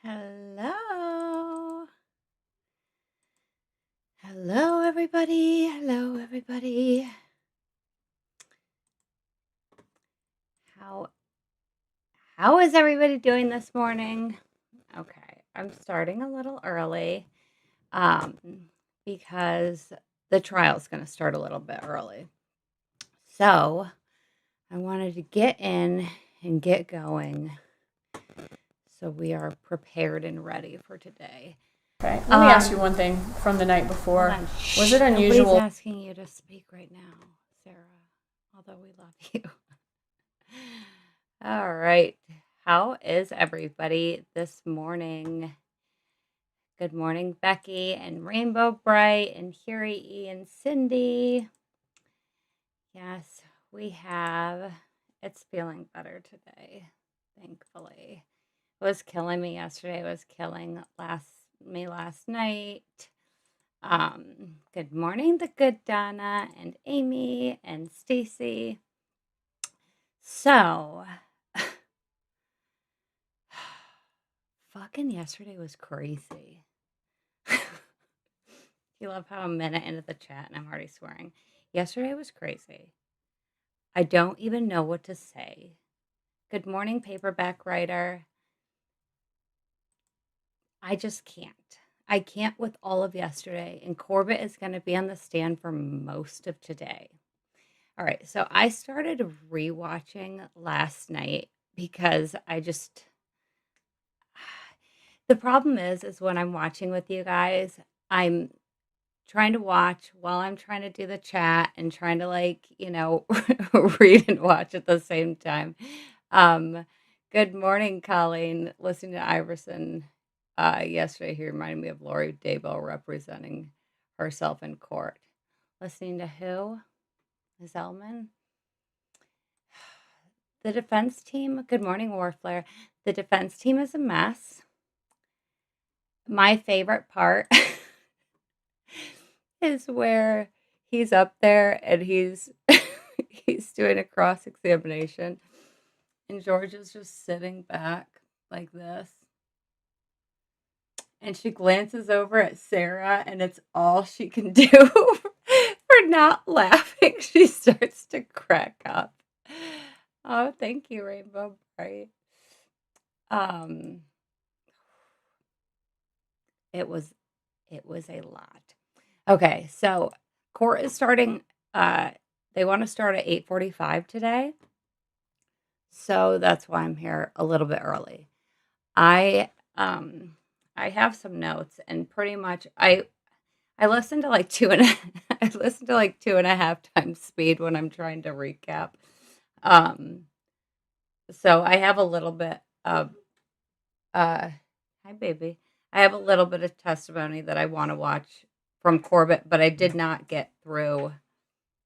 Hello. Hello, everybody. Hello, everybody. How how is everybody doing this morning? Okay, I'm starting a little early um, because the trial's going to start a little bit early. So I wanted to get in and get going so we are prepared and ready for today. Okay, let me ask you one thing from the night before. Was it unusual? Nobody's asking you to speak right now, Sarah, although we love you. All right. How is everybody this morning? Good morning, Becky and Rainbow Bright and Hurie E and Cindy. Yes, we have. It's feeling better today, thankfully. It was killing me yesterday. It was killing me last night. Good morning, the good Donna and Amy and Stacy. So, fucking yesterday was crazy. You love how a minute into the chat and I'm already swearing. Yesterday was crazy. I don't even know what to say. Good morning, paperback writer. I just can't. I can't with all of yesterday. And Corbett is going to be on the stand for most of today. All right. So I started rewatching last night because the problem is when I'm watching with you guys, I'm trying to watch while I'm trying to do the chat and trying to read and watch at the same time. Good morning, Colleen. Listening to Iverson yesterday, he reminded me of Lori Daybell representing herself in court. Listening to who? Zellman? The defense team. Good morning, Warflare. The defense team is a mess. My favorite part is where he's up there and he's doing a cross-examination and George is just sitting back like this. And she glances over at Sarah and it's all she can do for not laughing. She starts to crack up. Oh, thank you, Rainbow Bright. It was a lot. Okay, so court is starting. They want to start at 8:45 today, so that's why I'm here a little bit early. I have some notes, and pretty much I listen to like I listen to like 2.5 times speed when I'm trying to recap. So I have a little bit of hi baby. I have a little bit of testimony that I want to watch from Corbett, but I did not get through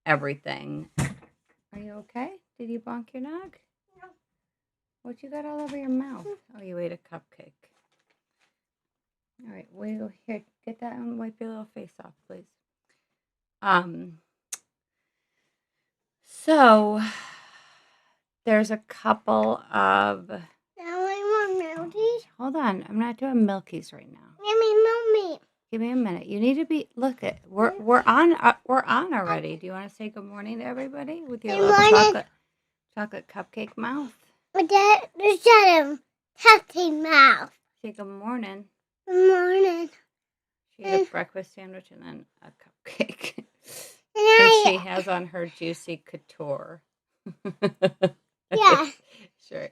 everything. Are you okay? Did you bonk your nog? No. What you got all over your mouth? Oh, you ate a cupcake. All right, wait, here, get that and wipe your little face off, please. So there's a couple of. Now I want Milkies. Hold on, I'm not doing Milkies right now. Mommy. Give me a minute. You need to be. Look at we're on already. Do you want to say good morning to everybody with your little chocolate cupcake mouth? With that, cupcake mouth. Say good morning. Good morning. She ate a breakfast sandwich and then a cupcake. And she has on her juicy couture. Yeah. Sure.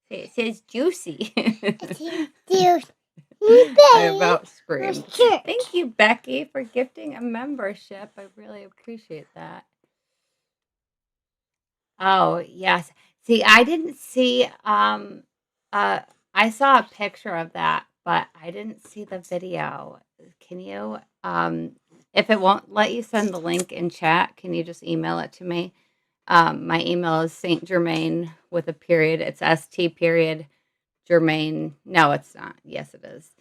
It says juicy. Juicy. I about screamed. Thank you, Becky, for gifting a membership. I really appreciate that. Oh, yes. See, I didn't see I saw a picture of that, but I didn't see the video. Can you if it won't let you send the link in chat, can you just email it to me? My email is Saint Germain with a period. It's ST period Germain. No, it's not. Yes, it is.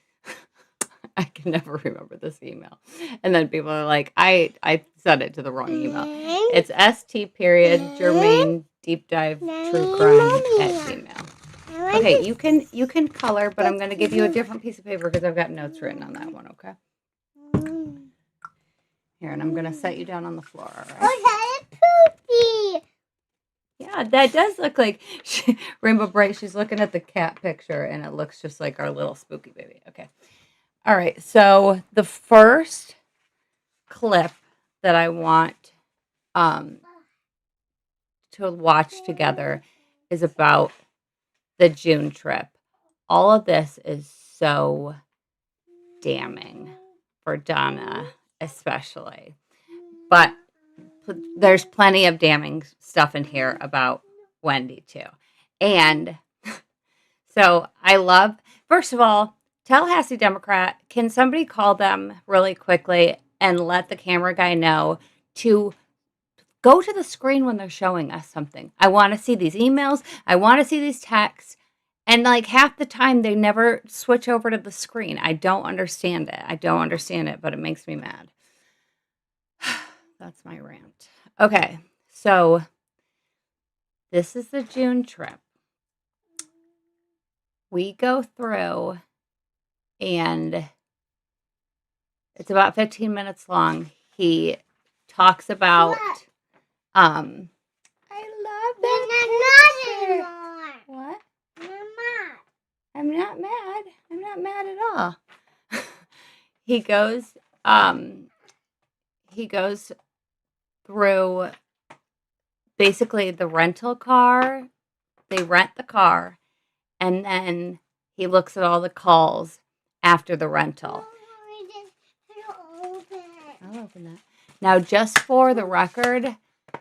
I can never remember this email. And then people are like, I sent it to the wrong email. It's ST period Germain deep dive true crime at email. Okay, you can color, but I'm going to give you a different piece of paper because I've got notes written on that one, okay? Here, and I'm going to set you down on the floor, all right? Oh, that is poopy. Yeah, that does look like Rainbow Bright. She's looking at the cat picture, and it looks just like our little spooky baby. Okay. All right, so the first clip that I want to watch together is about the June trip. All of this is so damning for Donna, especially. But there's plenty of damning stuff in here about Wendi, too. And so I love, first of all, Tallahassee Democrat, can somebody call them really quickly and let the camera guy know to go to the screen when they're showing us something? I want to see these emails. I want to see these texts. And like half the time, they never switch over to the screen. I don't understand it. But it makes me mad. That's my rant. Okay, so this is the June trip. We go through, and it's about 15 minutes long. He talks about, I love that picture. What? I'm not mad. I'm not mad at all. He goes through basically the rental car. They rent the car, and then he looks at all the calls after the rental. I'll open that. Now, just for the record,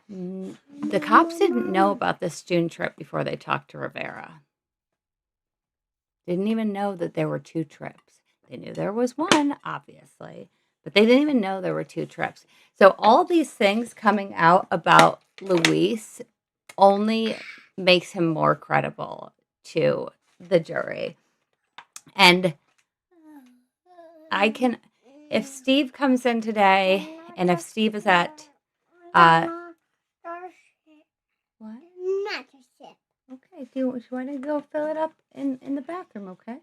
the cops didn't know about this June trip before they talked to Rivera. Didn't even know that there were 2 trips. They knew there was one, obviously, but they didn't even know there were 2 trips. So all these things coming out about Luis only makes him more credible to the jury. And if Steve comes in today, and if Steve is at, what? Okay, do you want to go fill it up in the bathroom, okay?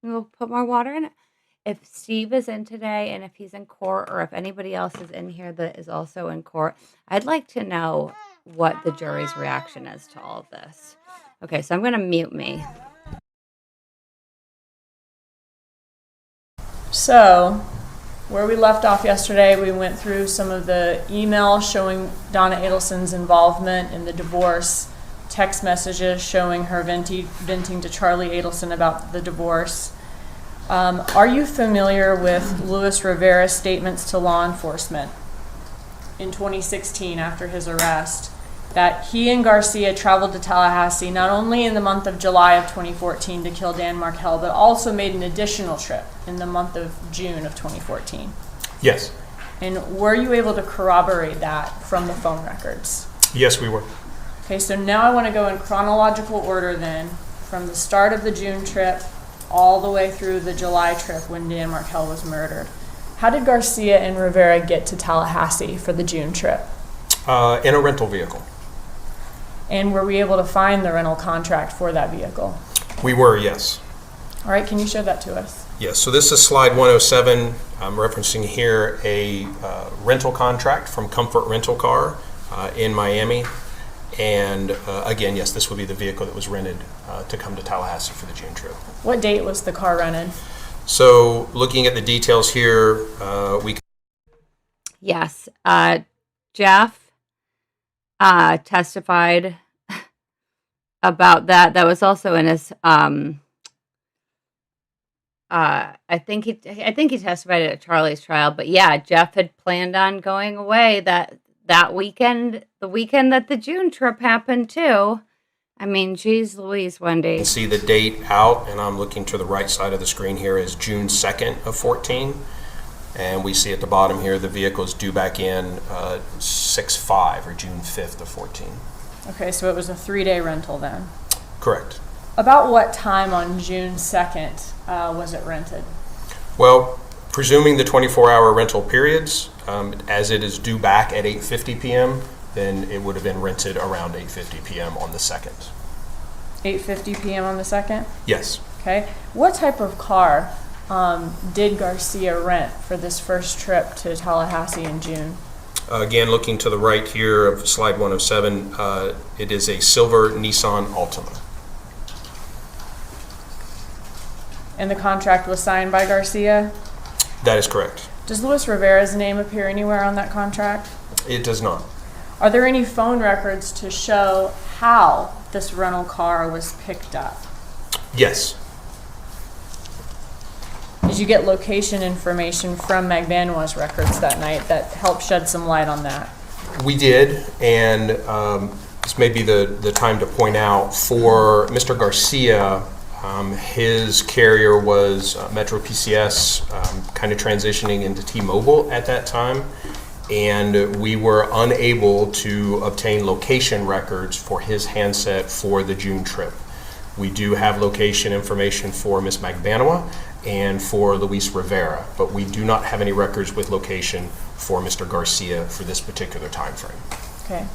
We'll put more water in it. If Steve is in today, and if he's in court, or if anybody else is in here that is also in court, I'd like to know what the jury's reaction is to all of this. Okay, so I'm going to mute me. So, where we left off yesterday, we went through some of the emails showing Donna Adelson's involvement in the divorce, text messages showing her venting to Charlie Adelson about the divorce. Are you familiar with Luis Rivera's statements to law enforcement in 2016 after his arrest, that he and Garcia traveled to Tallahassee not only in the month of July of 2014 to kill Dan Markell, but also made an additional trip in the month of June of 2014? Yes. And were you able to corroborate that from the phone records? Yes, we were. Okay, so now I want to go in chronological order then, from the start of the June trip all the way through the July trip when Dan Markell was murdered. How did Garcia and Rivera get to Tallahassee for the June trip? In a rental vehicle. And were we able to find the rental contract for that vehicle? We were, yes. All right, can you show that to us? Yes, so this is slide 107. I'm referencing here a rental contract from Comfort Rental Car in Miami. And again, yes, this would be the vehicle that was rented to come to Tallahassee for the June trip. What date was the car rented? So looking at the details here, Yes, Jeff testified about that. That was also in his. I think he testified at Charlie's trial. But yeah, Jeff had planned on going away that weekend, the weekend that the June trip happened too. I mean, geez Louise, Wendi. You can see the date out, and I'm looking to the right side of the screen here is June 2nd of 14. And we see at the bottom here the vehicle is due back in 6/5 or June 5th of 14. Okay, so it was a 3-day rental then. Correct. About what time on June 2nd was it rented? Well, presuming the 24-hour rental periods, as it is due back at 8:50 p.m., then it would have been rented around 8:50 p.m. on the 2nd. 8:50 p.m. on the 2nd? Yes. Okay. What type of car did Garcia rent for this first trip to Tallahassee in June? Again, looking to the right here of slide 107, it is a silver Nissan Altima. And the contract was signed by Garcia? That is correct. Does Luis Rivera's name appear anywhere on that contract? It does not. Are there any phone records to show how this rental car was picked up? Yes. Did you get location information from Magbanua's records that night that helped shed some light on that? We did, and this may be the time to point out, for Mr. Garcia, his carrier was Metro PCS, kind of transitioning into T-Mobile at that time, and we were unable to obtain location records for his handset for the June trip. We do have location information for Ms. Magbanua and for Luis Rivera, but we do not have any records with location for Mr. Garcia for this particular time frame. Okay.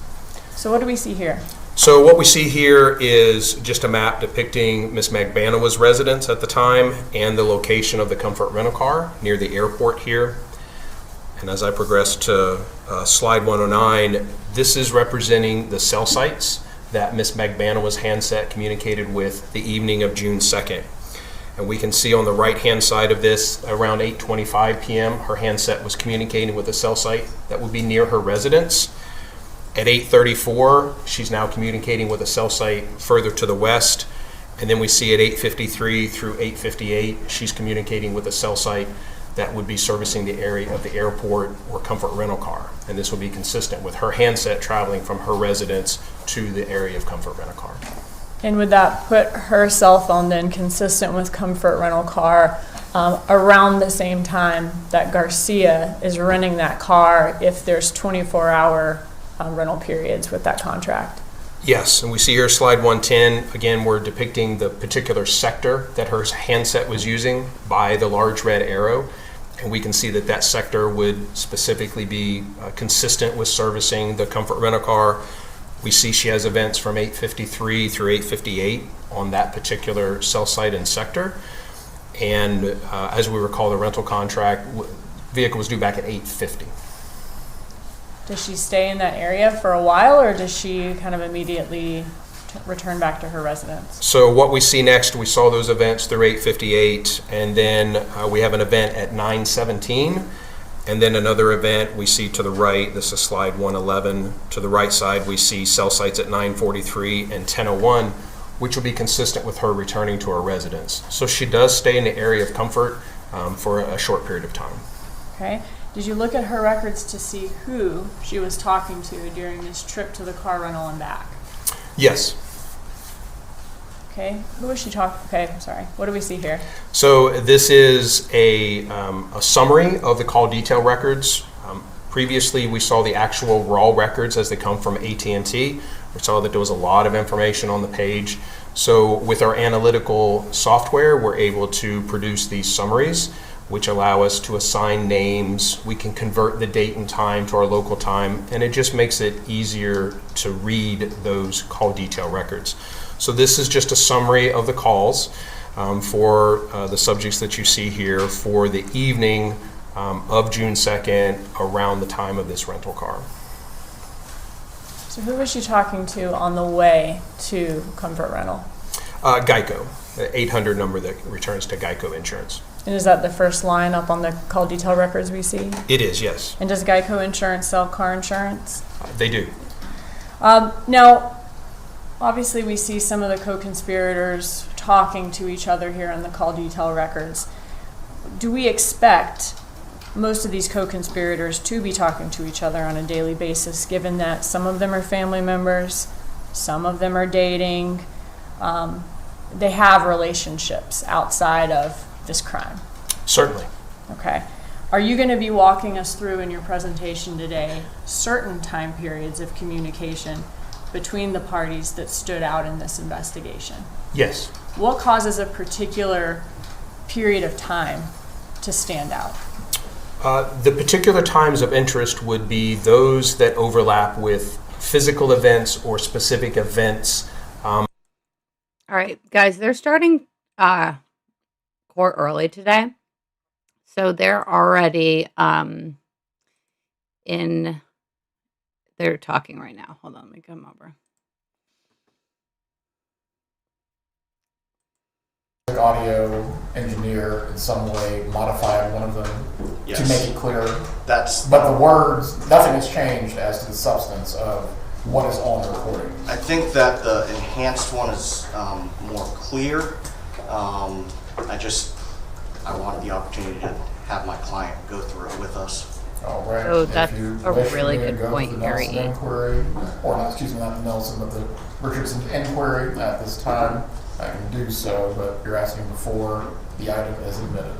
So what do we see here? So what we see here is just a map depicting Ms. Magbanua's residence at the time and the location of the Comfort rental car near the airport here. And as I progress to slide 109, this is representing the cell sites that Ms. Magbanua's handset communicated with the evening of June 2nd. And we can see on the right-hand side of this, around 8:25 p.m., her handset was communicating with a cell site that would be near her residence. At 8:34, she's now communicating with a cell site further to the west. And then we see at 8:53 through 8:58, she's communicating with a cell site that would be servicing the area of the airport or Comfort rental car. And this will be consistent with her handset traveling from her residence to the area of Comfort rental car. And would that put her cell phone then consistent with Comfort rental car around the same time that Garcia is renting that car if there's 24-hour rental periods with that contract? Yes, and we see here slide 110, again, we're depicting the particular sector that her handset was using by the large red arrow. And we can see that that sector would specifically be consistent with servicing the Comfort rental car. We see she has events from 8:53 through 8:58 on that particular cell site and sector. And as we recall, the rental contract, vehicle was due back at 8:50. Does she stay in that area for a while, or does she kind of immediately return back to her residence? So what we see next, we saw those events through 8:58, and then we have an event at 9:17, and then another event we see to the right. This is slide 111. To the right side, we see cell sites at 9:43 and 10:01, which will be consistent with her returning to her residence. So she does stay in the area of Comfort for a short period of time. Okay. Did you look at her records to see who she was talking to during this trip to the car rental and back? Yes. Okay. Who was she talking? Okay, I'm sorry. What do we see here? So this is a summary of the call detail records. Previously, we saw the actual raw records as they come from AT&T. We saw that there was a lot of information on the page. So with our analytical software, we're able to produce these summaries, which allow us to assign names. We can convert the date and time to our local time, and it just makes it easier to read those call detail records. So this is just a summary of the calls for the subjects that you see here for the evening of June 2nd around the time of this rental car. So who was she talking to on the way to Comfort Rental? Geico, the 800 number that returns to Geico Insurance. And is that the first line up on the call detail records we see? It is, yes. And does Geico Insurance sell car insurance? They do. Now, obviously we see some of the co-conspirators talking to each other here in the call detail records. Do we expect most of these co-conspirators to be talking to each other on a daily basis, given that some of them are family members, some of them are dating, they have relationships outside of this crime? Certainly. Okay. Are you going to be walking us through in your presentation today certain time periods of communication between the parties that stood out in this investigation? Yes. What causes a particular period of time to stand out? The particular times of interest would be those that overlap with physical events or specific events. All right, guys, they're starting court early today. So they're already they're talking right now. Hold on, let me come over. Audio engineer in some way modified one of them Yes. to make it clear. That's, But the words, nothing has changed as to the substance of what is on the recording. I think that the enhanced one is more clear. I wanted the opportunity to have my client go through it with us. All right. Oh, If that's you a wish for really me to good go point, to the Harry. Nelson inquiry, or not, excuse me, not the Nelson, but the Richardson inquiry at this time, I can do so, but you're asking before the item is admitted.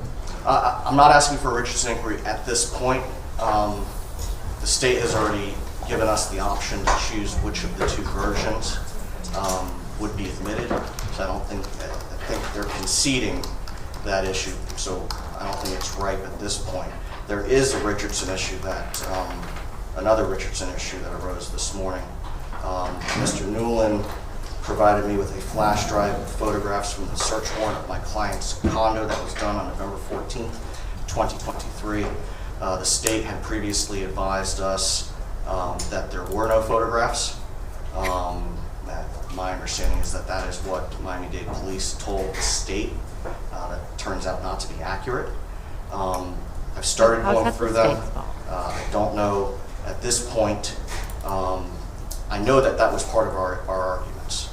I'm not asking for a Richardson inquiry at this point. The state has already given us the option to choose which of the two versions would be admitted. So I think they're conceding that issue. So I don't think it's ripe at this point. There is a Richardson issue another Richardson issue that arose this morning. Mr. Newland provided me with a flash drive of photographs from the search warrant of my client's condo that was done on November 14th, 2023. The state had previously advised us that there were no photographs. My understanding is that is what Miami-Dade police told the state. That turns out not to be accurate. I've started How's going that through the them. state's fault? I don't know at this point. I know that was part of our arguments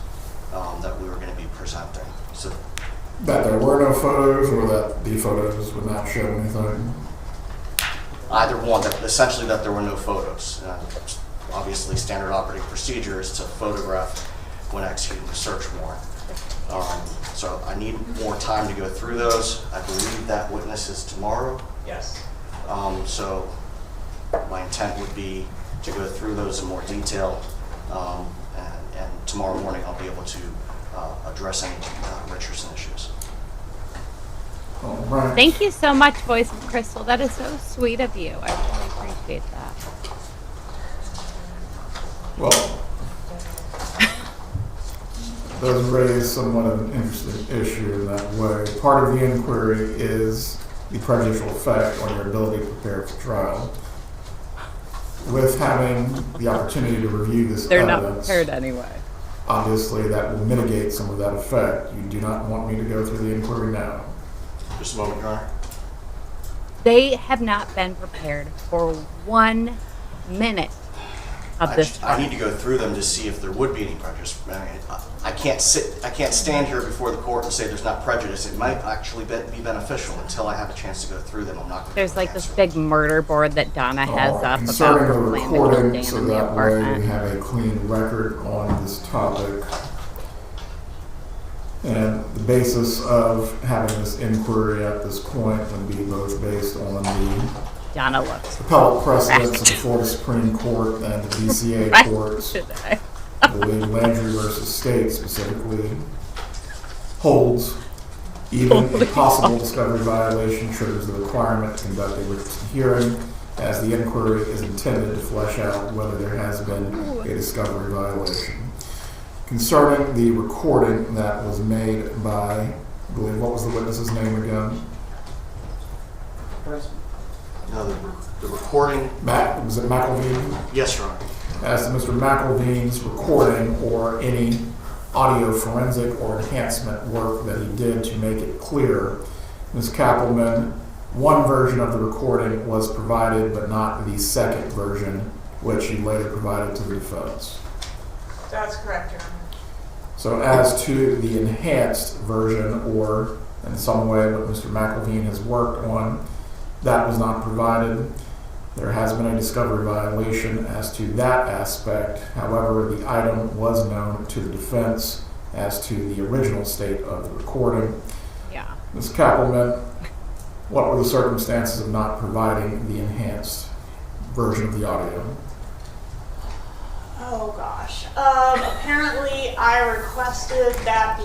that we were going to be presenting. So That there were no photos, or that the photos would not show anything? either one, that essentially that there were no photos. Obviously, standard operating procedure is to photograph when executing the search warrant. So I need more time to go through those. I believe that witness is tomorrow. Yes. So my intent would be to go through those in more detail, and tomorrow morning I'll be able to address any Richardson issues. All right. Thank you so much, Voice of Crystal. That is so sweet of you. I really appreciate that. Well, does raise somewhat of an interesting issue in that way. Part of the inquiry is the prejudicial effect on your ability to prepare for trial. With having the opportunity to review this They're not evidence, prepared anyway. obviously that will mitigate some of that effect. You do not want me to go through the inquiry now. Just a moment, Your Honor. They have not been prepared for 1 minute of this I need trial. to go through them to see if there would be any prejudice. I mean, I can't stand here before the court and say there's not prejudice. It might actually be beneficial until I have a chance to go through them. I'm not going to. There's like this big murder board that Donna has up about Concerning her the plan to kill recording, Dan so in the that way we apartment. have a clean record on this topic. And the basis of having this inquiry at this point would be both based on the Donna looks appellate precedents of the Florida Supreme Court and the DCA right courts. today. I believe Landry versus State specifically holds even a possible discovery violation triggers the requirement to conduct a Richardson hearing, as the inquiry is intended to flesh out whether there has been a discovery violation. Concerning the recording that was made by, I believe, what was the witness's name again? No, the recording. Was it McElveen? Yes, Your Honor. As to Mr. McElveen's recording or any audio forensic or enhancement work that he did to make it clear, Ms. Kappelman, one version of the recording was provided, but not the second version, which he later provided to the defense. That's correct, Your Honor. So as to the enhanced version, or in some way what Mr. McElveen has worked on, that was not provided. There has been a discovery violation as to that aspect. However, the item was known to the defense as to the original state of the recording. Yeah. Ms. Kappelman, what were the circumstances of not providing the enhanced version of the audio? Oh gosh. Apparently I requested that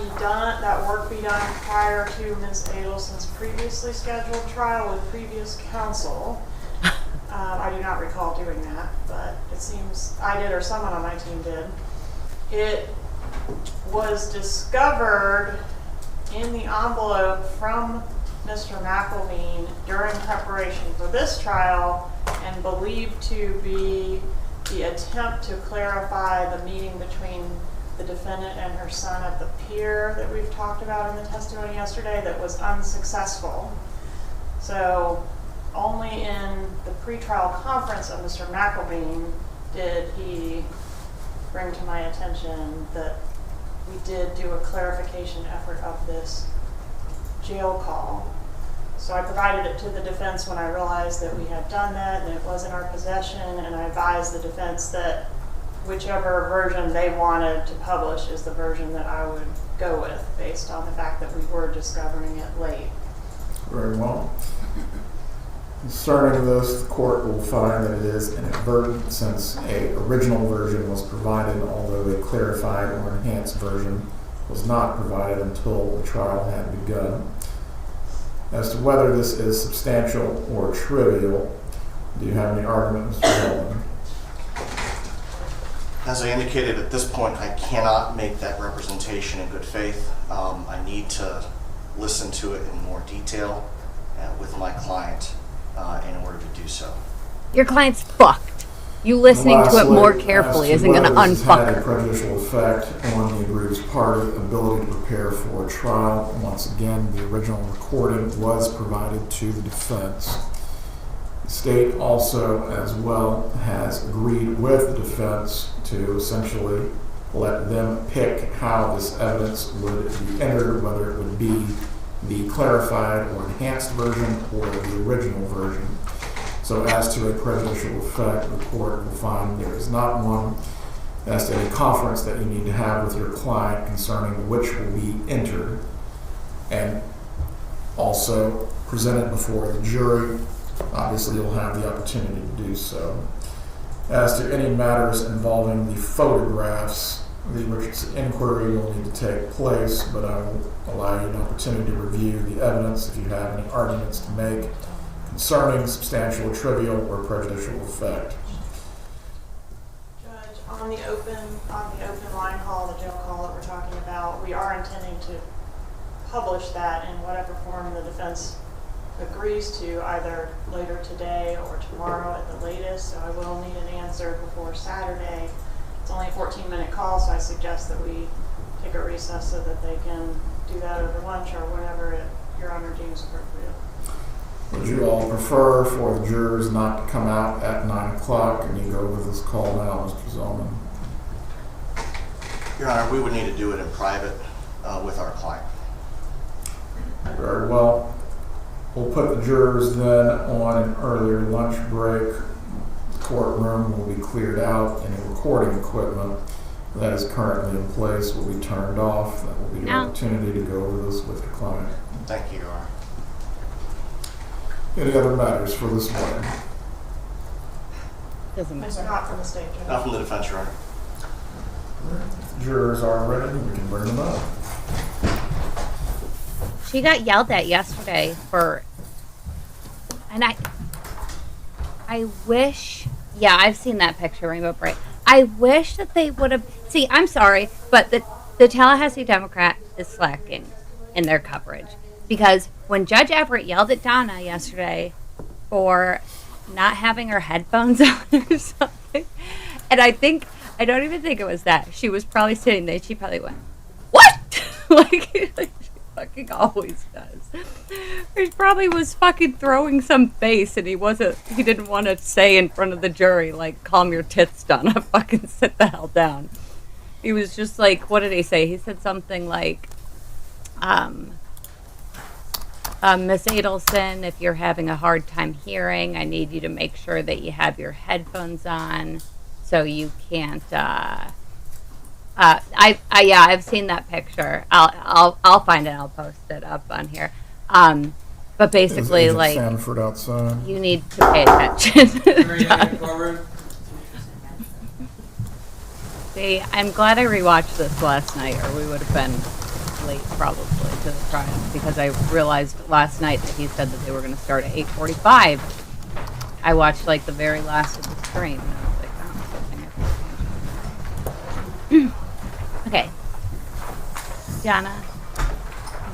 work be done prior to Ms. Adelson's previously scheduled trial with previous counsel. I do not recall doing that, but it seems I did or someone on my team did. It was discovered in the envelope from Mr. McElveen during preparation for this trial and believed to be the attempt to clarify the meeting between the defendant and her son at the pier that we've talked about in the testimony yesterday that was unsuccessful. So only in the pretrial conference of Mr. McElveen did he bring to my attention that we did do a clarification effort of this jail call. So I provided it to the defense when I realized that we had done that and it was in our possession, and I advised the defense that whichever version they wanted to publish is the version that I would go with based on the fact that we were discovering it late. Very well. Concerning this, the court will find that it is inadvertent since a original version was provided, although a clarified or enhanced version was not provided until the trial had begun. As to whether this is substantial or trivial, do you have any argument, Mr. Heldman? As I indicated, at this point, I cannot make that representation in good faith. I need to listen to it in more detail with my client in order to do so. Your client's fucked. You listening to it more carefully isn't going to unfuck had a her. prejudicial effect on the aggrieved party ability to prepare for a trial. Once again, the original recording was provided to the defense. The state also, as well, has agreed with the defense to essentially let them pick how this evidence would be entered, whether it would be the clarified or enhanced version or the original version. So as to a prejudicial effect, the court will find there is not one. As to any conference that you need to have with your client concerning which will be entered and also presented before the jury, obviously you'll have the opportunity to do so. As to any matters involving the photographs, which inquiry will need to take place, but I will allow you an opportunity to review the evidence if you have any arguments to make concerning substantial, trivial, or prejudicial effect. Judge, on the open line call, the jail call that we're talking about, we are intending to publish that in whatever form the defense agrees to, either later today or tomorrow at the latest. So I will need an answer before Saturday. It's only a 14-minute call, so I suggest that we take a recess so that they can do that over lunch or whenever Your Honor deems appropriate. Would you all prefer for the jurors not to come out at 9 o'clock and you go over this call now, Mr. Zellman? Your Honor, we would need to do it in private with our client. Very well. We'll put the jurors then on an earlier lunch break. The courtroom will be cleared out and the recording equipment that is currently in place will be turned off. That will be your opportunity to go over this with your client. Thank you, Your Honor. Any other matters for this morning? Doesn't Those matter. are not from the state, Judge. Not from the defense, Your Honor. If the jurors are ready, we can bring them up. She got yelled at yesterday for, and I wish, yeah, I've seen that picture, Rainbow Bright. I wish that they would have, see, I'm sorry, but the Tallahassee Democrat is slacking in their coverage. Because when Judge Everett yelled at Donna yesterday for not having her headphones on or something, and I don't even think it was that. She was probably sitting there, she probably went, "What?" like she fucking always does. He probably was fucking throwing some face and he didn't want to say in front of the jury, like, "Calm your tits, Donna, fucking sit the hell down." He was just like, what did he say? He said something like, Miss Adelson, if you're having a hard time hearing, I need you to make sure that you have your headphones on so you can't, I've seen that picture. I'll find it. I'll post it up on here. But basically, Is Agent like, Sanford outside? you need to pay attention. See, I'm glad I rewatched this last night, or we would have been late probably to the trial, because I realized last night that he said that they were going to start at 8:45. I watched like the very last of the stream, and I was like, oh, good thing I paid attention. Okay, Donna,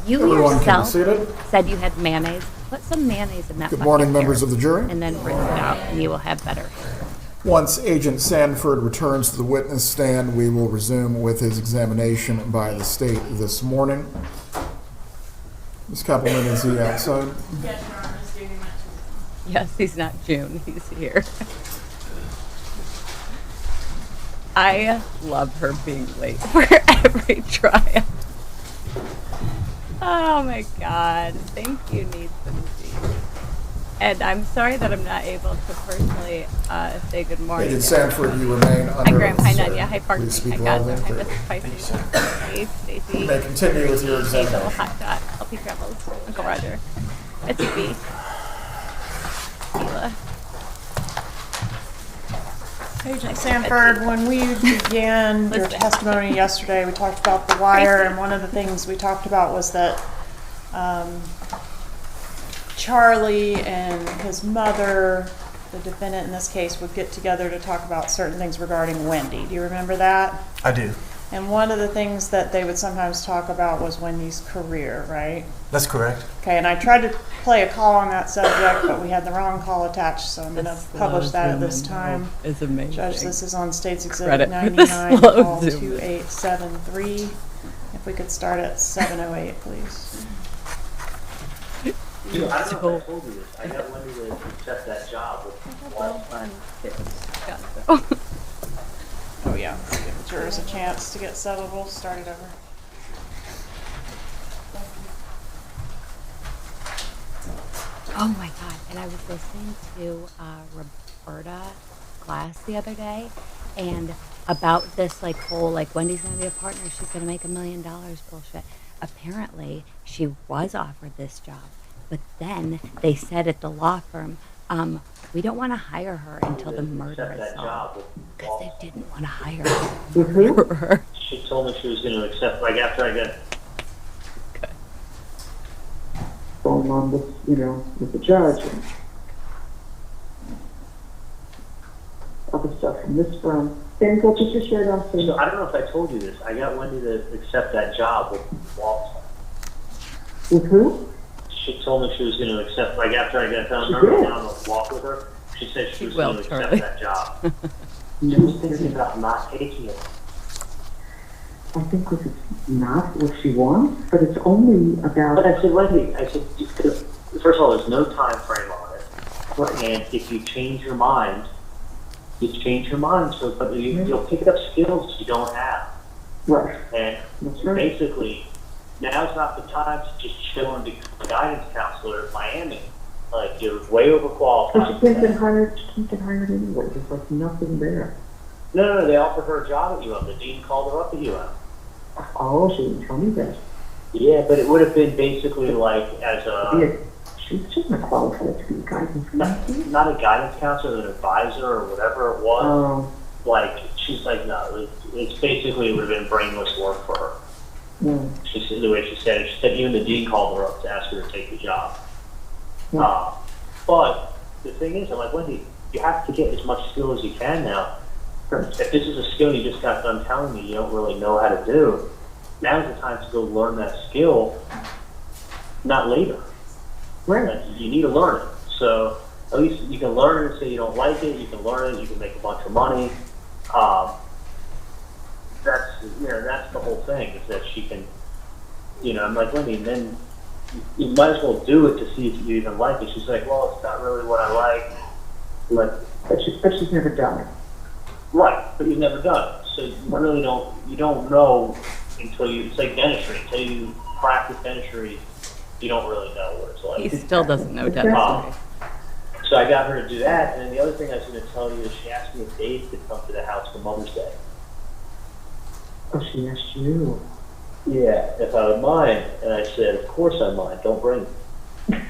you Everyone can be yourself seated. said you had mayonnaise. Put some mayonnaise in that Good bucket morning, here, members of the jury. and then rinse it out, and you will have better hair. Once Agent Sanford returns to the witness stand, we will resume with his examination by the state this morning. Ms. Kappelman, is he outside? Yes, Your Honor, Ms. Daly meant to. Yes, he's not June. He's here. I love her being late for every trial. Oh my God. Thank you, Needs and Needs. And I'm sorry that I'm not able to personally say good morning. Agent Sanford, you remain Hi, under Graham. oath, Hi, sir. Nanya. Hi, Parker. Please speak Hi, loudly. Gosler. Hi, Mrs. Pisces. Hey, Stacy. You may continue with your Hazel, examination. Hot Dot, LP Travels, Uncle Roger. It's B. Sheila. Agent Sanford, when we began your Elizabeth. testimony yesterday, we talked about the wire, and one of the things we talked about was that Charlie and his mother, the defendant in this case, would get together to talk about certain things regarding Wendi. Do you remember that? I do. And one of the things that they would sometimes talk about was Wendy's career, right? That's correct. Okay, and I tried to play a call on that subject, but we had the wrong call attached, so I'm going to publish that at this time. It's amazing. Judge, this is on State's Exhibit Credit for the 99, slow call zoom. 2873. If we could start at 7:08, please. You know, I don't know if I told you this. I got Wendi to accept that job with Well done, kids. Oh, yeah, let's give the jurors a chance to get settled. We'll start it over. Oh my God. And I was listening to Roberta class the other day, and about this like whole like Wendy's gonna be a partner, she's gonna make $1 million bullshit. Apparently she was offered this job, but then they said at the law firm, we don't want to hire her until the murder accept is that solved, job with because they Walt. didn't want to hire her. She told me she was going to accept, like after I got going on with, with the judge and other stuff from this firm. Then go put your shirt on. So I don't know if I told you this. I got Wendi to accept that job with Walt. With who? She told me she was going to accept, like after I got done, She remember did. down the walk with her? She said she was will, going to accept Charlie. that job. She was thinking about not taking it. I think this is not what she wants, but it's only about. But I said, Wendi, I said, first of all, there's no time frame on it. And if you change your mind, you change your mind. So, but you'll pick up skills you don't have. Right. And That's right. basically, now's not the time to just chill and become a guidance counselor in Miami. Like, you're way But overqualified. she can't get hired. She can't get hired anyway. There's like nothing there. No, they offered her a job at UM. The dean called her up at UM. Oh, she didn't tell me that. Yeah, but it would have been basically like as a, She's not qualified to be a guidance counselor. not a guidance counselor, an advisor or whatever it was. Like, she's like, no, it's basically it would have been brainless work for her. Yeah. She said, the way she said it, she said even the dean called her up to ask her to take the job. Yeah. But the thing is, I'm like, Wendi, you have to get as much skill as you can now. If this is a skill you just got done telling me you don't really know how to do, now's the time to go learn that skill, not later. Right. Like, you need to learn it. So at least you can learn it and say you don't like it, you can learn it, you can make a bunch of money. That's the whole thing, is that she can, I'm like, Wendi, and then you might as well do it to see if you even like it. She's like, well, it's not really what I like. But she's never done it. Right, but you've never done it. So you really don't know until it's like dentistry. Until you practice dentistry, you don't really know what it's like. He still doesn't know dentistry. So I got her to do that, and then the other thing I was going to tell you is she asked me if Dave could come to the house for Mother's Day. Oh, she asked you. Yeah, if I would mind, and I said, of course I mind, don't bring him.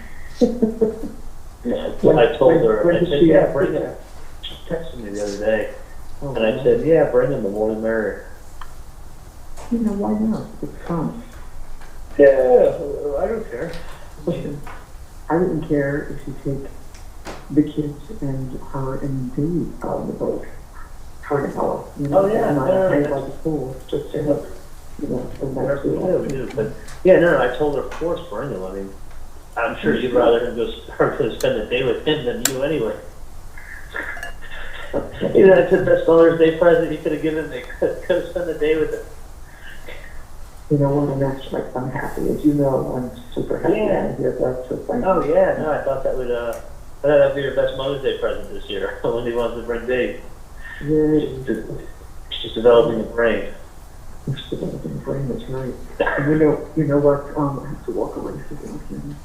I told her, I said, yeah, bring him. She texted me the other day, and I said, yeah, bring him, the more the merrier. Why not? It's fun. Yeah, I don't care. Listen, I wouldn't care if you take the kids and her and Dave out on the boat. Her and Ella. Oh, yeah, And not yeah, hang yeah. by the pool. Just to have, so Whatever we do, we do. But yeah, no, I told her, of course, bring him. I mean, I'm sure you'd rather him her go spend the day with him than you anyway. You know, that's the best Father's Day present you could have given me. Go spend the day with him. You know what, and that's like, I'm happy. As you know, I'm super happy to hear that, so thank you. Oh yeah, no, I thought that would be your best Mother's Day present this year. When he wants to bring Dave. Yeah, She's developing the brain. you're still developing the brain, that's right. And you know what, I have to walk away from him.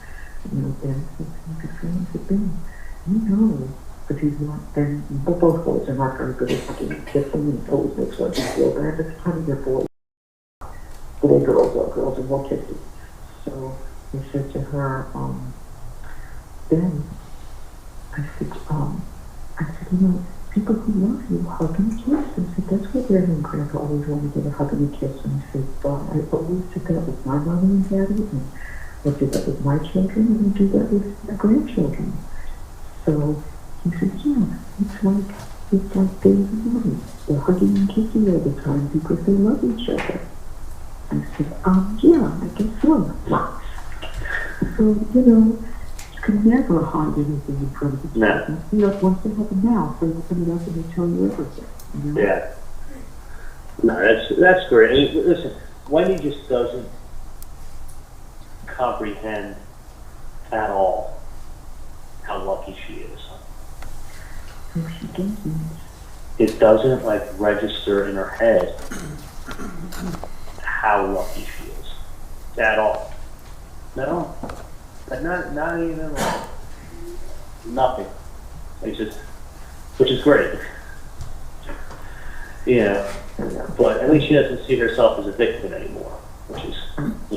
You know, Ben said, good friend, I said, Ben, you know, but he's not, Ben, but both boys are not very good at fucking kissing, and it always makes one feel bad. It's kind of their boys. But they girls are girls and more kisses. So he said to her, Ben, I said, you know, people who love you hug and kiss. I said, that's what Grandma and Grandpa always wanted to get a hug and a kiss. And I said, well, I always did that with my mother and daddy, and I did that with my children, and I do that with my grandchildren. So he said, yeah, it's like Dave and Mommy. They're hugging and kissing all the time because they love each other. I said, yeah, I guess so. So, you know, you can never hide anything in front of the children. You know, once they have a mouth, they open it up and they tell you everything. You know? Yeah. No, that's great. I mean, listen, Wendi just doesn't comprehend at all how lucky she is. So she doesn't. It doesn't like register in her head how lucky she is at all. No, but not even like nothing. It's just, which is great. Yeah, but at least she doesn't see herself as a victim anymore, which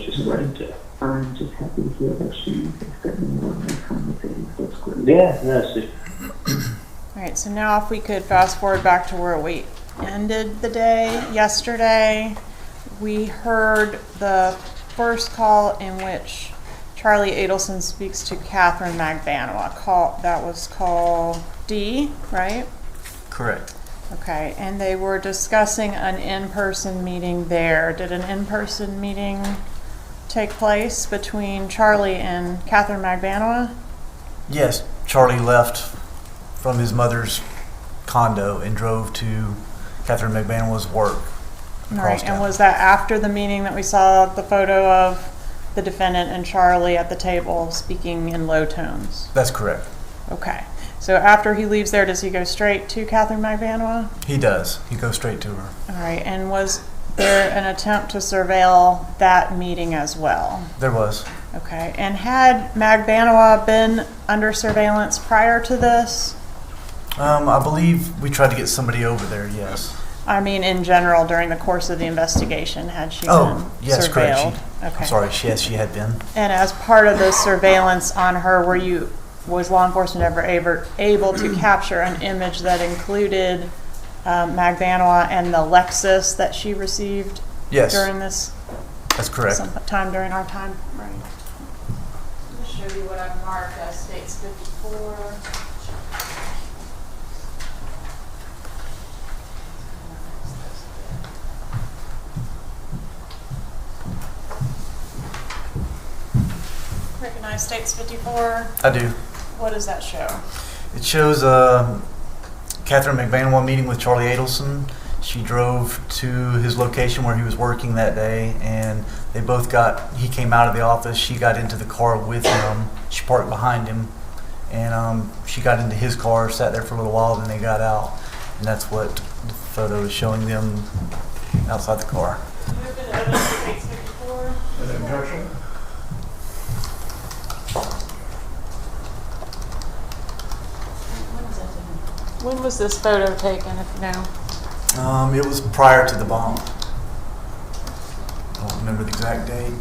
is great too. I'm just happy to hear that she is spending more of her time with Dave. That's great. Yeah, no, see. All right, so now if we could fast forward back to where we ended the day yesterday, we heard the first call in which Charlie Adelson speaks to Catherine Magbanua. That was call D, right? Correct. Okay, and they were discussing an in-person meeting there. Did an in-person meeting take place between Charlie and Catherine Magbanua? Yes, Charlie left from his mother's condo and drove to Catherine Magbanua's work. All right, and was that after the meeting that we saw the photo of the defendant and Charlie at the table speaking in low tones? That's correct. Okay, so after he leaves there, does he go straight to Catherine Magbanua? He does. He goes straight to her. All right, and was there an attempt to surveil that meeting as well? There was. Okay, and had Magbanua been under surveillance prior to this? I believe we tried to get somebody over there, yes. I mean, in general, during the course of the investigation, had she been yes, surveilled? correct. Okay. I'm sorry, yes, she had been. And as part of the surveillance on her, was law enforcement ever able to capture an image that included Magbanua and the Lexus that she received Yes. during this? That's correct. Sometime during our time frame. I'll show you what I've marked as States 54. Recognize States 54. I do. What does that show? It shows Catherine Magbanua meeting with Charlie Adelson. She drove to his location where he was working that day, and he came out of the office, she got into the car with him, she parked behind him, and she got into his car, sat there for a little while, then they got out, and that's what the photo is showing them outside the car. Move into evidence for States 54. An objection? When was this photo taken, if you know? It was prior to the bomb. I don't remember the exact date.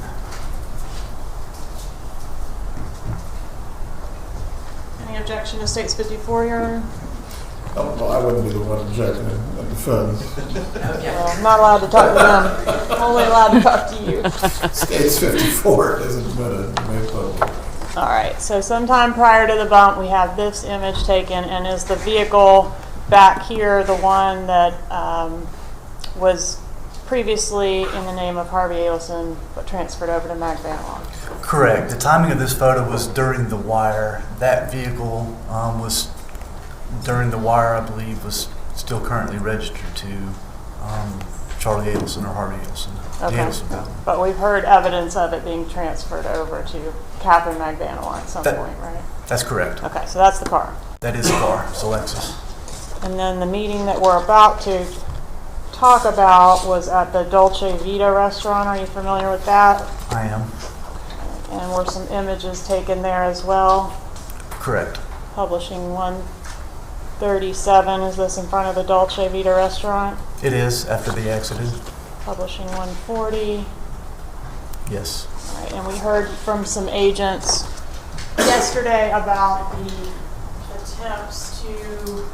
Any objection to States 54, Your Honor? Oh, well, I wouldn't be the one objecting at the funds. Well, I'm not allowed to talk to them. I'm only allowed to talk to you. States 54 isn't going to make public. All right, so sometime prior to the bump, we have this image taken, and is the vehicle back here the one that was previously in the name of Harvey Adelson, but transferred over to Magbanua. Correct. The timing of this photo was during the wire. That vehicle was during the wire, I believe, was still currently registered to Charlie Adelson or Harvey Adelson. The Okay. Adelson family. But we've heard evidence of it being transferred over to Catherine Magbanua at some That- point, right? That's correct. Okay, so that's the car. That is a car. It's a Lexus. And then the meeting that we're about to talk about was at the Dolce Vita restaurant. Are you familiar with that? I am. And were some images taken there as well? Correct. Publishing 137, is this in front of the Dolce Vita restaurant? It is after they exited. Publishing 140. Yes. All right, and we heard from some agents yesterday about the attempts to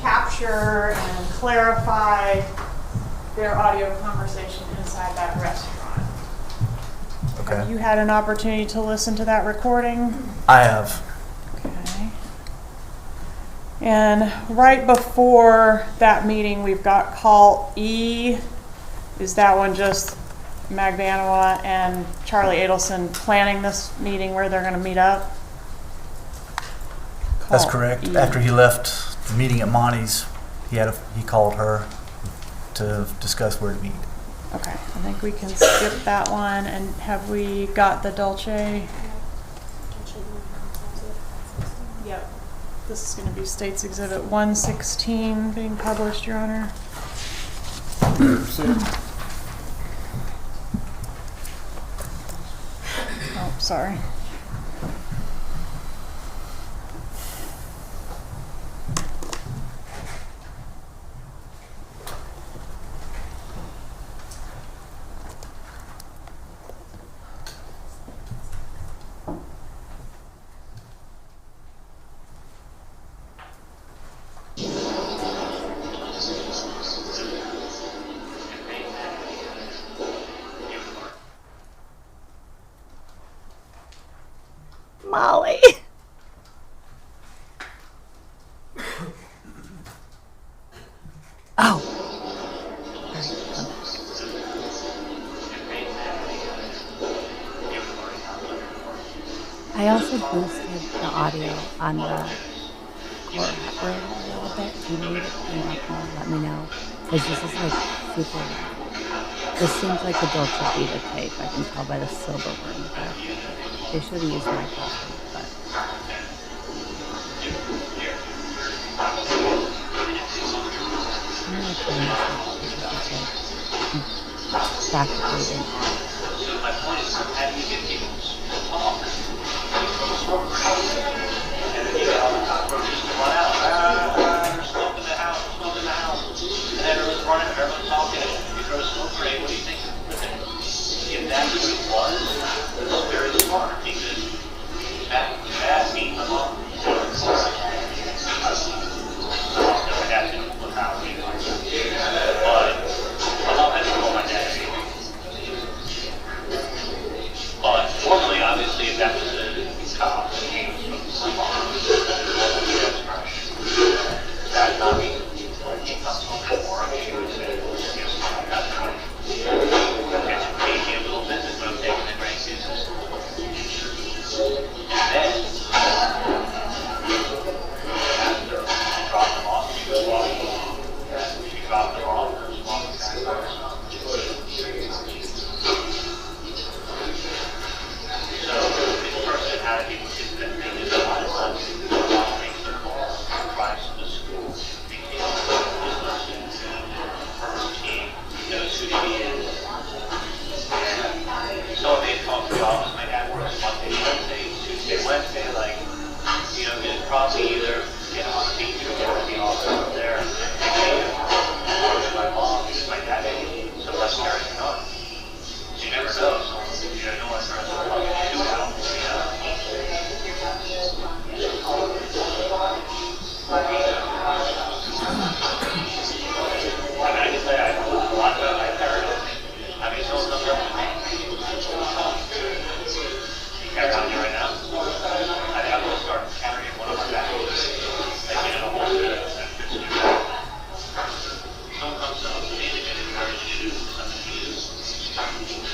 capture and clarify their audio conversation inside that restaurant. Have Okay. you had an opportunity to listen to that recording? I have. Okay. And right before that meeting, we've got call E. Is that one just Magbanua and Charlie Adelson planning this meeting where they're going to meet up? That's Call correct. E. After he left the meeting at Monty's, he called her to discuss where to meet. Okay, I think we can skip that one. And have we got the Dolce? Yep. This is going to be State's Exhibit 116 being published, Your Honor. Oh, sorry. Molly. Oh. I also boosted the audio on the core radio a little bit. Do you need it? Let me know. Because this is like super loud. This seems like the Dolce Vita tape. I can tell by the silver in the back. They should have used my copy, but. I'm gonna turn this off because it's like practically But formally, obviously, if that was a cop, that not mean he comes home for she would say, it's crazy a little bit, but I'm taking the grandkids.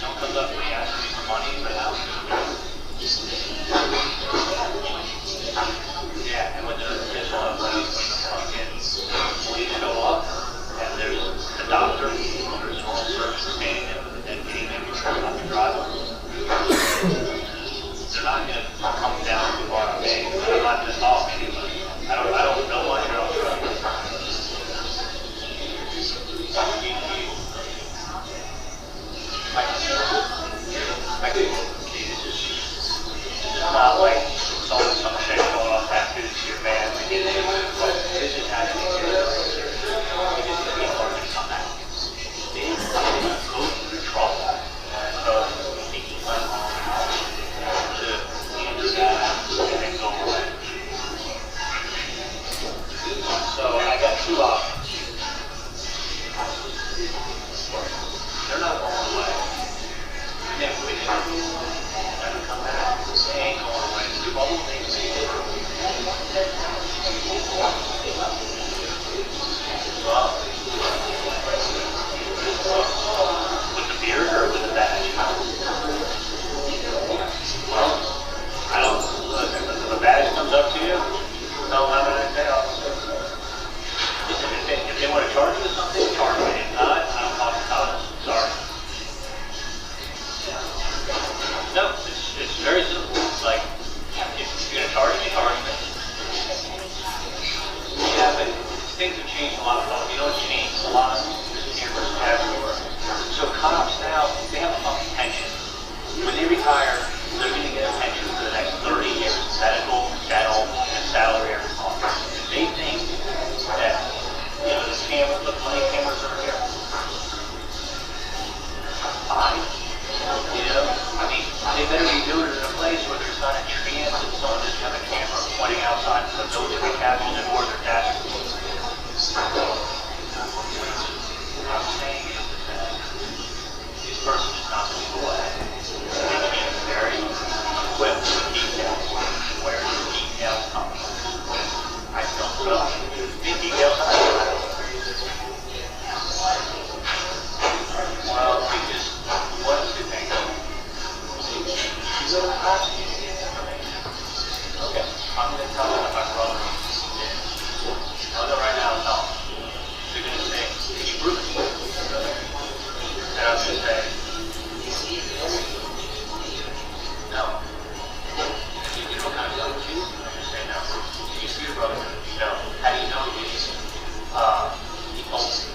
someone comes up to me asking me for money for the house. Yeah, and when there's police show up, and there's the doctor, there's oral service standing there with a dead baby, and not the driver. They're not going to come down to our bay. I'm not going to talk to anybody. I don't know what you're all trying. I could, this is not like some shit going on tattoos to your man, but this is actually because people are going to come out. They go through the trouble of making money to answer that and then go away. So I got two options. They're not going away. And if we never come back, they ain't going away. Do all the things they did. Well, with the beard or with the badge? Well, I don't, if a badge comes up to you, tell them how many they pay off. Listen, if they want to charge you with something, charge me. If not, I don't talk to Thomas. Sorry. No, it's very simple. It's like, if you're going to charge me, charge me. Yeah, but things have changed a lot. You know what's changed a lot? There's cameras everywhere. So cops now, they have a fucking pension. When they retire, they're going to get a pension for the next 30 years. Medical, dental, and salary every month. They think that, you know, the money cameras are here. Fine. You know, I mean, they better be doing it in a place where there's not a chance that someone just have a camera pointing outside the building to capture them or their desk. What I'm saying is that this person is not going to go ahead. They can be very equipped with details. Where do the details come from? I don't know. The details I don't know. Well, because what do you think? You go to the prosecutor. Okay, I'm going to tell you what my brother did. I'll go right now and tell them. They're going to say, can you prove it? And I'm going to say, no. You know what kind of gun it is? I'm going to say no. Can you see your brother? No. How do you know he is? He told me.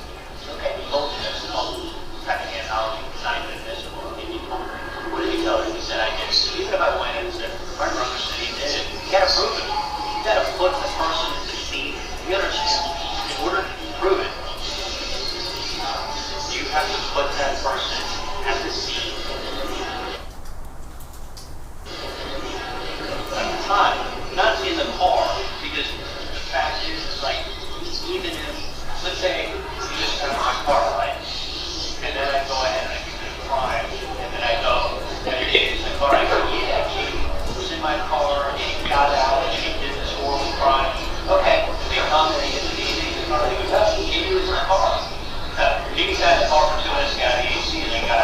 Okay, he told me that's called second-hand knowledge. It's not even admissible. What did he tell you? He said, I did. Even if I went in and said, my brother said he did it, you gotta prove it. You gotta put the person to the scene. You understand? In order to prove it, you have to put that person at the scene. At the time, not in the car, because the fact is, it's like, even if, let's say, you just have my car, right? And then I go ahead and I commit a crime, and then I go, and you're getting in the car, I go, yeah, Katie was in my car, and she got out, and she did this horrible crime. Okay, they come and they get the DNA in the car, they go, Katie was in the car. Katie's had the car for 2 minutes, got the AC, and they got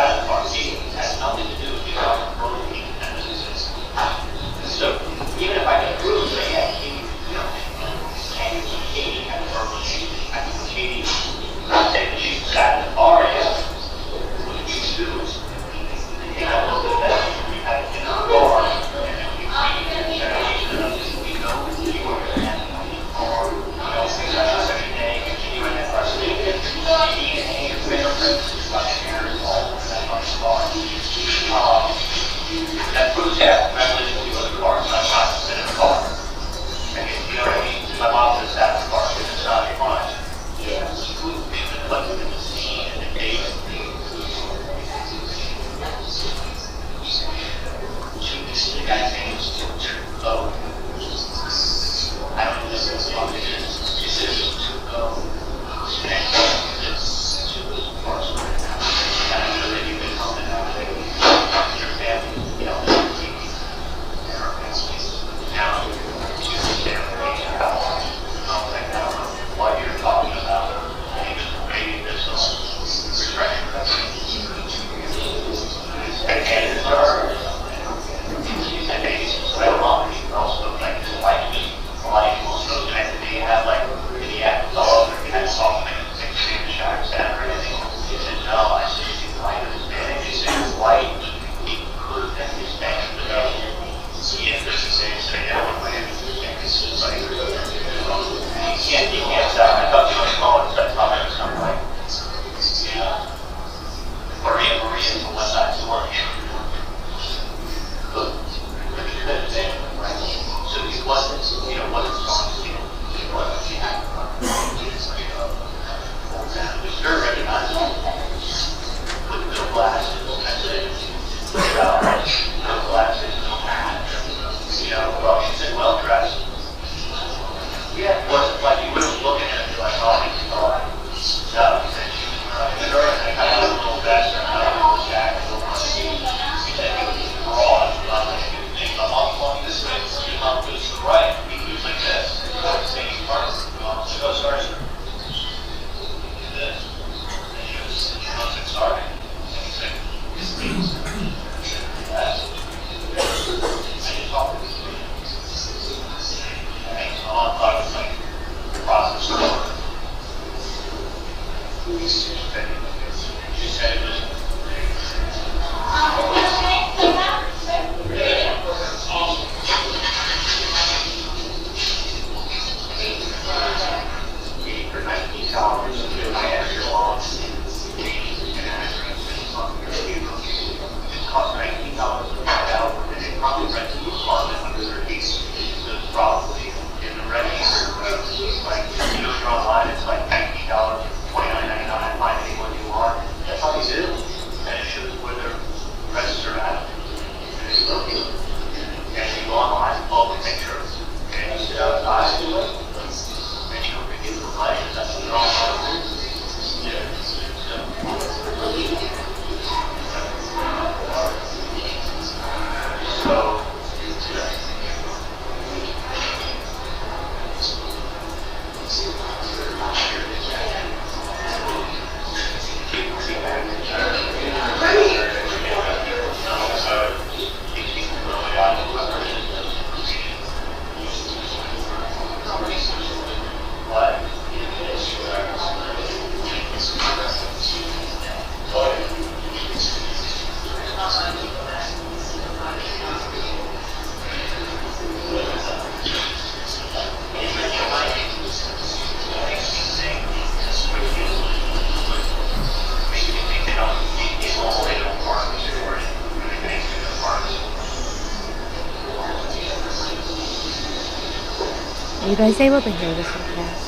Are you guys able to hear this okay?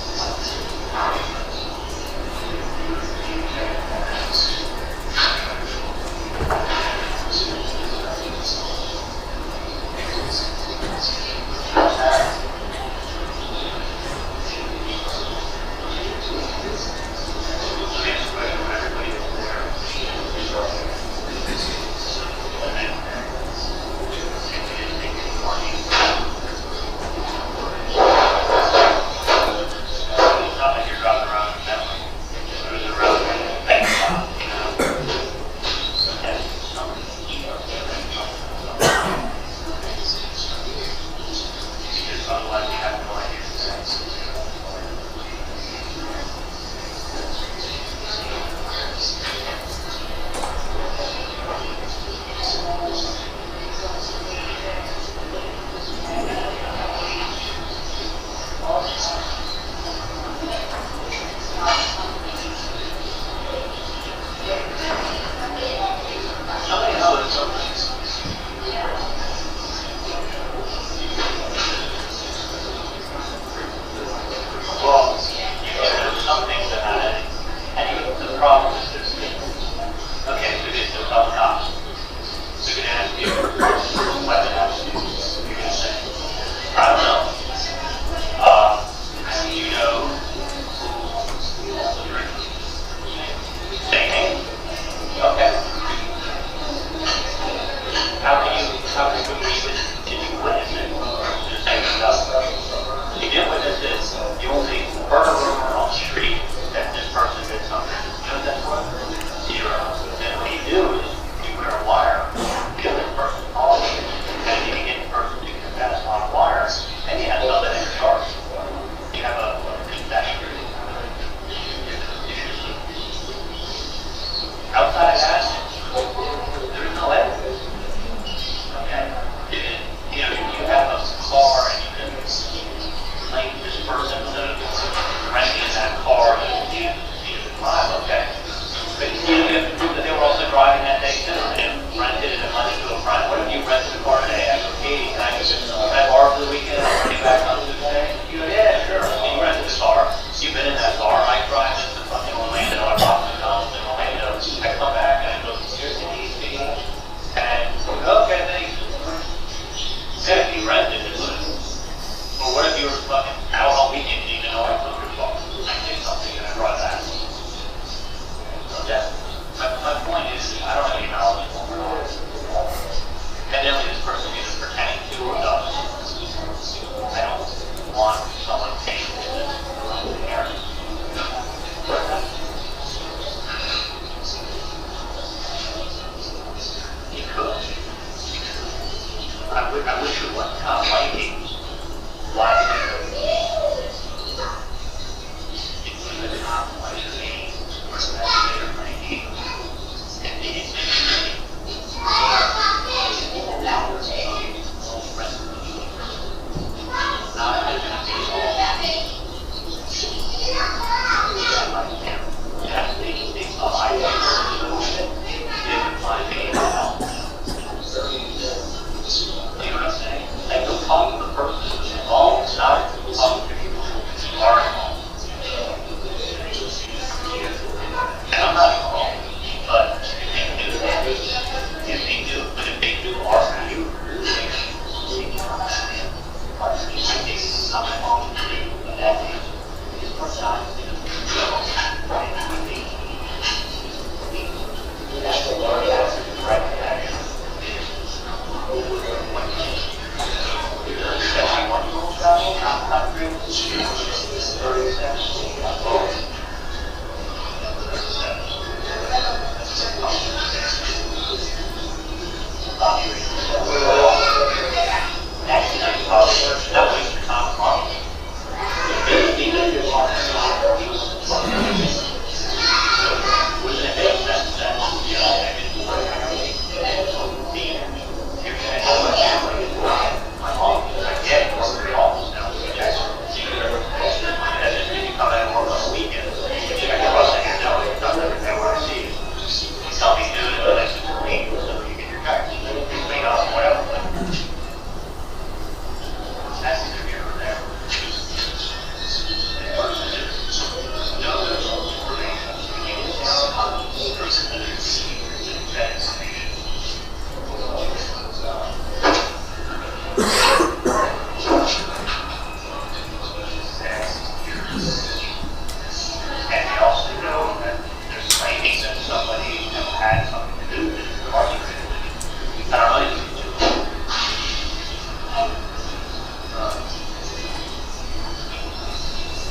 My point is, I don't had something to do with it, incarcerated. I don't know anything to do with it.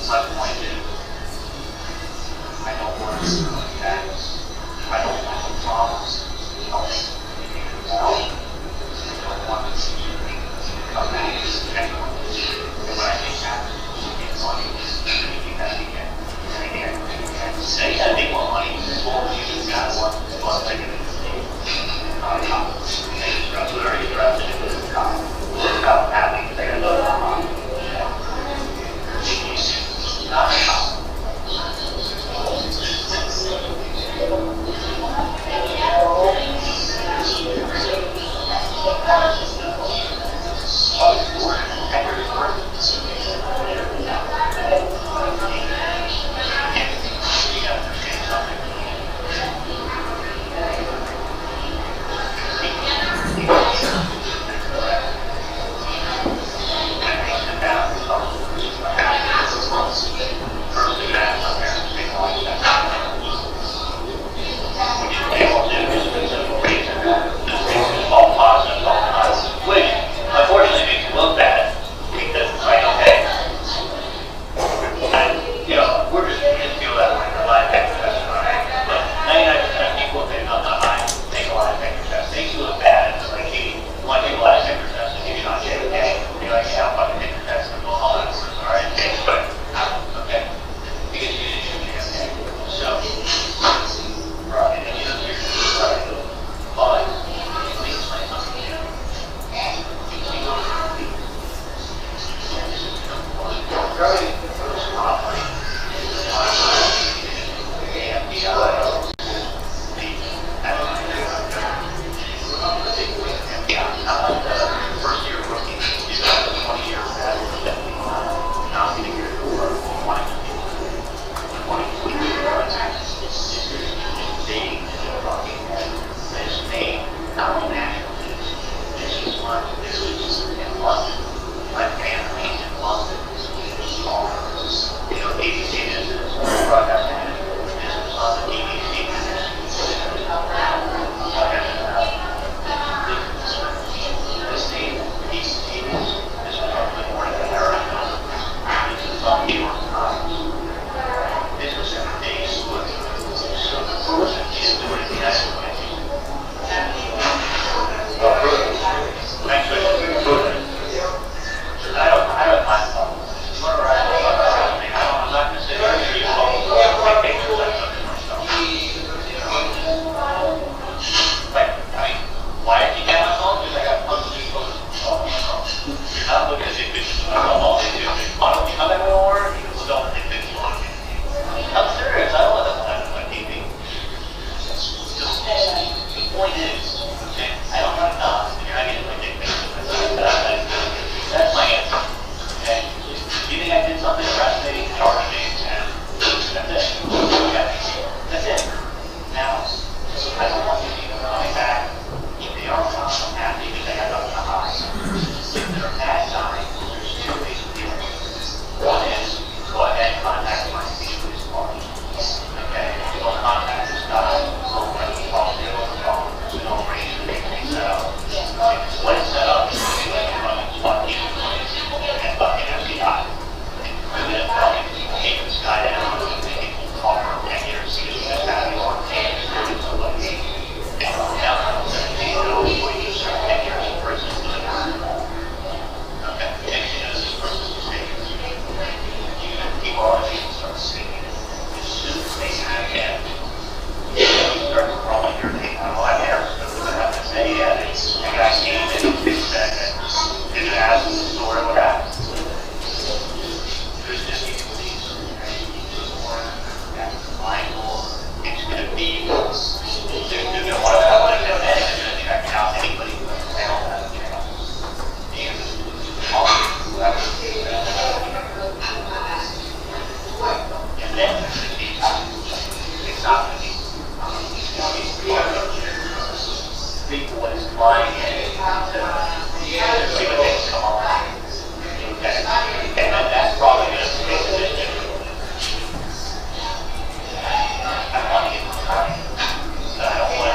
My point is, I don't want to see like that. I don't want to promise. I don't want to see come back anyone. And when I think happens, it's money. You gotta be good. So you gotta make more money. Well, you gotta want to take it in the state. We're already drafted into the cop. We're not happy to take another cop. Not a cop. I don't want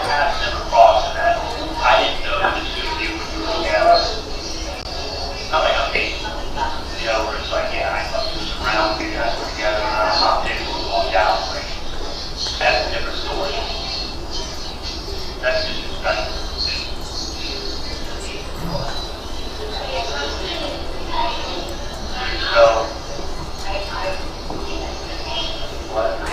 passed them across and that I didn't know that the two of you were together. Not like I'm hating, where it's like, yeah, I thought this was around, you guys were together, and I hopped in and we walked out. Like, that's a different story. That's disrespectful. So, what?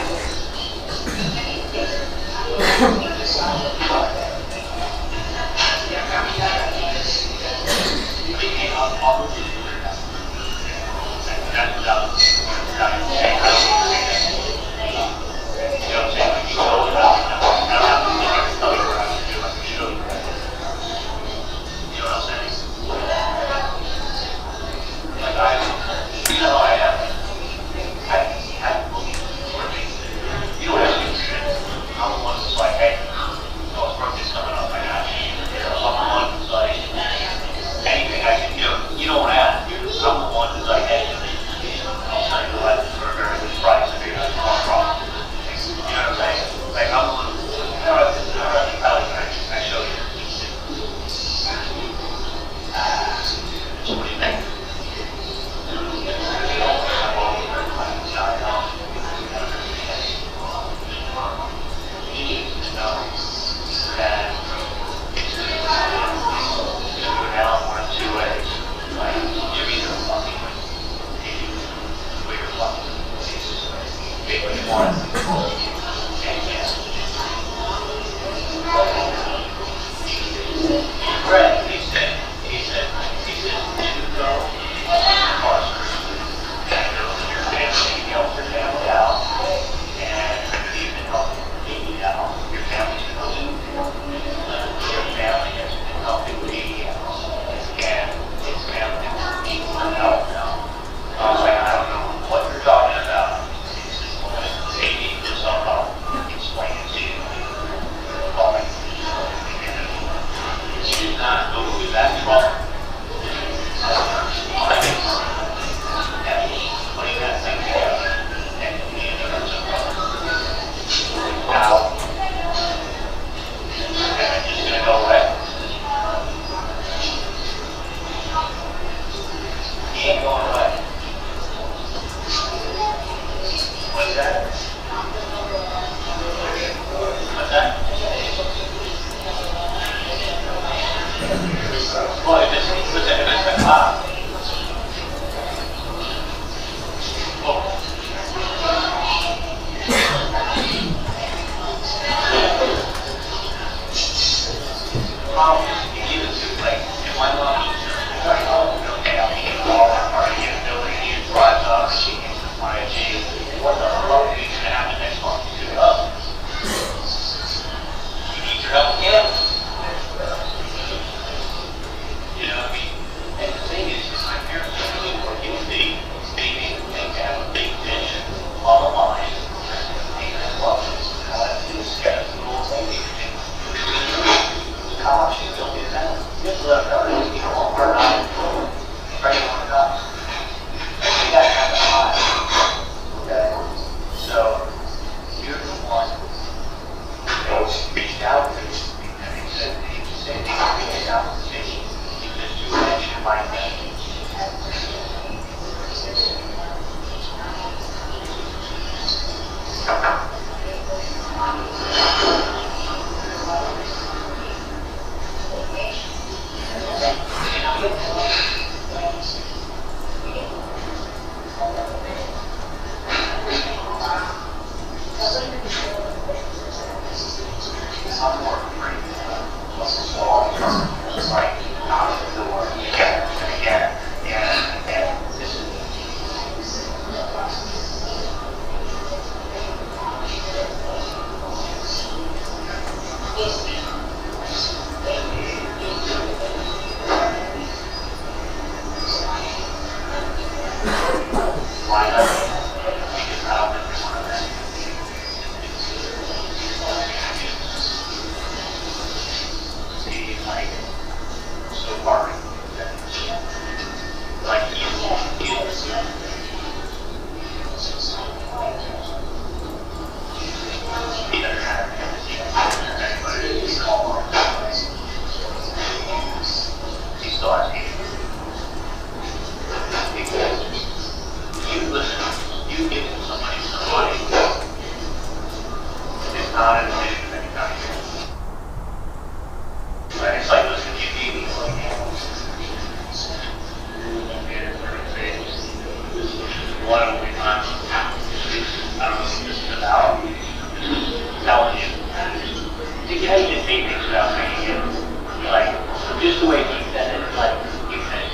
the way he said it, like, he said,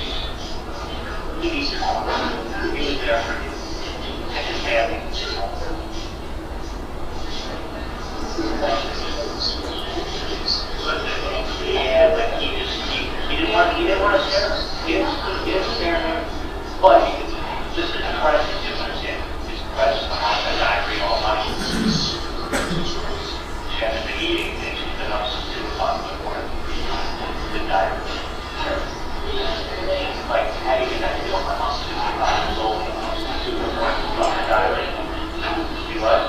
he needs to call. He was there for you. And his family was there. Yeah, but he didn't want to share. He didn't share him. But this is a crisis, you understand. It's a crisis of how the diary all night. She hasn't been eating, and she's been up since 2 o'clock in the morning. The diary. Like, how do you get that to do? My mom's 65 years old. 2 in the morning, about the diary. You what?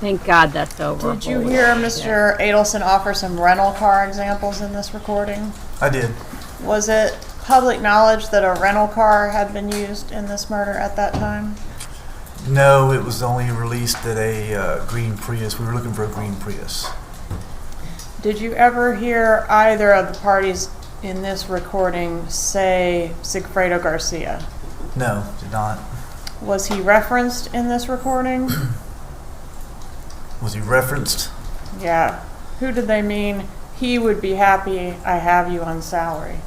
Thank God that's over. Did you Holy hear shit. Mr. Adelson offer some rental car examples in this recording? I did. Was it public knowledge that a rental car had been used in this murder at that time? No, it was only released at a green Prius. We were looking for a green Prius. Did you ever hear either of the parties in this recording say Sigfredo Garcia? No, did not. Was he referenced in this recording? Was he referenced? Yeah. Who did they mean? He would be happy I have you on salary.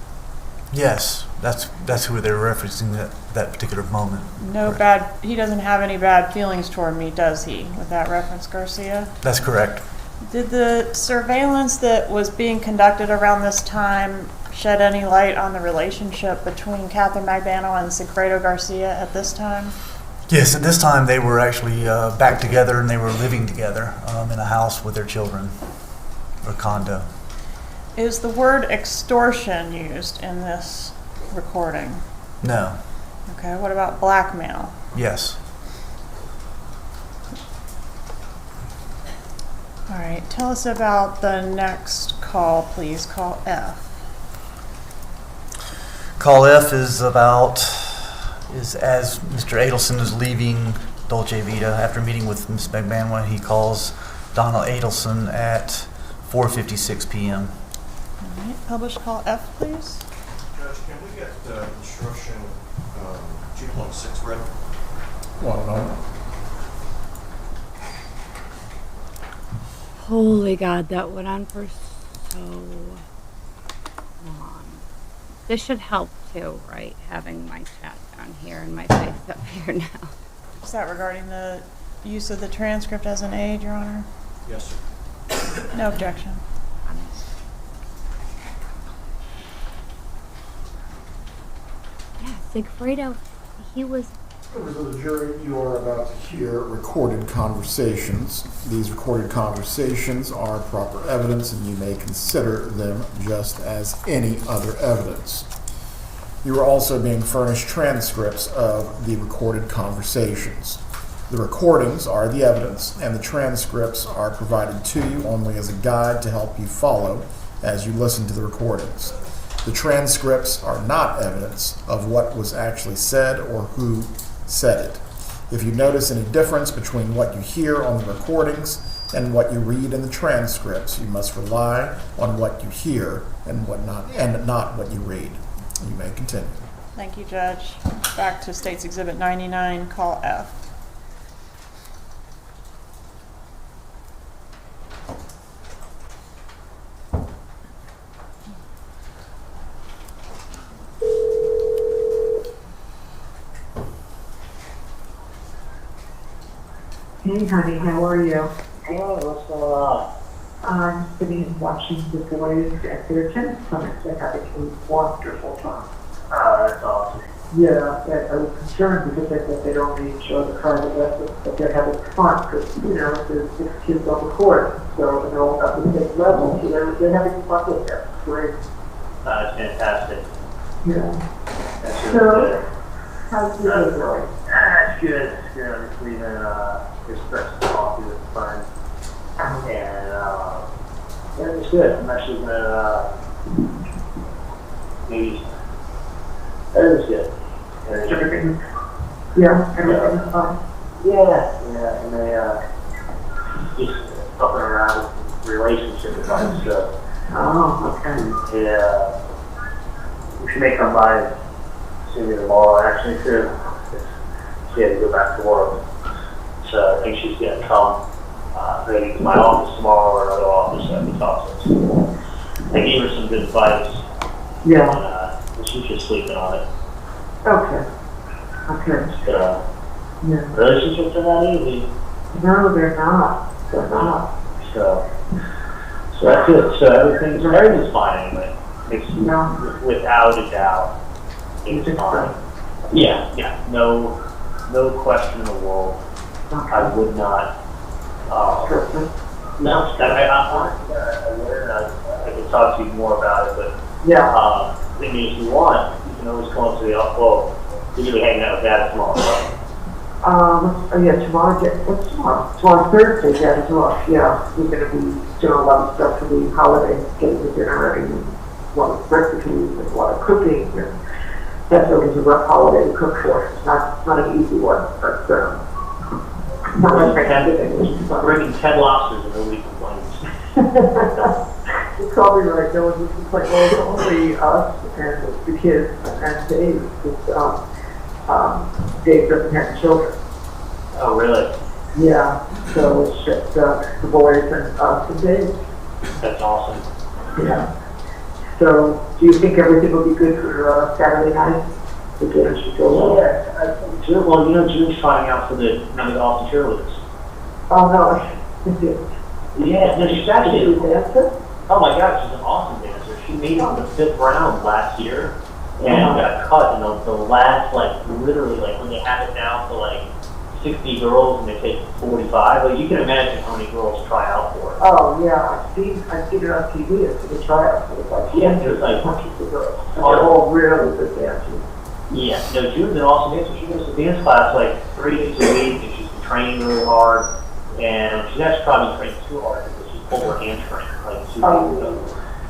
Yes, that's who they were referencing that particular moment. No Correct. bad, he doesn't have any bad feelings toward me, does he, with that reference, Garcia? That's correct. Did the surveillance that was being conducted around this time shed any light on the relationship between Catherine Magbanua and Sigfredo Garcia at this time? Yes, at this time they were actually back together and they were living together in a house with their children, or condo. Is the word extortion used in this recording? No. Okay, what about blackmail? Yes. All right, tell us about the next call, please. Call F. Call F is as Mr. Adelson is leaving Dolce Vita after meeting with Ms. Magbanua, he calls Donna Adelson at 4:56 p.m. All right, published call F, please. Judge, can we get instruction 2.6 read? One moment. Holy God, that went on for so long. This should help too, right? Having my chat down here and my face up here now. Is that regarding the use of the transcript as an aid, Your Honor? Yes, sir. No objection. Yeah, Sigfredo, he was. Members of the jury, you are about to hear recorded conversations. These recorded conversations are proper evidence and you may consider them just as any other evidence. You are also being furnished transcripts of the recorded conversations. The recordings are the evidence and the transcripts are provided to you only as a guide to help you follow as you listen to the recordings. The transcripts are not evidence of what was actually said or who said it. If you notice any difference between what you hear on the recordings and what you read in the transcripts, you must rely on what you hear and not what you read. You may continue. Thank you, Judge. Back to State's Exhibit 99, call F. Hey, honey, how are you? Good, what's going on? I'm sitting and watching the boys at their tennis clinics. They have a wonderful time. Oh, that's awesome. Yeah, I was concerned because they said they don't need each other private lessons, but they're having fun because, you know, there's 6 kids on the court, so they're all at the same level, so they're having fun with that. Great. That's fantastic. Yeah. That's So, really good. how's your day going? It's good. It's good. I'm just leaving espresso coffee with a friend. And yeah, it's good. I'm actually gonna maybe it was good. Is everything? Yeah, everything's fine. Yeah, and they just fucking around with relationship advice. So Oh, okay. yeah, she may come by and see me tomorrow. Actually, too. She had to go back to work, so I think she's gonna come maybe to my office tomorrow or another office at the office. I gave her some good advice. Yeah, And she's just sleeping on it. okay. Okay. So, Yeah. relationships are not easy. No, they're not. They're not. So that's it. So everything's fine anyway. It's No. without a doubt, It's it's fine. Yeah. No question in the world. I Okay. would not. Perfect. No, I can talk to you more about it, but Yeah. I mean, if you want, you can always come up to the office. Well, you're gonna be hanging out with Dad tomorrow, right? Oh yeah, tomorrow, what's tomorrow? Tomorrow's Thursday, yeah, tomorrow, yeah, we're gonna be doing a lot of stuff for the holiday, getting the dinner ready, and a lot of recipes, and a lot of cooking, and that's always a rough holiday to cook for. It's not an easy one, but, not my favorite thing. Bringing 10 lobsters and nobody complains. You're probably right, no one would complain, well, it's only us and the kids and Dave, because, Dave doesn't have children. Oh, really? Yeah, so it's just, the boys and us and Dave. That's awesome. Yeah. So, do you think everything will be good for, Saturday night? The dinner should go well? Yeah, June, well, you know, June's trying out for the Magbanua Austin cheerleaders. Oh, no. Yeah, no, she's actually, Is she a dancer? oh my God, she's an awesome dancer. She made it in the 5th round last year and got cut in the last, like, literally, like, when they have it down to, like, 60 girls and they take 45. Like, you can imagine how many girls try out for it. Oh, yeah, I've seen it on TV, it's the tryout. It's like, Yeah, there's like, bunches of girls. And they're all really good dancers. yeah, no, June's an awesome dancer. She goes to dance class like 3 days a week, and she's been training really hard. And she's actually probably trained too hard because she pulled her hamstring like 2 weeks ago.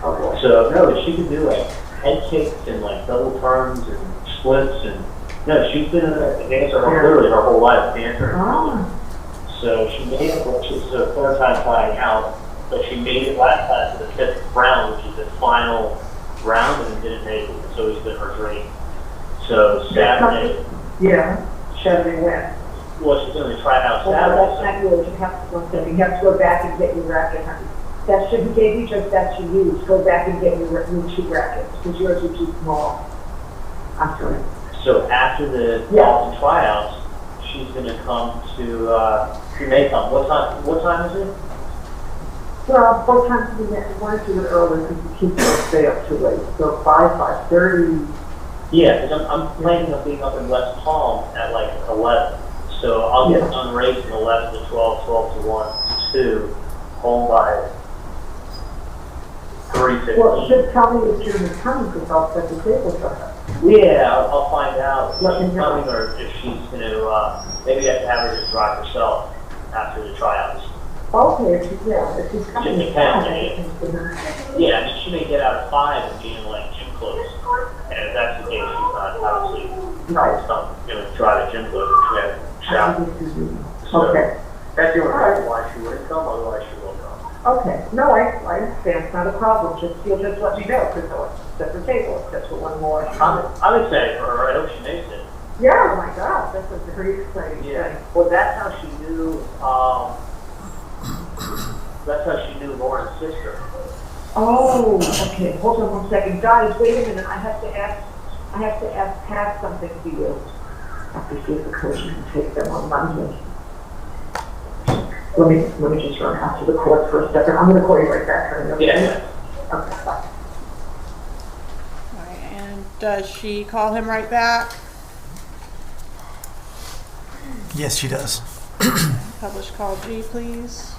Okay. So no, she can do like head kicks and like double turns and splits, and no, she's been a dancer literally her whole life, dancer. So she made it. Well, this is her 3rd time trying out, but she made it last time to the 5th round, which is the final round, and didn't make it. It's always been her dream. So Saturday. Yeah, Saturday when? Well, she's going to try it out Well, Saturday. that's not yours, you have to, one second, you have to go back and get your racket, honey. That should be gave you, just that you use, go back and get your new 2 rackets, because yours are too small. I'm sorry. So after the Austin tryouts, she's going to come to, she may come. What time is it? Well, both times we want to do it early, because the kids don't stay up too late, so 5:30. Yeah, because I'm planning on being up in West Palm at like 11. So I'll get done racing 11 to 12, 12 to 1, 2, home by 3:15. Well, just tell me if you're coming, because I'll set the table for her. Yeah, I'll find out if Let me she's know. coming or if she's going to, maybe I have to have her just drive herself after the tryouts. Okay, if she's coming. Just depends, Yeah, I mean, she may get out at 5 and be in like gym clothes. And if that's the case, she's not obviously going to drive the gym clothes. She had shower. So Okay. that's the only reason why she wouldn't come, otherwise she will come. Okay, no, I understand, it's not a problem, just let me know, because I'll set the table, that's for one more. I would say for her, I hope she makes it. Yeah, oh my God, that's a very exciting Yeah. thing. Well, that's how she knew, Lauren's sister. Oh, okay, hold on one second, guys, wait a minute, I have to ask Pat something to you. I have to see if the coach can take them on Monday. Let me just run out to the court for a second, I'm gonna call you right back, honey, okay? Yeah. Okay, bye. All right, and does she call him right back? Yes, she does. Publish call G, please.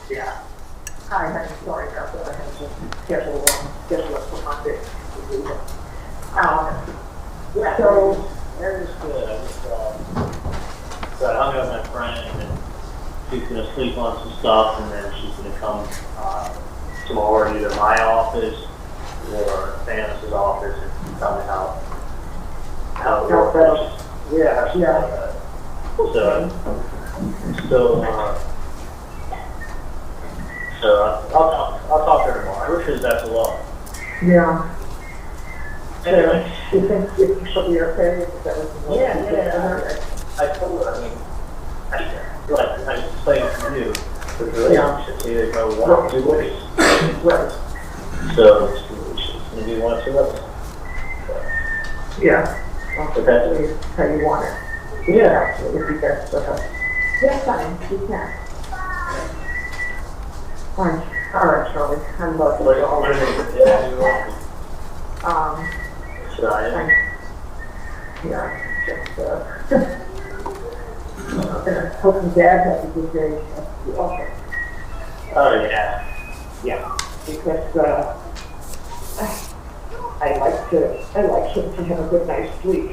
Yeah. Hi, honey, sorry about that, I had to schedule it for Monday. Yeah, So, that is good. I just, so I hung out with my friend, and she's going to sleep on some stuff, and then she's going to come tomorrow to either my office or Thanos' office and tell me how it works. Yeah, she's like that. So I'll talk to her tomorrow. I wish her the best of luck. yeah. Anyway. You think she'll be okay? Is that what you want? Yeah. I told her, I mean, I explained it to you, but really options, either go 1 or 2 ways. Right. So it's going to be 1 or 2 ways. Yeah. But that's How you want it. Yeah. If you get stuff up. Yeah, fine, you can. Fine. All right, Charlie, I love you. what are they going to do? Should I? Yeah, just, hope your dad had a good day at the office. Oh, yeah. Yeah. Because, I like him to have a good night's sleep.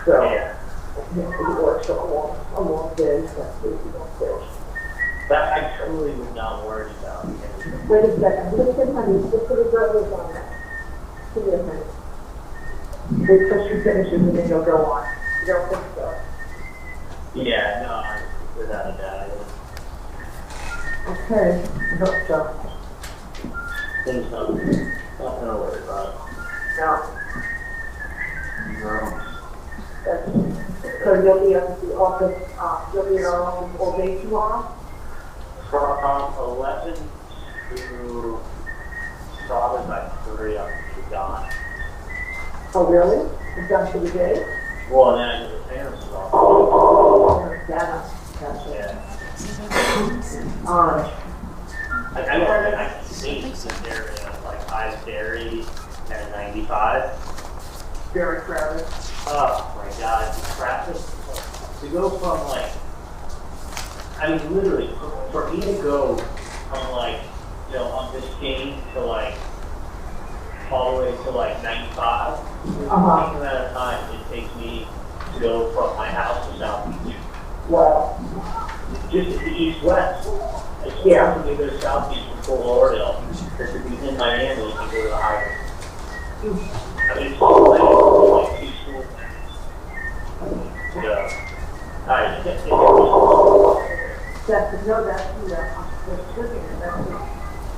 So, Yeah. he works a long day, so he don't feel. That I totally was not worried about. Wait a second, listen, honey, just put his brothers on that. Give me a minute. Wait till she finishes and then you'll go on. You don't think so? Yeah, no, without a doubt. Okay, I hope so. There's nothing to worry about. No. No. So you'll be up at the office, you'll be in our own all day tomorrow? From 11 to probably by 3, I'm gone. Oh, really? It's done for the day? Well, then the parents is off. Oh, Dana. Gotcha. Yeah. I can see that they're like I's Dairy and 95. Very crowded. Oh my God, the traffic. To go from like, I mean, literally, for me to go from like, you know, on this game to like, all the way to like 95, the amount of time it takes me to go from my house to South Beach. Wow. Just the east-west. It's Yeah. to go to South Beach from Fort Lauderdale. Because if you're in Miami, you can go to the highway. I mean, it's all like 2 school things. So, That's, no, that's, you know, I'm just looking at that.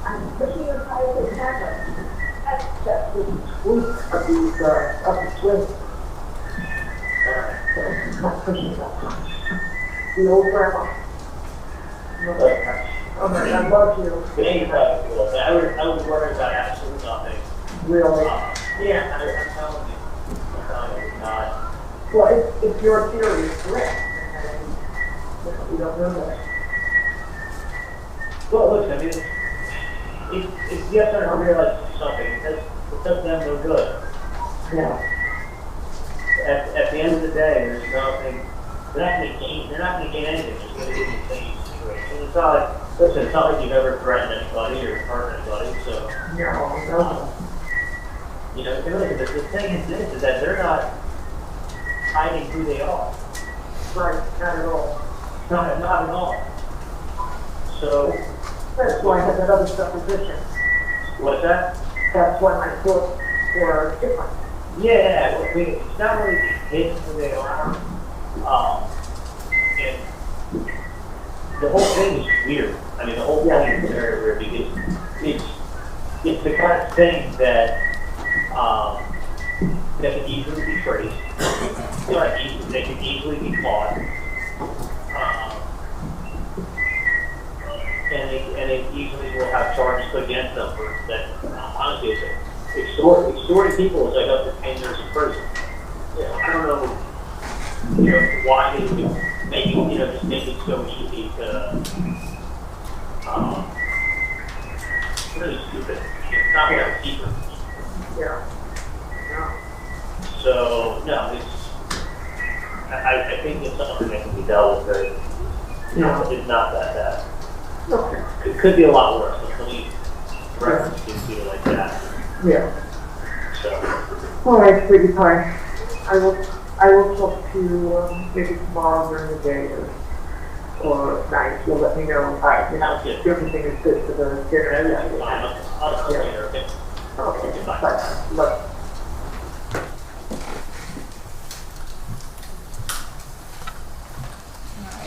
I'm pushing as high as it happens. That's the sweep of these, of the swing. So, not pushing that much. The old grandma. Oh my, I love you. I would worry about absolutely nothing. Really? Yeah, I'm telling you. It's not. Well, if your theory is correct, then we don't know that. Well, look, I mean, if you have to realize something, it does them no good. Yeah. At the end of the day, there's nothing. They're not going to gain anything. Just going to get in the same situation. It's not like, listen, it's not like you've ever threatened anybody or hurt anybody. So, No. you know, the thing is this: is that they're not hiding who they are. Right, not at all. Not at all. So, That's why I had that other supposition. what's that? That's why my thoughts were different. Yeah, it's not really hidden who they are. And the whole thing is weird. I mean, the whole thing is very weird because it's the kind of thing that can easily be traced. They can easily be caught. And they easily will have charges put against them for that. Honestly, extorting people is like up to 10 years in prison. Yeah, I don't know, why they do just make it so easy to, really stupid. It's not that secret. Yeah. So, no, I think it's something that can be dealt with very, it's not that bad. Okay. It could be a lot worse. Let me reference to it like that. Yeah. So, All right, sweetie pie. I will talk to you maybe tomorrow during the day or night. You'll let me know. Sounds good. Everything is good for the dinner. everything's fine. I'll talk later, okay? Okay, Bye. bye. Bye.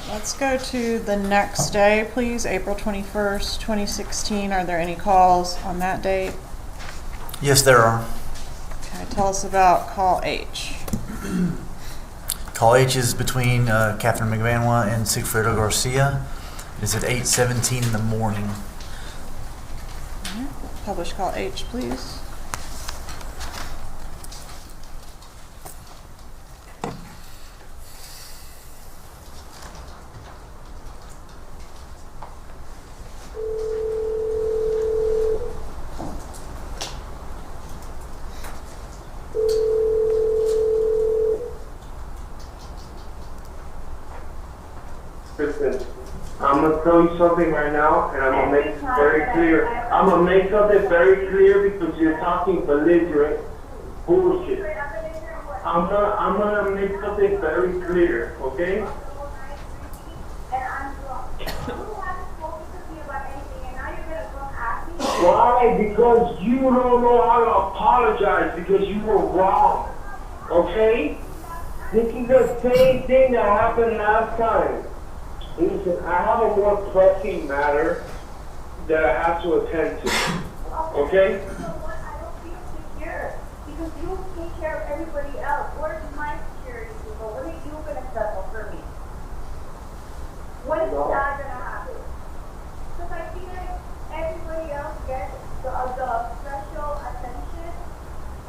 Let's go to the next day, please, April 21st, 2016. Are there any calls on that date? Yes, there are. Okay, tell us about call H. Call H is between Catherine Magbanua and Sigfredo Garcia. It's at 8:17 in the morning. Publish call H, please. tell you something right now, and I'm gonna make it very clear. I'm gonna make something very clear because you're talking belligerent bullshit. I'm gonna make something very clear, okay? Why? Because you don't know how to apologize because you were wrong, okay? This is the same thing that happened last time. Listen, I have a more pressing matter that I have to attend to, okay? I don't feel secure because you take care of everybody else. Where's my security people? When are you going to settle for me? When is that going to happen? Because I feel like everybody else gets the special attention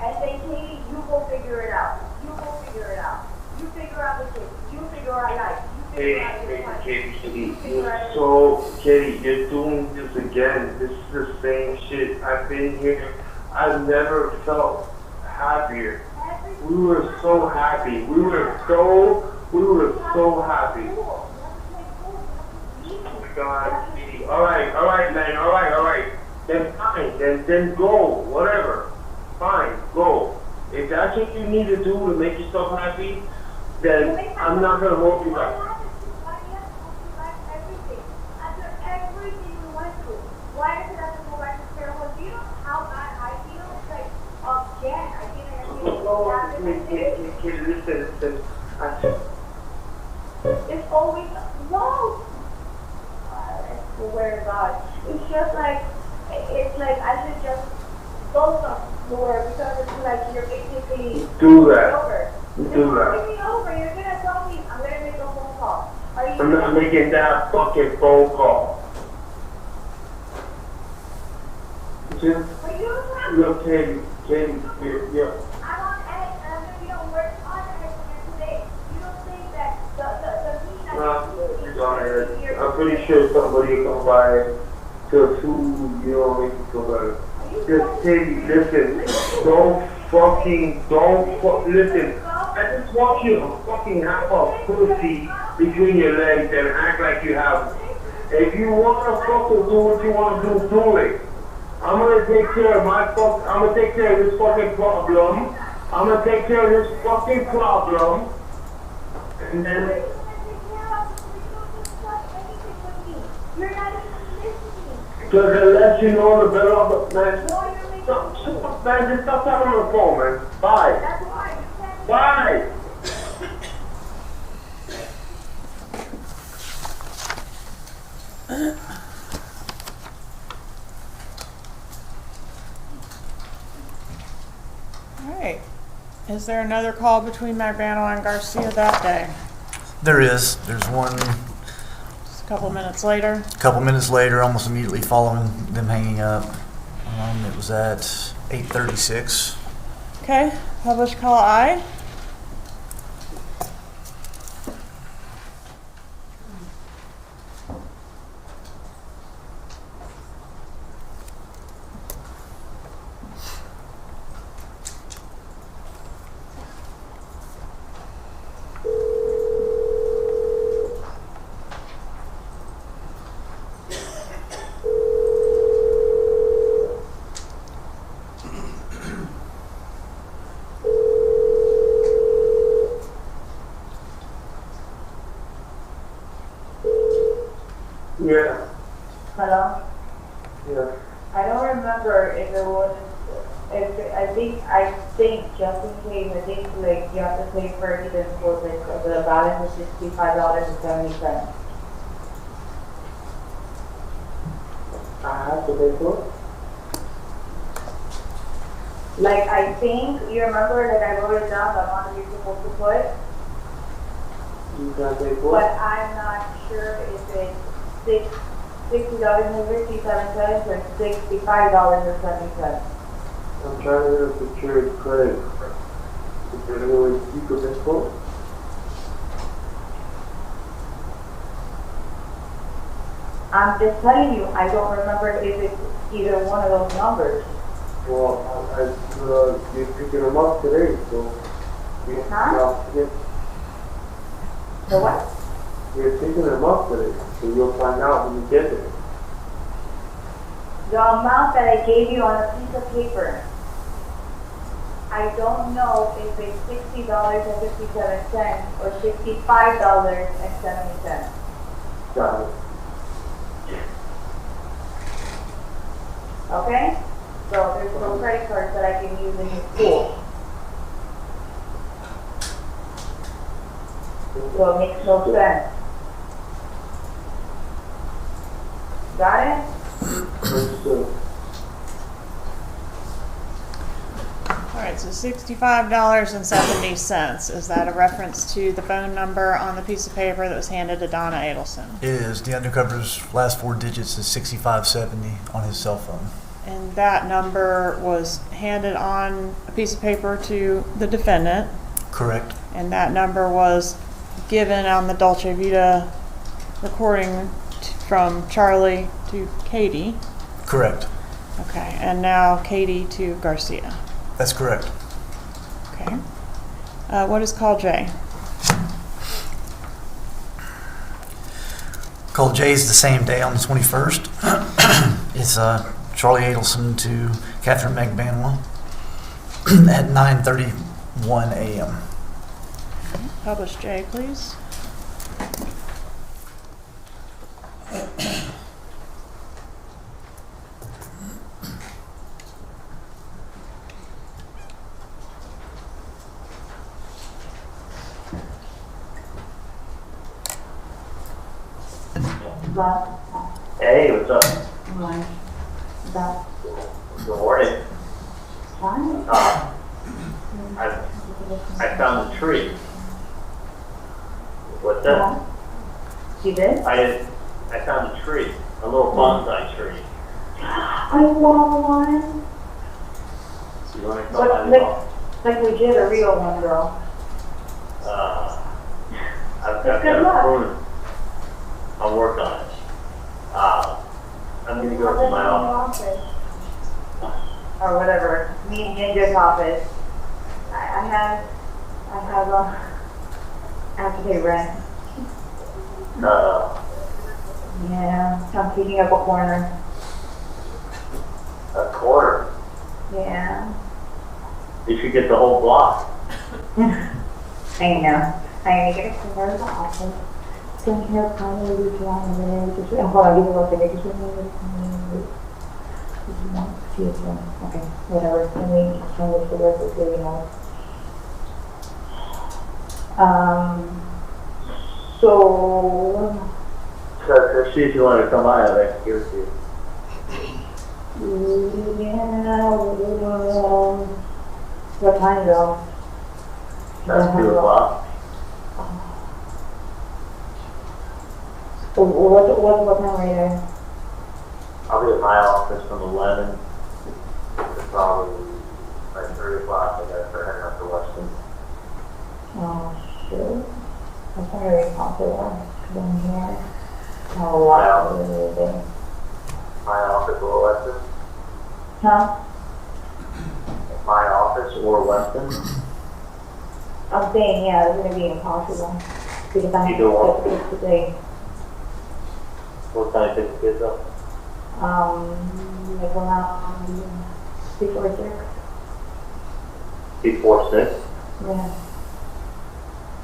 and they say, you go figure it out. You go figure it out. You figure out the kids. You figure out life. Kitty, you're doing this again. This is the same shit. I've been here. I've never felt happier. We were so happy. We were so happy. Oh my God, Kitty. All right, man. All right. Then fine. Then go. Whatever. Fine, go. If that's what you need to do to make yourself happy, then I'm not gonna hold you back. Why does it have to go back to square one? Do you know how bad I feel? It's like, again, I feel like Listen. it's always, no! I swear to God. It's just like, it's like I should just go somewhere because it's like you're basically do that. over. Do that. You're me over. You're gonna tell me I'm gonna make a phone call. I'm not making that fucking phone call. Just look, Katie, yeah. I'm on edge and I'm gonna be on work on edge again today. You don't think that the mean I'm pretty sure somebody will come by to food, you know, make you feel better. Just Katie, listen, listen. I just want you to fucking have a pussy between your legs and act like you have it. If you wanna fucking do what you wanna do it. I'm gonna take care of this fucking problem. And then you're not even listening. because the less you know, the better off the man. Man, just stop talking on the phone, man. Bye. That's why you can't. Bye. All right. Is there another call between Magbanua and Garcia that day? There's one Just a couple minutes later. a couple minutes later, almost immediately following them hanging up. It was at 8:36. Okay. Published call I. Yeah. Hello? Yeah. I don't remember if it was, I think just in case, I think like you have to pay for it even for the balance is $65.70. I have to pay for it? Like I think, you remember that I wrote it down, the amount you're supposed to put, You can't pay for but it? I'm not sure if it's $60.57 or $65.70. I'm trying to get a secured credit. Is there any way you could pay for it? I'm just telling you, I don't remember if it's either one of those numbers. Well, you're picking them up today, so you Huh? have to get. The what? You're picking them up with it, so you'll find out when you get there. The amount that I gave you on a piece of paper, I don't know if it's $60.57 or $65.70. Got it. Okay? So there's no credit cards that I can use in the school. So it makes no sense. Got it? Understood. All right, so $65.70. Is that a reference to the phone number on the piece of paper that was handed to Donna Adelson? It is. The undercover's last 4 digits is 6570 on his cell phone. And that number was handed on a piece of paper to the defendant, Correct. and that number was given on the Dolce Vita recording from Charlie to Katie. Correct. Okay, and now Katie to Garcia. That's correct. Okay. What is call J? Call J is the same day on the 21st. It's Charlie Adelson to Catherine Magbanua at 9:31 a.m. Publish J, please. Hey, what's up? Right. That Good morning. fine. I found a tree. What's that? You did? I found a tree, a little bonsai tree. I want one. So you want to come What, out like legit a real one, girl. I've Good got luck. a prune. I'll work on it. I'm going to go to my office. Or whatever, me and Ginger's office. I have I have to pay rent. Yeah, so I'm taking up a corner. A quarter. Yeah. You should get the whole block. I know. I get a corner of the office. Don't care probably if you want a minute. Just hold on, give me 1 second. Just wait a minute. Okay, whatever. Let me try to figure out what's going on. So So see if you want to come by, I'd like to give it to you. yeah, what time though? That's 2 o'clock. What time are you there? I'll be at my office from 11 to probably like 3 o'clock. I gotta start heading up to Weston. Oh, sure. That's not very popular. Because I'm here. A lot of everything. My office or Weston? Huh? My office or Weston? I'm saying, yeah, it's going to be impossible. Because I have Either one. to get today. What time you pick the kids up? Like around before 6. Before 6? Yeah.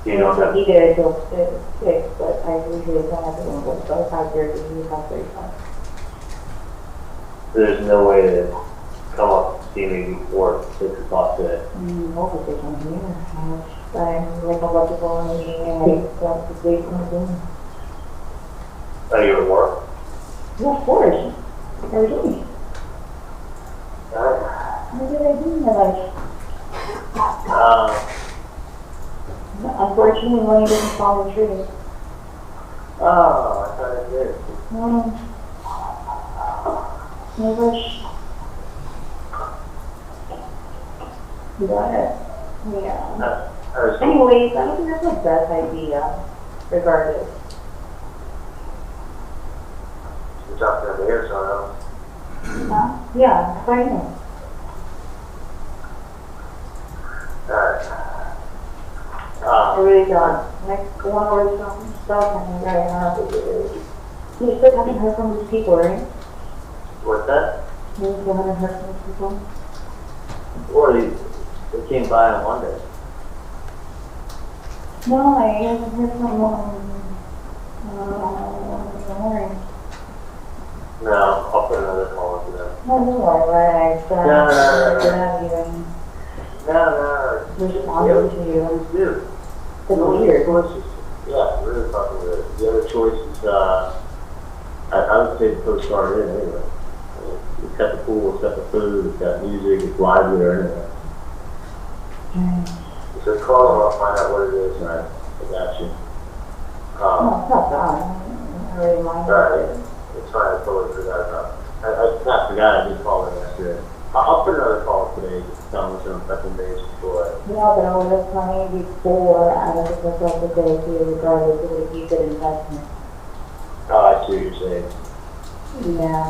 You don't have, Be there until 6, but I usually don't have to go until 5:30, 5:35. there's no way to come up and see me before 6 o'clock today. Most of the time here. I'm like about to go on a meeting and I got to wait in the room. Oh, you're at work? Yeah, of course. Every day. Alright. What did I do in my life? Unfortunately, money doesn't fall in trees. Oh, I thought it did. No rush. You got it? Yeah. I was Anyways, I don't think that's the best idea, regardless. talking over here, so Huh? Yeah, right here. Alright. I really don't. Like, 1 hour or something. Still haven't you still haven't heard from these people, right? What's that? You still haven't heard from these people? Or they came by on Monday. No, I haven't heard from morning. No, I'll put another call into them. No, no, alright. No. Responding to you. Dude. That's weird. Yeah, really fucking weird. The other choice is, I would say the postcard in anyway. It's got the pool, it's got the food, it's got music, it's live there anyway. So call them, I'll find out what it is, and I got you. No, it's not bad. I already mind. Alright, it's fine, I totally forgot about it. I not forgot, I did call them yesterday. I'll put another call today, just to tell them some fucking days before. No, but I was planning before I was supposed to say to you regardless of if you could investment. Oh, I see what you're saying. Yeah.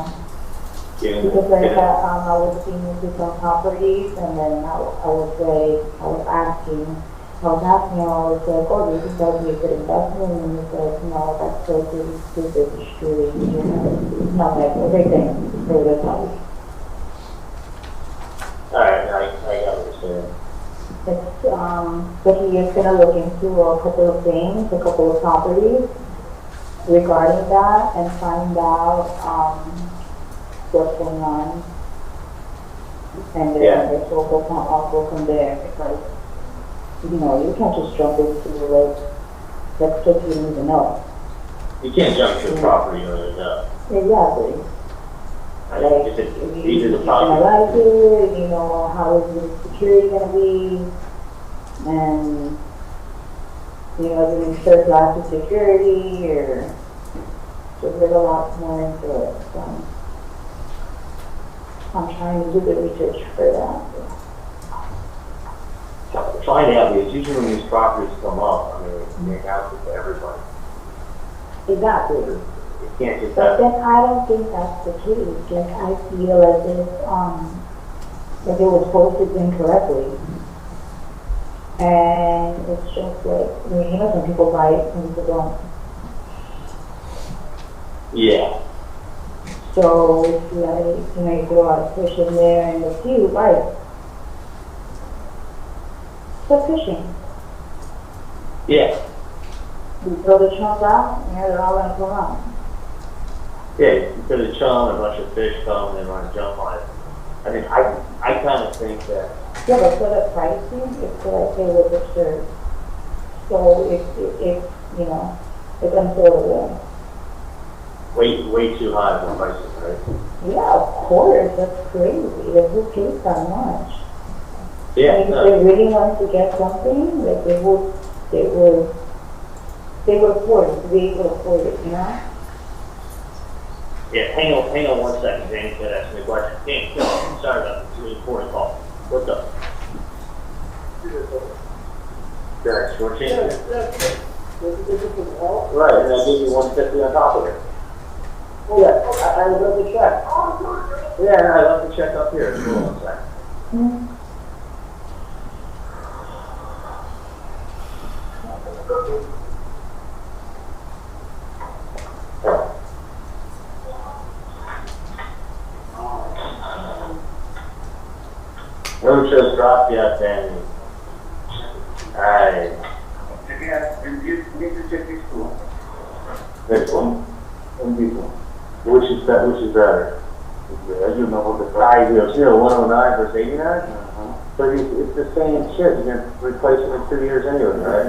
Yeah. Because like I was seeing different properties and then I was asking, I was like, oh, do you think that would be a good investment? And he said, no, that's so really stupid, it's truly, you know, not like everything for the house. Alright, I got what you're saying. It's, but he is gonna look into a couple of things, a couple of properties regarding that and find out, what's going on. And then I guess we'll go from there because, you know, you can't just jump into like stuff you don't even know. You can't jump to a property you don't even know. Exactly. Like, If it's if either you're the gonna property. like it, you know, how is the security gonna be, and, you know, is it gonna serve lots of security, or, so there's a lot more into it, so. I'm trying to do the research for that. Find out, because usually when these properties come up, I mean, it's make out to everybody. Exactly. You can't just But have, then I don't think that's the case. Like I feel as if like it was posted incorrectly. And it's just like, I mean, you know, some people buy it, some people don't. yeah. So it's like, you know, you put a lot of fish in there and the few buy it. So fishing. Yeah. You throw the chunk out, and they're all gonna come out. Yeah, you put a chum, a bunch of fish come, and they want to jump on it. I mean, I kind of think that, Yeah, but for the pricing, it's like it was absurd. So if you know, it's unsellable. way too high for prices, right? Yeah, of course, that's crazy. Like, who pays that much? Yeah, I mean, if no. they really want to get something, like they would afford it, be able to afford it, you know? Yeah, hang on 1 second, James, gotta ask me a question. James, no, sorry about this, it's a really important call. What's up? Yeah, short change? Right, and I gave you 150 on top of it. Oh, yeah, I love the check. Yeah, I love the check up here. Hold on 1 second. Mm-hmm. No just dropped yet, Danny. Alright. Next one? Which is better? You know what the price is. 109 versus 89? So it's the same shit. You're going to replace it in 2 years anyway, right?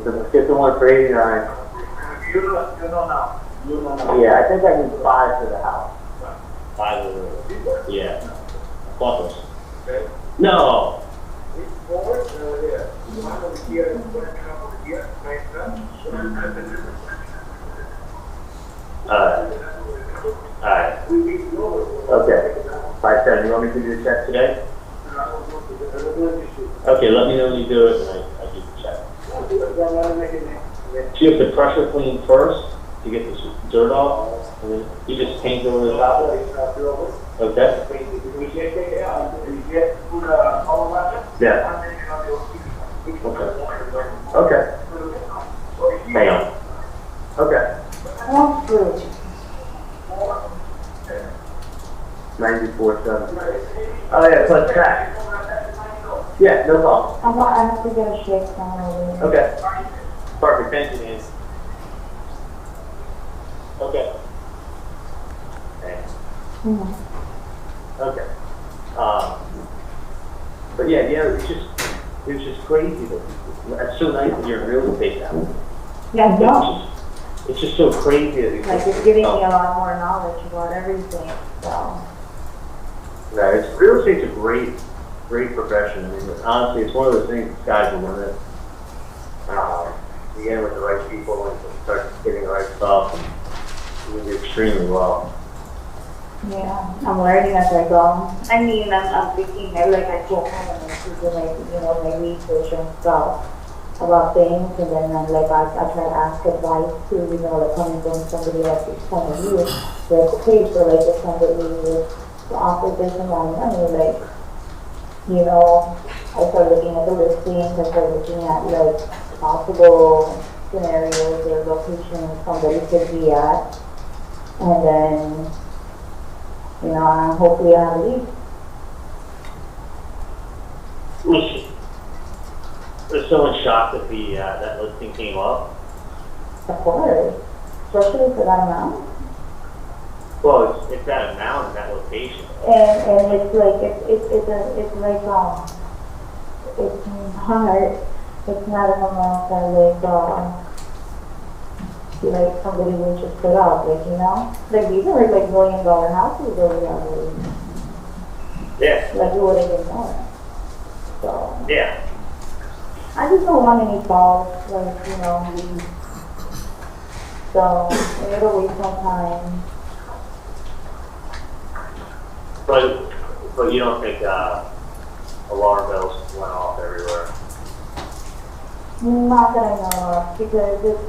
So let's get the one for 89. You know now. Yeah, I think I need 5 for the house. 5 of the, yeah. Plus. No. Alright. Okay. 5-7. You want me to do the check today? Okay, let me know when you do it, and I do the check. So you have to pressure clean first to get this dirt off, and then you just paint over the top of it? Okay? Yeah. Okay. Okay. Hang on. 247. Oh yeah, plus track. Yeah, no problem. I have to get a shakedown over there. Okay. Perfect, thank you, Nancy. Okay. Thanks. Okay. But yeah, it was just crazy that it's so nice that you're in real estate now. Yeah, no. It's just so crazy that Like, it's giving me a lot more knowledge about everything, so. Right, real estate's a great profession. I mean, honestly, it's one of those things, the sky's the limit. You get in with the right people and start getting the right stuff, and you do extremely well. Yeah, I'm learning as I go. I mean, I'm thinking, I go home and I do my research and stuff about things, and then I try to ask advice too, coming from somebody like this point of view. Like, okay, so if somebody was to offer this amount of money, I start looking at the listings, I start looking at possible scenarios or locations somebody could be at, and then hopefully I have a lead. Was someone shocked that that listing came up? Of course, especially for that amount. Well, it's that amount in that location. And it's not an amount that somebody would just put up, these are $1 million houses over there. Yeah. You would have been more. So. Yeah. I just don't want any falls, so it'll waste some time. But you don't think alarm bells went off everywhere? Not that I know of, because it's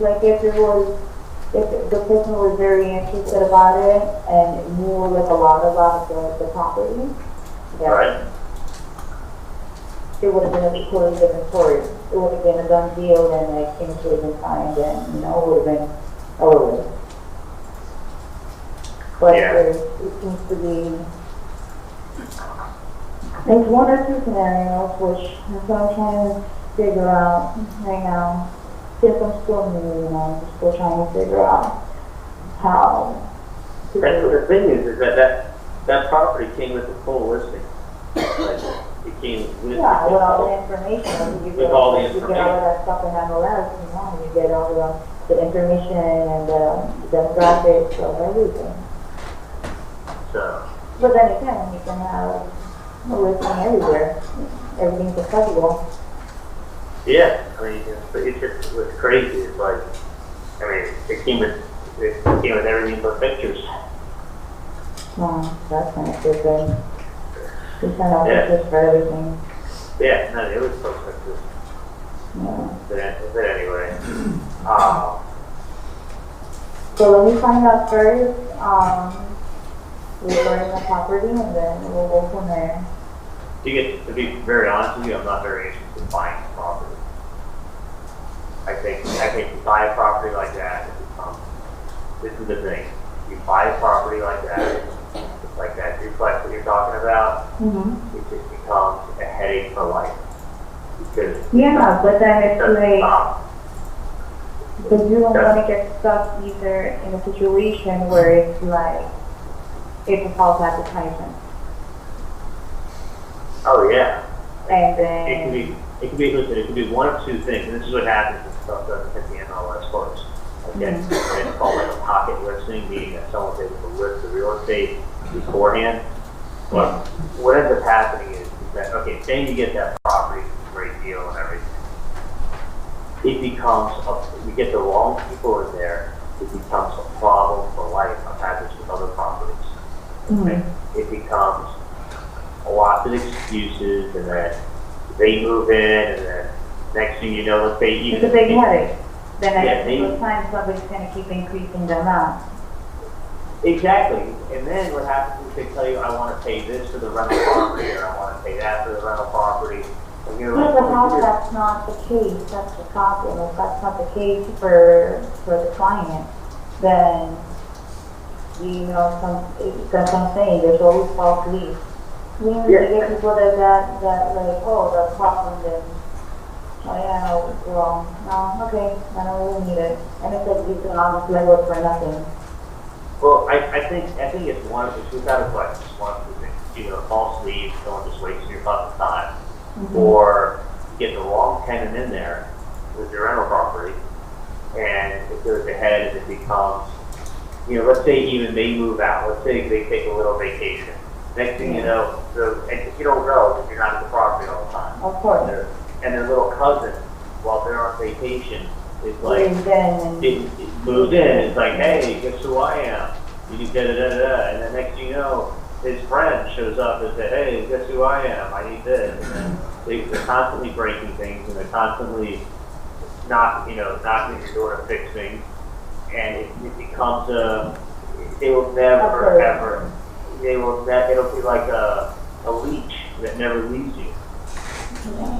if the person was very interested about it and knew a lot about the property, yeah, Right. it would have been a totally different story. It would have been a done deal, and things would have been signed, and it would have been over. But Yeah. it seems to be there's one or two scenarios which I'm trying to figure out right now. Since I'm still new, I'm still trying to figure out how to That's do what it. the thing is that property came with the full listing. It came with Yeah, with all the information. With all the You get all information. of that stuff in MLS, you get all the information and the demographics of everything. So, But then again, you can have a listing everywhere. Everything's accessible. yeah, I mean, it's just what's crazy. It's it came with everything but pictures. That's kind of good. We send out Yeah. pictures for everything. Yeah, no, it was perfect. Yeah. But anyway, So let me find out first, regarding the property, and then we'll go from there. to be very honest with you, I'm not very interested in buying the property. I think to buy a property like that, this is the thing. You buy a property like that duplex that you're talking about, Mm-hmm. it just becomes a headache for life. Because Yeah, but then it's doesn't stop. because you don't want to get stuck either in a situation where it's it's a false advertisement. Oh yeah. And It can be one of two things, and this is what happens when stuff doesn't hit the MLS first. Okay, and it's called a pocket listing, meaning that someone's able to list the real estate beforehand. But what ends up happening is that, okay, saying you get that property, it's a great deal and everything. It becomes, you get the wrong people in there, it becomes a problem for life. I've had this with other properties. Okay? It becomes lots of excuses, and then they move in, and then next thing you know, let's say it's a big headache. Then at Yeah, the time, somebody's going to keep increasing the amount. Exactly. And then what happens is they tell you, I want to pay this for the rental property, or I want to pay that for the rental property. And you're like, But that's not the case. That's the problem. If that's not the case for the client, then you know, that's what I'm saying, there's always false leads. You know, Yeah. you get people that like, oh, that's problem, then, oh yeah, well, no, okay, I don't really need it. And it's like, you can honestly work for nothing. Well, I think it's one, it's two kind of questions. One is either a false lead, someone just wasting your fucking time, or you get the wrong tenant in there with your rental property, and it goes ahead and it becomes, you know, let's say even they move out, let's say they take a little vacation. Next thing you know, and you don't know if you're not at the property all the time. Of course. And their little cousin, while they're on vacation, is like, Moved in and- it moved in, it's like, hey, guess who I am? You do da-da-da-da-da, and the next thing you know, his friend shows up and says, hey, guess who I am? I need this. And then they're constantly breaking things, and they're constantly knocking at your door to fix things. And it becomes they will never, ever, it'll be like a leech that never leaves you.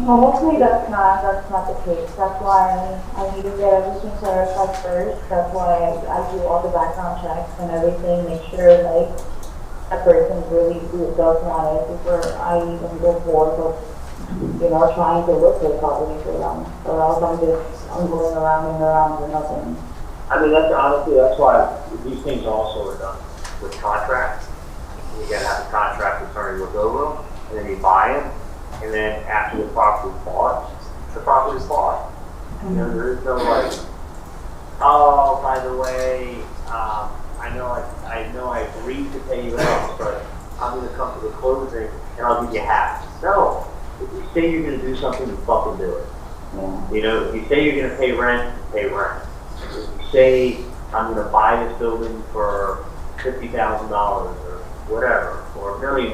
Well, hopefully that's not the case. That's why I need to get everything clarified first. That's why I do all the background checks and everything, make sure like a person really does want it before I even go forward with, you know, trying to look for the property for them. Or else I'm going around and around for nothing. I mean, that's why these things also are done with contracts. You gotta have a contract attorney look over them, and then you buy them. And then after the property's bought, the property's bought. You know, there is no like, oh, by the way, I know I agreed to pay you X, but I'm gonna come to the closing and I'll give you half. No, if you say you're gonna do something, you fucking do it. Yeah. You know, if you say you're gonna pay rent, pay rent. If you say I'm gonna buy this building for $50,000 or whatever, or $1 million.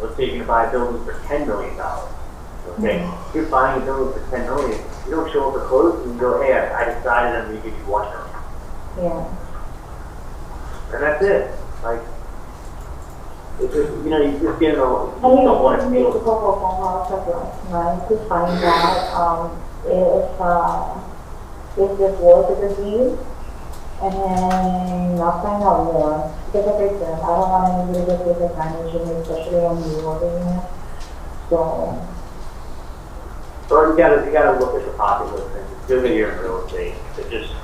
Let's say you're gonna buy a building for $10 million. Okay, if you're buying a building for $10 million, you don't show up at closing and go, hey, I decided I'm gonna give you $1 million. Yeah. And that's it. Like, it's just, you know, you just get don't want to make a feel. couple of phone calls last night to find out if this was a disease, and then I'll find out more. Because like I said, I don't want anybody to take advantage of me, especially on you over here. So. Or you gotta look at the pocketbook things. It's good that you're in real estate, but just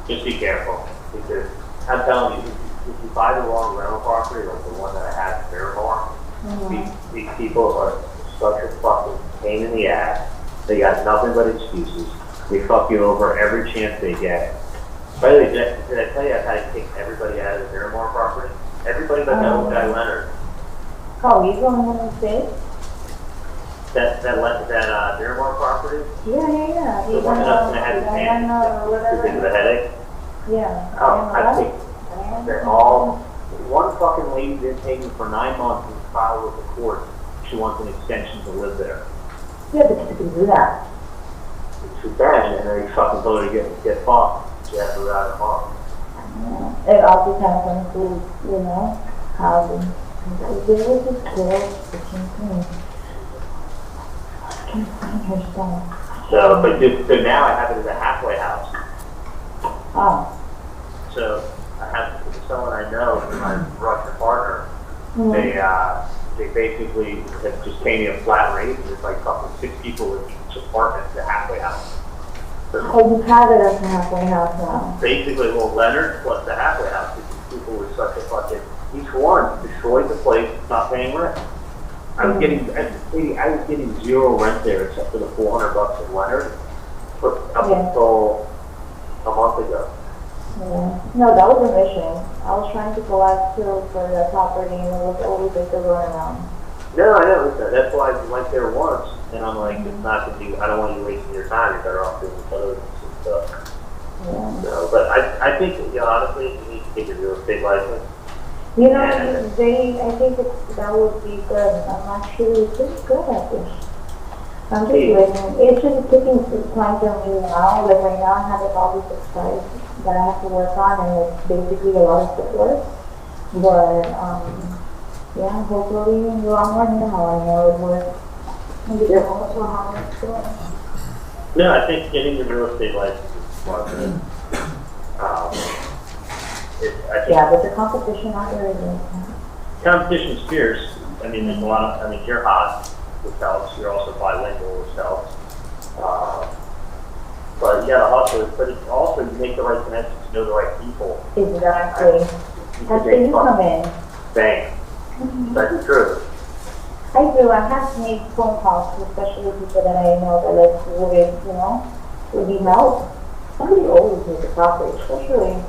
be careful. Because I'm telling you, if you buy the wrong rental property, like the one that I had in Miramar, these people are such a fucking pain in the ass. They got nothing but excuses. They fuck you over every chance they get. By the way, did I tell you I had to kick everybody out of the Miramar property? Everybody but that old guy Leonard. Oh, you going to say? That Miramar property? Yeah. The one that I had to pay because of the headache? Yeah. Oh, I think they're all, one fucking lady didn't pay me for 9 months and filed with the court. She wants an extension to live there. Yeah, but you can do that. It's too bad, and then they fucking told her to get fucked. She has to ride a car. It all depends on who, you know, how they was just girl, the same thing. I can't find her stuff. So now I have it as a halfway house. Oh. So I have someone I know, my Russian partner. They basically have just paid me a flat rate. There's like fucking 6 people in each apartment. It's a halfway house. So Oh, you have it as a halfway house now. basically, well, Leonard plus the halfway house. These people were such a fucking. Each one destroyed the place, not paying rent. I was getting 0 rent there except for the $400 in Leonard up until a month ago. Yeah. No, that was a mission. I was trying to collect too for the property and it was always like the runaround. No, I know. That's why I went there once, and I'm like, it's not to do. I don't want you wasting your time. You're better off doing other stuff. Yeah. So, but I think that, you know, honestly, you need to get your real estate license. You know, I think that would be good. I'm actually pretty good at this. I'm just living. It's just taking time for me now. Like right now, I have all these exercises that I have to work on, and it's basically a lot of footwork. But yeah, hopefully in the long run, now I know it works. And get also how it's going. No, I think getting your real estate license is smart. I think Yeah, but the competition out there is competition's fierce. I mean, there's a lot of, I mean, you're hot, which helps. You're also bilingual, which helps. But yeah, the hustle is, but it's also you make the right connections, you know the right people. exactly. That's where you come in. Bang. That's true. I do. I have to make phone calls, especially people that I know that like would need help. Somebody always needs a coffee, especially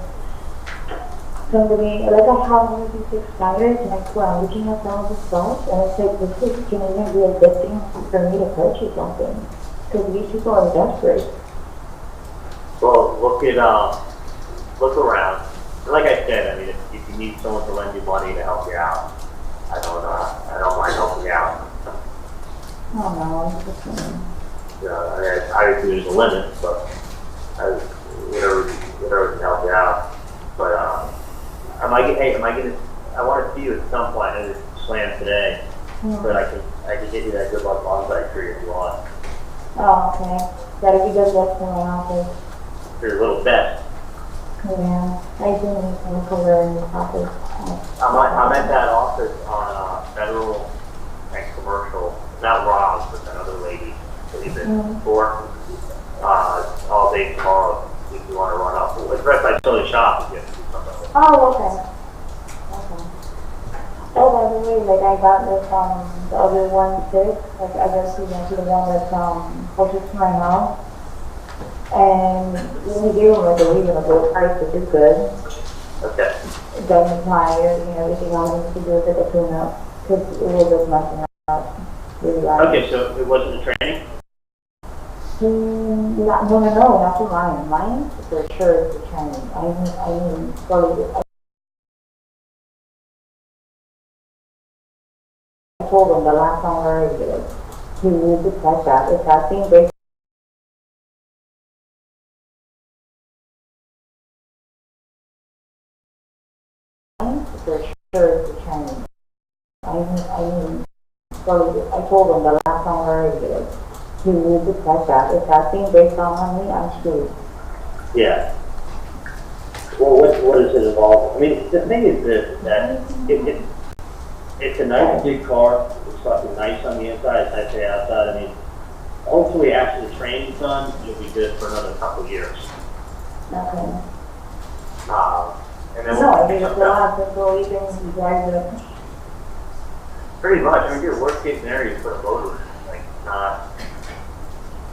somebody like I have one of these expires and I swear I'm looking at some of the stuff and it's like this is can even be a good thing for me to purchase something because these people are desperate. Well, look around. And like I said, I mean, if you need someone to lend you money to help you out, I don't mind helping you out. Oh no, it's just I mean, obviously there's a limit, but whatever can help you out. But I want to see you at some point. I just swam today, but I can get you that good luck bonsai tree if you want. Oh, okay. That'd be good luck for my office. For your little best. Yeah, I do need some color in the office. I'm at that office on Federal and Commercial. Not Rob, but that other lady that you've been before. All day tomorrow if you want to run up. It's right by Chili Shop if you have to do something like that. Oh, okay. Oh, by the way, like I got this the other one too. Like I guess we went to the one that's closest to my house. And we gave them like a reasonable price, which is good. Okay. Got me tired, everything else needs to do with the tune up. Because it was just messing up. Really bad. Okay, so it wasn't a training? No, not for mine. Mine, for sure, is the training. I mean, slowly. I told him the last time I already did. He needs to test that. If that thing breaks, for sure, is the training. I mean, slowly. I told him the last time I already did. He needs to test that. If that thing breaks down on me, I'm screwed. Yeah. Well, what does it involve? I mean, the thing is this, that it's a nice big car. It's fucking nice on the inside. I say outside. I mean, hopefully after the training's done, you'll be good for another couple of years. Okay. And then No, I think it's a lot of people even drive it. pretty much. I mean, your worst case scenario, you put a motor in it. Like,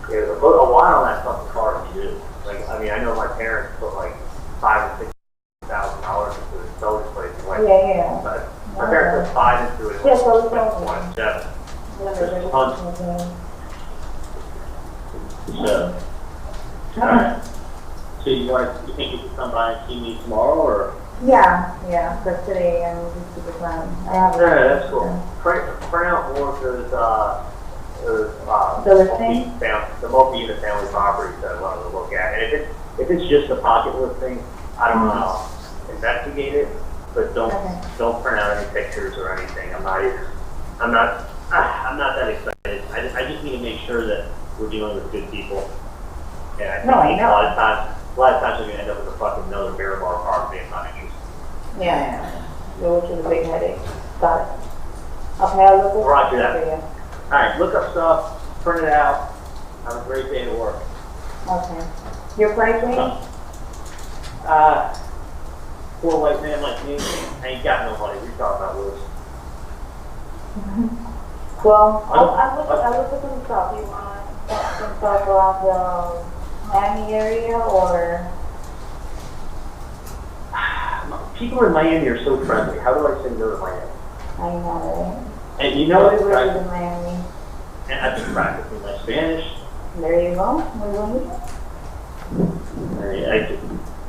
a while on that fucking car to do. Like, I mean, I know my parents put like $5,000 or $6,000 into the solar place. Yeah. But my parents put $5,000 into it. Yeah, so it's went all- 27. There's tons. okay. So, alright. So you think you could come by and see me tomorrow, or? Yeah, but today I'm just super fun. I have Yeah, that's cool. Print out more of those, The listing? the multi-unit family properties that I wanted to look at. And if it's just a pocket listing, I don't know, investigate it, but don't print out any pictures or anything. I'm not that excited. I just need to make sure that we're dealing with good people. And I think a lot of times you're gonna end up with a fucking another Miramar property I'm not interested in. Yeah. Which is a big headache. Got it. Okay, I'll look at Roger that. for you. Alright, look up stuff, print it out. Have a great day at work. Okay. Your price range? Poor white man like me, I ain't got no money. We talking about Lewis. Well, I'll look at some stuff. You want some stuff around the Miami area or? People in Miami are so friendly. How do I say no to Miami? I know, right? And you know Everybody lives what? in Miami. And I've been practicing my Spanish. There you go. I could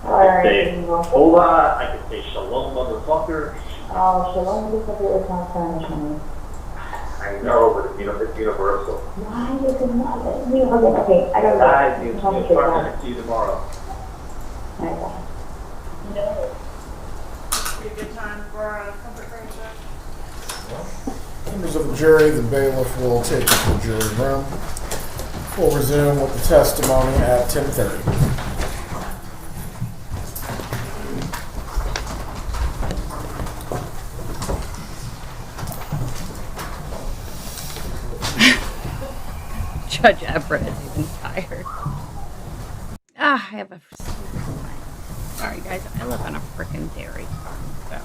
Alright, say there you go. hola. I could say shalom, motherfucker. Oh, shalom, motherfucker is not Spanish, honey. I know, but it's universal. Why is it not? Okay, I gotta go. Guys, you'll Talk to you start about it. to see you tomorrow. Okay. Be a good time for a comfort crane check. Members of the jury, the bailiff will take you to the jury room. We'll resume with the testimony at 10:30. Judge Everett is even tired. I have a sorry guys, I live on a frickin' dairy farm, so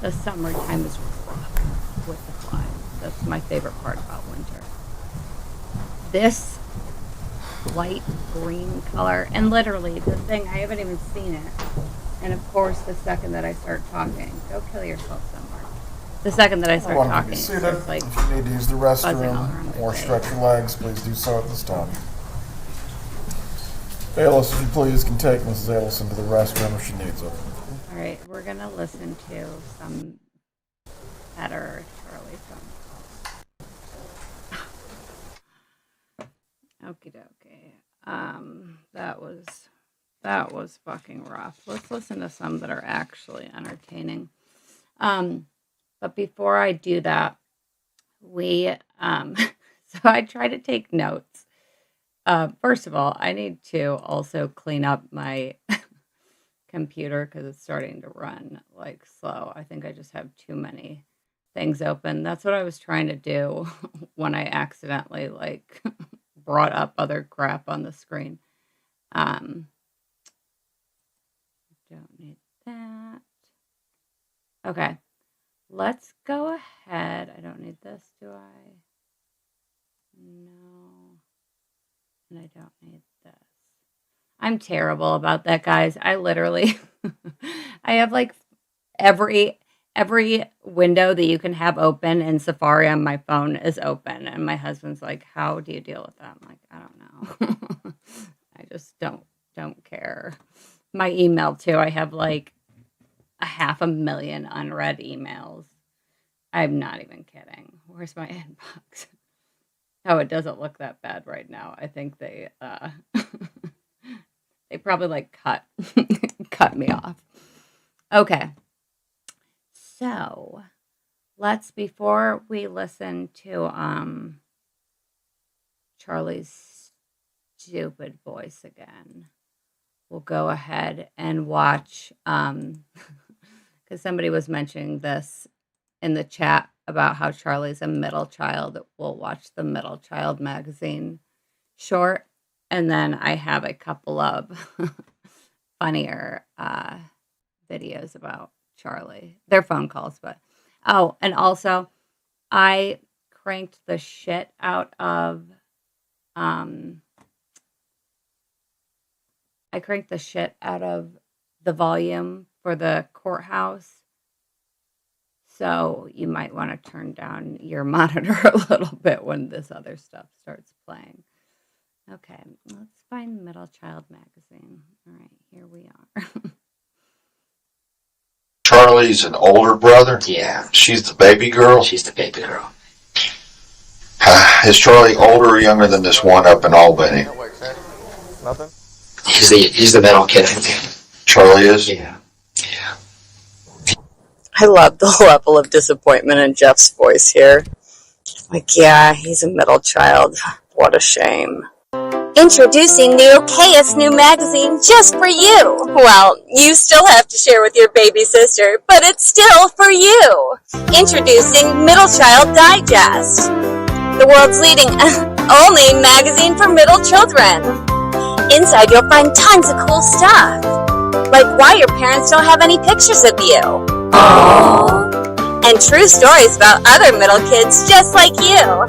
the summertime is rough with the flies. That's my favorite part about winter. This light green color, and literally the thing, I haven't even seen it. And of course, the second that I start talking, go kill yourself somewhere. The second that I start talking, it's just like if you need to use the buzzing all around restroom my or face. stretch your legs, please do so at this time. Bailiffs, if you please, can take Mrs. Adelson to the restroom if she needs it. All right, we're gonna listen to some better Charlie songs. Okie dokie. That was fucking rough. Let's listen to some that are actually entertaining. But before I do that, so I try to take notes. First of all, I need to also clean up my computer because it's starting to run like slow. I think I just have too many things open. That's what I was trying to do when I accidentally like brought up other crap on the screen. Don't need that. Okay, let's go ahead. I don't need this, do I? No. And I don't need this. I'm terrible about that, guys. I literally, I have like every window that you can have open in Safari on my phone is open. And my husband's like, how do you deal with that? I'm like, I don't know. I just don't care. My email too. I have like 500,000 unread emails. I'm not even kidding. Where's my inbox? Oh, it doesn't look that bad right now. I think they they probably like cut me off. Okay. So before we listen to Charlie's stupid voice again, we'll go ahead and watch because somebody was mentioning this in the chat about how Charlie's a middle child. We'll watch the Middle Child magazine short, and then I have a couple of funnier videos about Charlie. They're phone calls, but and also I cranked the shit out of the volume for the courthouse. So you might want to turn down your monitor a little bit when this other stuff starts playing. Okay, let's find Middle Child magazine. All right, here we are. Charlie's an older brother? Yeah, She's the baby girl? she's the baby girl. Is Charlie older or younger than this one up in Albany? Nothing? He's the middle kid, I think. Charlie is? Yeah. Yeah. I love the level of disappointment in Jeff's voice here. Like, yeah, he's a middle child. What a shame. Introducing the okayest new magazine just for you. Well, you still have to share with your baby sister, but it's still for you. Introducing Middle Child Digest, the world's leading only magazine for middle children. Inside you'll find tons of cool stuff, like why your parents don't have any pictures of you. Aww. And true stories about other middle kids just like you.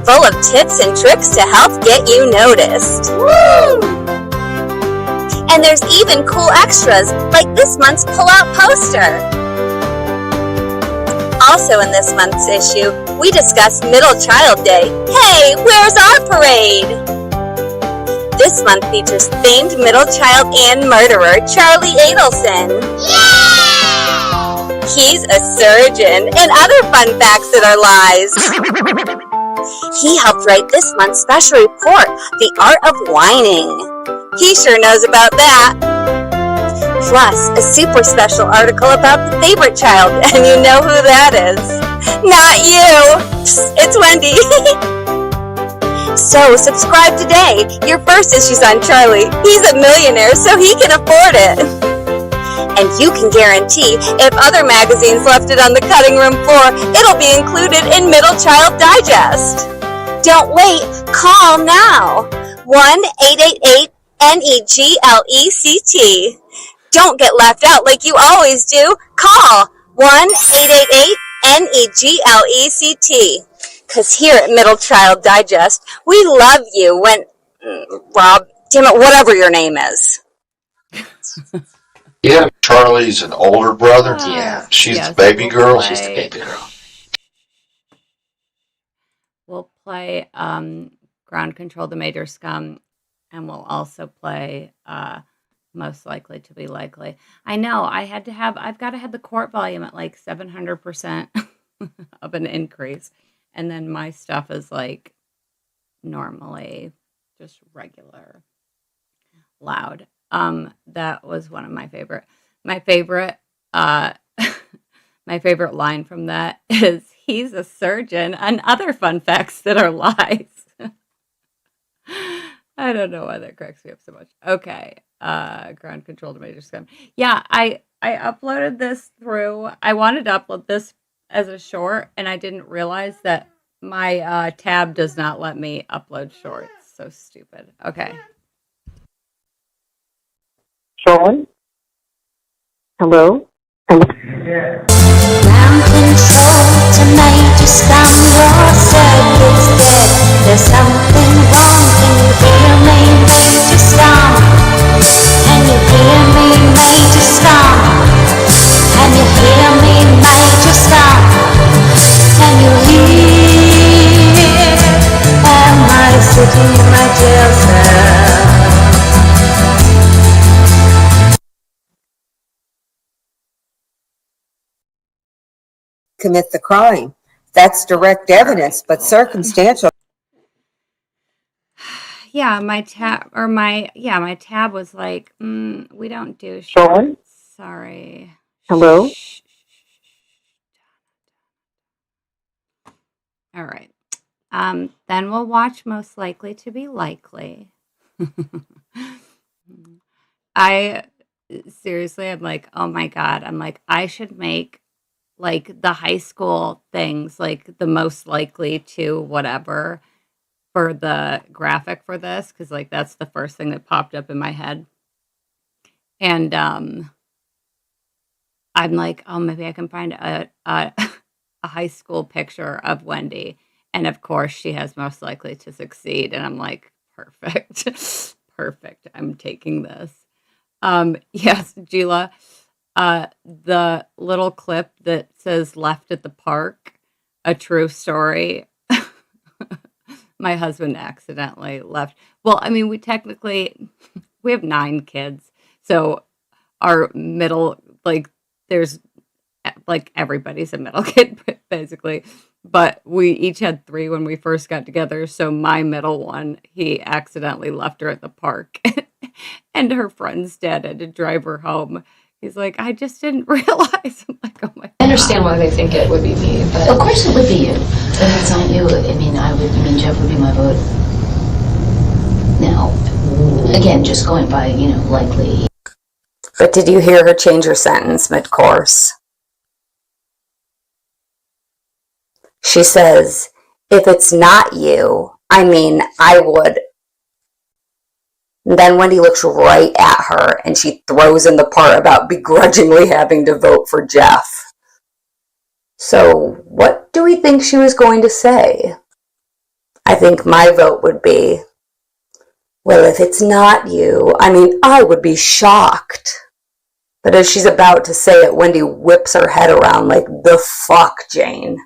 Full of tips and tricks to help get you noticed. Woo! And there's even cool extras like this month's pull-out poster. Also in this month's issue, we discuss Middle Child Day. Hey, where's our parade? This month features famed middle child and murderer Charlie Adelson. Yeah! He's a surgeon and other fun facts that are lies. He helped write this month's special report, The Art of Whining. He sure knows about that. Plus, a super special article about the favorite child, and you know who that is. Not you! It's Wendi. So, subscribe today. Your first issue's on Charlie. He's a millionaire, so he can afford it. And you can guarantee if other magazines left it on the cutting room floor, it'll be included in Middle Child Digest. Don't wait, call now. 1-888-NEGLECT. Don't get left out like you always do. Call 1-888-NEGLECT. Because here at Middle Child Digest, we love you when, Rob, damn it, whatever your name is. Yeah, Charlie's an older brother. Yeah. She's Yes, the baby we'll girl. play- She's the baby girl. We'll play Ground Control the Major Scum, and we'll also play Most Likely to Be Likely. I know I've got to have the court volume at like 700% of an increase, and then my stuff is like normally just regular loud. That was one of my favorite. My favorite line from that is, "He's a surgeon," and other fun facts that are lies. I don't know why that cracks me up so much. Okay. Ground Control to Major Scum. Yeah, I uploaded this through. I wanted to upload this as a short, and I didn't realize that my tab does not let me upload shorts. So stupid. Okay. Sean? Hello? Ground control to Major Scum, your circuit's dead. There's something wrong, can you hear me, Major Scum? Can you hear me, Major Scum? Can you hear me, Major Scum? Can you hear? Am I sitting in my jail cell? Commit the crime. That's direct evidence, but circumstantial. Yeah, my tab was like, we don't do Sean? shorts. Sorry. Hello? All right. Then we'll watch Most Likely to Be Likely. I'm like, oh my God. I'm like, I should make like the high school things, like the most likely to whatever for the graphic for this, because like that's the first thing that popped up in my head. And I'm like, oh, maybe I can find a high school picture of Wendi. And of course she has Most Likely to Succeed. And I'm like, perfect. Perfect. I'm taking this. Yes, Gila. The little clip that says "Left at the Park," a true story. My husband accidentally left. Well, I mean, we have 9 kids. So our middle, like, there's like everybody's a middle kid, basically. But we each had 3 when we first got together. So my middle one, he accidentally left her at the park. And her friend's dad had to drive her home. He's like, I just didn't realize. I'm like, oh my God. I understand why they think it would be me, but of course it would be you. If it's not you, Jeff would be my vote. Now, again, just going by, likely. But did you hear her change her sentence mid-course? She says, if it's not you, I would. And then Wendi looks right at her and she throws in the part about begrudgingly having to vote for Jeff. So what do we think she was going to say? I think my vote would be, well, if it's not you, I would be shocked. But as she's about to say it, Wendi whips her head around like, the fuck, Jane?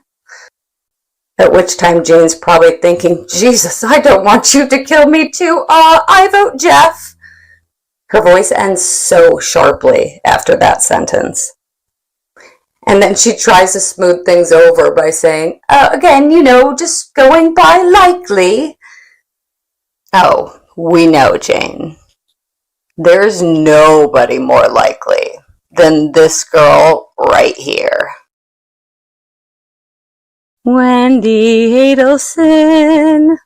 At which time Jane's probably thinking, Jesus, I don't want you to kill me too. I vote Jeff. Her voice ends so sharply after that sentence. And then she tries to smooth things over by saying, again, just going by likely. Oh, we know, Jane. There's nobody more likely than this girl right here. Wendi Adelson,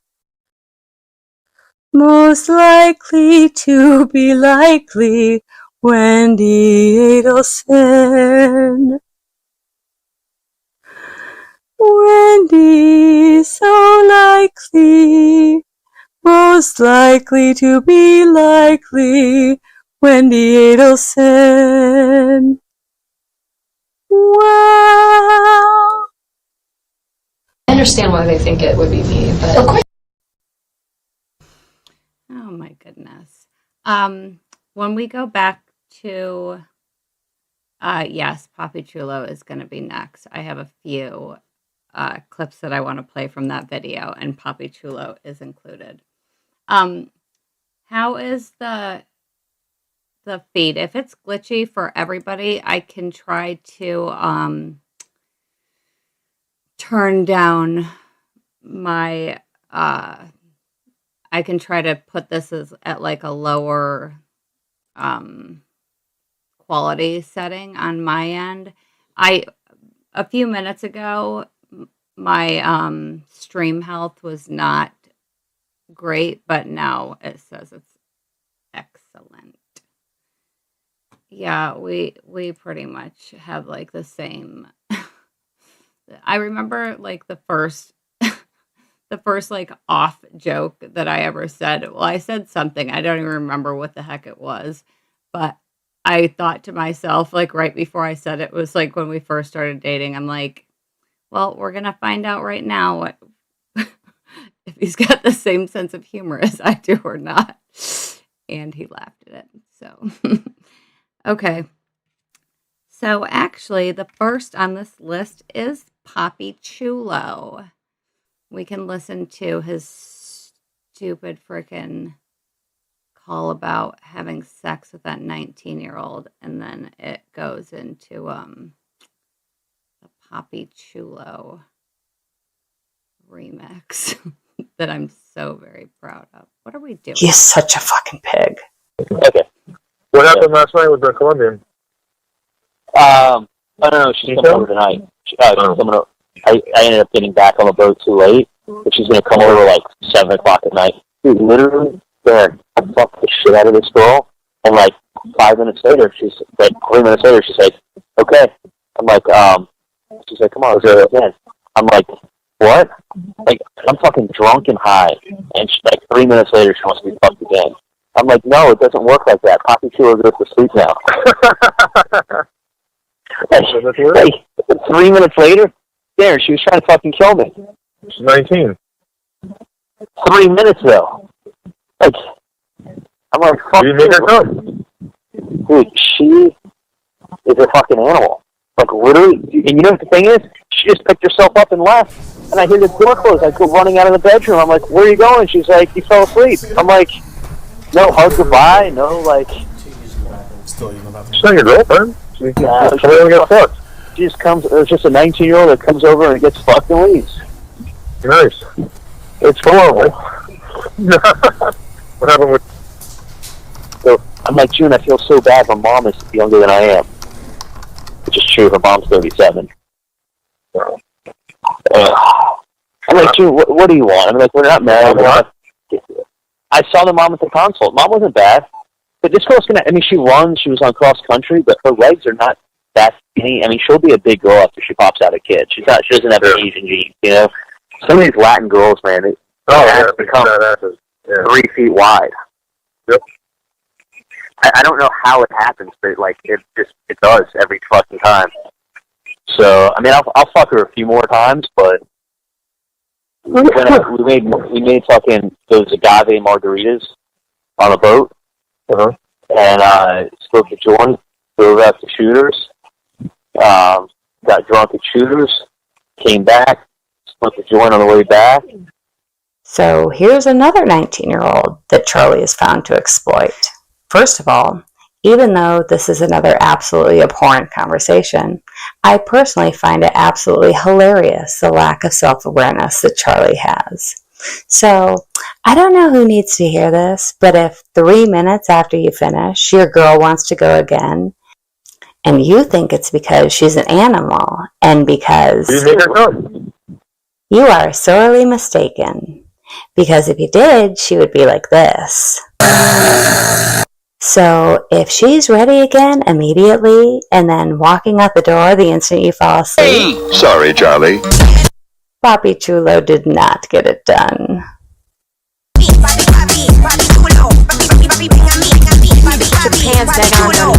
most likely to be likely. Wendi Adelson. Wendi, so likely most likely to be likely, Wendi Adelson. Wow. I understand why they think it would be me, but of course. Oh my goodness. When we go back to, yes, Papi Chulo is going to be next. I have a few clips that I want to play from that video, and Papi Chulo is included. How is the feed? If it's glitchy for everybody, I can try to turn down my I can try to put this as at like a lower quality setting on my end. A few minutes ago, my stream health was not great, but now it says it's excellent. Yeah, we pretty much have like the same. I remember like the first like off joke that I ever said. Well, I said something. I don't even remember what the heck it was, but I thought to myself, like right before I said it, was like when we first started dating, I'm like, well, we're going to find out right now what if he's got the same sense of humor as I do or not. And he laughed at it. So, okay. So actually, the first on this list is Papi Chulo. We can listen to his stupid freaking call about having sex with that 19-year-old, and then it goes into the Papi Chulo remix that I'm so very proud of. What are we doing? He's such a fucking pig. Okay. What happened last night with the Colombian? I don't know. She's coming over tonight. She's coming over. I ended up getting back on the boat too late, but she's gonna come over like 7 o'clock at night. Dude, literally, there, I fucked the shit out of this girl, and like 5 minutes later, she's like 3 minutes later, she's like, okay. I'm like, she's like, come on, let's do it again. I'm like, what? Like, I'm fucking drunk and high, and she's like 3 minutes later, she wants to be fucked again. I'm like, no, it doesn't work like that. Papi Chulo goes to sleep now. Like 3 minutes later, there, she was trying to fucking kill me. She's 19. 3 minutes though. Like, I'm like, fuck. You make her come. Dude, she is a fucking animal. Like, literally, and you know what the thing is? She just picked herself up and left. And I hear the door close. I go running out of the bedroom. I'm like, where are you going? She's like, you fell asleep. I'm like, no hug goodbye, no, like. She's not your girlfriend. She just comes, it's just a 19-year-old that comes over and gets fucked and leaves. Nice. It's horrible. What happened with... So, I'm like, June, I feel so bad. My mom is younger than I am. Which is true. Her mom's 37. I'm like, June, what do you want? I'm like, we're not married. I saw the mom at the consult. Mom wasn't bad. But this girl's gonna, I mean, she runs, she was on cross country, but her legs are not that skinny. I mean, she'll be a big girl after she pops out a kid. She doesn't have an Asian gene, you know? Some of these Latin girls, man, they become 3 feet wide. Yep. I don't know how it happens, but like it does every fucking time. So I mean, I'll fuck her a few more times, but we made fucking those agave margaritas on a boat, and spoke to Jordan, drove out to Shooters, got drunk at Shooters, came back, spoke to Jordan on the way back. So here's another 19-year-old that Charlie has found to exploit. First of all, even though this is another absolutely abhorrent conversation, I personally find it absolutely hilarious, the lack of self-awareness that Charlie has. So, I don't know who needs to hear this, but if 3 minutes after you finish, your girl wants to go again, and you think it's because she's an animal, and because you are sorely mistaken. Because if you did, she would be like this. So if she's ready again immediately, and then walking out the door the instant you fall asleep. Hey! Sorry, Charlie. Papi Chulo did not get it done. Papi, papi, Put your pants back on, honey.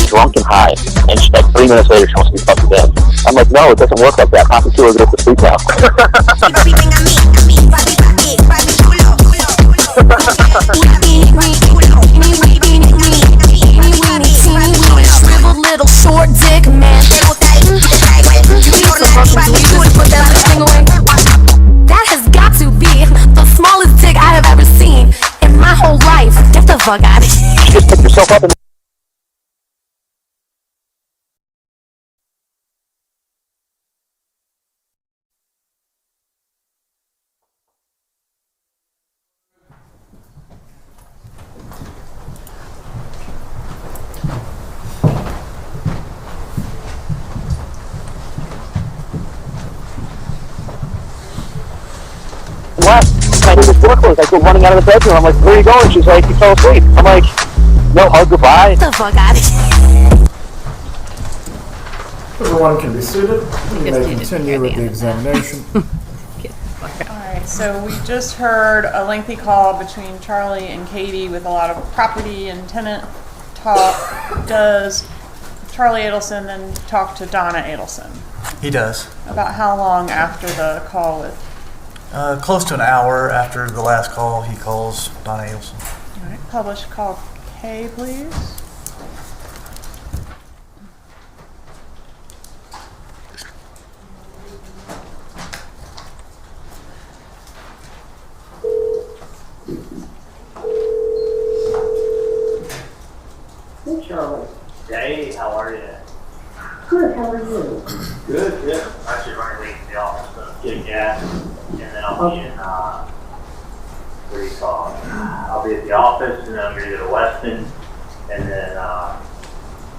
Drunk and high, and she, like 3 minutes later she wants to be fucked again. I'm like, no, it doesn't work like that. Coffee Chulo goes to sleep now. Shriveled little short dick man. That has got to be the smallest dick I have ever seen in my whole life. Get the fuck out of here. You just pick yourself up and I hear this door close. I go running out of the bedroom. I'm like, where are you going? She's like, you fell asleep. I'm like, no, hug, goodbye. Get the fuck out of here. Everyone can be seated. We may continue with the examination. Alright, so we just heard a lengthy call between Charlie and Katie with a lot of property and tenant talk. Does Charlie Adelson then talk to Donna Adelson? He does. About how long after the call with? Close to an hour after the last call, he calls Donna Adelson. Alright, publish call K, please. Hey, Charlie. Hey, how are you? Good, how are you? Good, good. I'm actually running late to the office, so getting gas, and then I'll be in, what do you call it? I'll be at the office, and then I'm gonna go to Weston, and then,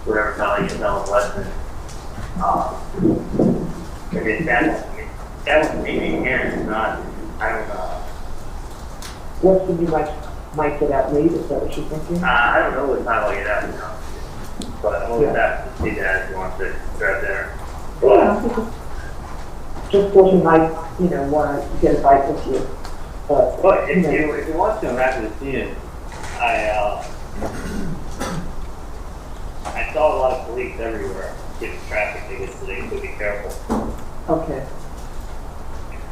whatever time I get done with Weston, maybe that was meeting here, it's not, I don't know. Weston, you might get out late, is that what you're thinking? I don't know what time I'll get out, you know. But I'm always happy to see Dad if he wants to grab dinner. Yeah, just thought you might, want to get a bite with you. But, if you want to, I'm happy to see him. I saw a lot of police everywhere getting traffic tickets today, so be careful. okay.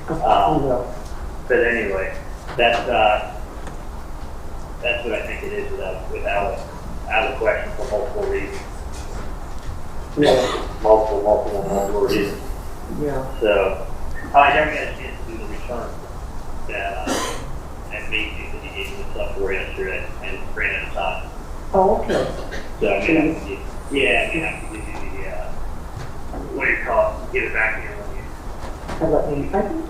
But anyway, that's what I think it is without a question for multiple reasons. Yeah. Multiple reasons. Yeah. So, I never got a chance to do the return that meeting that he gave me stuff for yesterday, and ran out of time. Oh, okay. So I may have to give, I may have to give you the, what do you call it, give it back to you when you. And let me, I think.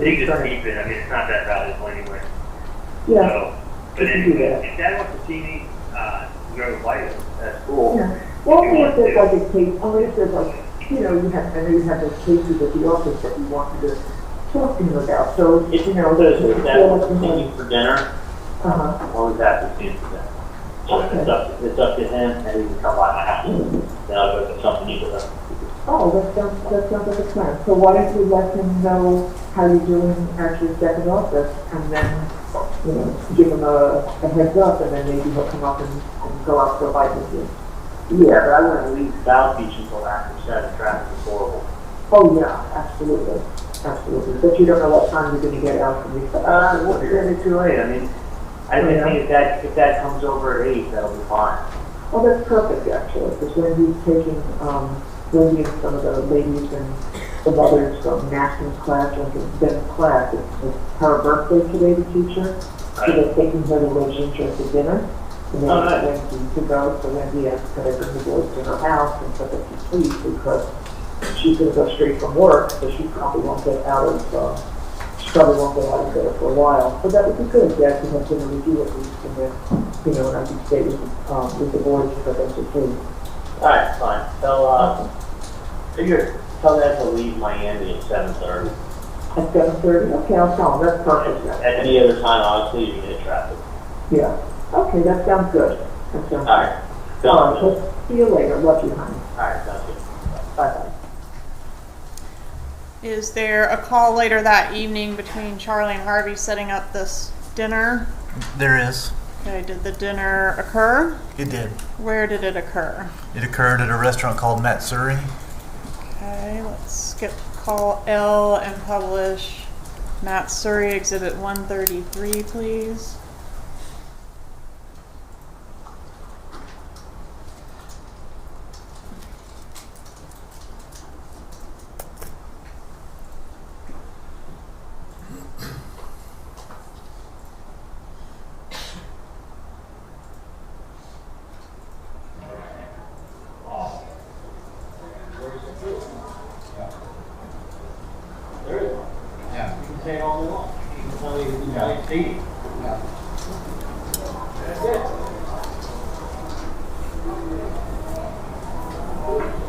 You just keep it, I mean, it's not that valuable anyway. Yeah. So, but anyway, if Dad wants to see me, go to White, that's cool. Yeah. Well, if there's like a case, only if there's like, I know you have those cases at the office that you wanted to talk to him about. So, If Dad wants to see me for dinner, Uh-huh. always have to see him for dinner. So Okay. it's up to him, and he can come by my house. Then I'll go get something to eat with him. Oh, that sounds like a plan. So why don't you let him know how you're doing at your second office, and then, give him a heads up, and then maybe he'll come up and go out for a bite with you. Yeah, but I wouldn't leave South Beach until after 7. Traffic is horrible. Oh, yeah, absolutely. Absolutely. But you don't know what time you're gonna get out from your second. Well, it's gonna be too late. I mean, I think if that comes over at 8, that'll be fine. Oh, that's perfect, actually, because Wendy's taking, Wendy and some of the ladies and the mothers from National's class, like in Ben's class, it's her birthday today, the teacher, so they're taking her to Legendre for dinner, and then Wendy to go, so Wendy has to bring the boys to her house and put them to sleep, because she's gonna go straight from work, so she probably won't get out of, there for a while. So that would be good, Dad, to have dinner with you at least, and then, and I can stay with the boys for them to sleep. Alright, fine. Tell Dad to leave Miami at 7:30. At 7:30? Okay, I'll tell him. That's perfect. At any other time, honestly, you can hit traffic. Yeah. Okay, that sounds good. That sounds Alright. good. All right, see you later. Love you, honey. Alright, sounds good. Bye-bye. Is there a call later that evening between Charlie and Harvey setting up this dinner? There is. Okay, did the dinner occur? It did. Where did it occur? It occurred at a restaurant called Matsuri. Okay, let's skip call L and publish Matsuri Exhibit 133, please. Yeah. You can say it all you want. You can tell me you like Steve. Yeah. That's it.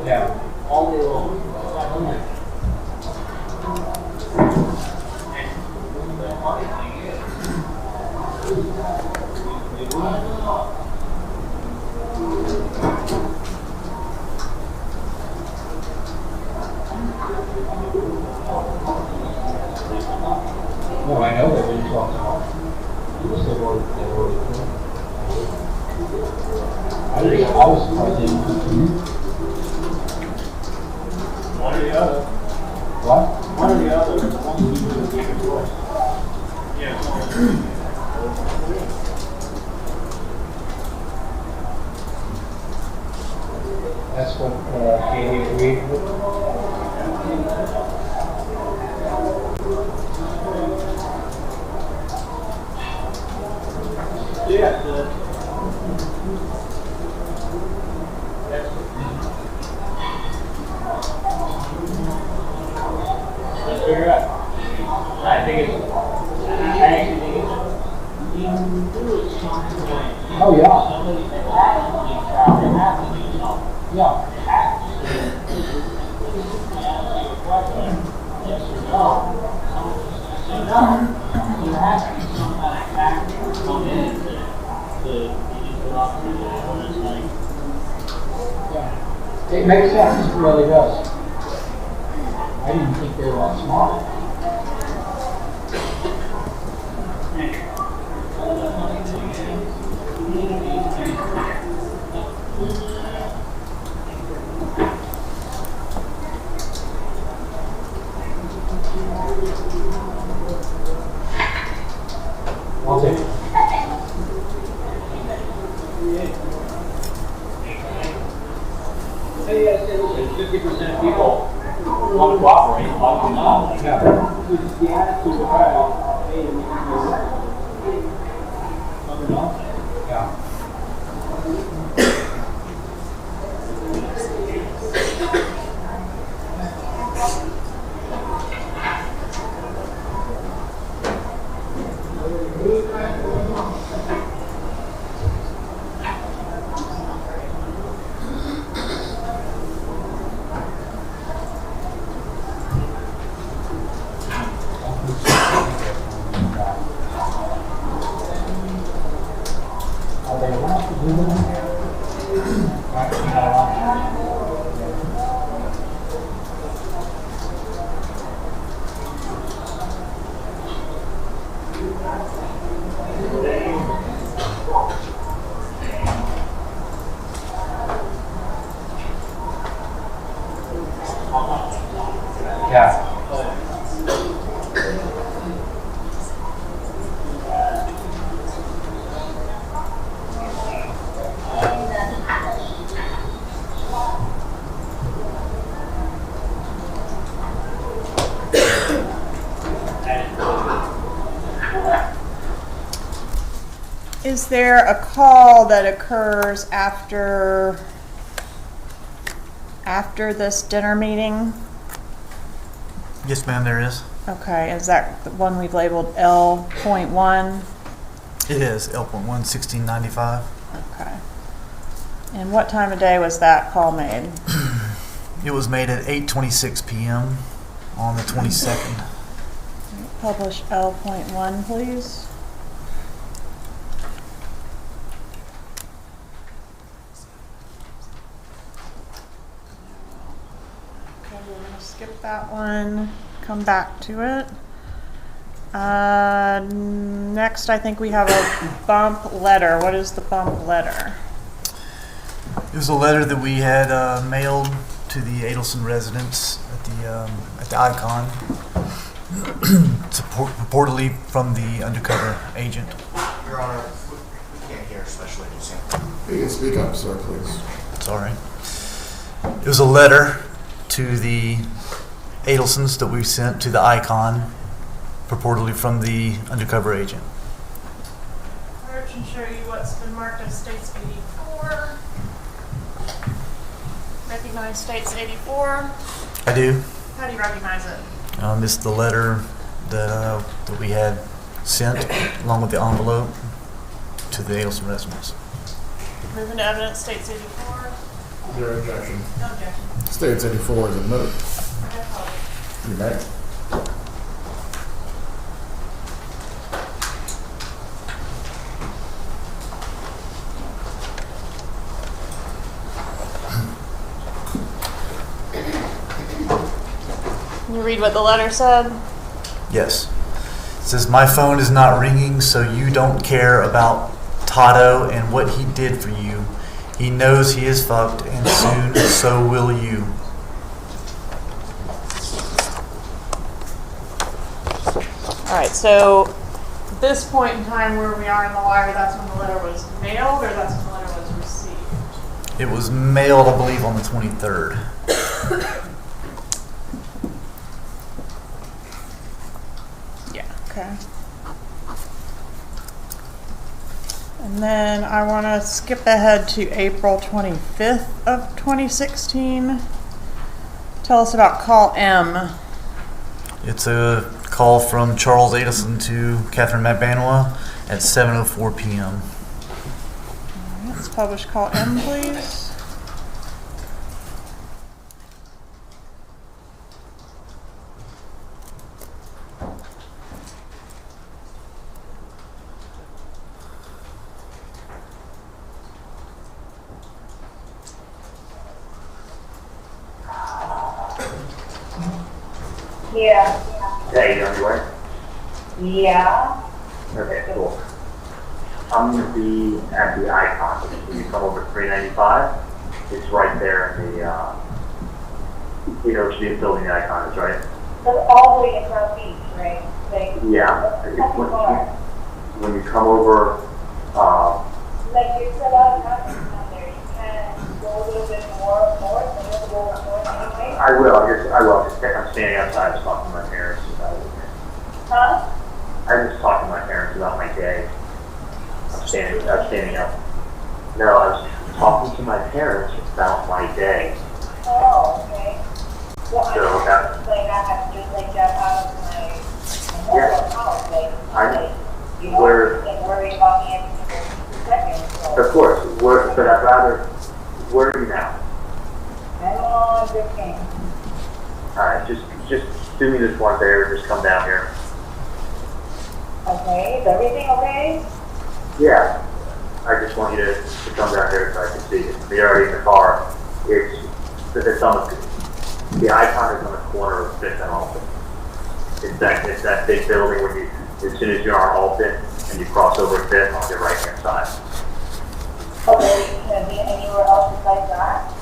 Yeah. All day long. No, I know that when you talk about I was surprised they didn't put you. One or the other. What? One or the other. One of you would make a choice. Yeah. That's what Katie agreed with. Yeah, let's figure it out. I actually think it's. Oh yeah. Yeah. Yes or no? No. You have to be some kind of factor come in to interrupt you, or it's like. Yeah. It makes sense, it really does. I didn't think they were that smart. I'll take it. Say yes, 50% of people want to cooperate, like you know. Yeah. It's the attitude about, hey, we can do something else. Yeah. Is there a call that occurs after this dinner meeting? Yes, ma'am, there is. Okay, is that the one we've labeled L.1? It is L.1, 1695. Okay. And what time of day was that call made? It was made at 8:26 p.m. on the 22nd. Publish L.1, please. skip that one, come back to it. Next, I think we have a bump letter. What is the bump letter? It was a letter that we had mailed to the Adelson residence at the Icon, purportedly from the undercover agent. Your Honor, we can't hear Special Agent Sam. You can speak up, sir, please. Sorry. It was a letter to the Adelsons that we sent to the Icon, purportedly from the undercover agent. Search and show you what's been marked as States 84. Recognize States 84. I do. How do you recognize it? It's the letter that we had sent along with the envelope to the Adelson residence. Moving to evidence, States 84. Is there objection? No objection. States 84 is admitted. You may. Can you read what the letter said? Yes. It says, "My phone is not ringing, so you don't care about Tato and what he did for you. He knows he is fucked, and soon so will you." All right, so at this point in time where we are in the wire, that's when the letter was mailed, or that's when the letter was received? It was mailed, I believe, on the 23rd. Yeah, okay. And then I want to skip ahead to April 25th of 2016. Tell us about call M. It's a call from Charles Adelson to Catherine Magbanua at 7:04 p.m. Let's publish call M, please. Yeah. Hey, you on your way? Yeah. Okay, cool. I'm gonna be at the Icon, when you come over 395, it's right there in the, you know, the building the Icon is, right? That's all the way across beach, right? Like, Yeah. that's the bar. When you come over, Like, there's a lot of houses down there. You can go a little bit more north, and then go north anyway. I will, I'm standing outside just talking to my parents about it. Huh? I was talking to my parents about my day. I'm standing up. No, I was talking to my parents about my day. Oh, okay. Well, I So just, that- like, I have to just, like, jump out of my normal house, like, you know, Where- like, worry about me every single second, so. Of course, but I'd rather, where are you now? I'm on 15. Alright, just do me this one favor, just come down here. Okay, is everything okay? Yeah, I just want you to come down here so I can see it. You're already in the car. It's on the Icon is on the corner of 5th and Alton. It's that big building where as soon as you're on Alton and you cross over 5th on your right hand side. Okay, can it be anywhere else besides that?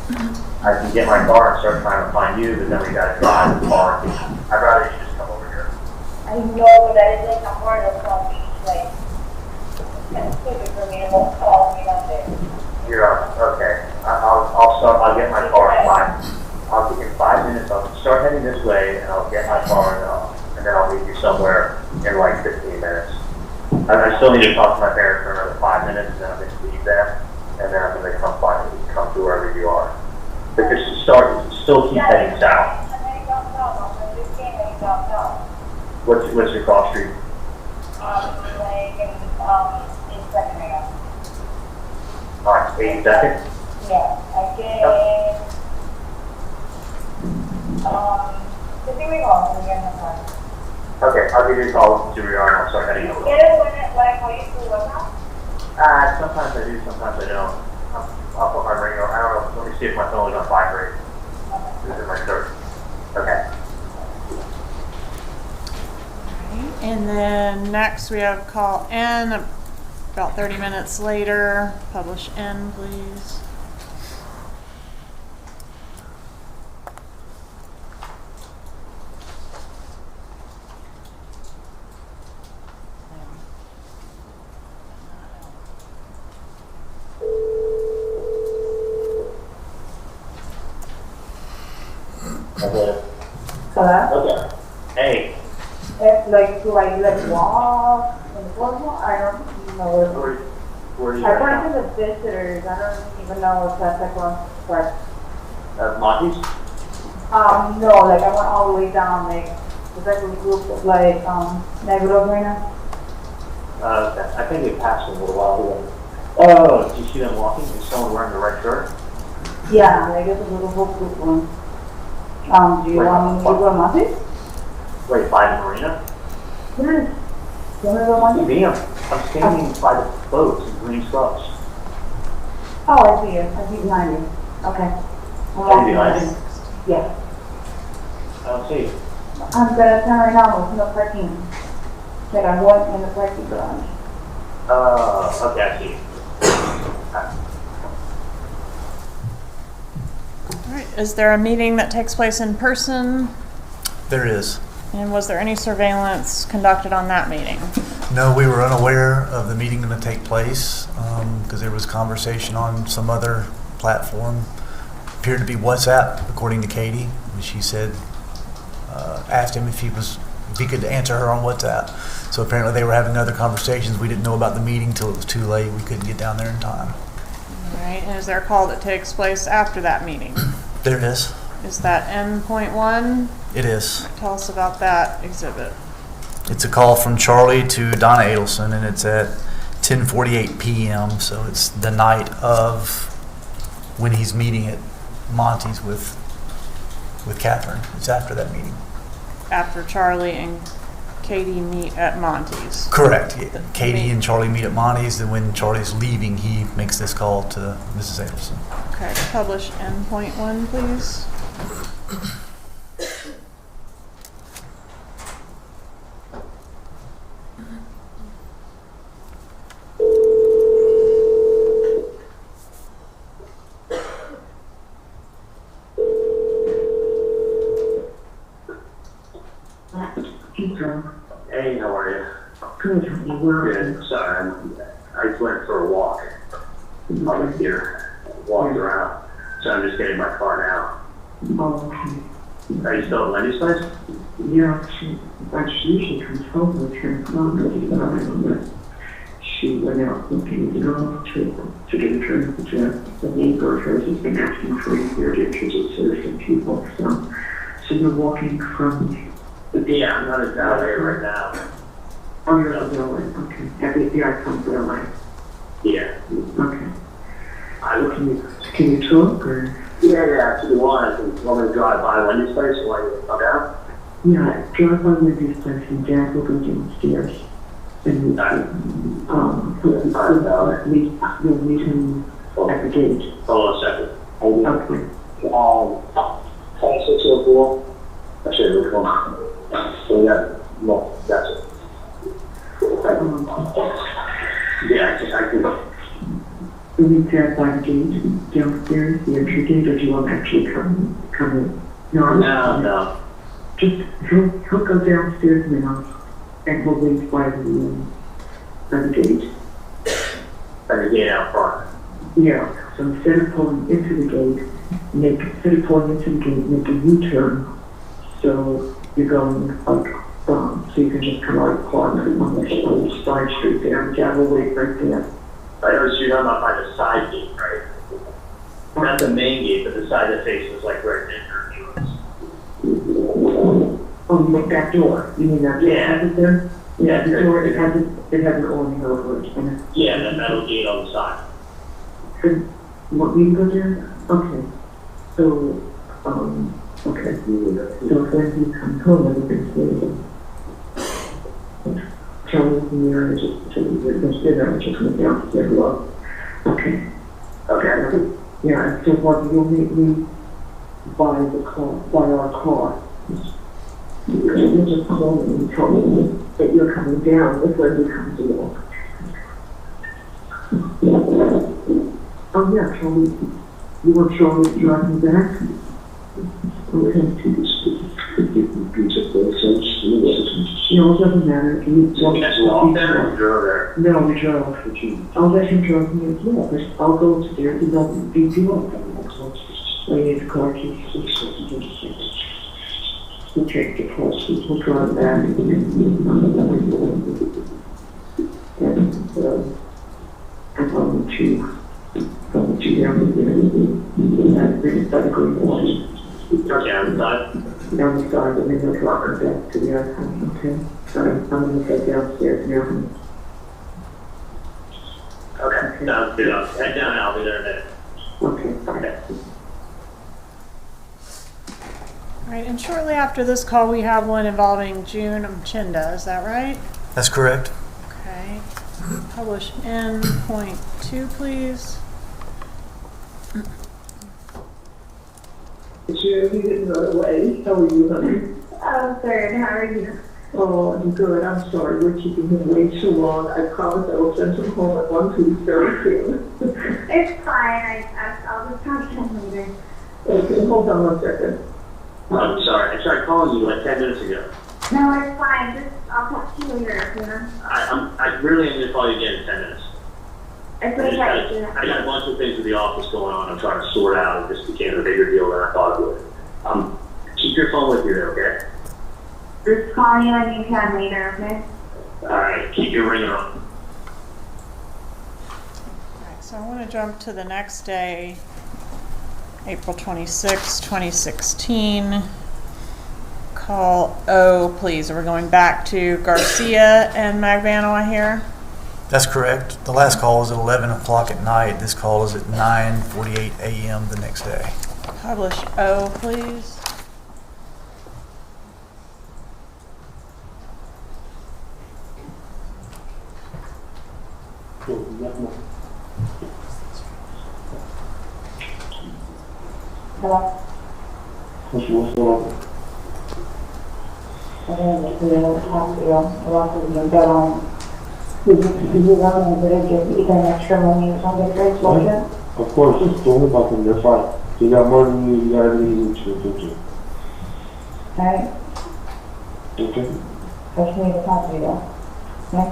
I can get my car and start trying to find you, but then we gotta drive the car. I'd rather you just come over here. I know, but that is like a part of Palm Beach, like, it's kind of stupid for me to walk all the way down there. Okay. I'll get my car in 5 minutes. I'll start heading this way and I'll get my car and then I'll meet you somewhere in like 15 minutes. I still need to talk to my parents for another 5 minutes and then I'm going to leave them and then I'm going to come to wherever you are. But just still keep heading south. I'm heading downtown, I'm just heading downtown. What's your cross street? Like, in second right now. Alright, 82nd? Yeah, I get, just give me a call when you get in the car. Okay, I'll give you a call to where you are and I'll start heading over. Get it when it, like, when you do what now? Sometimes I do, sometimes I don't. I'll put my ringer. I don't know. Let me see if my phone is on vibrate. Is it my shirt? Okay. And then next we have call N, about 30 minutes later. Publish N, please. Okay. Hello? Okay. Hey. It's like, do I like walk and walk? I don't know. Where are you I right went to the visitors. I don't even know if that's like one part. now? Monty's? No, like I went all the way down, like, it's like a group of like, Negro Arena. I think they passed me a little while ago. Oh, do you see them walking? Is someone wearing the red shirt? Yeah, like it's a little group one. Do you want me to go to Monty's? Wait, by the marina? Yes. You want to go to Monty's? Me, I'm standing by the boats in green shrubs. Oh, I see you. I see behind you. Okay. Are you behind me? Yeah. I don't see you. I'm gonna turn right now. There's no parking. Like I'm going in the parking garage. Okay, I see you. All right, is there a meeting that takes place in person? There is. And was there any surveillance conducted on that meeting? No, we were unaware of the meeting going to take place because there was conversation on some other platform. Appeared to be WhatsApp, according to Katie. And she said, asked him if he could answer her on WhatsApp. So apparently they were having other conversations. We didn't know about the meeting till it was too late. We couldn't get down there in time. All right, and is there a call that takes place after that meeting? There is. Is that N.1? It is. Tell us about that exhibit. It's a call from Charlie to Donna Adelson, and it's at 10:48 p.m. So it's the night of when he's meeting at Monty's with Catherine. It's after that meeting. After Charlie and Katie meet at Monty's. Correct. Katie and Charlie meet at Monty's, and when Charlie's leaving, he makes this call to Mrs. Adelson. Okay, publish N.1, please. Hey, how are you? Good. Good. Sorry, I just went for a walk. I was here, walked around. So I'm just getting my car now. Oh, okay. Are you still at Wendy's place? Yeah, she usually comes home with her mom, but she went out looking to go to get a drink. The neighbor of hers has been asking for weird interest citizen people, so you're walking from... Yeah, I'm not in LA right now. Oh, you're in LA, okay. Yeah, I come from LA. Yeah. Okay. Can you talk, or? Yeah, if you want, I can want me to drive by Wendy's place while you come down. Yeah, drive by Wendy's place and Dad will go downstairs. And you'll meet him at the gate. Hold on a second. Okay. 604. I should have looked on. So yeah, no, that's it. Yeah, I can. You'll meet Dad by the gate downstairs, the entry gate, or do you want to actually come in? No. Just, he'll go downstairs now, and we'll wait by the gate. By the gate out front. Yeah, so instead of pulling into the gate, make a U-turn. So you're going like, so you can just come out of the corner on the side street there. Dad will wait right there. I know you're not by the side gate, right? Not the main gate, but the side that faces like where the interview is. Oh, you make that door. You mean that door? Yeah. There? Yeah, the door, it has an awning over it. Yeah, that metal gate on the side. So, you want me to go there? Okay. So, okay. So when he comes home, everything's waiting. Charlie's in there, and just went downstairs. Well, okay. Okay. Yeah, so what you'll meet me by our car. You just called me and told me that you're coming down with Wendy comes to walk. Oh yeah, Charlie. You want Charlie to drive me back? Okay. No, it doesn't matter. Can you tell me? No, we drove. I'll let him drive me as well. I'll go upstairs and I'll beat you up. I need the car keys. We'll take the car keys. We'll drive back. And I'm going to down there. That's green one. Okay, on the side. Down the side, and then they'll drop her back to the other house, okay? So I'm gonna head downstairs now. Okay, sounds good. I'll head down and I'll be there in a minute. Okay, bye. All right, and shortly after this call, we have one involving June Mchinda. Is that right? That's correct. Okay. Publish N.2, please. Sure, you didn't run away. How are you, honey? I'm good. How are you? Oh, I'm good. I'm sorry. We're keeping him way too long. I promise I will send him home at 1 piece very soon. It's fine. I'll just talk to him later. Okay, hold on 1 second. I'm sorry. I tried calling you like 10 minutes ago. No, it's fine. I'll talk to you later, okay? I really am going to call you again in 10 minutes. It's I okay. got a bunch of things with the office going on. I'm trying to sort out. It just became a bigger deal than I thought it would. Keep your phone with you there, okay? Just call me when you can later, okay? All right. Keep your ringer on. All right, so I want to jump to the next day, April 26, 2016. Call O, please. We're going back to Garcia and Magbanua here. That's correct. The last call was at 11 o'clock at night. This call is at 9:48 a.m. the next day. Publish O, please. Hello? What's going on? I didn't see you at the hospital. I lost you get on. Did you run and give you an extra money or something for extortion? Of course, just don't worry about them. They're fine. You got more than you got everything you need to do. Alright? Okay? I just need to talk to you though. Okay?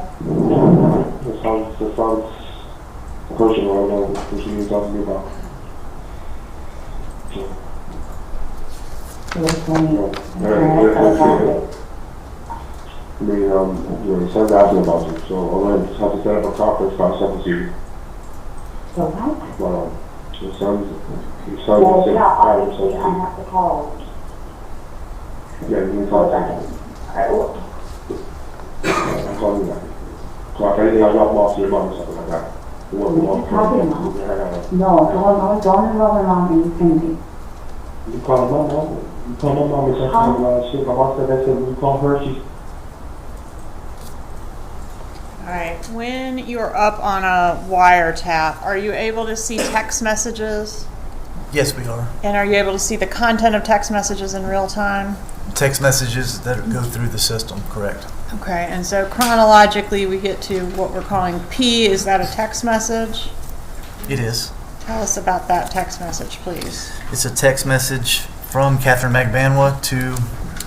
That sounds personal right now. What you need to talk to me about. So. I mean, your son's asking about you, so I'm going to have to set up a conference call separate to you. So what? But, your son's Well, sick. yeah, obviously I have to call. Yeah, you can call back. Alright, well, I'm calling you back. So if anything, I'll drop them off to your mom or something like that. what are you talking about? No, don't involve my mom in anything. You call my mom? You call my mom and say something about shit. My mom said that, said you call her, she's... All right, when you're up on a wiretap, are you able to see text messages? Yes, we are. And are you able to see the content of text messages in real time? Text messages that go through the system, correct. Okay, and so chronologically we get to what we're calling P. Is that a text message? It is. Tell us about that text message, please. It's a text message from Catherine Magbanua to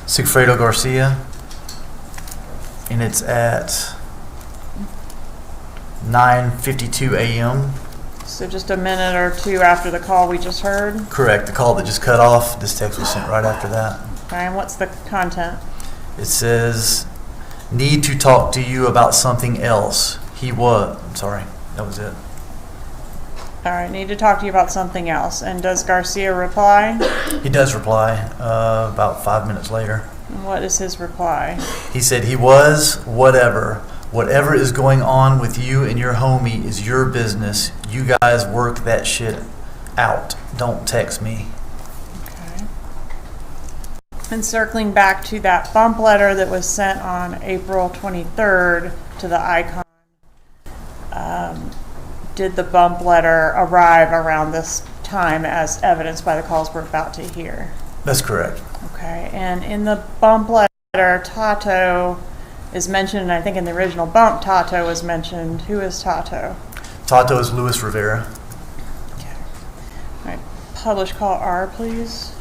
Sigfredo Garcia, and it's at 9:52 a.m. So just a minute or two after the call we just heard? Correct. The call that just cut off, this text was sent right after that. Okay, and what's the content? It says, need to talk to you about something else. He was, I'm sorry, that was it. All right, need to talk to you about something else. And does Garcia reply? He does reply about 5 minutes later. And what is his reply? He said he was, whatever. Whatever is going on with you and your homie is your business. You guys work that shit out. Don't text me. Okay. And circling back to that bump letter that was sent on April 23rd to the icon, did the bump letter arrive around this time as evidenced by the calls we're about to hear? That's correct. Okay, and in the bump letter, letter, Tato is mentioned, and I think in the original bump, Tato was mentioned. Who is Tato? Tato is Luis Rivera. All right, publish call R, please.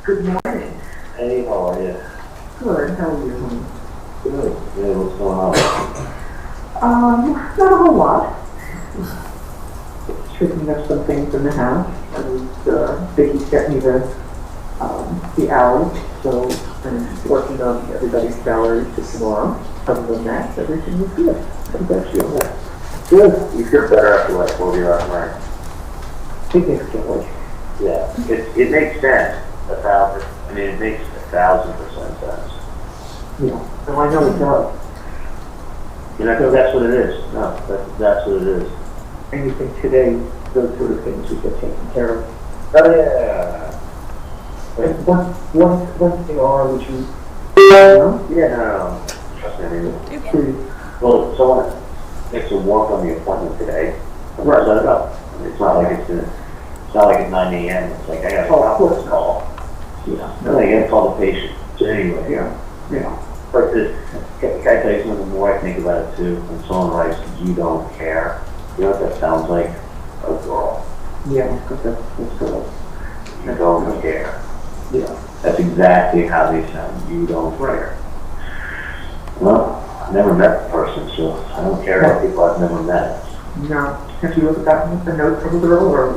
Good morning. Hey, how are you? Good, how are you, honey? Good. Yeah, what's going on? Not a whole lot. Straightening up some things in the house. Vicki sent me the hours, so I'm working on everybody's salaries for tomorrow. Other than that, everything is good. How about you? Good. You feel better after like 40 hours night. Significantly. Yeah. It makes sense. It makes 1,000% sense. Yeah. No, I know it does. You know, that's what it is. No, that's what it is. Anything today, those sort of things we get taken care of. Oh, yeah. And one thing, Laura, would you? Yeah, no. Trust me, I mean, Please. well, someone makes a walk on the appointment today. I'm going to set it up. I mean, it's not like it's 9 a.m. It's like, I got to stop this call. Yeah. No, I got to call the patient. So anyway, Yeah. But can I tell you something? The more I think about it too, when someone writes, "You don't care," you know what that sounds like? A girl. Yeah, because that's good. You don't care. Yeah. That's exactly how they sound. You don't care. Well, I've never met the person, so I don't care about people I've never met. Now, have you ever gotten a note from a girl or a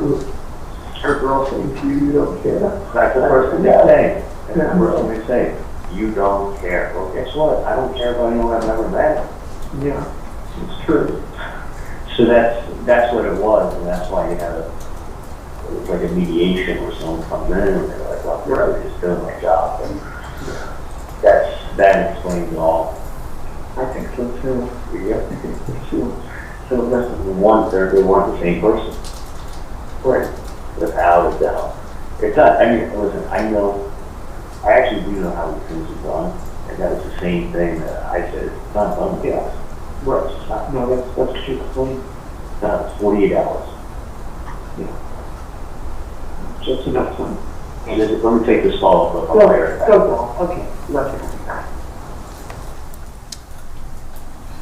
girl saying to you, you don't care? That's the first thing they say. That's Yeah. the first thing they say. You don't care. Well, guess what? I don't care about anyone I've never met. Yeah, it's true. So that's what it was, and that's why you had it was like a mediation where someone comes in and they're like, well, I'm really just doing my job. And that explains it all. I think so too. Yeah. I think so too. So that's they want the same person. Right. Without a doubt. It's not, I mean, listen, I actually do know how these things are done, and that was the same thing that I said, it's not done with us. Right. No, that's what you explained. It's 48 hours. Yeah. Just enough time. And let me take this call, but I'll Go, fire it back. go. Okay, love you.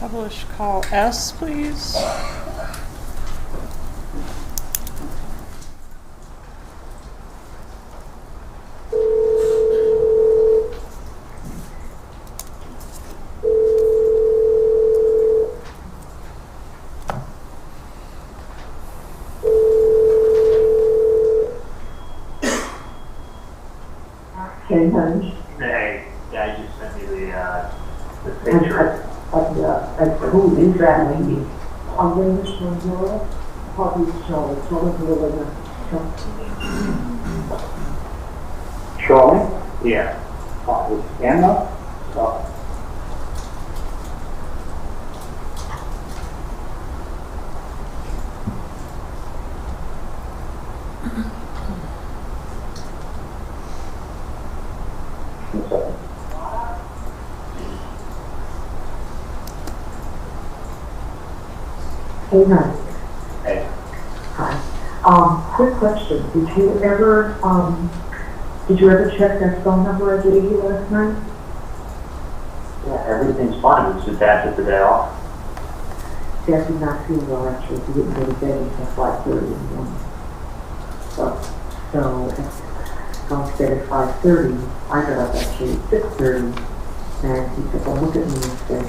Publish call S, please. Hey, honey. Hey, guy just sent me the picture. Who is that lady? I'm going to show you. Probably Charlie. Charlie? Yeah. It's Emma? Hey, honey. Hey. Hi. Quick question. Did you ever check that phone number I gave you last night? Yeah, everything's fine. It's just after the day off. Dad did not feel well, actually. He didn't go to bed until 5:30 in the morning. So going to bed at 5:30, I got up actually at 6:30, and he said, well, look at me and said,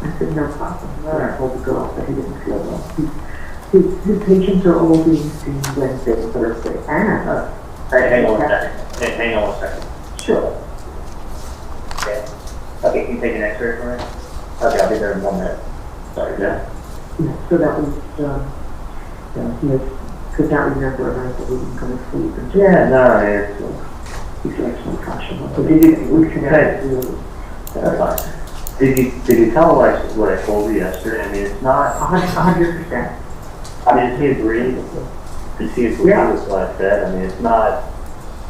I said, no problem. And I told the girl that he didn't feel well. His patients are all being seen Wednesday and Thursday. And, Hang on one second. Hang on 1 second. Sure. Okay. Okay, can you take an X-ray for me? Okay, I'll be there in 1 minute. Sorry, yeah. Yeah, so that was, he could not remember a night that he didn't go to sleep. And Yeah, no, he's like some caution. So we connected. That's fine. Did you tell what I told you yesterday? I mean, it's not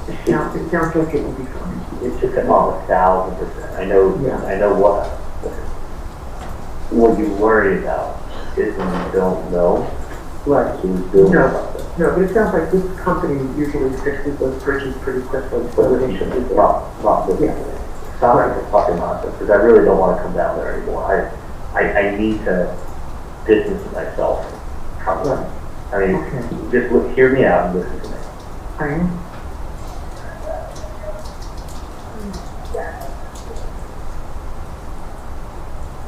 It sounds like it will be fine. It's just about 1,000%. I know, Yeah. I know what you worry about is when you don't know Right. who's doing No. something. No, but it sounds like this company usually fixes those bridges pretty quickly, so But they it should should be not this. Yeah. Stop like a fucking nonsense, because I really don't want to come down there anymore. I need to distance myself from it. Right. I mean, Okay. just look, hear me out and listen to me. I am.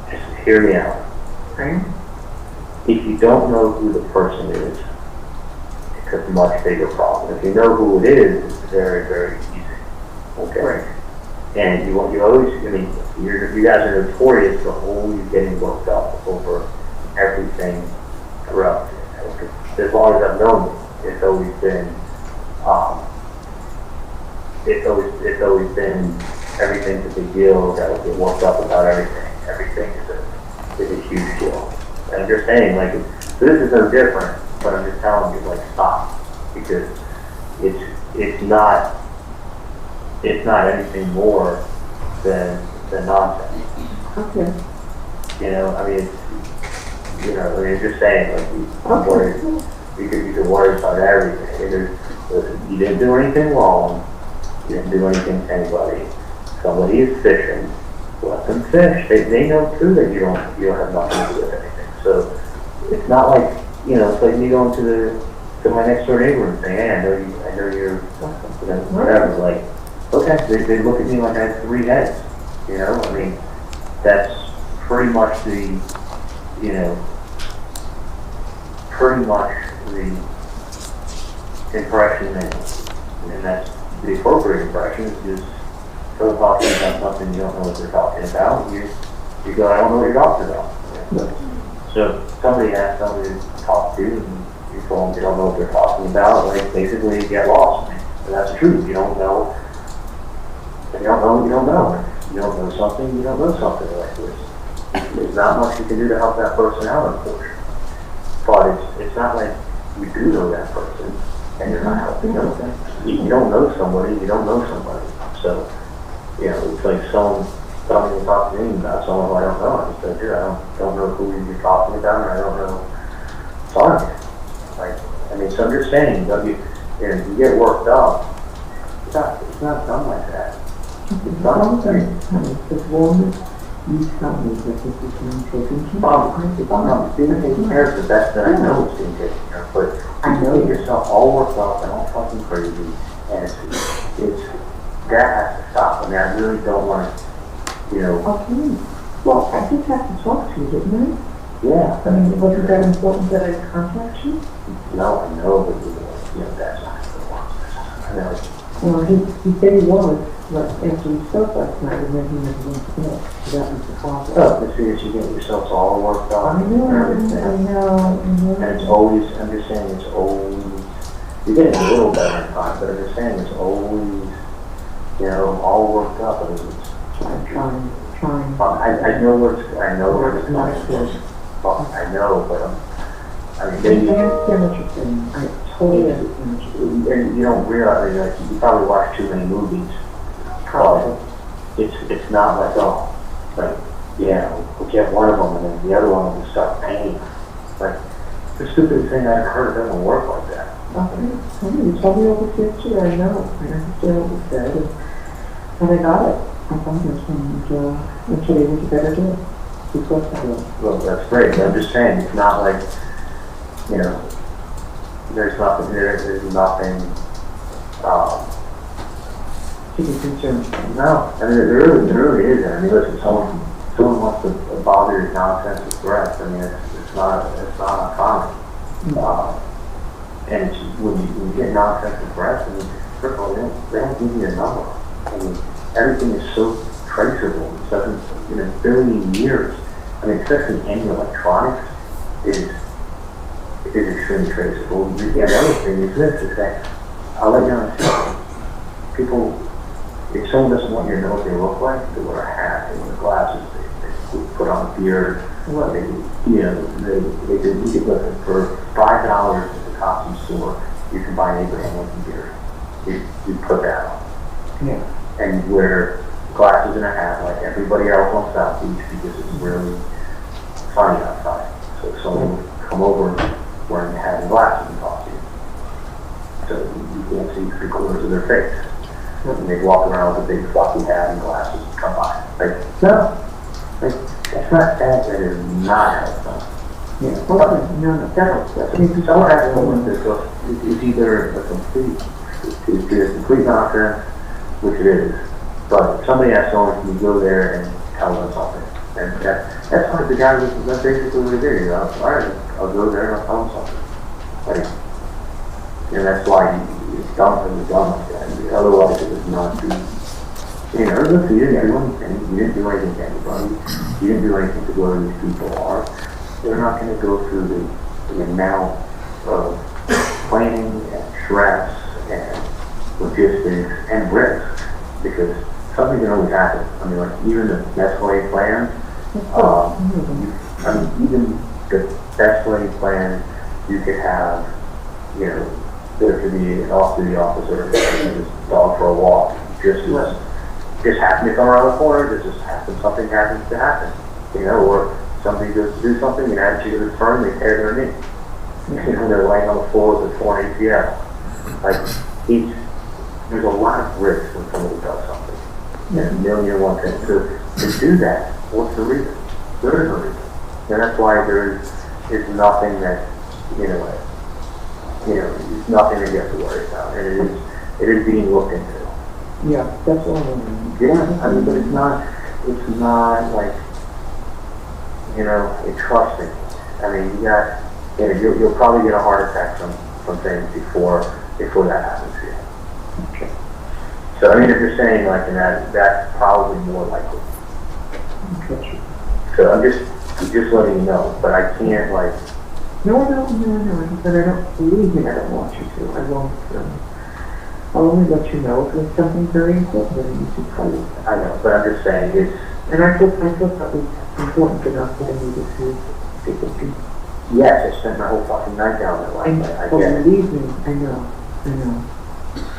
Just hear me out. I am. If you don't know who the person is, it's a much bigger problem. If you know who it is, it's very, very easy. Okay? Right. And you always, I mean, you guys are notorious for always getting worked up over everything throughout. As long as I've known you, it's always been, it's always been, everything's a big deal, gotta get worked up about everything. Everything is a huge deal. And I'm just saying, like, this is no different, but I'm just telling you, like, stop. Because it's not anything more than nonsense. Okay. You know, I mean, it's just saying, like, you could worry about everything. And listen, you didn't do anything wrong. You didn't do anything to anybody. Somebody is fishing. Let them fish. They know too that you don't have nothing to do with anything. So it's not like, it's like me going to my next door neighbor and saying, hey, I know you're, whatever. Like, okay, they look at me like I have 3 heads. I mean, that's pretty much the impression and that's the appropriate impression is just so talking about something you don't know what they're talking about. You go, I don't know what you're talking about. So somebody has somebody to talk to, and you told them they don't know what they're talking about. Like basically, you get lost. And that's the truth. You don't know. You don't know. You don't know. You don't know something. You don't know something like this. There's not much you can do to help that person out, unfortunately. But it's not like you do know that person, and you're not helping them. You don't know somebody. You don't know somebody. So, it's like someone coming to talk to me about someone who I don't know. I just said, dude, I don't know who you're talking about, and I don't know. Sorry. So I'm just saying, you get worked up. It's not done like that. It's not As long as you tell me that this is being taken care of. It's being taken care of the best that I know it's being taken care of. But I know yourself all worked up and all fucking crazy, and it's that has to stop. I mean, I really don't want to, Okay. Well, I just have to talk to you, didn't I? Yeah. I mean, wasn't that important that I contact you? No, I know, but that's not the one. I know. Well, he said he was, but after we spoke last night, and then he never went to bed. So that was the problem. Oh, as soon as you get yourself all worked up. I know. And it's always, I'm just saying, it's always, you're getting a little better in time, but I'm just saying, it's always, all worked up. And it's trying. I know where it's not coming good. from. I know, but I mean, I maybe. understand what you're saying. I totally understand what you're saying. And you don't realize, like, you probably watch too many movies. But it's not like, we'll get one of them and then the other one will just start paying. Like, the stupidest thing I ever heard, it doesn't work like that. Okay, you told me all this yesterday, I know. I understand what you said, and I got it. I found this, and today was a better day. Because I will. Well, that's great, but I'm just saying, it's not like, there's nothing, to be concerned about. No, I mean, there really isn't. I mean, listen, someone wants to bother your nonsense with threats. I mean, it's not uncommon. And when you get nonsense with threats, I mean, first of all, they don't give you a number. I mean, everything is so traceable. It doesn't, in a billion years. I mean, especially in electronics, it is extremely traceable. The other thing is this, is that, I'll let you know, people, if someone doesn't want you to know what they look like, they wear a hat, they wear glasses, they put on a beard, you could listen, for $5 at the costume store, you can buy an Abraham Lincoln beard. you put that on. Yeah. And you wear glasses and a hat like everybody else on South Beach because it's really sunny outside. So someone would come over wearing a hat and glasses and talk to you. So you can't see 3/4 of their face. And they walk around with a big fluffy hat and glasses and come by. Like, no. Like, that's not that. That is not how it's done. Yeah. Well, no, that's I mean, someone has to look this up. It's either a complete nonsense, which it is. But somebody has someone can go there and tell them something. And that's like the guy that's basically what he did. You know, all right, I'll go there and I'll tell him something. Like, and that's why it's dumb from the dumb like that. Otherwise, it would not be. You know, listen, you didn't do anything. You didn't do anything to anybody. You didn't do anything to where these people are. They're not going to go through the amount of planning and stress and logistics and risk because something can always happen. I mean, like even the best laid plan, even the best laid plan, you could have, you know, there could be an off-duty officer taking his dog for a walk. Just happen to come around the corner. Something happens to happen, you know, or somebody goes to do something and attitude of the firm, they tear their knee. You know, they're laying on the floor with a torn ACL. Like, there's a lot of risk when somebody does something. There's a million and one things. To do that, what's the reason? There is no reason. And that's why there's nothing that, it's nothing that you have to worry about. And it is being looked into. Yeah, that's all I mean. Yeah, I mean, but it's not like, it's trusting. I mean, you'll probably get a heart attack from things before that happens to you. Okay. So, I mean, if you're saying like that's probably more likely. Okay. So I'm just letting you know, but I can't like. No, but I don't believe me. I don't want you to. I won't. I'll only let you know if it's something very important that you should tell you. I know, but I'm just saying it's. And I thought that was important enough that I needed to speak with you. Yes, I spent my whole fucking night down there last night. I get it. Believe me, I know.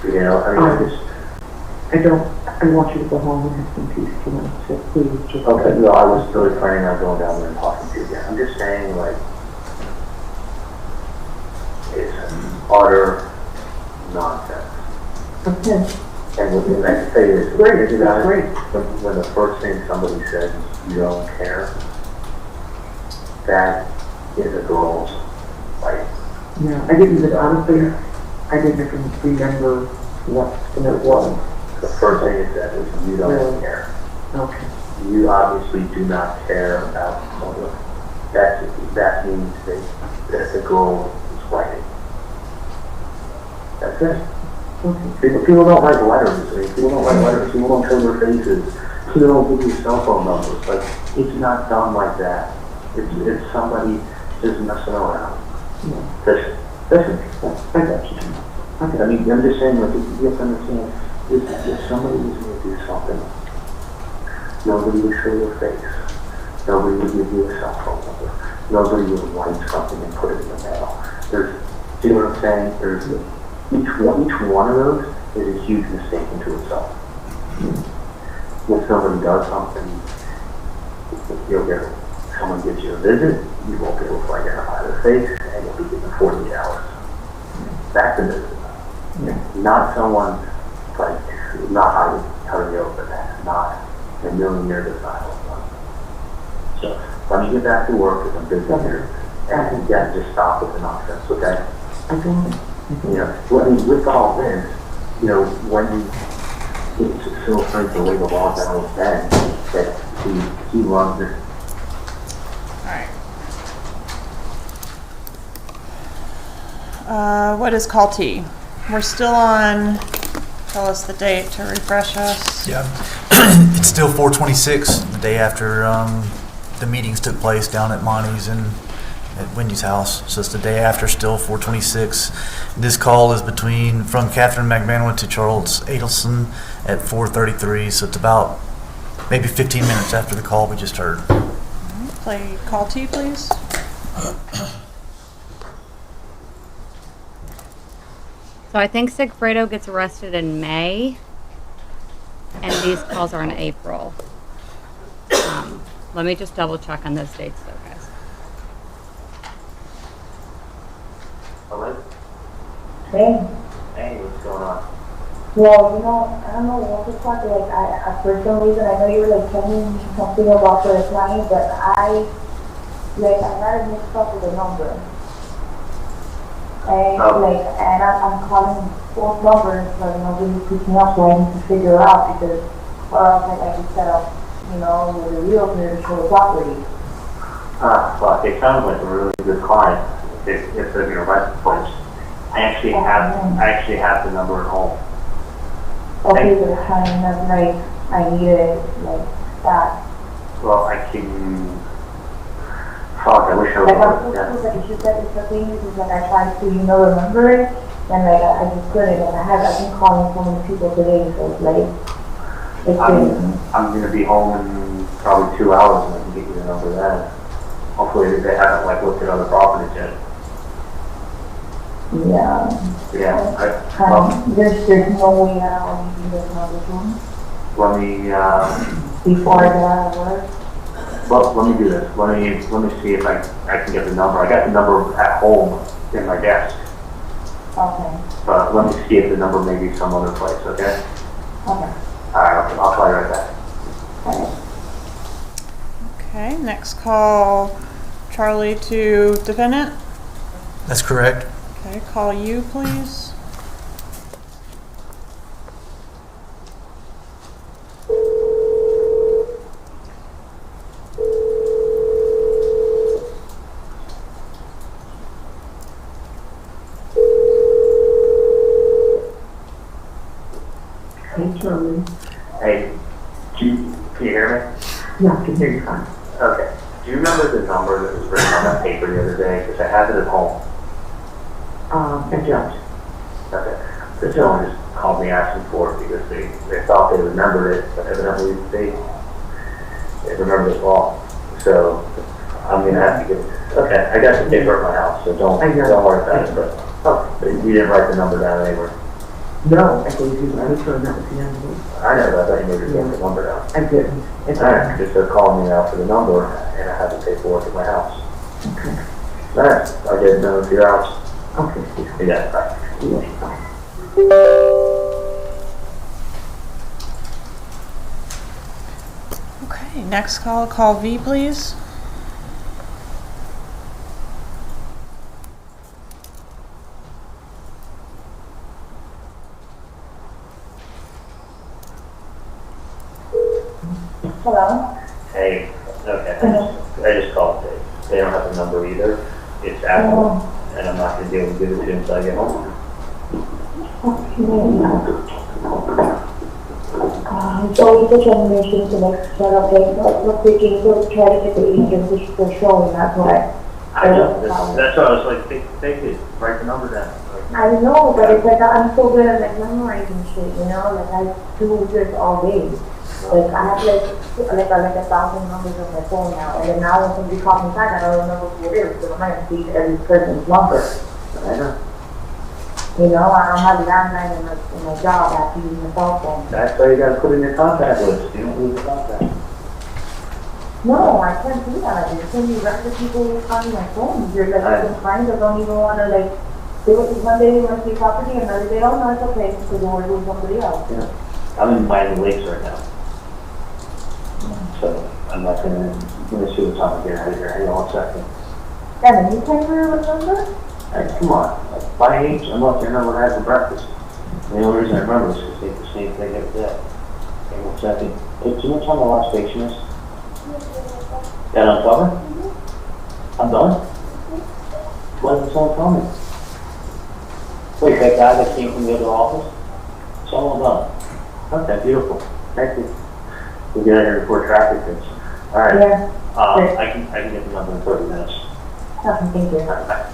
You know, I mean, I want you to go home and have some peace tonight, so please just... Okay, no, I was really planning on going down there and talking to you again. I'm just saying, like, it's utter nonsense. Okay. And I can say this, Great, that's great. When the first thing somebody says, you don't care, that is a girl's right. Yeah, I didn't even, honestly, I didn't even remember what the note was. The first thing it said was, you don't care. Okay. You obviously do not care about someone. That means that the girl is writing. That's it. Okay. People don't write letters. I mean, people don't write letters. People don't show their faces. People don't give you cell phone numbers. Like, it's not done like that. It's somebody just messing around. Yeah. Listen. I got you. Okay. I mean, I'm just saying, like, you have to understand, if somebody was going to do something, nobody would show their face. Nobody would give you a cell phone number. Nobody would write something and put it in the mail. Do you know what I'm saying? Each one of those is a huge mistake into itself. When somebody does something, someone gives you a visit, you won't be able to identify their face, and you'll be given 48 hours. That's a visit. Yeah. Not someone, like, not how to go, but that's not a million years of silence. So, let me get back to work because I'm busy here, and you have to just stop with the nonsense, okay? Okay. With all this, when it's so afraid to lay the law down with Ben, that he runs this. Alright. What is call T? We're still on, tell us the date to refresh us. Yeah, it's still 4/26, the day after the meetings took place down at Monty's and at Wendy's house. So it's the day after, still 4/26. This call is from Catherine Magbanua to Charles Adelson at 4:33. So it's about maybe 15 minutes after the call we just heard. Play call T, please. So I think Sigfredo gets arrested in May, and these calls are in April. Let me just double check on those dates though, guys. Hello? Hey. Hey, what's going on? Well, I don't know what to talk like. For some reason, I know you were like telling me something about the client, but I got a mixed up with the number. And and I'm calling both numbers, but nobody's picking up, so I need to figure it out because, I can set up, with a realtor to show the property. Well, it sounds like a really good client. If they're gonna rent the place, I actually have the number at home. Okay, but I need it like that. Well, I can. Fuck, I wish I I'm would. supposed to, it's just that it's the thing is I tried to, remember it, and I just couldn't, and I've been calling so many people today, so it's I'm gonna be home in probably 2 hours, and I can get you the number then. Hopefully they haven't looked at other properties yet. Yeah. Yeah. There's no way I'll need this number soon. Let me. Before I get out of work. Well, let me do this. Let me see if I can get the number. I got the number at home in my desk. Okay. But let me see if the number may be some other place, okay? Okay. Alright, I'll call you right back. Okay. Okay, next call, Charlie to defendant. That's correct. Okay, call you, please. Hey, Charlie. Hey, can you hear me? Yeah, I can hear you fine. Okay. Do you remember the number that was written on that paper the other day? Because I have it at home. I don't. Okay. The gentleman just called me asking for it because they thought they remembered it, but evidently they remembered it wrong. So I'm gonna have to get. Okay, I got the paper at my house, so don't worry about it. But you didn't write the number down anywhere. No, I gave you the other phone, that was the end of it. I know that, but you maybe wrote the number down. I didn't. It's Alright, just calling me now for the number, and I have the paperwork at my house. Okay. Alright, I'll get it done in a few hours. Okay. Yeah, bye. Yeah, bye. Okay, next call V, please. Hello? Hey, okay, I just called Dave. They don't have the number either. It's Apple, and I'm not gonna be able to give it to him until I get home. So it's a termination to next set up, we're thinking, we'll try to get the agent for showing, that's why. I know, that's why I was like, take it, write the number down. I know, but it's I'm so good at memorizing shit, I do this all day. I have like 1,000 numbers on my phone now, and then now when somebody calls me back, I don't remember who it is, because I'm not going to see every person's number. I know. I don't have a landline in my job, I have to use my cell phone. That's why you gotta put in your contact list. You don't lose the contact. No, I can't do that. There's so many regular people who call me my phone. You're some clients that don't even want to do it one day they want to see property, another day, oh no, it's okay, because they're working with somebody else. Yeah. I'm in Miami Lakes right now. So I'm not gonna see what's on here. Hang on 1 second. Kevin, you can't remember? Hey, come on. At my age, I'm not gonna know what I had for breakfast. The only reason I remember is because they eat the same thing every day. Hang on 1 second. Hey, do you know what time the last station is? That Undercover? I'm done? Why didn't someone tell me? Wait, that guy that came from the other office? It's all done. Okay, beautiful. Thank you. We'll get out here before traffic hits. All right. Yeah. I can get the number in 30 minutes. Okay, thank you. Bye.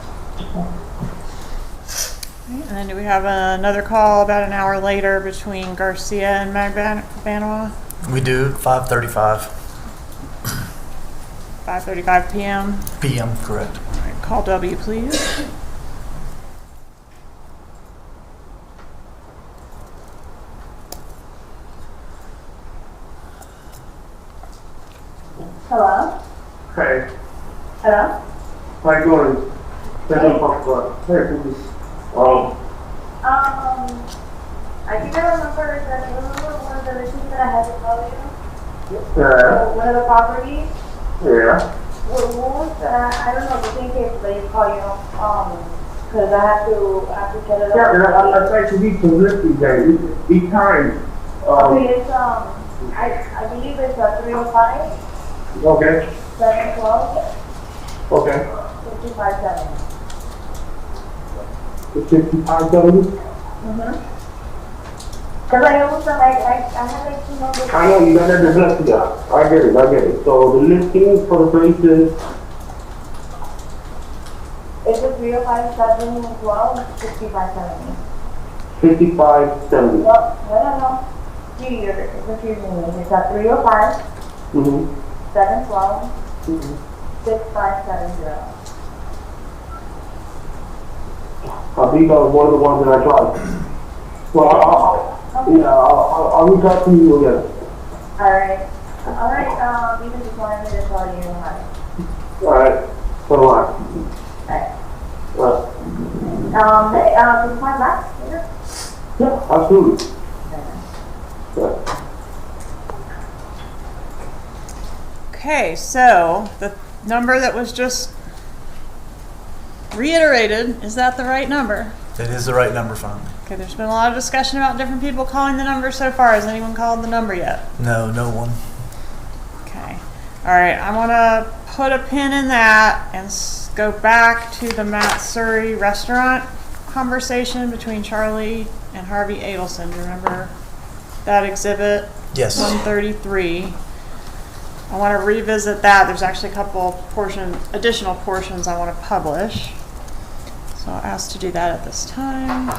And then do we have another call about an hour later between Garcia and Magbanua? We do, 5:35 5:35 p.m. p.m., correct. All right, call W, please. Hello? Hey, Hello? how you doing? I think I remember that you remember one of the listings that I had to tell you? Yeah. One of the properties? Yeah. What was, I don't know, the same case that you call, because I have to set it up. Yeah, I'd like to be publicity there. Each time. Okay, it's, I believe it's 305, Okay. 712, Okay. 557. It's 5570? Mm-hmm. Because I almost, I had like 2 numbers. I know you got that dyslexia. I get it. So the listing for the place is It's a 305, 712, 6570. 5570. No. You're confusing me. It's a 305, Mm-hmm. 712, Mm-hmm. 6570. I think that was one of the ones that I tried. Well, I'll reach out to you again. Alright, you can just wanted me to tell you how. Alright, so do I. Alright. Can you find back later? Yeah, absolutely. Okay, so the number that was just reiterated, is that the right number? That is the right number, finally. Okay, there's been a lot of discussion about different people calling the number so far. Has anyone called the number yet? No, no one. Okay. All right, I want to put a pin in that and go back to the Matt Surrey restaurant conversation between Charlie and Harvey Adelson. Do you remember that exhibit? Yes. 133. I want to revisit that. There's actually a couple additional portions I want to publish. So I'll ask to do that at this time.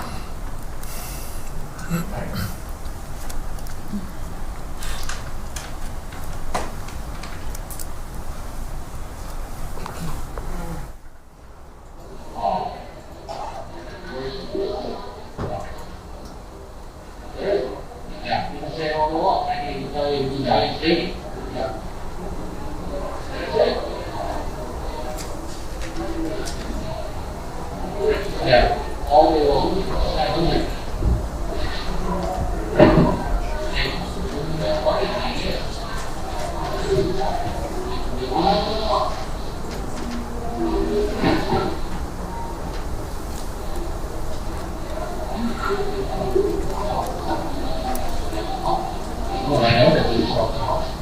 Yeah, you can say it on the wall. I can even tell you who's not speaking. Yeah. Yeah, all the way. Well, I know that these are costs.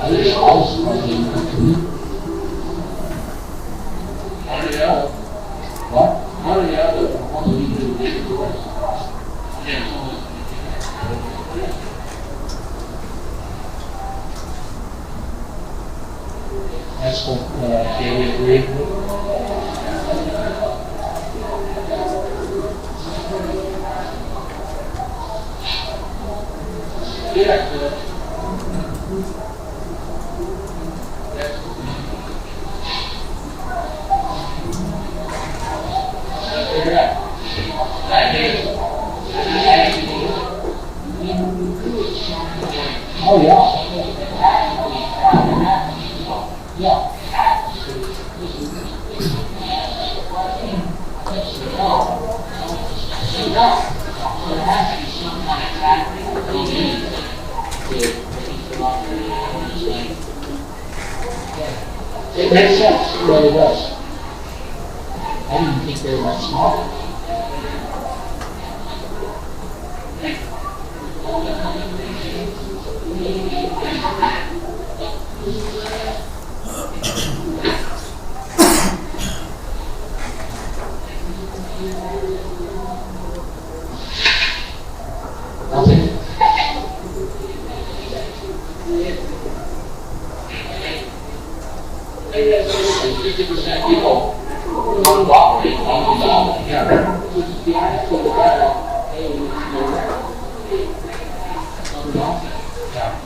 I just also how do you know? What? How do you know that one of these is big doors? That's what David agreed with. Yeah. Oh yeah. Yeah. It makes sense, it really does. I didn't think they were that smart. Nothing. Maybe that's 50% people who don't operate on the dollar. Yeah. The actual yeah.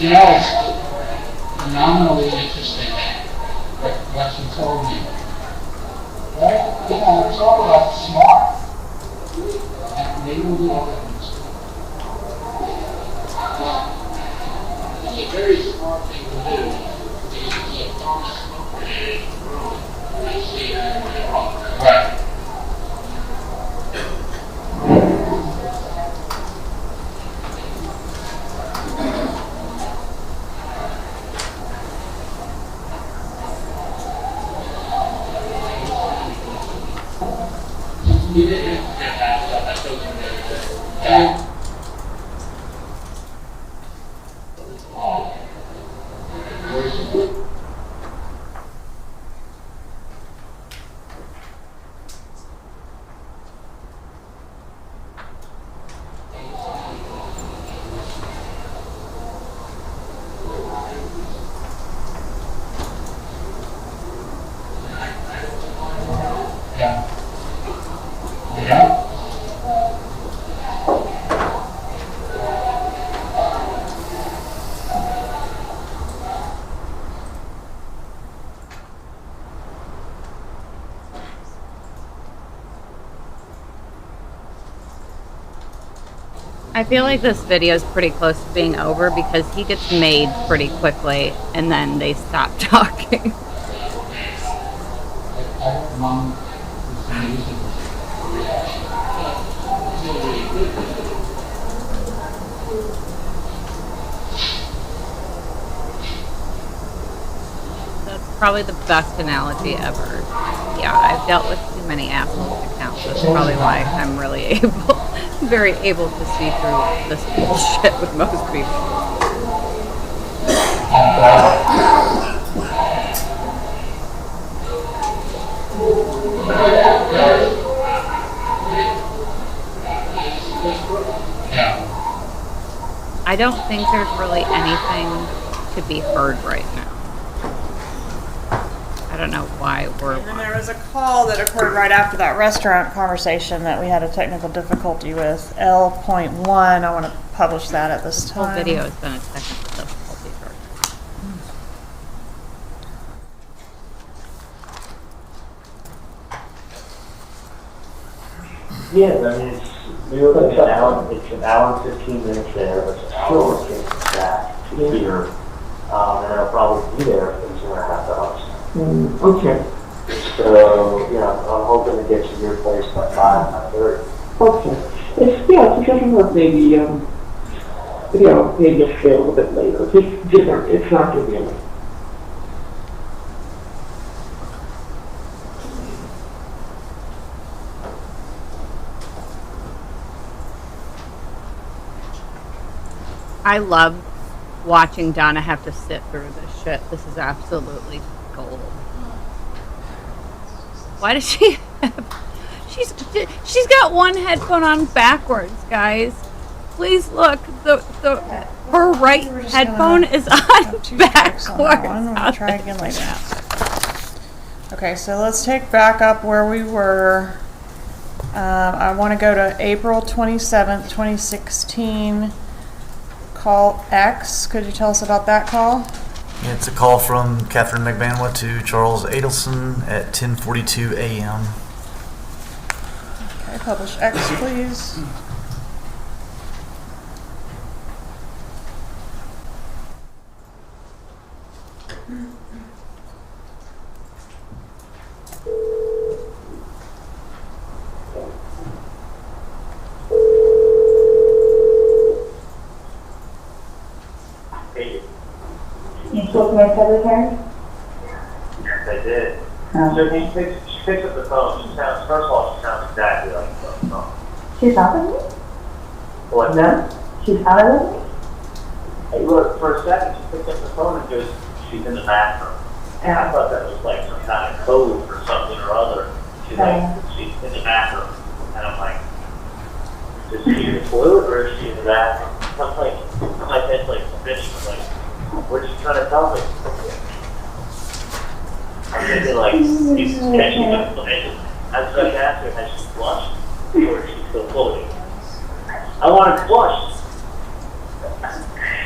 You know, it's phenomenally interesting what you told me. Right? You know, it's all about smart. And they will do other things too. It's a very smart thing to do. Because it's a don't smoke in the room. I see that wrong. Right. You didn't get that, I told you that. I feel like this video is pretty close to being over because he gets made pretty quickly and then they stop talking. Mom is amazing. That's probably the best analogy ever. Yeah, I've dealt with too many assholes accounts. That's probably why I'm really very able to see through this bullshit with most people. I don't think there's really anything to be heard right now. I don't know why we're... And then there was a call that occurred right after that restaurant conversation that we had a technical difficulty with. L.1, I want to publish that at this time. This whole video has been a technical difficulty for Yeah, I mean, we were looking at an hour, it's an hour and 15 minutes there, but it's an hour and 15 minutes back to here. And I'll probably be there for 2.5 hours. Okay. So, yeah, I'm hoping to get to your place by 5:30. Okay. It's because of maybe, maybe a little bit later. Just different. It's not going to be enough. I love watching Donna have to sit through this shit. This is absolutely gold. Why does she have... She's got one headphone on backwards, guys. Please look. Her right headphone is on backwards. I'm going to try again later. Okay, so let's take back up where we were. I want to go to April 27th, 2016. Call X. Could you tell us about that call? Yeah, it's a call from Catherine Magbanua to Charles Adelson at 10:42 a.m. Okay, publish X, please. You spoke to my secretary? Yes, I did. So she picks up the phone. She sounds, first of all, she sounds exactly like the phone. She's out of me? What's that? She's out of me? Hey, look, for a second, she picks up the phone and goes, she's in the bathroom. And I thought that was like some kind of code for something or other. She's like, she's in the bathroom. And I'm like, is she in the toilet or is she in the bathroom? I'm like, my head's like spinning. I'm like, what's she trying to tell me? I'm thinking like, he's catching up. I was going to ask her, has she flushed? Or is she still floating? I want her flushed.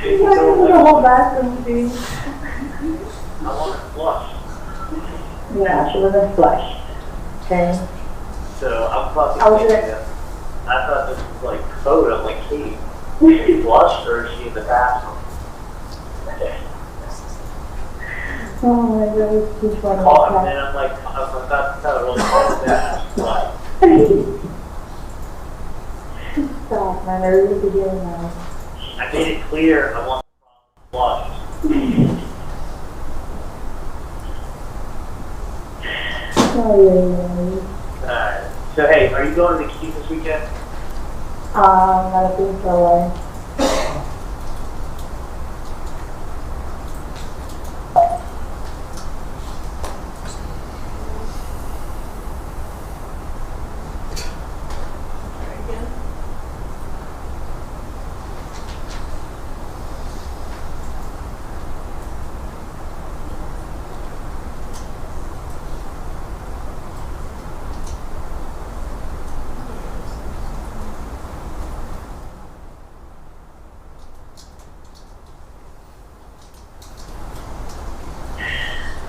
You guys do the whole bathroom thing. I want to flush. Yeah, she wasn't flushed. Okay. So I'm fucking I was thinking, gonna- I thought this was like code. I'm like, Katie, is she flushed or is she in the bathroom? Oh my god, she's funny. Oh, and then I'm like, I'm about to tell her really hard that. Like, Stop, man, I really could hear now. I made it clear I want to flush. Oh, Alright. So hey, are you going to the Keys this weekend? I think so.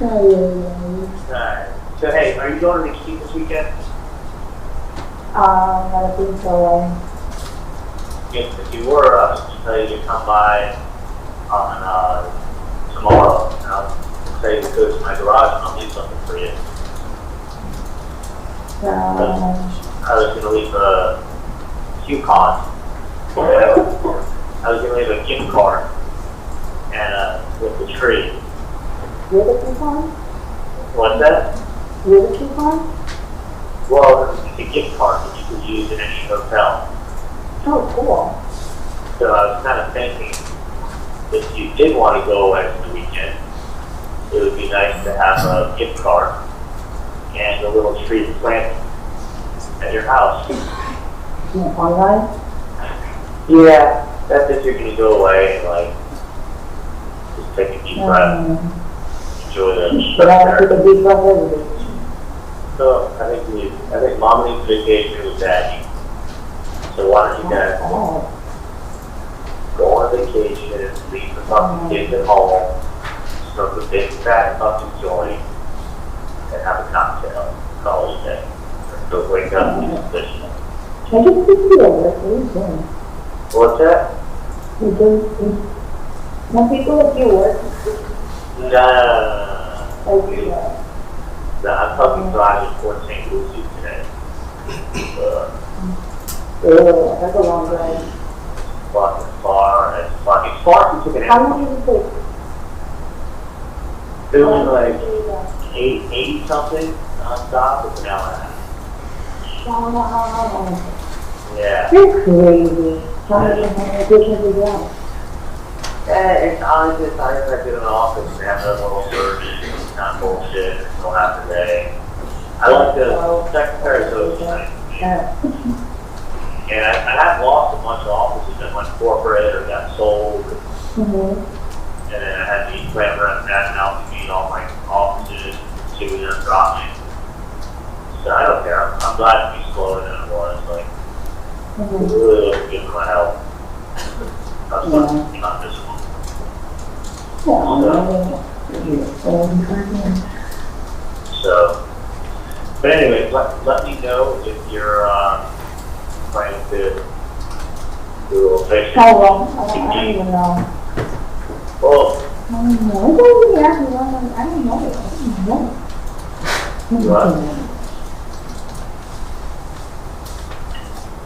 Alright. So hey, are you going to the Keys this weekend? I think so. If you were, I was just tell you to come by on tomorrow, and I'll say to go to my garage and I'll leave something for you. I was gonna leave a coupon. I was gonna leave a gift card and with the tree. With a coupon? What's that? With a coupon? Well, it's a gift card that you could use in any hotel. Oh, cool. So I was kind of thinking, if you did want to go away for the weekend, it would be nice to have a gift card and a little tree planted at your house. Online? Yeah, that's if you're going to go away and like, just take a deep breath. Enjoy the But I have to take a deep breath every day. So I think Mom needs vacation with Daddy. So why don't you guys go on vacation, leave the fucking kids at home, smoke a big fat fucking joint, and have a cocktail, call it a day. Or go wake up and eat fish. I just think you are what are you doing? What's that? You do. Some people like you work. Nah. I'm fucking driving Port St. Lucie today. That's a long drive. Fucking far. It's far from Chicken How long does it take? Doing like 80 something non-stop. It's an hour and a half. Yeah. You're crazy. How many additions is that? It's honestly, it's nice that I do in the office and have that little surgery. It's not bullshit. It's still half a day. I like the secretary so nice. And I have lost a bunch of offices that went corporate or got sold. And then I had the plant rep national to meet all my offices and see what they're dropping. So I don't care. I'm glad to be slower than it was. Like, it really looks good for my health. That's not this one. So, but anyway, let me know if you're planning to do a little fishing. How long? I don't even know. Well, I don't know. What do you ask me? I don't know.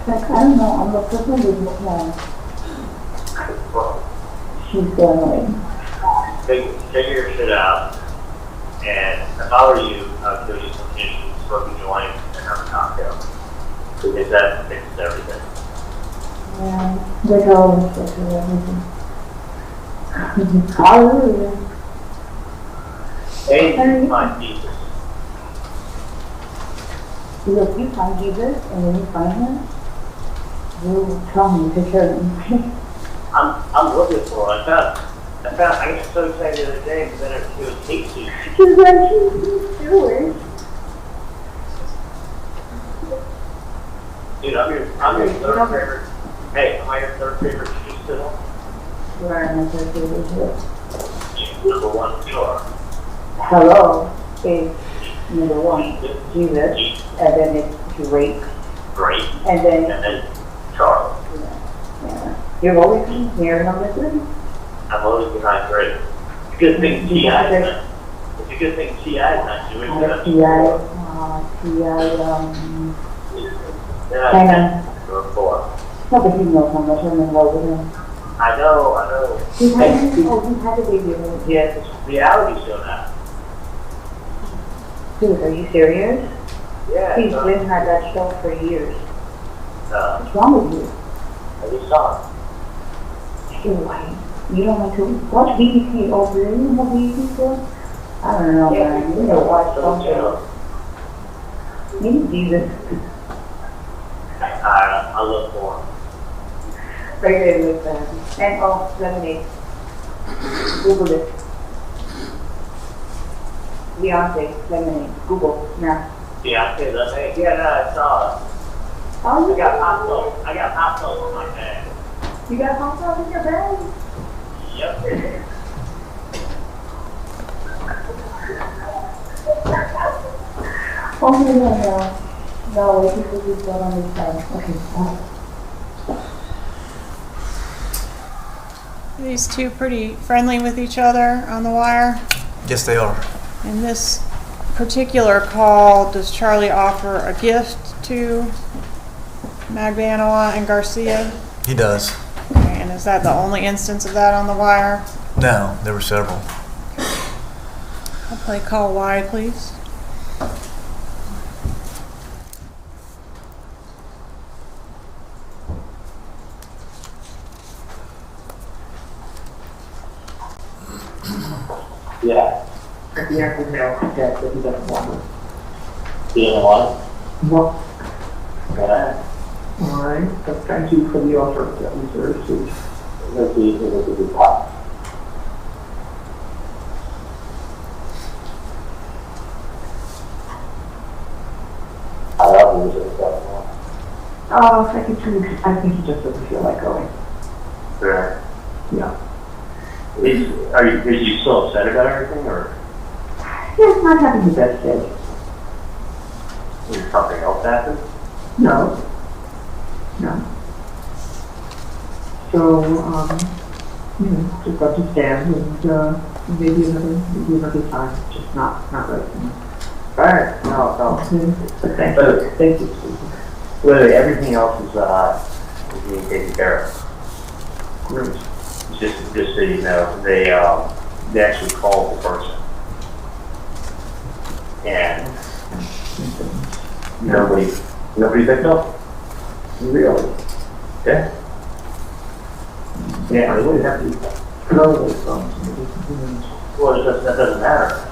Like, I don't know. I'm the person who's looking she's going figure your shit out. And if I were you, I would go do some fishing, smoke a joint, and have a cocktail. Because that fixes everything. yeah, they always go through everything. Hallelujah. Hey, you find Jesus. If you find Jesus and then you find him, you tell me to care of him. I'm looking for it. I got so excited the other day because then it was hate suit. She's like, she's doing. Dude, I'm your third favorite. Hey, am I your third favorite cheese fiddle? Where am I supposed to visit? Number one, sure. Hello is number one, Jesus, and then it's Drake, Great. and then, And then Charlie. yeah. You've always been here, number three? I'm always behind Great. It's a good thing TI is not. It's a good thing TI is not doing that. Hang on. Number four. No, but he knows how much I'm in love with him. I know. He had a baby. He has this reality show now. Dude, are you serious? Yeah. He's been had that show for years. Uh, What's wrong with you? I just saw him. You're white. You don't like to watch BBC over there. You know BBC show? I don't know, man. You know, watch something. Maybe Jesus. I look for him. Right there with them. And oh, lemonade. Google it. Beyonce, lemonade. Google now. Beyonce, lemonade. Yeah, no, I saw it. Oh, I got hot sauce. I got hot sauce in my bag. You got hot sauce in your bag? Yep. Oh my God, no. No, wait, people just don't understand. Okay, stop. These two pretty friendly with each other on the wire. Yes, they are. In this particular call, does Charlie offer a gift to Magbanua and Garcia? He does. Okay, and is that the only instance of that on the wire? No, there were several. I'll play call Y, please. Yeah. At the end of the mail, that he doesn't want it. You didn't want No. it? Yeah. All right, but thank you for the offer that was very sweet. Let's see the top. I love music. Oh, I think he just doesn't feel like going. Right. Yeah. Is you still upset about everything, or Yes, not having the best day. did something else happen? No. No. So, just understand and maybe another time, just not right now. Alright, no. But thank you. Thank you, Susan. Literally everything else is being taken care of. Great. Just so you know, they actually called the person. And nobody picked up. Really? Yeah. Yeah, I would have to throw those phones. Well, that doesn't matter.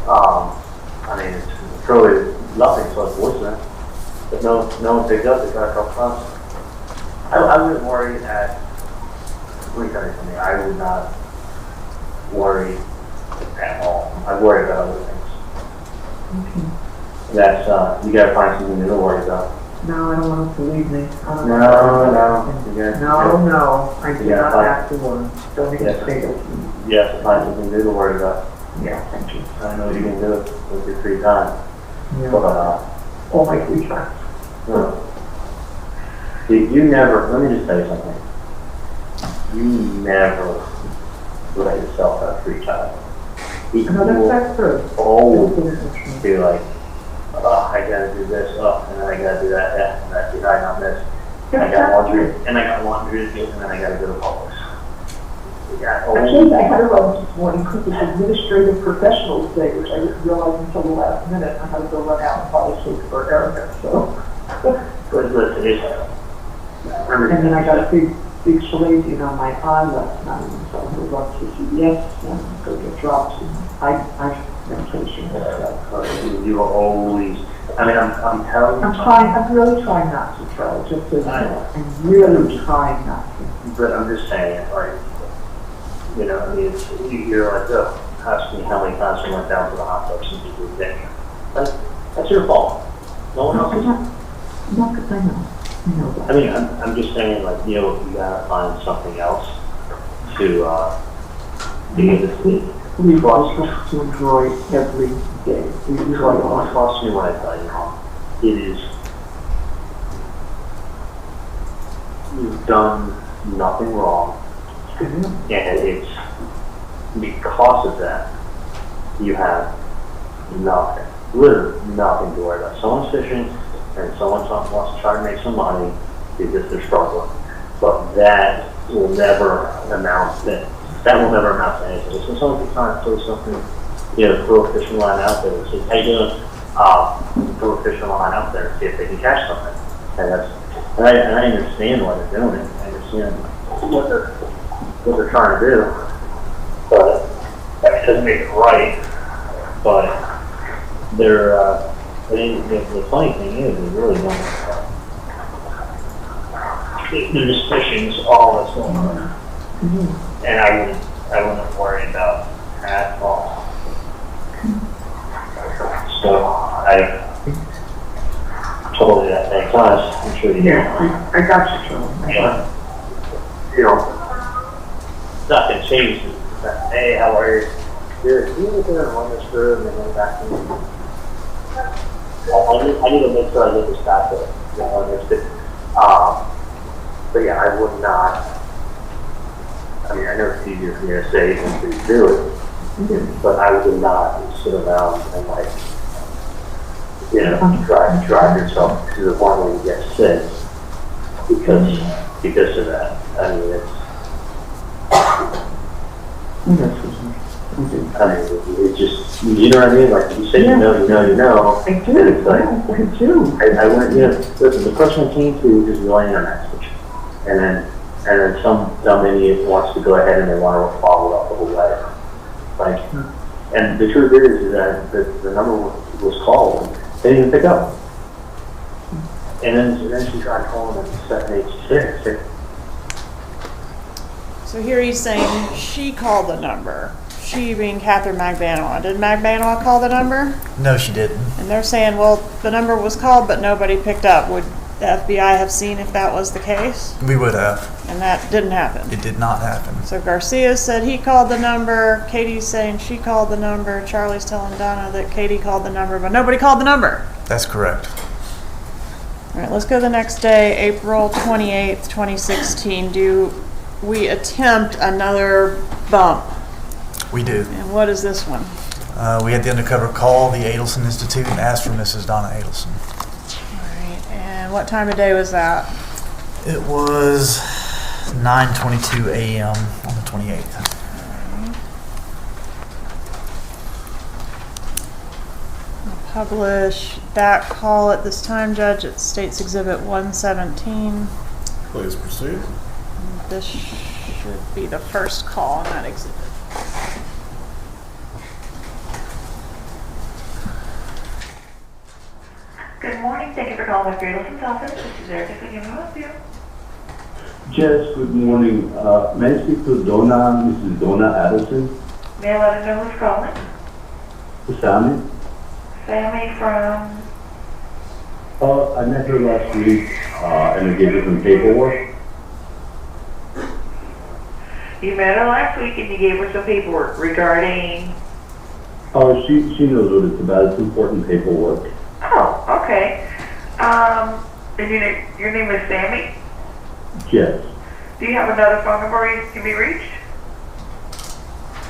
I mean, it's probably nothing, so it's voicemail. But no one picked up, they got a couple times. I wouldn't worry let me tell you something, I would not worry at all. I'd worry about other things. Okay. That's, you gotta find something new to worry about. No, I don't want him to leave me. I No. I do not have to worry. Don't even say that to me. You have to find something new to worry about. Yeah, thank you. I know what you can do with your free time. Yeah. But, All my free time. no. You never, let me just tell you something. You never let yourself have free time. No, that's true. Always be like, oh, I gotta do this, and then I gotta do that, and that's it, I got this. And I got laundry to do, and then I gotta go to Publix. Actually, I had a run this morning because it's Administrative Professionals Day, which I didn't realize until the last minute. I had to go run out and buy a cake for Erica, so. Listen, And then I got a big Schlesian on my eye last night, and so I'm going to run to CVS and go get drops and eye medication and stuff. You are always, I mean, I'm telling you. I'm really trying not to, Charlie, just so you know. I'm really trying not to. But I'm just saying, like, you know, I mean, you're like, oh, ask me how many times I went down to the hot tub since you moved in here. That's your fault. No one else's. No, because I know that. I mean, I'm just saying, like, you know, you gotta find something else get this sleep. We both have to enjoy every day. We enjoy all. Trust me when I tell you, it is, you've done nothing wrong, and it's because of that, you have nothing, literally nothing to worry about. Someone's fishing, and someone wants to try to make some money because they're struggling, but that will never amount to anything. So someone can try to throw something, throw a fishing line out there and say, hey, throw a fishing line out there and see if they can catch something. And I understand why they're doing it. I understand what they're trying to do. But that doesn't make it right. But the funny thing is, they really don't. They're just fishing all that's going on. And I wouldn't worry about at all. So I told you that many times. I'm sure you know. I got you, Joe. Nothing changes. Hey, how are you? Dude, you look at run this through and then go back to me. I need to make sure I get this back there. But yeah, I would not. I mean, I know it's easier for me to say than for you to do it, but I would not sit around and drive yourself to the point where you get sick because of that. I mean, it's just, you know what I mean? Like you say, you know. I do. It's like, I do. I went, listen, the person I came to is relying on that switch, and then some dumb idiot wants to go ahead and they want to follow up the whole letter. And the truth is that the number was called, they didn't pick up. And then she tried calling at 786. So here he's saying she called the number. She being Catherine Magbanua. Did Magbanua call the number? No, she didn't. And they're saying, well, the number was called, but nobody picked up. Would the FBI have seen if that was the case? We would have. And that didn't happen. It did not happen. So Garcia said he called the number. Katie's saying she called the number. Charlie's telling Donna that Katie called the number, but nobody called the number. That's correct. All right, let's go to the next day, April 28th, 2016. Do we attempt another bump? We do. And what is this one? We had the undercover call the Adelson Institute and asked for Mrs. Donna Adelson. All right, and what time of day was that? It was 9:22 a.m. on the 28th. Publish that call at this time, Judge. It states Exhibit 117. Please proceed. This should be the first call on that exhibit. Good morning. Thank you for calling Wendi Adelson's office. This is Erica. Can I help you? Yes, good morning. May I speak to Mrs. Donna Adelson? May I let her know who's calling? Sammy? Sammy from... I met her last week and I gave her some paperwork. You met her last week and you gave her some paperwork regarding... She knows what it's about. It's important paperwork. Oh, okay. And your name is Sammy? Yes. Do you have another phone number where you can be reached?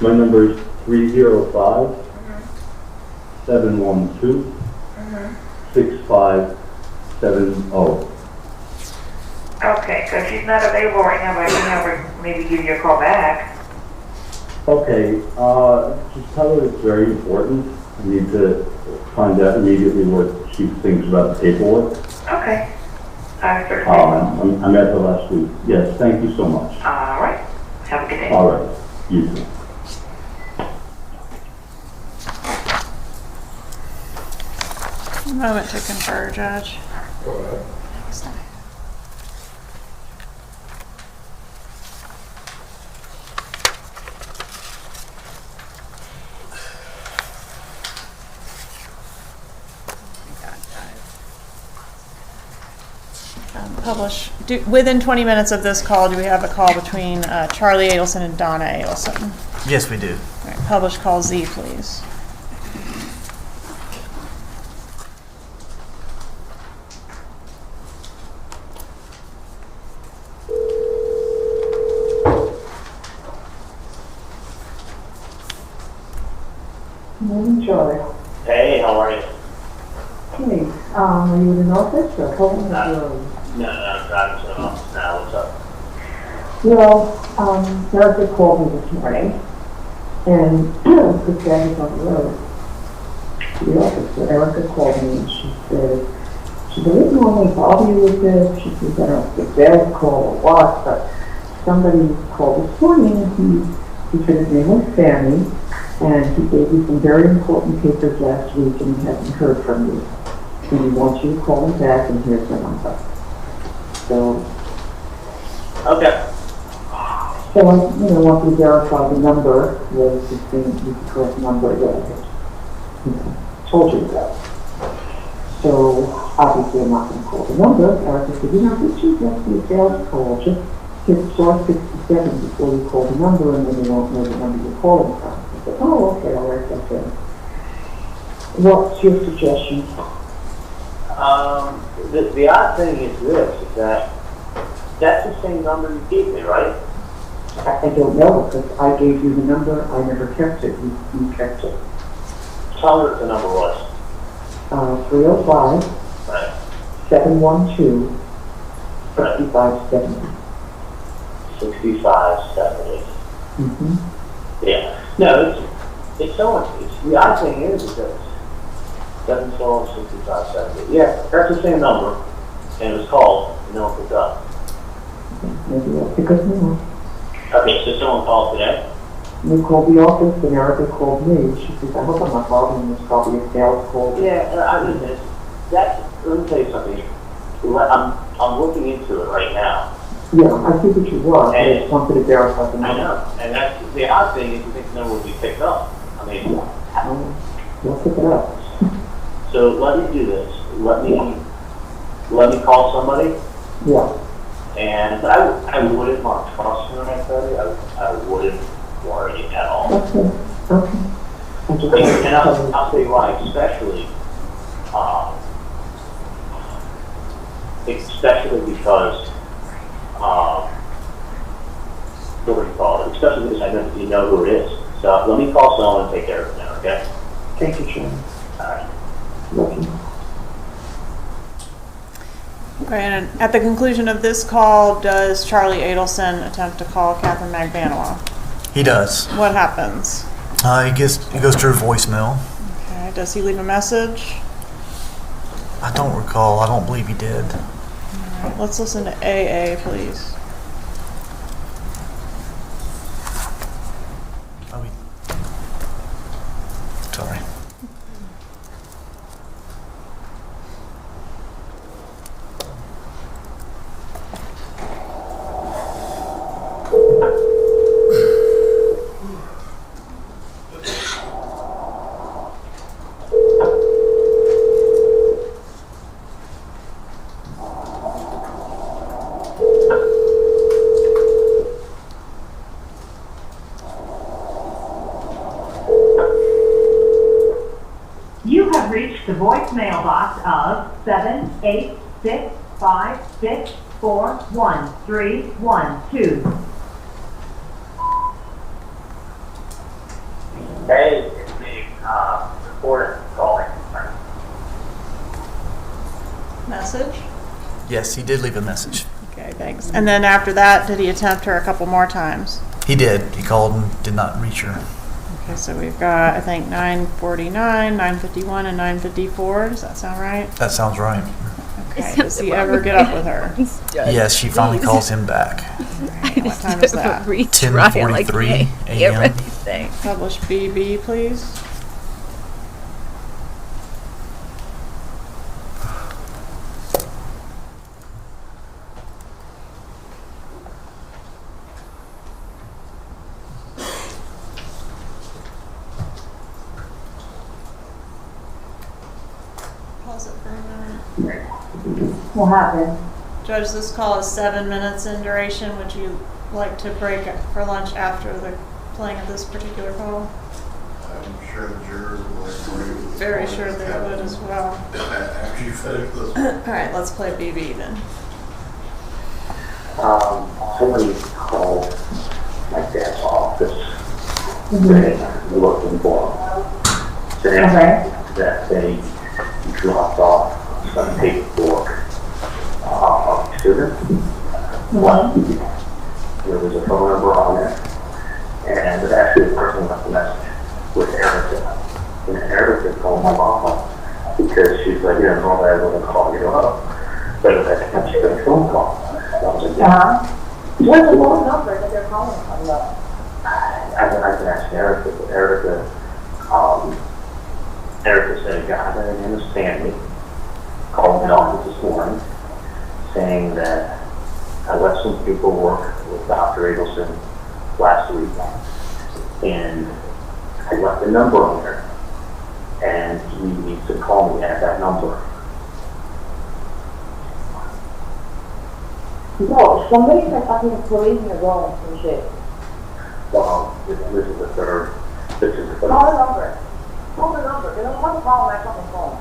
My number is 305-712-6570. Okay, so she's not available right now, but I can have her maybe give you a call back. Okay, just tell her it's very important. I need to find out immediately what she thinks about the paperwork. Okay. I certainly I met her last week. Yes, thank you so much. All right. Have a good day. All right, you too. A moment to confer, Judge. Go ahead. Publish, within 20 minutes of this call, do we have a call between Charlie Adelson and Donna Adelson? Yes, we do. All right, publish call Z, please. Morning, Charlie. Hey, how are you? Hey, are you in an office or home? No, I'm driving to the office now. What's up? Well, Erica called me this morning, and this guy was on the road to the office. So Erica called me and she said, I didn't normally bother you with this. She says, I don't know if it's a bad call or what, but somebody called this morning and he said his name was Sammy, and he gave you some very important papers last week and he hasn't heard from you. And he wants you to call him back, and here's the number. So, Okay. I want to verify the number was the correct number that I had, told you about. So, obviously I'm not going to call the number. Erica said, did you get the sales call? Just hit star 67 before you call the number, and then you won't know the number you're calling from. I said, oh, okay, I'll write that down. What's your suggestion? The odd thing is this, is that that's the same number you gave me, right? I don't know, because I gave you the number, I never kept it, you kept it. Tell me what the number was. 305 Right. 712 6570. 6570. Mm-hmm. Yeah. No, it's so much. The odd thing is that 712 6570. Yeah, that's the same number, and it was called, and no one picked up. Maybe I'll pick up now. Okay, so someone called today? You called the office, and Erica called me. She says, I hope I'm not bothering you. It's probably a sales call. Yeah, I mean, let me tell you something. I'm looking into it right now. Yeah, I see what you were. I just wanted to verify the number. I know, and that's the odd thing is you think the number would be picked up. I mean, We'll pick it up. so let me do this. Let me call somebody. Yeah. And I wouldn't want to trust her, I tell you. I wouldn't worry at all. Okay. And I'll tell you why, especially because, what do you call it? Especially because I know you know who it is. So let me call someone and take care of it now, okay? Thank you, Charlie. All right. Lucky. Okay, and at the conclusion of this call, does Charlie Adelson attempt to call Catherine Magbanua? He does. What happens? He goes to her voicemail. Okay, does he leave a message? I don't recall. I don't believe he did. All right, let's listen to AA, please. Sorry. You have reached the voicemail box of 78656411312. Hey, it's me, reporter calling. Message? Yes, he did leave a message. Okay, thanks. And then after that, did he attempt her a couple more times? He did. He called and did not reach her. Okay, so we've got, I think, 9:49, 9:51, and 9:54. Does that sound right? That sounds right. Okay, does he ever get up with her? Yes, she finally calls him back. Right, what time is that? 10:43 a.m. Publish BB, please. Pause it for a minute. What happened? Judge, this call is 7 minutes in duration. Would you like to break for lunch after the playing of this particular call? I'm sure the jurors will agree. Very sure they would as well. After you finish this. All right, let's play BB then. Somebody called my dad's office saying looking for him. Saying that they dropped off some paperwork to them. There was a phone number on it, and actually the person left a message with Erica. And Erica called my mom because she's like, normally I wouldn't call you up, but at that time she got a phone call. I was like, yeah. What's the phone number that they're calling from though? I can ask Erica, but Erica said a guy by the name of Stanley called the office this morning saying that I left some paperwork with Dr. Adelson last week, and I left a number on there, and he needs to call me at that number. No, somebody's like fucking pulling your phone and shit. Well, this is the third. Call the number. Call the number. They don't want to call my fucking phone.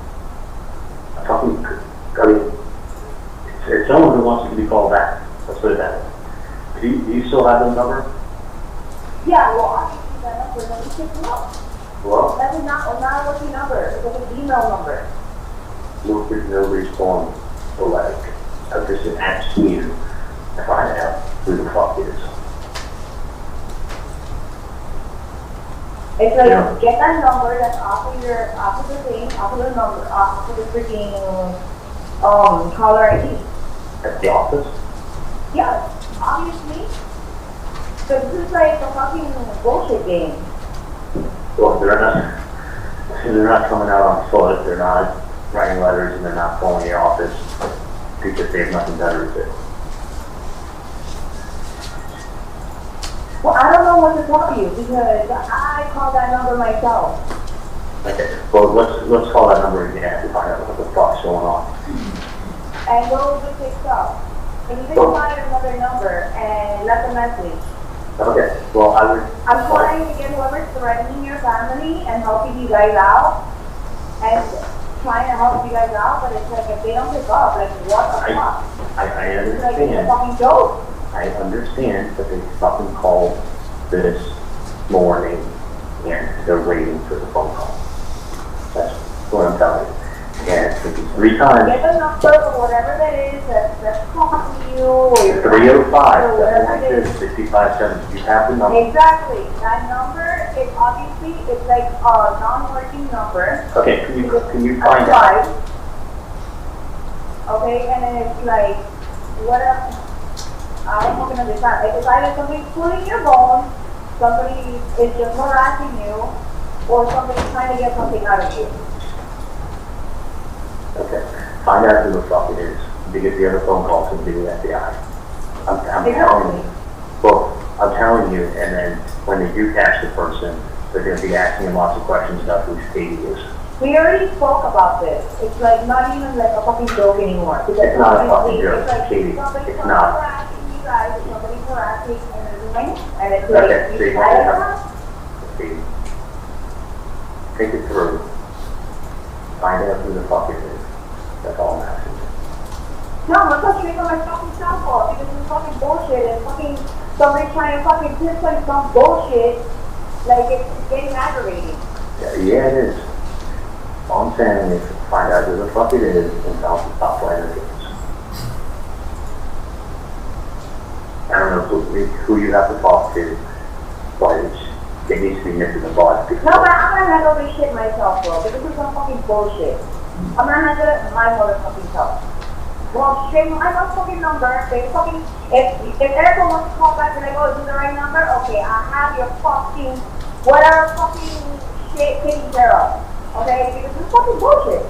It's someone who wants to be called back. Let's put it that way. Do you still have the number? Yeah, well, obviously that number, then you pick me up. Well, That's not a working number. It's like an email number. nobody's calling the leg. I'm just asking you to find out who the fuck it is. It's like, get that number that's off of the thing, off of the number, off of the freaking, caller ID. At the office? Yeah, obviously. But this is like a fucking bullshit game. Well, they're not coming out on foot. They're not writing letters, and they're not calling the office because they have nothing better to do. Well, I don't know what to tell you because I called that number myself. Okay. Well, let's call that number again to find out what the fuck's going on. And what was it picked up? And you can find another number and left a message. Okay. Well, I'm trying to get whoever's threatening your family and helping you guys out. And trying to help you guys out, but it's like if they don't pick up, like what the fuck? I It's like understand. it's a fucking joke. I understand, but they fucking called this morning and they're waiting for the phone call. That's what I'm telling you. And it's 3 times. Get the number or whatever that is that's calling you or your 305, or whatever it is. 6570. You have the number. Exactly. That number is obviously it's like a non-working number. Okay, can you find out? Okay, and then it's like whatever. I don't fucking understand. Like it's either somebody's pulling your phone, somebody is just harassing you, or somebody's trying to get something out of you. Okay, find out who the fuck it is. Because the other phone call to the FBI. I'm telling you. Well, I'm telling you, and then when they do catch the person, they're going to be asking him lots of questions about who Katie is. We already spoke about this. It's like not even like a fucking joke anymore. Because It's not a fucking joke, it's like Katie. somebody's It's not. harassing you guys, somebody's harassing and everything, and it's like Okay, you see, Katie, take it through. Find out who the fuck it is. That's all I'm asking. No, I'm not touching on my fucking cell phone because it's fucking bullshit and fucking somebody trying to fucking pinpoint some bullshit. Like it's getting aggravating. Yeah, it is. All I'm saying is find out who the fuck it is and tell them to stop playing the games. I don't know who you have to talk to, but it needs to be nipped in the bud. No, but I'm gonna handle this shit myself, bro. Because this is some fucking bullshit. I'm gonna handle it my motherfucking self. Well, straight my motherfucking number. They fucking if Erica wants to call back and I go, is this the right number? Okay, I have your fucking whatever fucking shit taken care of. Okay, because this is fucking bullshit.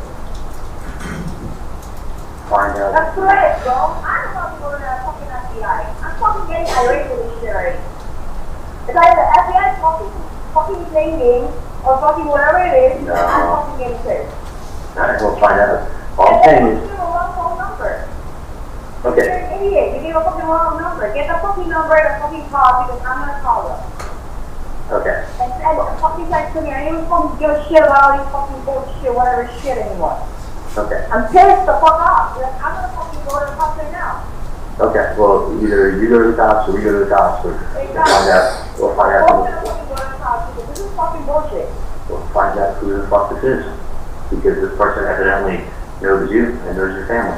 Find out. That's correct, bro. I'm about to go to that fucking FBI. I'm fucking getting irate with this shit already. It's either the FBI fucking playing games or fucking whatever it is. No. I'm fucking getting pissed. Alright, we'll find out. All I'm saying is, You're an idiot. You gave a fucking wrong number. Get the fucking number and fucking call because I'm gonna call them. Okay. And fucking text to me. I don't even fucking give a shit about all these fucking bullshit, whatever shit anymore. Okay. I'm pissed the fuck off. Like, I'm gonna fucking go to the cops right now. Okay, well, either you go to the cops or we go to the cops, or we'll find out. We're gonna fucking go to the cops because this is fucking bullshit. We'll find out who the fuck this is. Because this person evidently knows you and knows your family.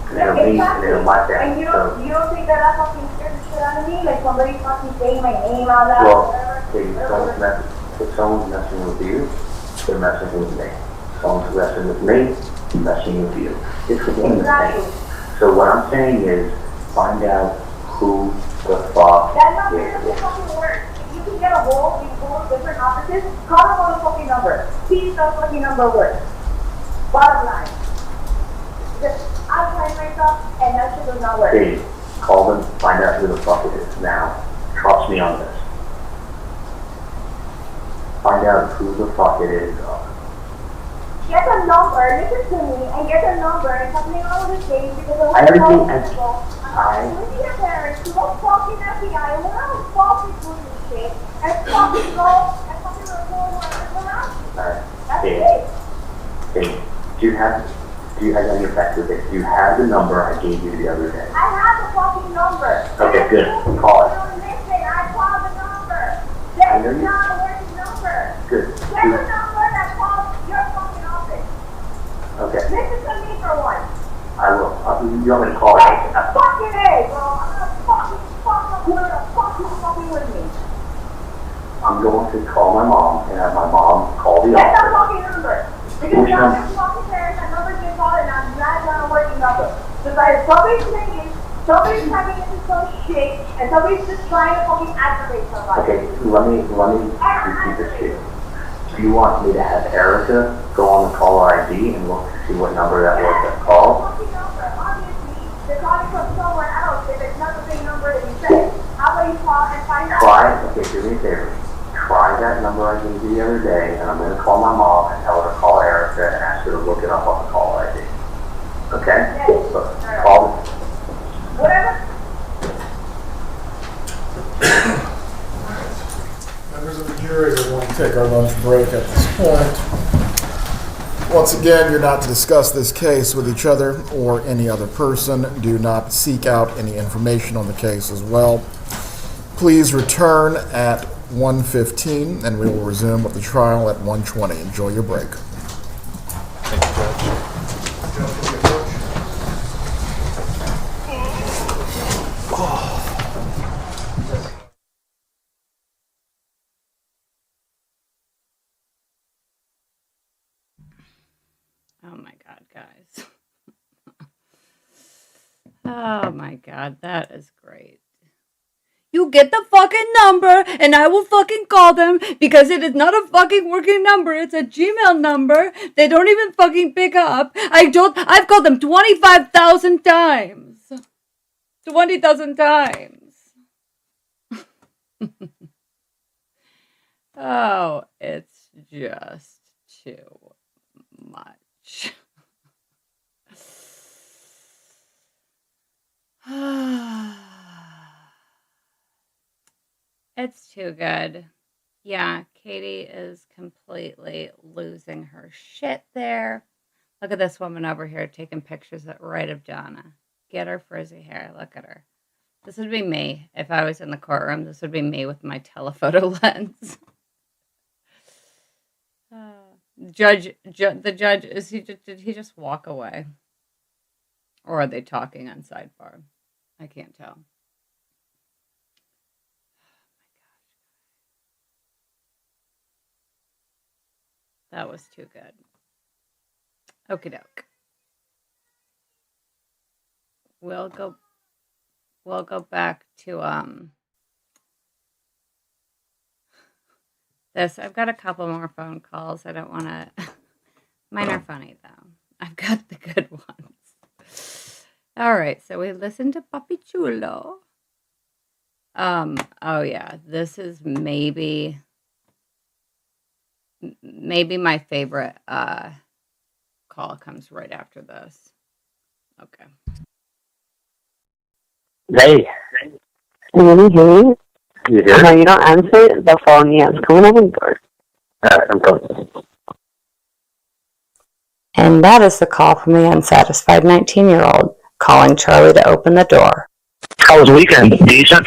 And they know me and they know my family. And you don't think that I fucking scared the shit out of me? Like somebody fucking saying my name out loud or whatever? Well, if someone's messing with you, they're messing with me. If someone's messing with me, they're messing with you. It's the same thing. So what I'm saying is, find out who the fuck that number is. doesn't fucking work. If you can get a hold of these four different offices, call them on the fucking number. See if that fucking number works. Bottom line. Just, I tried myself and that shit does not work. Hey, call them, find out who the fuck it is now. Trust me on this. Find out who the fuck it is. Get the number, listen to me, and get the number and tell me all of the things because I already I'm I with your parents to go fucking FBI and we're not fucking doing this shit and fucking go and fucking report whatever around. That's it. Hey, do you have on your back with it? Do you have the number I gave you the other day? I have the fucking number. Okay, good. Call it. Listen, I called the number. I know That's you. not a working number. Good. Get the number that calls your fucking office. Okay. Listen to me for once. I will. You want me to call it? Fucking A, bro. I'm gonna fucking with me. I'm going to call my mom and have my mom call the Get that office. fucking number. Because Which you're number? your fucking parents, that number's been called and I'm not a working number. Because either somebody's singing, somebody's typing into some shit, and somebody's just trying to fucking aggravate somebody. Okay, let me repeat this to you. Do you want me to have Erica go on the caller ID and look to see what number that was that called? Fucking number. Obviously, they're calling from somewhere else if it's not the same number that you said. How about you call and find out? Okay, do me a favor. Try that number I gave you the other day, and I'm going to call my mom and tell her to call Erica and ask her to look it up on the caller ID. Okay? Yes. So, call. Whatever. Members of the jury, we're going to take our lunch break at this point. Once again, you're not to discuss this case with each other or any other person. Do not seek out any information on the case as well. Please return at 1:15, and we will resume with the trial at 1:20. Enjoy your break. Thank you, Judge. Oh my God, guys. Oh my God, that is great. You get the fucking number and I will fucking call them because it is not a fucking working number. It's a Gmail number. They don't even fucking pick up. I've called them 25,000 times. 20,000 times. Oh, it's just too much. It's too good. Yeah, Katie is completely losing her shit there. Look at this woman over here taking pictures right of Donna. Get her frizzy hair. Look at her. This would be me if I was in the courtroom. This would be me with my telephoto lens. The judge, did he just walk away? Or are they talking on sidebar? I can't tell. That was too good. Okie doke. We'll go back to this. I've got a couple more phone calls. I don't want to. Mine are funny though. I've got the good ones. All right, so we listened to Papi Chulo. Oh yeah, this is maybe my favorite call comes right after this. Okay. Hey. Can you hear me? You hear? No, you don't answer the phone yet. Come on over door. Alright, I'm coming. And that is the call from the unsatisfied 19-year-old calling Charlie to open the door. How was the weekend? Decent?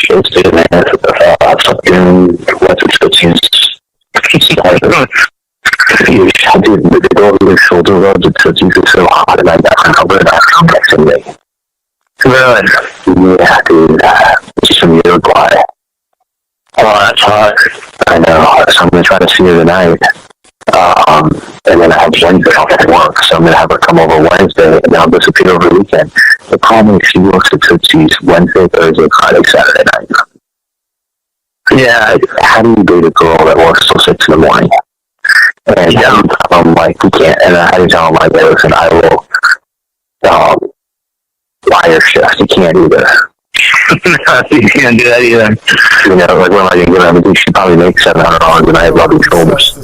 It was good, man. Fucking, what's it, dude, the girl with the shoulder rubs, it's so hot, and I got covered up from me. Good. Yeah, dude, just some Uruguay. Oh, that's hot. I know, so I'm gonna try to see her tonight. And then I have Wednesday off at work, so I'm gonna have her come over Wednesday, and I'll disappear over the weekend. The problem is she works at Tootsie's Wednesday, Thursday, Friday, Saturday night. Yeah, how do you date a girl that works till 6 in the morning? And yeah, I'm like, we can't, and I had to tell him, like, hey, listen, I will, buy her shift. You can't either. You can't do that either. You know, like, what am I going to give her? I mean, she probably makes $700 a night rubbing shoulders.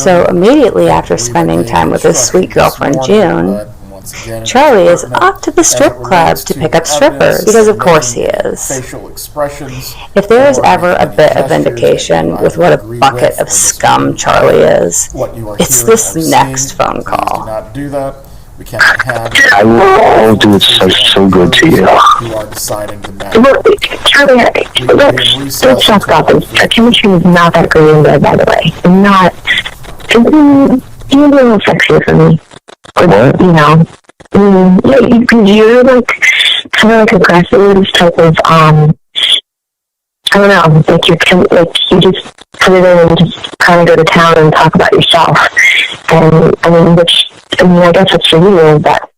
So immediately after spending time with his sweet girlfriend June, Charlie is off to the strip club to pick up strippers, because of course he is. If there is ever a bit of vindication with what a bucket of scum Charlie is, it's this next phone call. I will do so good to you. Look, Charlie, let's talk about this. Our chemistry is not that great in bed, by the way. I'm not. You're a little sexy for me. What? You know. You're like kind of like aggressive type of I don't know, like you just come in and just kind of go to town and talk about yourself. And I guess it's for you, but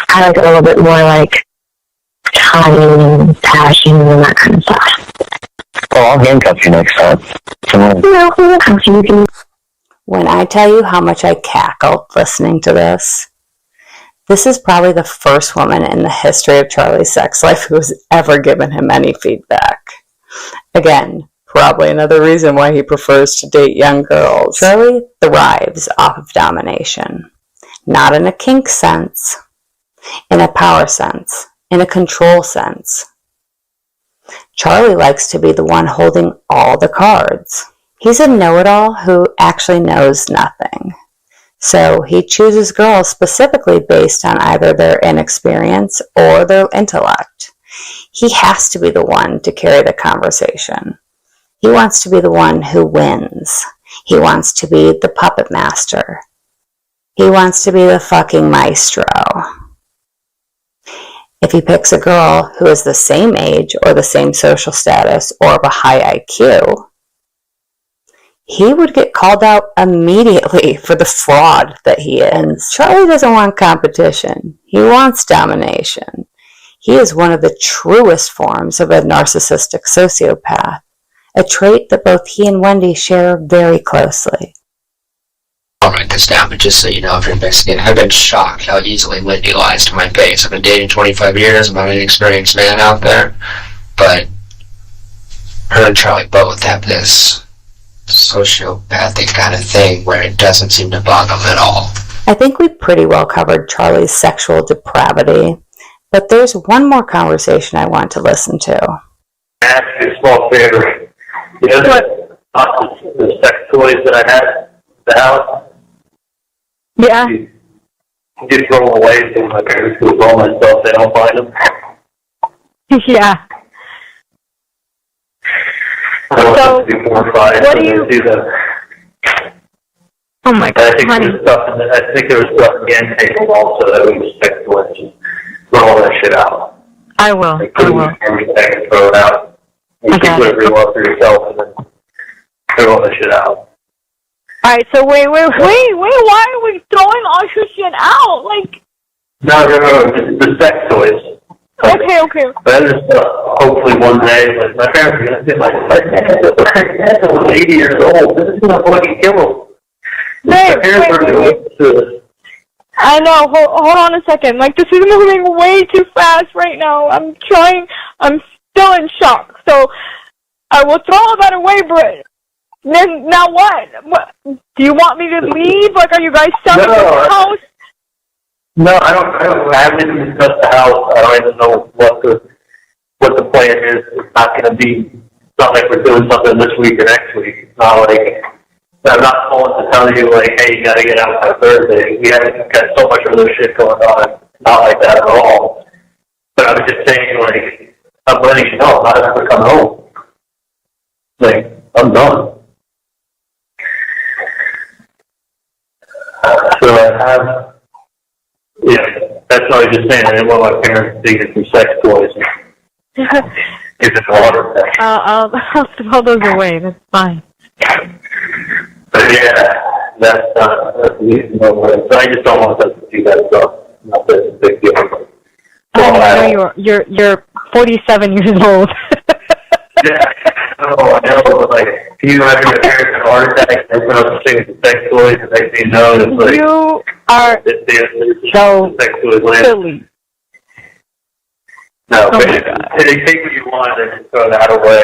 I like it a little bit more like time and passion and that kind of stuff. Oh, I'll handcuff you next time. Come on. No, When I tell you how much I cackled listening to this, this is probably the first woman in the history of Charlie's sex life who has ever given him any feedback. Again, probably another reason why he prefers to date young girls. Charlie thrives off of domination. Not in a kink sense, in a power sense, in a control sense. Charlie likes to be the one holding all the cards. He's a know-it-all who actually knows nothing. So he chooses girls specifically based on either their inexperience or their intellect. He has to be the one to carry the conversation. He wants to be the one who wins. He wants to be the puppet master. He wants to be the fucking maestro. If he picks a girl who is the same age or the same social status or of a high IQ, he would get called out immediately for the fraud that he is. Charlie doesn't want competition. He wants domination. He is one of the truest forms of a narcissistic sociopath, a trait that both he and Wendi share very closely. I'll write this down, but just so you know, if you're investigating, I've been shocked how easily Wendi lies to my face. I've been dating 25 years. I'm not an experienced man out there, but her and Charlie both have this sociopathic kind of thing where it doesn't seem to bug them at all. I think we pretty well covered Charlie's sexual depravity, but there's one more conversation I want to listen to. Ask a small favor. You know the sex toys that I had at the house? Yeah. You just throw them away so my parents can roll myself, they don't find them. Yeah. So, what do you do that? Oh my God, I think there was stuff again taken also that we expect to just throw all that shit out. I will. Everything and throw it out. You keep whatever you want for yourself and then throw all that shit out. Alright, so wait, why are we throwing all your shit out? Like... No, the sex toys. Okay. But hopefully one day, like, my parents are going to say, my dad was 80 years old. This is going to fucking kill him. My parents are going to listen to this. I know, hold on a second. Like, this is moving way too fast right now. I'm still in shock. So, I will throw all that away, but then, now what? Do you want me to leave? Like, are you guys selling this house? No, I haven't even discussed the house. I don't even know what the plan is. It's not going to be, it's not like we're doing something this week or next week. It's not like, I'm not calling to tell you, like, hey, you got to get out by Thursday. We haven't got so much other shit going on. Not like that at all. But I was just saying, like, I'm letting you know, I'm not ever coming home. Like, I'm done. So I have, yeah, that's what I was just saying. I didn't want my parents to get some sex toys. Give it water. I'll throw those away. That's fine. But yeah, that's reasonable. So I just don't want us to do that stuff. Not that it's a big deal. I know you're 47 years old. Yeah, I know, but like, you having your parents have a heart attack, and open up things with sex toys, and they say no, it's like, you are so sex toys later. silly. No, but they take what you want and throw that away.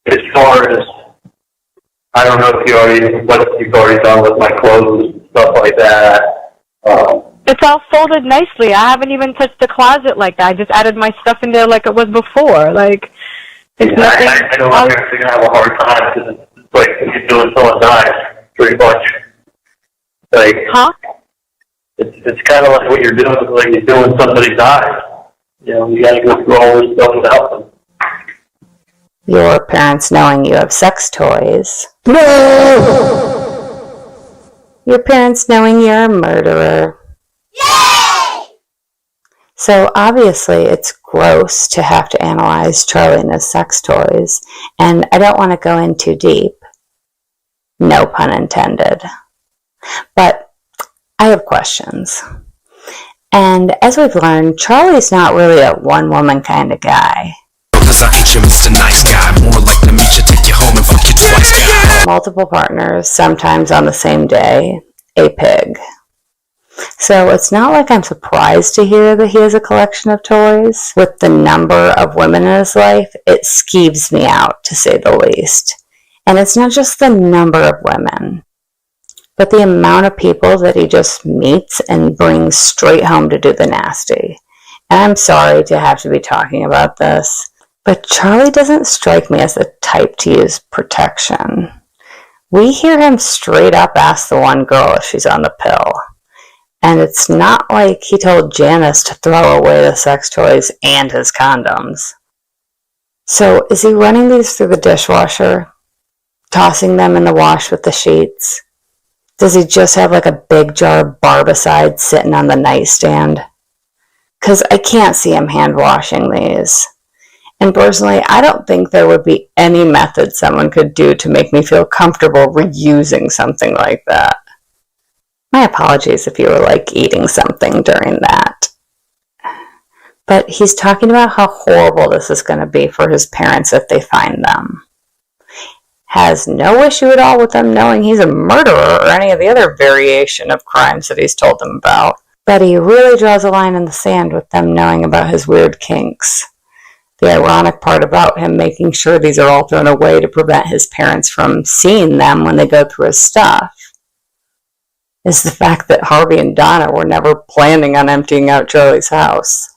As far as, I don't know if what you've already done with my clothes and stuff like that. It's all folded nicely. I haven't even touched the closet like that. I just added my stuff in there like it was before. Like, it's nothing. I know I'm actually going to have a hard time because it's like you're doing someone dies, pretty much. Like, huh? It's kind of like what you're doing, like you're doing somebody's eyes. You know, you got to go through all this stuff without them. Your parents knowing you have sex toys. No! Your parents knowing you're a murderer. Yay! So obviously it's gross to have to analyze Charlie and his sex toys, and I don't want to go in too deep. No pun intended. But I have questions. And as we've learned, Charlie's not really a one-woman kind of guy. Multiple partners, sometimes on the same day, a pig. So it's not like I'm surprised to hear that he has a collection of toys. With the number of women in his life, it skeeves me out, to say the least. And it's not just the number of women, but the amount of people that he just meets and brings straight home to do the nasty. And I'm sorry to have to be talking about this, but Charlie doesn't strike me as the type to use protection. We hear him straight up ask the one girl if she's on the pill. And it's not like he told Janice to throw away the sex toys and his condoms. So is he running these through the dishwasher? Tossing them in the wash with the sheets? Does he just have like a big jar of Barbicide sitting on the nightstand? Because I can't see him hand washing these. And personally, I don't think there would be any method someone could do to make me feel comfortable reusing something like that. My apologies if you were like eating something during that. But he's talking about how horrible this is going to be for his parents if they find them. Has no issue at all with them knowing he's a murderer or any of the other variation of crimes that he's told them about. But he really draws a line in the sand with them knowing about his weird kinks. The ironic part about him making sure these are all thrown away to prevent his parents from seeing them when they go through his stuff is the fact that Harvey and Donna were never planning on emptying out Charlie's house.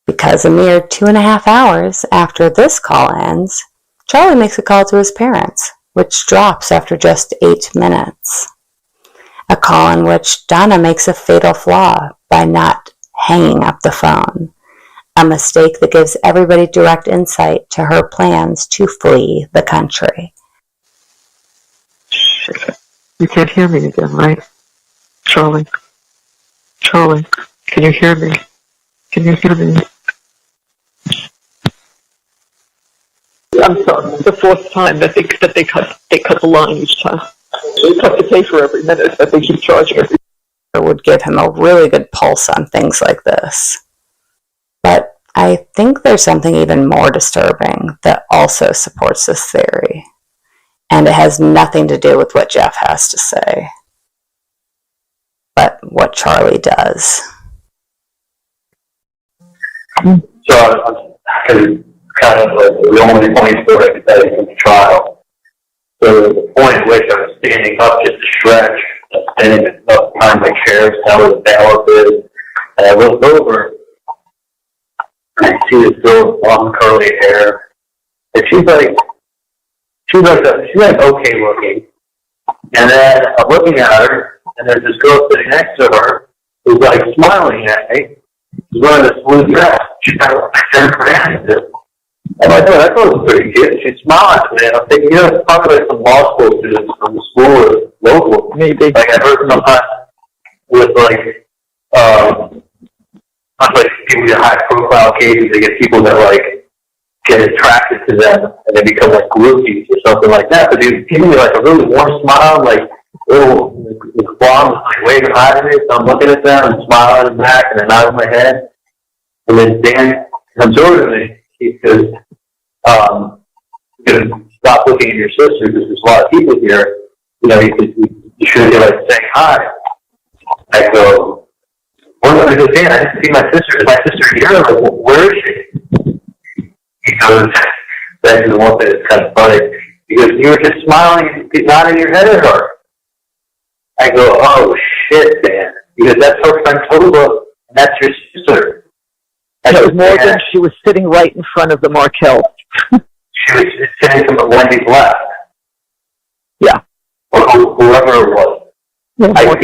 Because a mere 2.5 hours after this call ends, Charlie makes a call to his parents, which drops after just 8 minutes. A call in which Donna makes a fatal flaw by not hanging up the phone. A mistake that gives everybody direct insight to her plans to flee the country. Shit. You can't hear me again, right? Charlie? Charlie, can you hear me? Can you hear me? I'm sorry. It's the 4th time that they cut the line each time. They have to pay for every minute that they keep charging us. It would give him a really good pulse on things like this. But I think there's something even more disturbing that also supports this theory. And it has nothing to do with what Jeff has to say, but what Charlie does. So I kind of like the only funny story I could tell you from the trial. So the point at which I was standing up just to stretch, spinning up behind my chair, so where the ballot is. And I looked over, and I see this girl with long curly hair, and she's like okay looking. And then I'm looking at her, and there's this girl sitting next to her who's like smiling at me. She's wearing this blue dress. She's kind of like Germain. I'm like, oh, that girl's pretty cute. She's smiling at me. And I'm thinking, it's probably like some law school students from the school or local. Maybe. Like I heard sometimes with like people get high profile cases, they get people that like get attracted to them and they become like groupies or something like that. But dude, giving me like a really warm smile, like little blonde was like waving hi to me, so I'm looking at them and smiling at them back and then nodding my head. And then Dan comes over to me. He says, stop looking at your sister because there's a lot of people here. You know, you should be like saying hi. I go, well, I go, Dan, I didn't see my sister. Is my sister here? I'm like, where is she? He goes, that's the one thing that's kind of funny. He goes, you were just smiling, nodding your head at her. I go, oh shit, Dan. He goes, that's her friend Toba, and that's your sister. And it was Morgan. She was sitting right in front of the Markel. She was sitting to Wendy's left. Yeah. Or whoever it was. Yeah, I think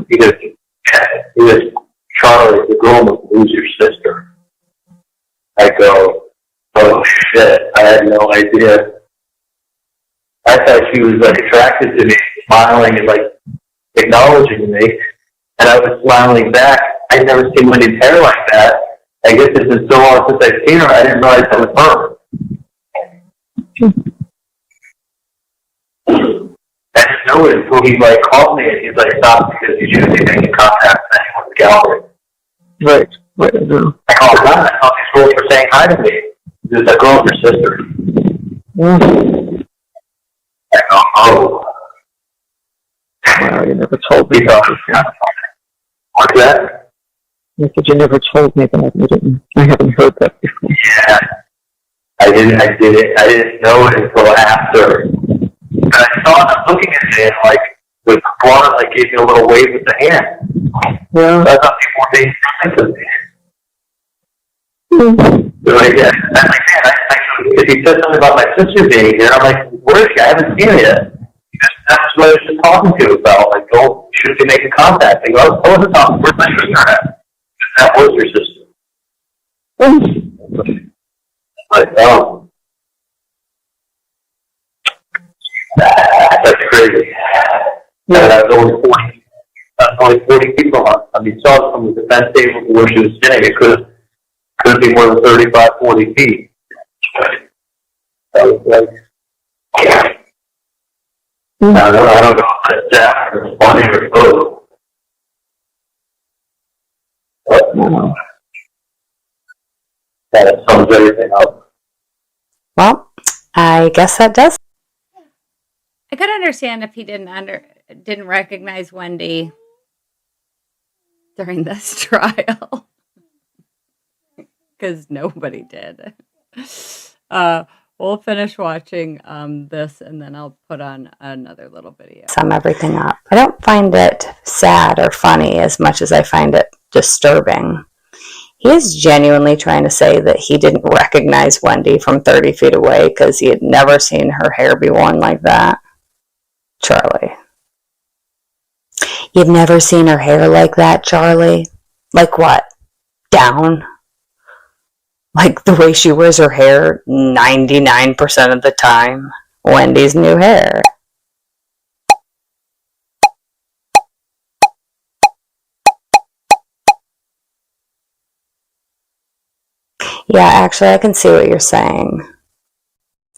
he goes, Charlie, the girl must lose your sister. I go, oh shit, I had no idea. I thought she was like attracted to me, smiling and like acknowledging me. And I was smiling back. I'd never seen Wendy's hair like that. I guess it's been so long since I've seen her, I didn't realize that was her. I didn't know it until he like called me and he's like, stop because you shouldn't be making contact with anyone in the gallery. Right. Right. I called him out. I thought these girls were saying hi to me. There's that girl and her sister. I go, oh. Wow, you never told me. What's that? You said you never told me that. I haven't heard that before. Yeah. I didn't know it until after. And I saw them looking at me and like with blonde, like gave me a little wave with the hand. Yeah. So I thought people were being kind to me. So like, yeah, I'm like, man, if he said something about my sister being here, I'm like, where is she? I haven't seen her yet. Because that's what I was just talking to you about. Like, oh, shouldn't be making contact. I go, I wasn't talking. Where's my sister at? That was your sister. Like, oh. That's crazy. Yeah. And I was only 40 people on. I mean, saw it from the defense table to where she was sitting. It couldn't be more than 35, 40 feet. I was like, yeah. I don't know if that's that or funny or both. But, that sums everything up. Well, I guess that does. I could understand if he didn't recognize Wendi during this trial, because nobody did. We'll finish watching this, and then I'll put on another little video. Sum everything up. I don't find it sad or funny as much as I find it disturbing. He is genuinely trying to say that he didn't recognize Wendi from 30 feet away because he had never seen her hair be worn like that. Charlie. You've never seen her hair like that, Charlie? Like what? Down? Like the way she wears her hair 99% of the time? Wendy's new hair. Yeah, actually, I can see what you're saying.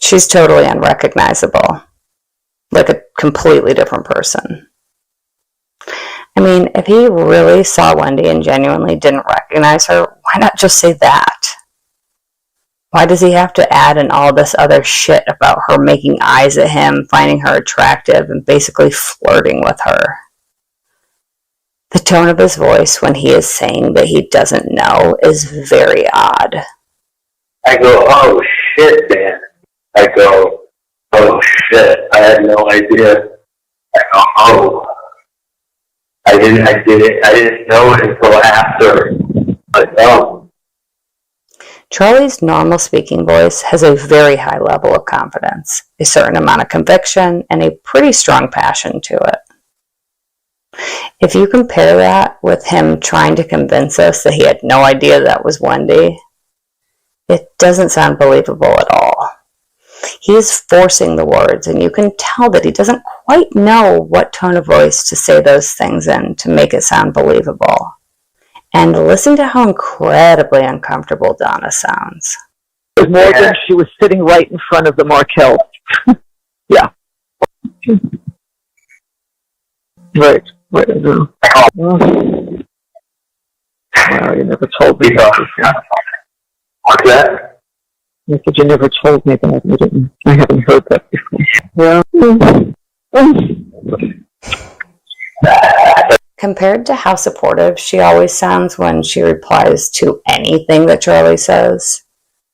She's totally unrecognizable. Like a completely different person. I mean, if he really saw Wendi and genuinely didn't recognize her, why not just say that? Why does he have to add in all this other shit about her making eyes at him, finding her attractive, and basically flirting with her? The tone of his voice when he is saying that he doesn't know is very odd. I go, oh shit, Dan. I go, oh shit, I had no idea. I go, oh. I didn't know it until after. But Charlie's normal speaking voice has a very high level of confidence, a certain amount of conviction, and a pretty strong passion to it. If you compare that with him trying to convince us that he had no idea that was Wendi, it doesn't sound believable at all. He is forcing the words, and you can tell that he doesn't quite know what tone of voice to say those things in to make it sound believable. And listen to how incredibly uncomfortable Donna sounds. Morgan, she was sitting right in front of the Markel. Yeah. Right. Right. I know. Wow, you never told me that. What's that? I said you never told me that. I haven't heard that before. Well. Compared to how supportive she always sounds when she replies to anything that Charlie says,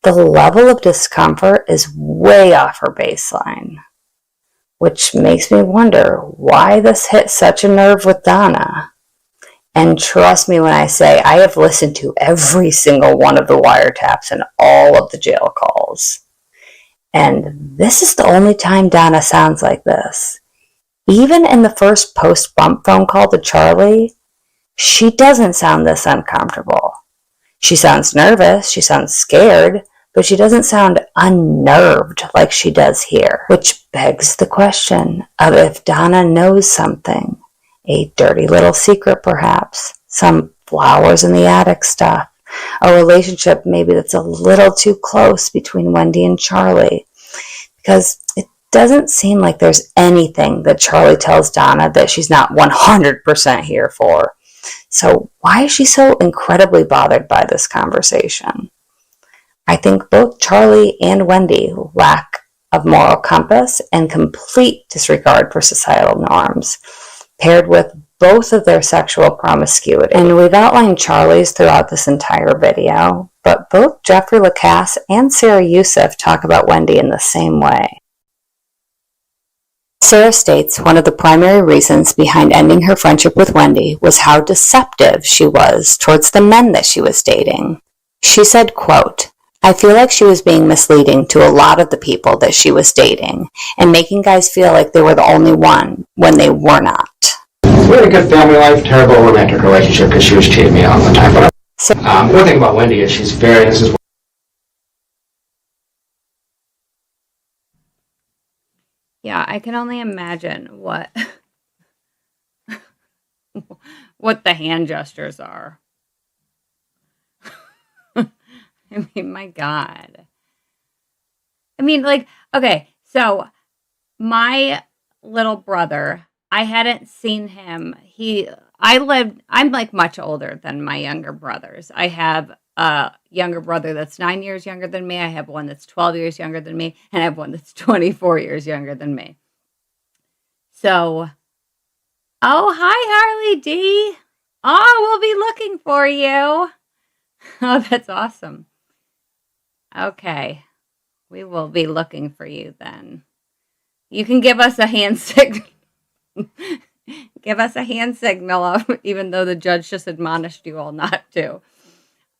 the level of discomfort is way off her baseline, which makes me wonder why this hit such a nerve with Donna. And trust me when I say I have listened to every single one of the wiretaps and all of the jail calls. And this is the only time Donna sounds like this. Even in the first post-bump phone call to Charlie, she doesn't sound this uncomfortable. She sounds nervous, she sounds scared, but she doesn't sound unnerved like she does here. Which begs the question of if Donna knows something. A dirty little secret, perhaps. Some flowers in the attic stuff. A relationship maybe that's a little too close between Wendi and Charlie. Because it doesn't seem like there's anything that Charlie tells Donna that she's not 100% here for. So why is she so incredibly bothered by this conversation? I think both Charlie and Wendi lack of moral compass and complete disregard for societal norms, paired with both of their sexual promiscuity. And we've outlined Charlie's throughout this entire video, but both Jeffrey Lacasse and Sarah Youssef talk about Wendi in the same way. Sarah states one of the primary reasons behind ending her friendship with Wendi was how deceptive she was towards the men that she was dating. She said, quote, "I feel like she was being misleading to a lot of the people that she was dating and making guys feel like they were the only one when they were not." We had a good family life, terrible romantic relationship because she was cheating me all the time. But one thing about Wendi is she's very, this is Yeah, I can only imagine what what the hand gestures are. I mean, my God. I mean, like, okay, so my little brother, I hadn't seen him. I'm like much older than my younger brothers. I have a younger brother that's 9 years younger than me. I have one that's 12 years younger than me. And I have one that's 24 years younger than me. So, oh, hi, Harley D. Oh, we'll be looking for you. Oh, that's awesome. Okay. We will be looking for you then. You can give us a hand signal. Give us a hand signal, even though the judge just admonished you all not to.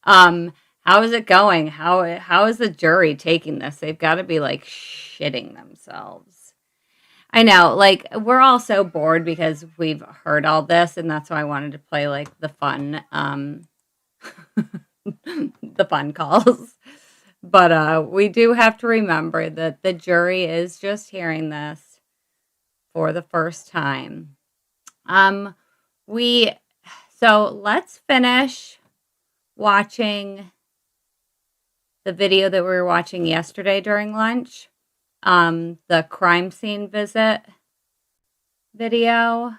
How is it going? How is the jury taking this? They've got to be like shitting themselves. I know, like, we're all so bored because we've heard all this, and that's why I wanted to play like the fun the fun calls. But we do have to remember that the jury is just hearing this for the first time. So let's finish watching the video that we were watching yesterday during lunch. The crime scene visit video.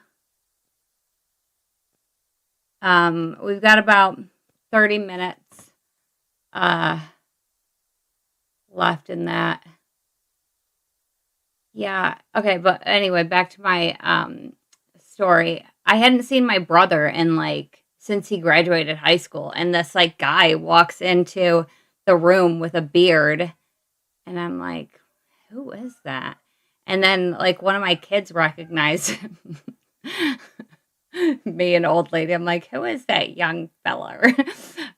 We've got about 30 minutes left in that. Yeah, okay, but anyway, back to my story. I hadn't seen my brother in like since he graduated high school, and this like guy walks into the room with a beard, and I'm like, who is that? And then like one of my kids recognized him. me, an old lady. I'm like, who is that young fella?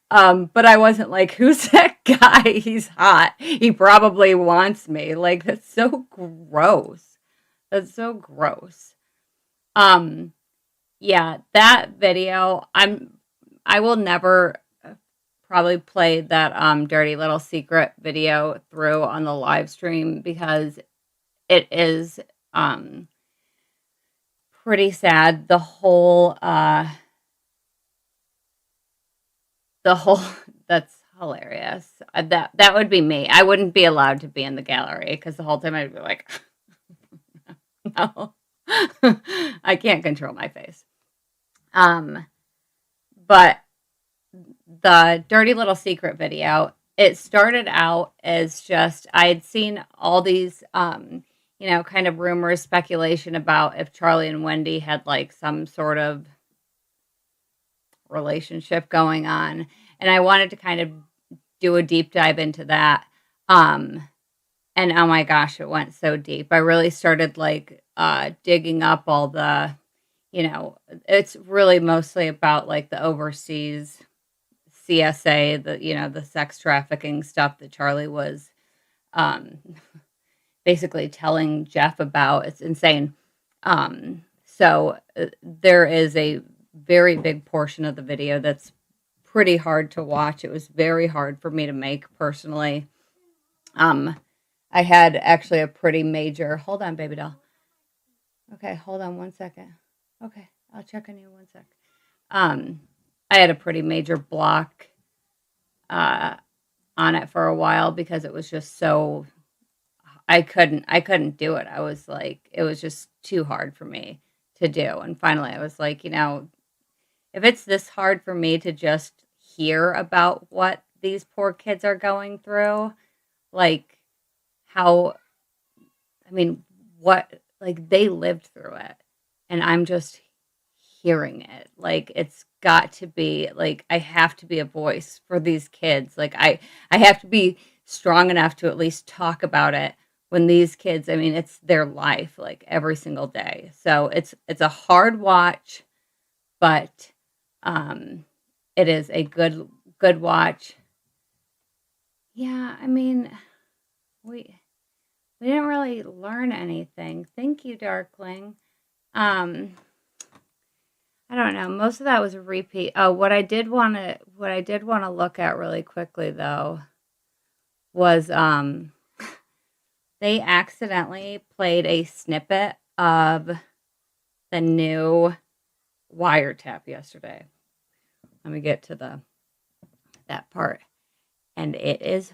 But I wasn't like, who's that guy? He's hot. He probably wants me. Like, that's so gross. That's so gross. Yeah, that video, I will never probably play that Dirty Little Secret video through on the live stream because it is pretty sad. The whole that's hilarious. That would be me. I wouldn't be allowed to be in the gallery because the whole time I'd be like, no, I can't control my face. But the Dirty Little Secret video, it started out as just, I had seen all these, kind of rumors, speculation about if Charlie and Wendi had like some sort of relationship going on. And I wanted to kind of do a deep dive into that. And oh my gosh, it went so deep. I really started like digging up all the, it's really mostly about like the overseas CSA, the sex trafficking stuff that Charlie was basically telling Jeff about. It's insane. So there is a very big portion of the video that's pretty hard to watch. It was very hard for me to make personally. I had actually a pretty major, hold on, baby doll. Okay, hold on 1 second. Okay, I'll check on you 1 sec. I had a pretty major block on it for a while because it was just so, I couldn't do it. I was like, it was just too hard for me to do. And finally I was like, if it's this hard for me to just hear about what these poor kids are going through, like what, like they lived through it and I'm just hearing it. Like, it's got to be, like, I have to be a voice for these kids. Like, I have to be strong enough to at least talk about it when these kids, it's their life, like, every single day. So it's a hard watch, but it is a good watch. Yeah, we didn't really learn anything. Thank you, Darkling. I don't know. Most of that was a repeat. Oh, what I did want to look at really quickly though was they accidentally played a snippet of the new wiretap yesterday. Let me get to that part. And it is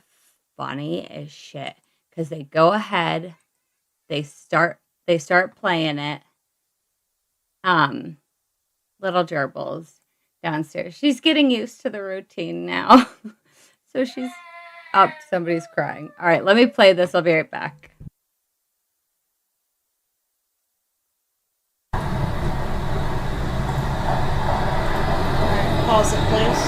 funny as shit. Because they go ahead, they start playing it. Little gerbils downstairs. She's getting used to the routine now. So she's up. Somebody's crying. All right, let me play this. I'll be right back. Pause it, please.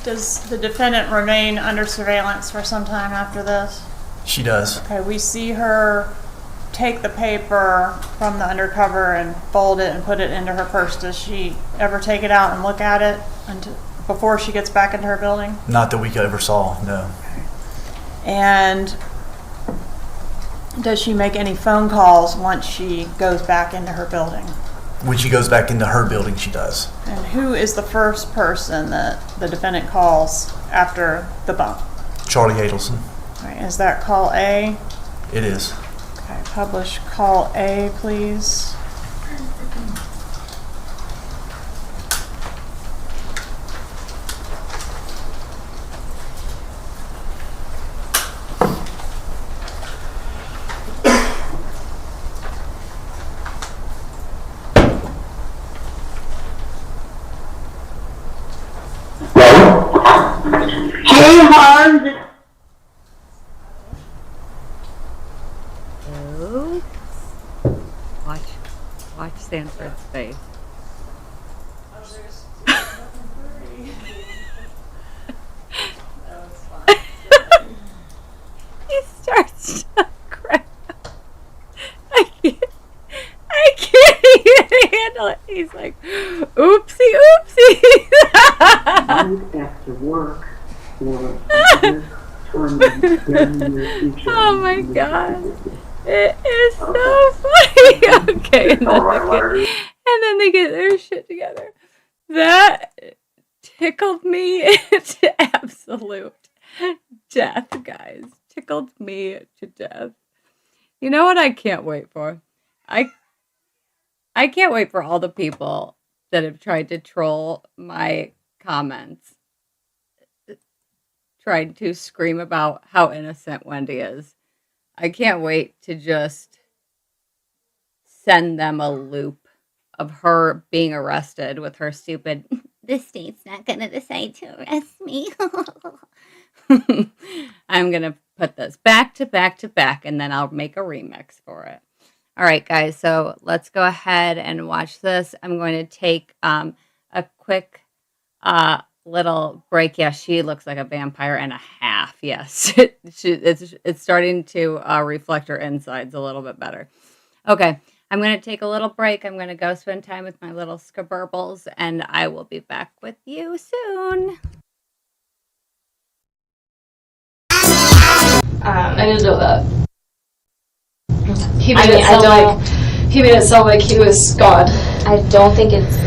Does the defendant remain under surveillance for some time after this? She does. Okay, we see her take the paper from the Undercover and fold it and put it into her purse. Does she ever take it out and look at it before she gets back into her building? Not that we ever saw, no. And does she make any phone calls once she goes back into her building? When she goes back into her building, she does. And who is the first person that the defendant calls after the bump? Charlie Adelson. All right, is that call A? It is. Okay, publish call A, please. Hey, Hans. Oops. Watch Stanford's face. He starts to cry. He's like, oopsie, oopsie. Right after work or after Oh my god. It is so funny. Okay, and then they get their shit together. That tickled me to absolute death, guys. Tickled me to death. You know what I can't wait for? I can't wait for all the people that have tried to troll my comments, tried to scream about how innocent Wendi is. I can't wait to just send them a loop of her being arrested with her stupid, the state's not going to decide to arrest me. I'm going to put this back to back to back, and then I'll make a remix for it. All right, guys, so let's go ahead and watch this. I'm going to take a quick little break. Yeah, she looks like a vampire and a half. Yes, it's starting to reflect her insides a little bit better. Okay, I'm going to take a little break. I'm going to go spend time with my little skaburbles, and I will be back with you soon. I didn't know that. He made it sound like he was God. I don't think it's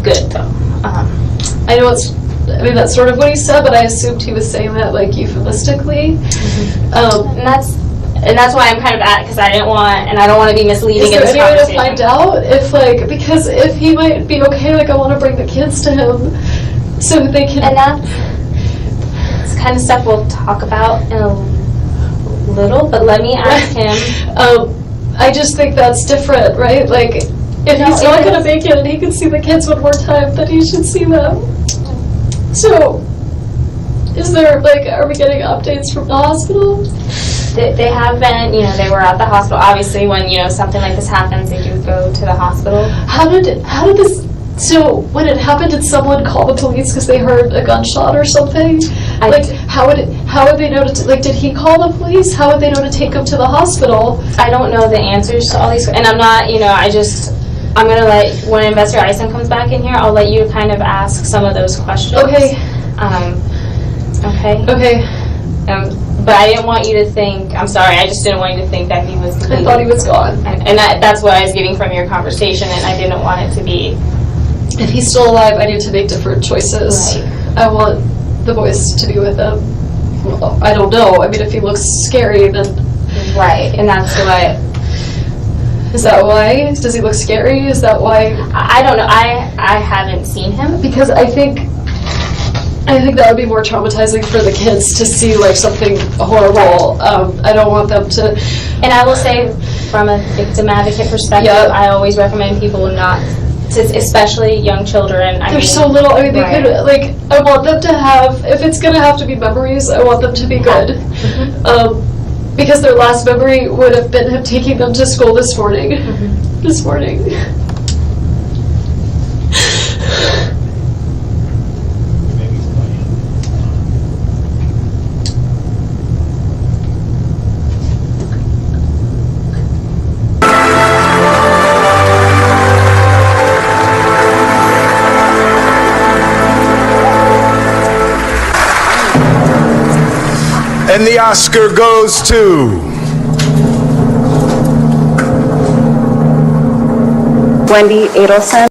good though. I know that's sort of what he said, but I assumed he was saying that like euphemistically. And that's why I'm kind of at it, because I don't want to be misleading. Is there in this any way to conversation. find out if because if he might be okay, like I want to bring the kids to him so that they can. And that's kind of stuff we'll talk about in a little, but let me ask him. I just think that's different, right? Like, if he's not going to make it and he can see the kids one more time, then he should see them. So, is there, are we getting updates from the hospital? They have been, they were at the hospital. Obviously, when, something like this happens, they do go to the hospital. How did this, so when it happened, did someone call the police because they heard a gunshot or something? How would they know did he call the police? How would they know to take him to the hospital? I don't know the answers to all these, and I'm not, I'm going to let, when Investigator Eisen comes back in here, I'll let you kind of ask some of those questions. Okay. Okay. But I didn't want you to think, I'm sorry, I just didn't want you to think that he was I thought he was gone. And that's what I was getting from your conversation, and I didn't want it to be. If he's still alive, I need to make different choices. Right. I want the boys to be with him. Well, I don't know. I mean, if he looks scary, then... Right, and that's what... Is that why? Does he look scary? Is that why? I don't know. I haven't seen him. Because I think that would be more traumatizing for the kids to see something horrible. I don't want them to. And I will say, from a victim advocate perspective, I always recommend people not to, especially young children. They're so little. I mean, they could I want them to have. If it's gonna have to be memories, I want them to be good. Because their last memory would have been him taking them to school this morning. This morning. And the Oscar goes to Wendi Adelson.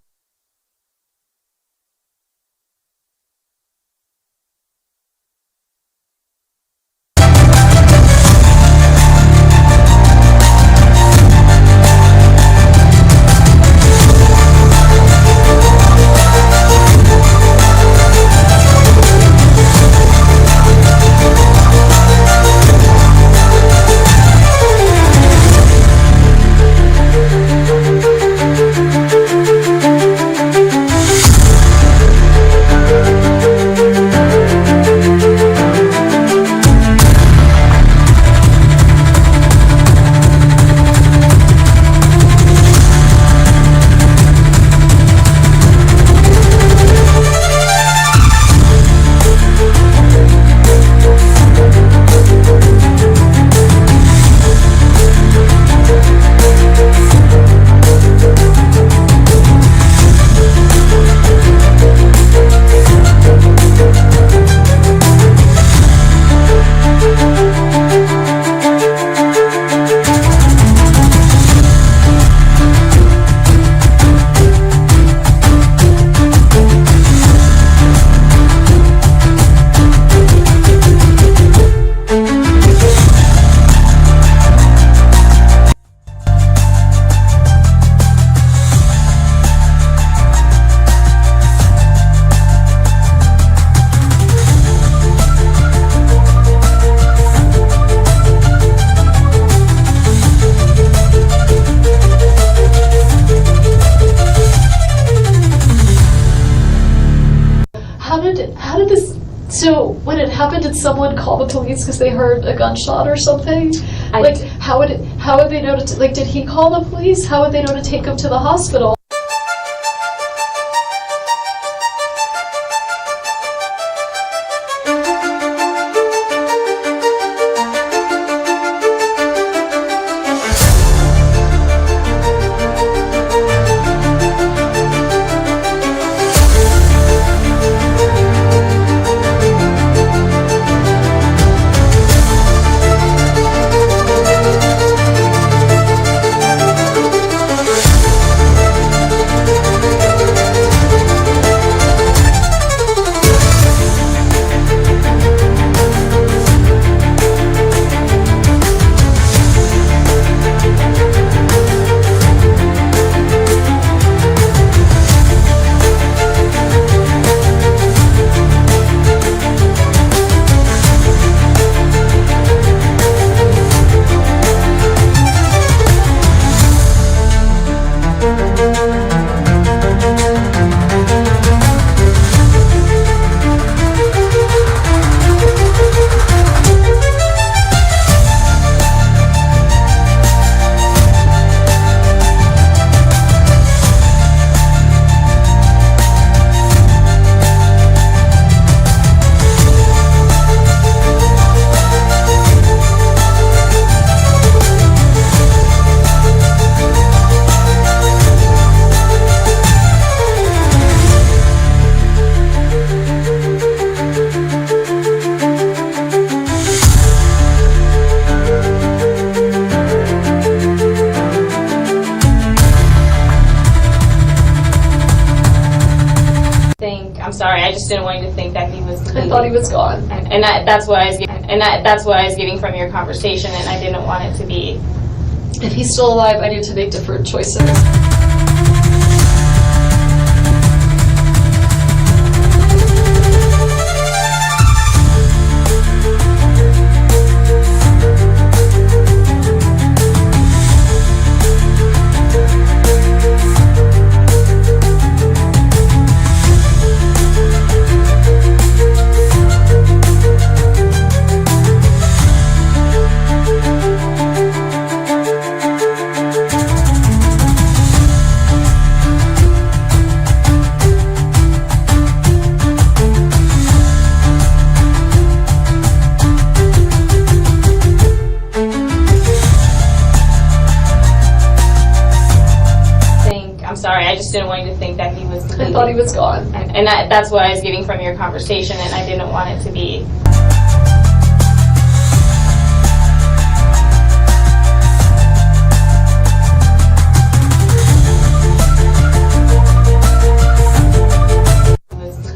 did this? So when it happened, did someone call the police because they heard a gunshot or something? How would they know to did he call the police? How would they know to take him to the hospital? I'm sorry, I just didn't want you to think that he was. I thought he was gone. And that's what I was getting, that's what I was getting from your conversation, and I didn't want it to be. If he's still alive, I need to make different choices. Sorry, I just didn't want you to think that he was. I thought he was gone. And that's what I was getting from your conversation, and I didn't want it to be.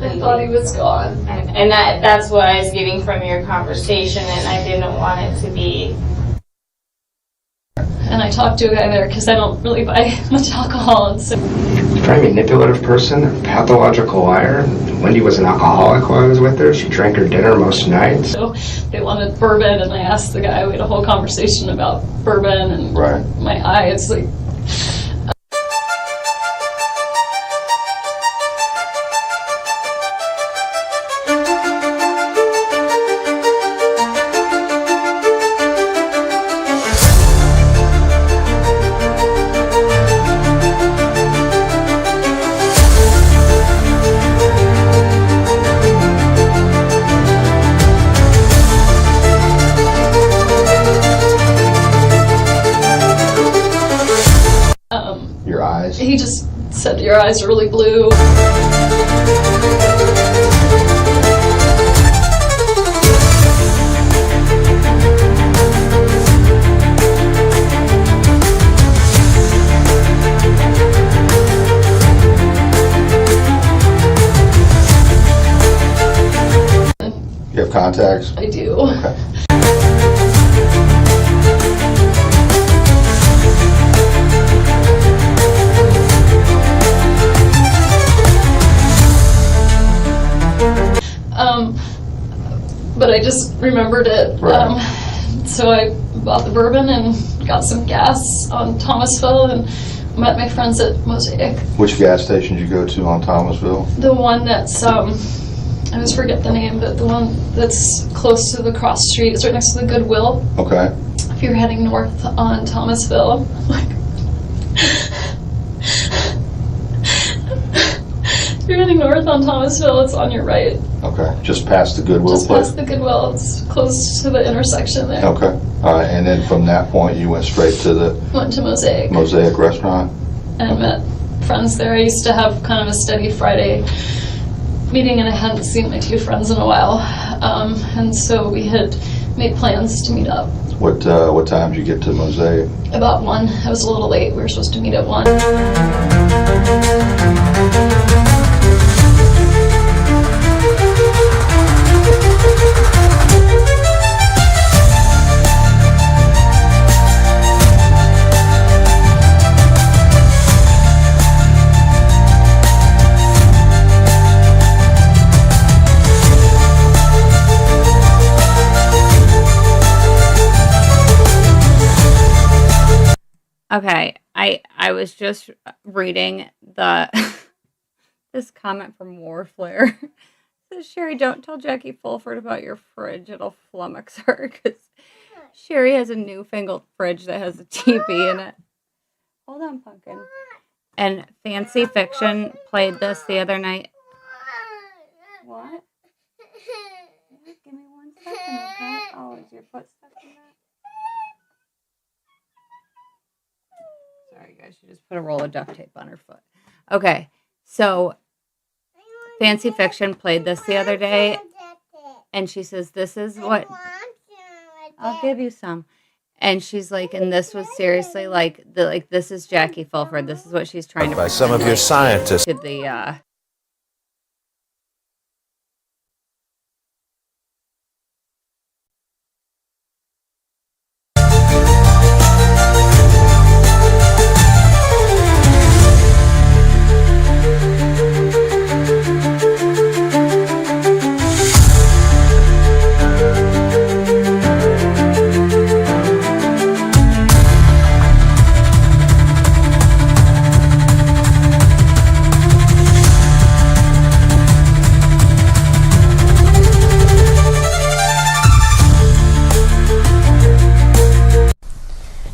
I thought he was gone. And that's what I was getting from your conversation, and I didn't want it to be. And I talked to a guy there because I don't really buy much alcohol. And so. She's a very manipulative person, a pathological liar. Wendy was an alcoholic while I was with her. She drank her dinner most nights. So they wanted bourbon, and I asked the guy, we had a whole conversation about bourbon, and my eyes, like. Your eyes? He just said, your eyes are really blue. You have contacts? I do. Okay. But I just remembered it. Right. So I bought the bourbon and got some gas on Thomasville and met my friends at Mosaic. Which gas station did you go to on Thomasville? The one that's I always forget the name, but the one that's close to the cross street. It's right next to the Goodwill. Okay. If you're heading north on Thomasville, if you're heading north on Thomasville, it's on your right. Okay. Just past the Goodwill Just place? past the Goodwill. It's close to the intersection there. Okay. All right. And then from that point, you went straight to the Went to Mosaic. Mosaic restaurant? And met friends there. I used to have kind of a steady Friday meeting, and I hadn't seen my two friends in a while. And so we had made plans to meet up. What time did you get to Mosaic? About 1. I was a little late. We were supposed to meet at 1. Okay, I was just reading the this comment from Warflare. It says, Sherry, don't tell Jackie Fulford about your fridge. It'll flummox her because Sherry has a newfangled fridge that has a TV in it. Hold on, Pumpkin. And Fancy Fiction played this the other night. What? Give me 1 second, okay? Oh, is your foot stuck in that? Sorry, guys. She just put a roll of duct tape on her foot. Okay. So, Fancy Fiction played this the other day. And she says, this is what... I'll give you some. And she's like, and this was seriously like, this is Jackie Fulford. This is what she's trying to... By some of your scientists. To the,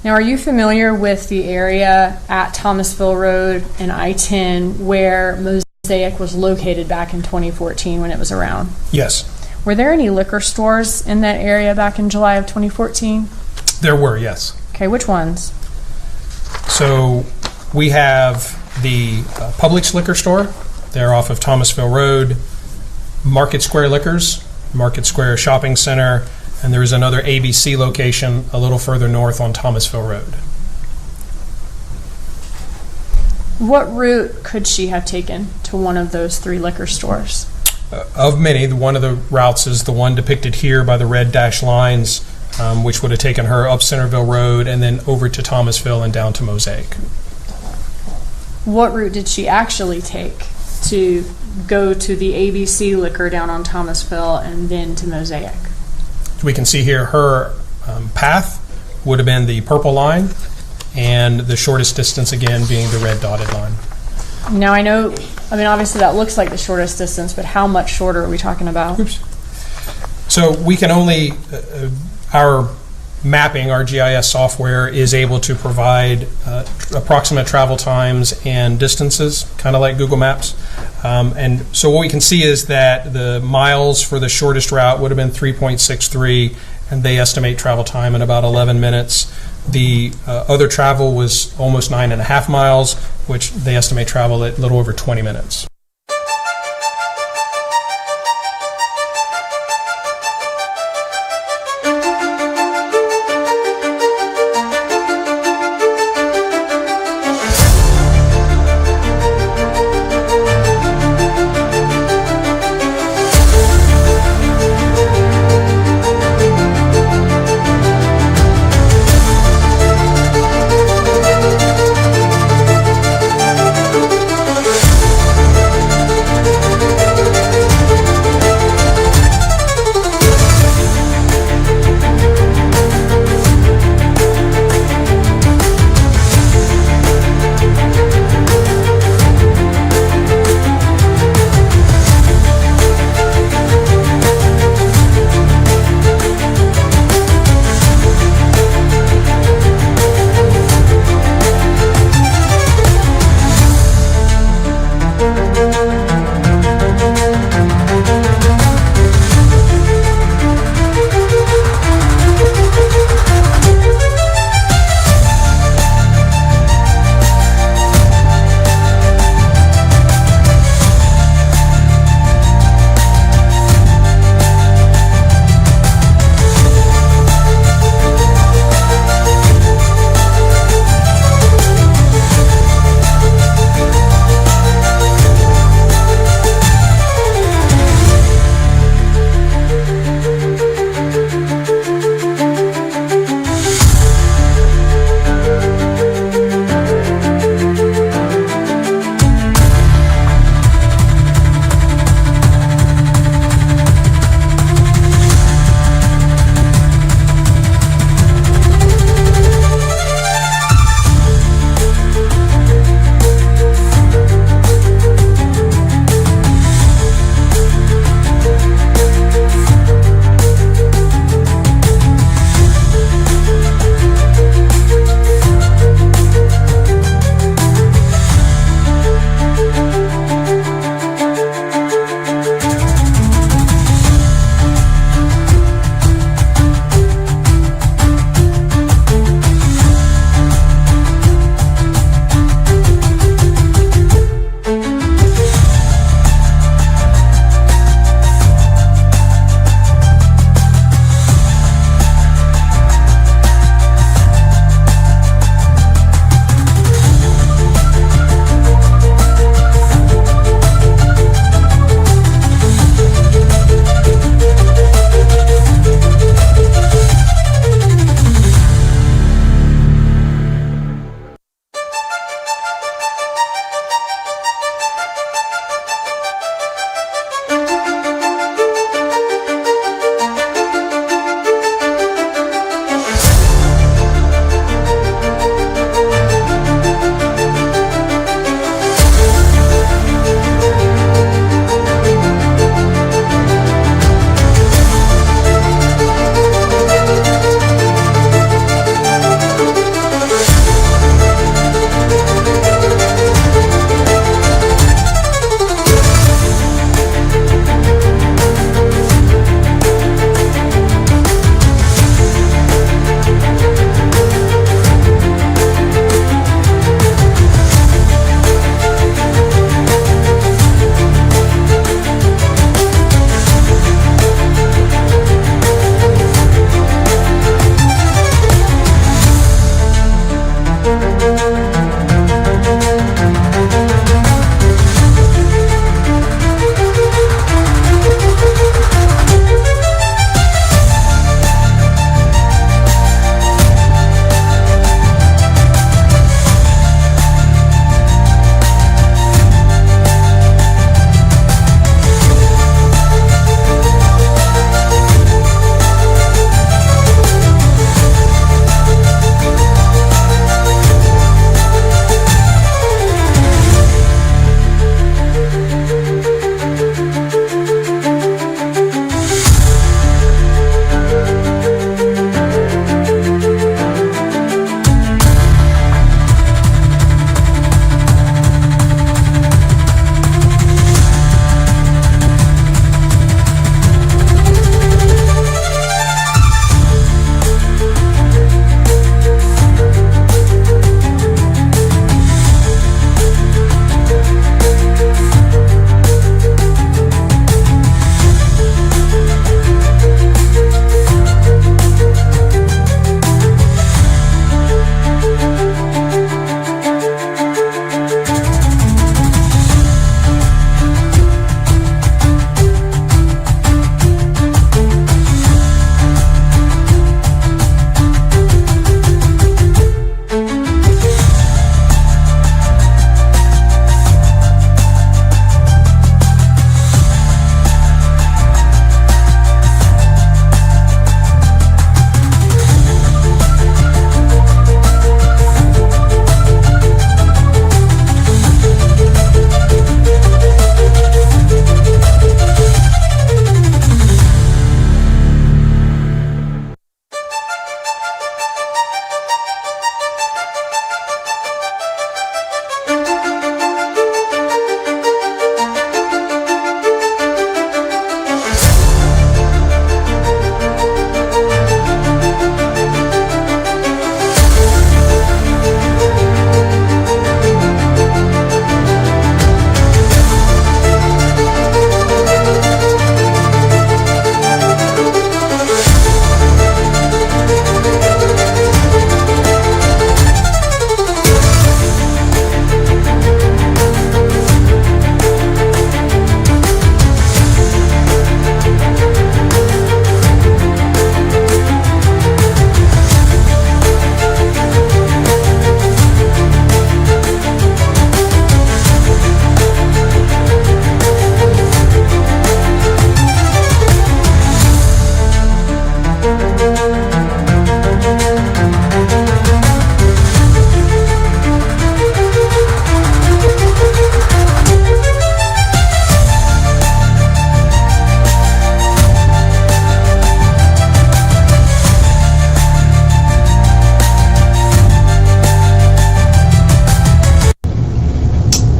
Now, are you familiar with the area at Thomasville Road and I-10 where Mosaic was located back in 2014 when it was around? Yes. Were there any liquor stores in that area back in July of 2014? There were, yes. Okay, which ones? So we have the Publix liquor store. They're off of Thomasville Road. Market Square Liquors, Market Square Shopping Center, and there is another ABC location a little further north on Thomasville Road. What route could she have taken to one of those 3 liquor stores? Of many, one of the routes is the one depicted here by the red dashed lines, which would have taken her up Centerville Road and then over to Thomasville and down to Mosaic. What route did she actually take to go to the ABC liquor down on Thomasville and then to Mosaic? We can see here her path would have been the purple line, and the shortest distance again being the red dotted line. Now I know, obviously that looks like the shortest distance, but how much shorter are we talking about? Oops. So we can only, our mapping, our GIS software is able to provide approximate travel times and distances, kind of like Google Maps. And so what we can see is that the miles for the shortest route would have been 3.63, and they estimate travel time in about 11 minutes. The other travel was almost 9.5 miles, which they estimate travel at a little over 20 minutes.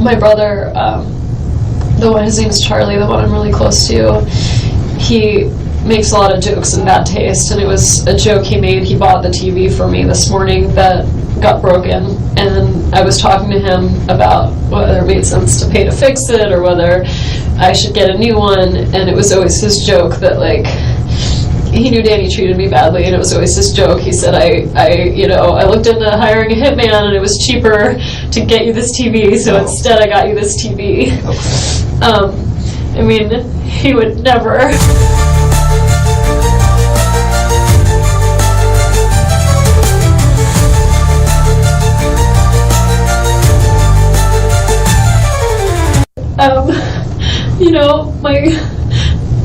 my brother, his name's Charlie, the one I'm really close to, he makes a lot of jokes in bad taste, and it was a joke he made. He bought the TV for me this morning that got broken, and I was talking to him about whether it made sense to pay to fix it or whether I should get a new one, and it was always his joke that, like, he knew Danny treated me badly, and it was always his joke. He said, I looked into hiring a hitman, and it was cheaper to get you this TV, so instead I got you this TV. I mean, he would never.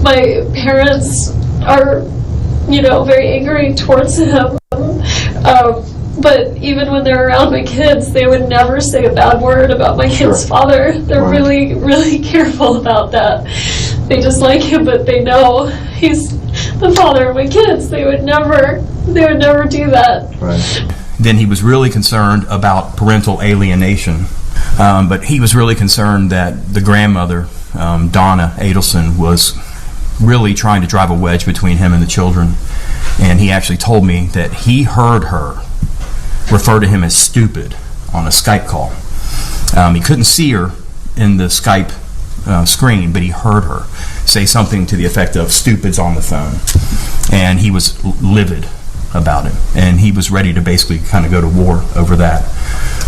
My parents are, very angry towards him. But even when they're around my kids, they would never say a bad word about my kid's father. They're really, really careful about that. They just like him, but they know he's the father of my kids. They would never do that. Right. Then he was really concerned about parental alienation. But he was really concerned that the grandmother, Donna Adelson, was really trying to drive a wedge between him and the children. And he actually told me that he heard her refer to him as stupid on a Skype call. He couldn't see her in the Skype screen, but he heard her say something to the effect of "stupid's on the phone," and he was livid about it, and he was ready to basically kind of go to war over that.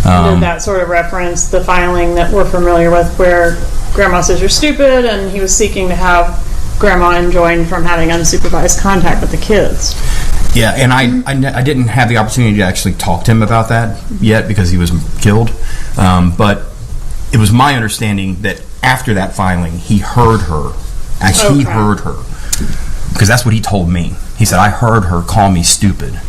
Did that sort of reference the filing that we're familiar with where Grandma says you're stupid, and he was seeking to have Grandma enjoined from having unsupervised contact with the kids? Yeah, and I didn't have the opportunity to actually talk to him about that yet because he was killed, but it was my understanding that after that filing, he heard her. Actually, he heard her, because that's what he told me. He said, "I heard her call me stupid."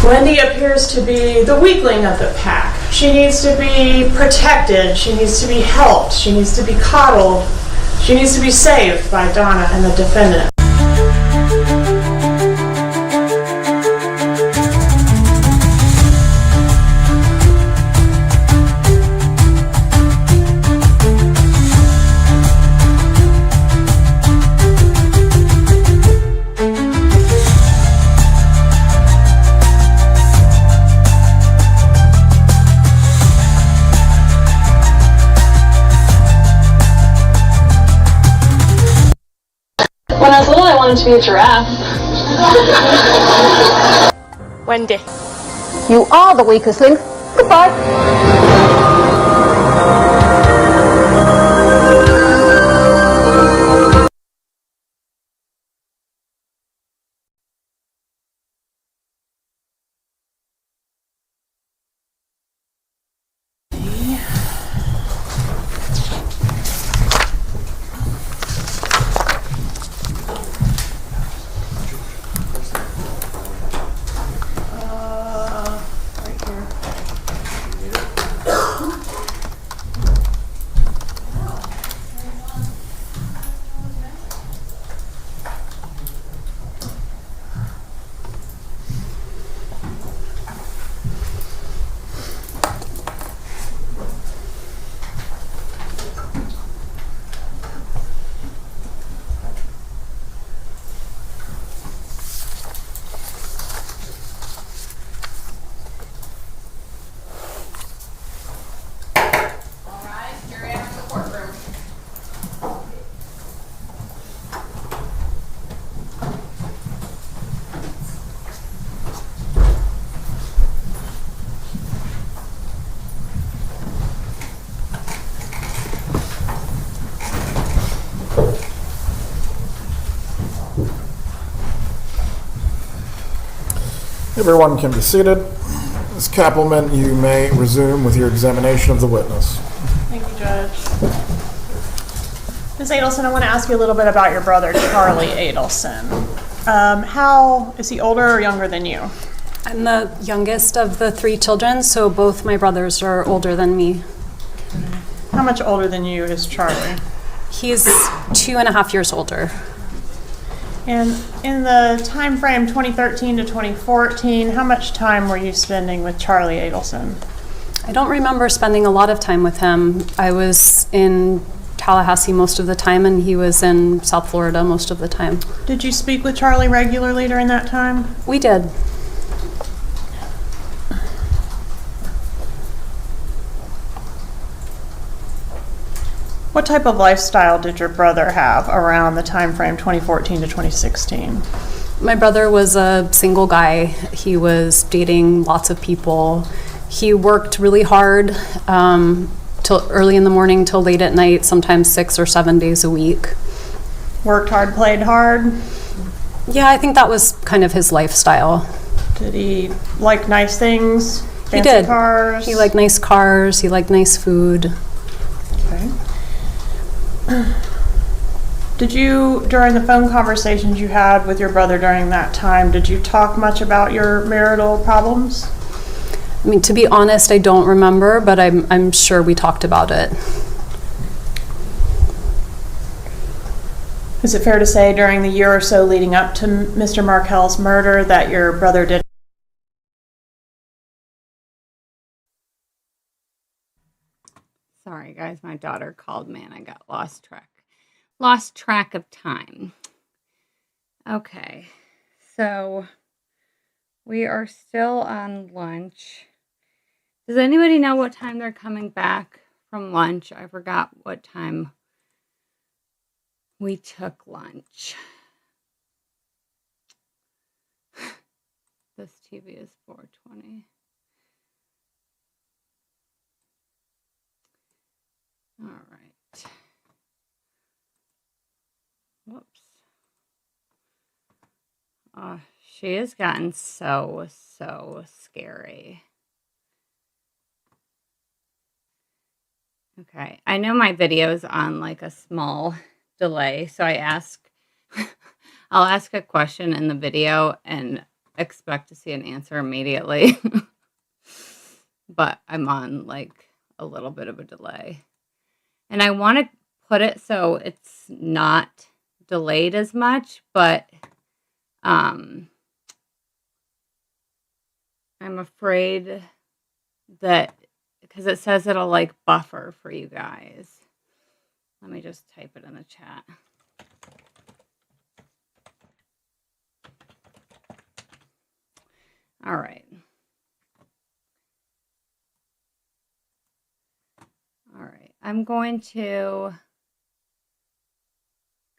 Wendi appears to be the weakling of the pack. She needs to be protected. She needs to be helped. She needs to be coddled. She needs to be saved by Donna and the defendant. I was little, I wanted to be a giraffe. Wendi. You are the weakest link. Goodbye. Right here. Everyone can be seated. Ms. Kappelman, you may resume with your examination of the witness. Thank you, Judge. Ms. Adelson, I want to ask you a little bit about your brother, Charlie Adelson. How is he older or younger than you? I'm the youngest of the 3 children, so both my brothers are older than me. How much older than you is Charlie? He's 2.5 years older. And in the time frame 2013 to 2014, how much time were you spending with Charlie Adelson? I don't remember spending a lot of time with him. I was in Tallahassee most of the time, and he was in South Florida most of the time. Did you speak with Charlie regularly during that time? We did. What type of lifestyle did your brother have around the time frame 2014 to 2016? My brother was a single guy. He was dating lots of people. He worked really hard till early in the morning till late at night, sometimes 6 or 7 days a week. Worked hard, played hard? Yeah, I think that was kind of his lifestyle. Did he like nice things? Fancy He did. Cars? He liked nice cars. He liked nice food. Okay. Did you, during the phone conversations you had with your brother during that time, did you talk much about your marital problems? I mean, to be honest, I don't remember, but I'm sure we talked about it. Is it fair to say during the year or so leading up to Mr. Markel's murder that your brother did? Sorry, guys, my daughter called me and I got lost track of time. Okay, so we are still on lunch. Does anybody know what time they're coming back from lunch? I forgot what time we took lunch. This TV is 4:20. All right. Whoops. She has gotten so scary. Okay. I know my video's on like a small delay, so I'll ask a question in the video and expect to see an answer immediately. But I'm on like a little bit of a delay. And I want to put it so it's not delayed as much, but I'm afraid that because it says it'll like buffer for you guys. Let me just type it in the chat. All right. All right. I'm going to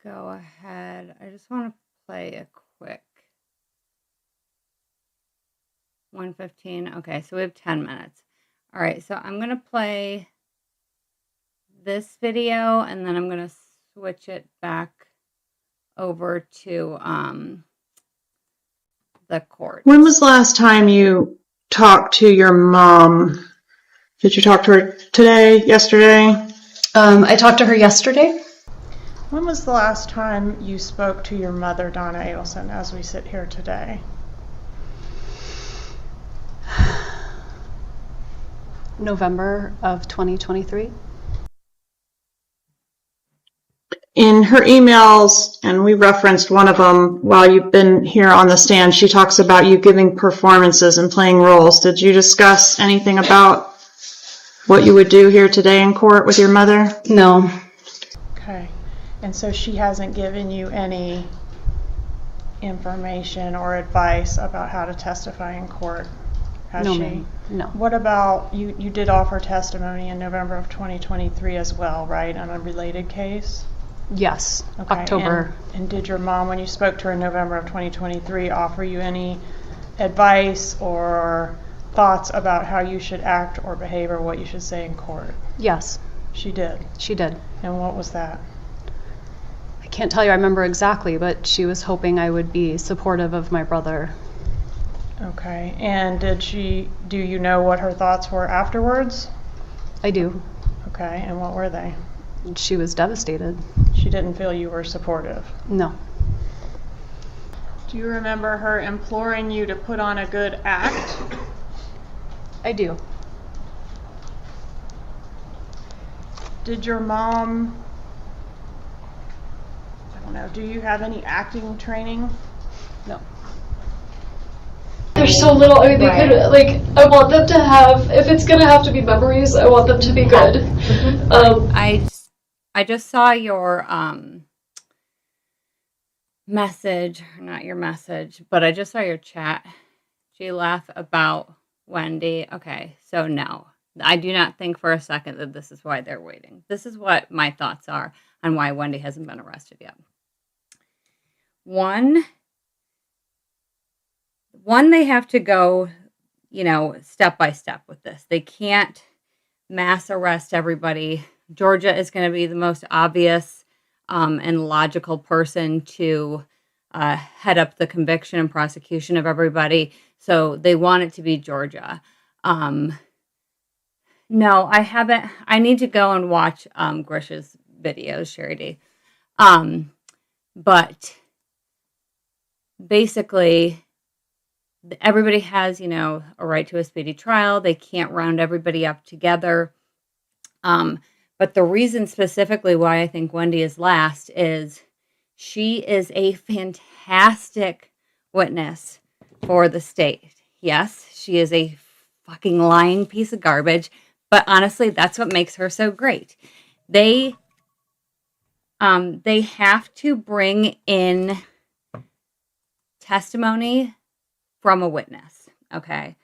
go ahead. I just want to play a quick 1:15. Okay, so we have 10 minutes. All right, so I'm going to play this video and then I'm going to switch it back over to the court. When was the last time you talked to your mom? Did you talk to her today, yesterday? I talked to her yesterday. When was the last time you spoke to your mother, Donna Adelson, as we sit here today? November of 2023. In her emails, and we referenced one of them while you've been here on the stand, she talks about you giving performances and playing roles. Did you discuss anything about what you would do here today in court with your mother? No. Okay. And so she hasn't given you any information or advice about how to testify in court, has No, she? ma'am. No. What about, you did offer testimony in November of 2023 as well, right, on a related case? Yes. Okay, October. And did your mom, when you spoke to her in November of 2023, offer you any advice or thoughts about how you should act or behave or what you should say in court? Yes. She did? She did. And what was that? I can't tell you I remember exactly, but she was hoping I would be supportive of my brother. Okay, and do you know what her thoughts were afterwards? I do. Okay, and what were they? She was devastated. She didn't feel you were supportive? No. Do you remember her imploring you to put on a good act? I do. Did your mom, I don't know, do you have any acting training? No. There's so little. I mean, they could, like, I want them to have, if it's gonna have to be memories, I want them to be good. I just saw your message, not your message, but I just saw your chat. She laughed about Wendi. Okay, so no. I do not think for a second that this is why they're waiting. This is what my thoughts are on why Wendi hasn't been arrested yet. One, they have to go, step by step with this. They can't mass arrest everybody. Georgia is going to be the most obvious and logical person to head up the conviction and prosecution of everybody. So they want it to be Georgia. No, I haven't. I need to go and watch Grish's videos, Sherry D. But basically, everybody has, a right to a speedy trial. They can't round everybody up together. But the reason specifically why I think Wendi is last is she is a fantastic witness for the state. Yes, she is a fucking lying piece of garbage, but honestly, that's what makes her so great. They have to bring in testimony from a witness, okay?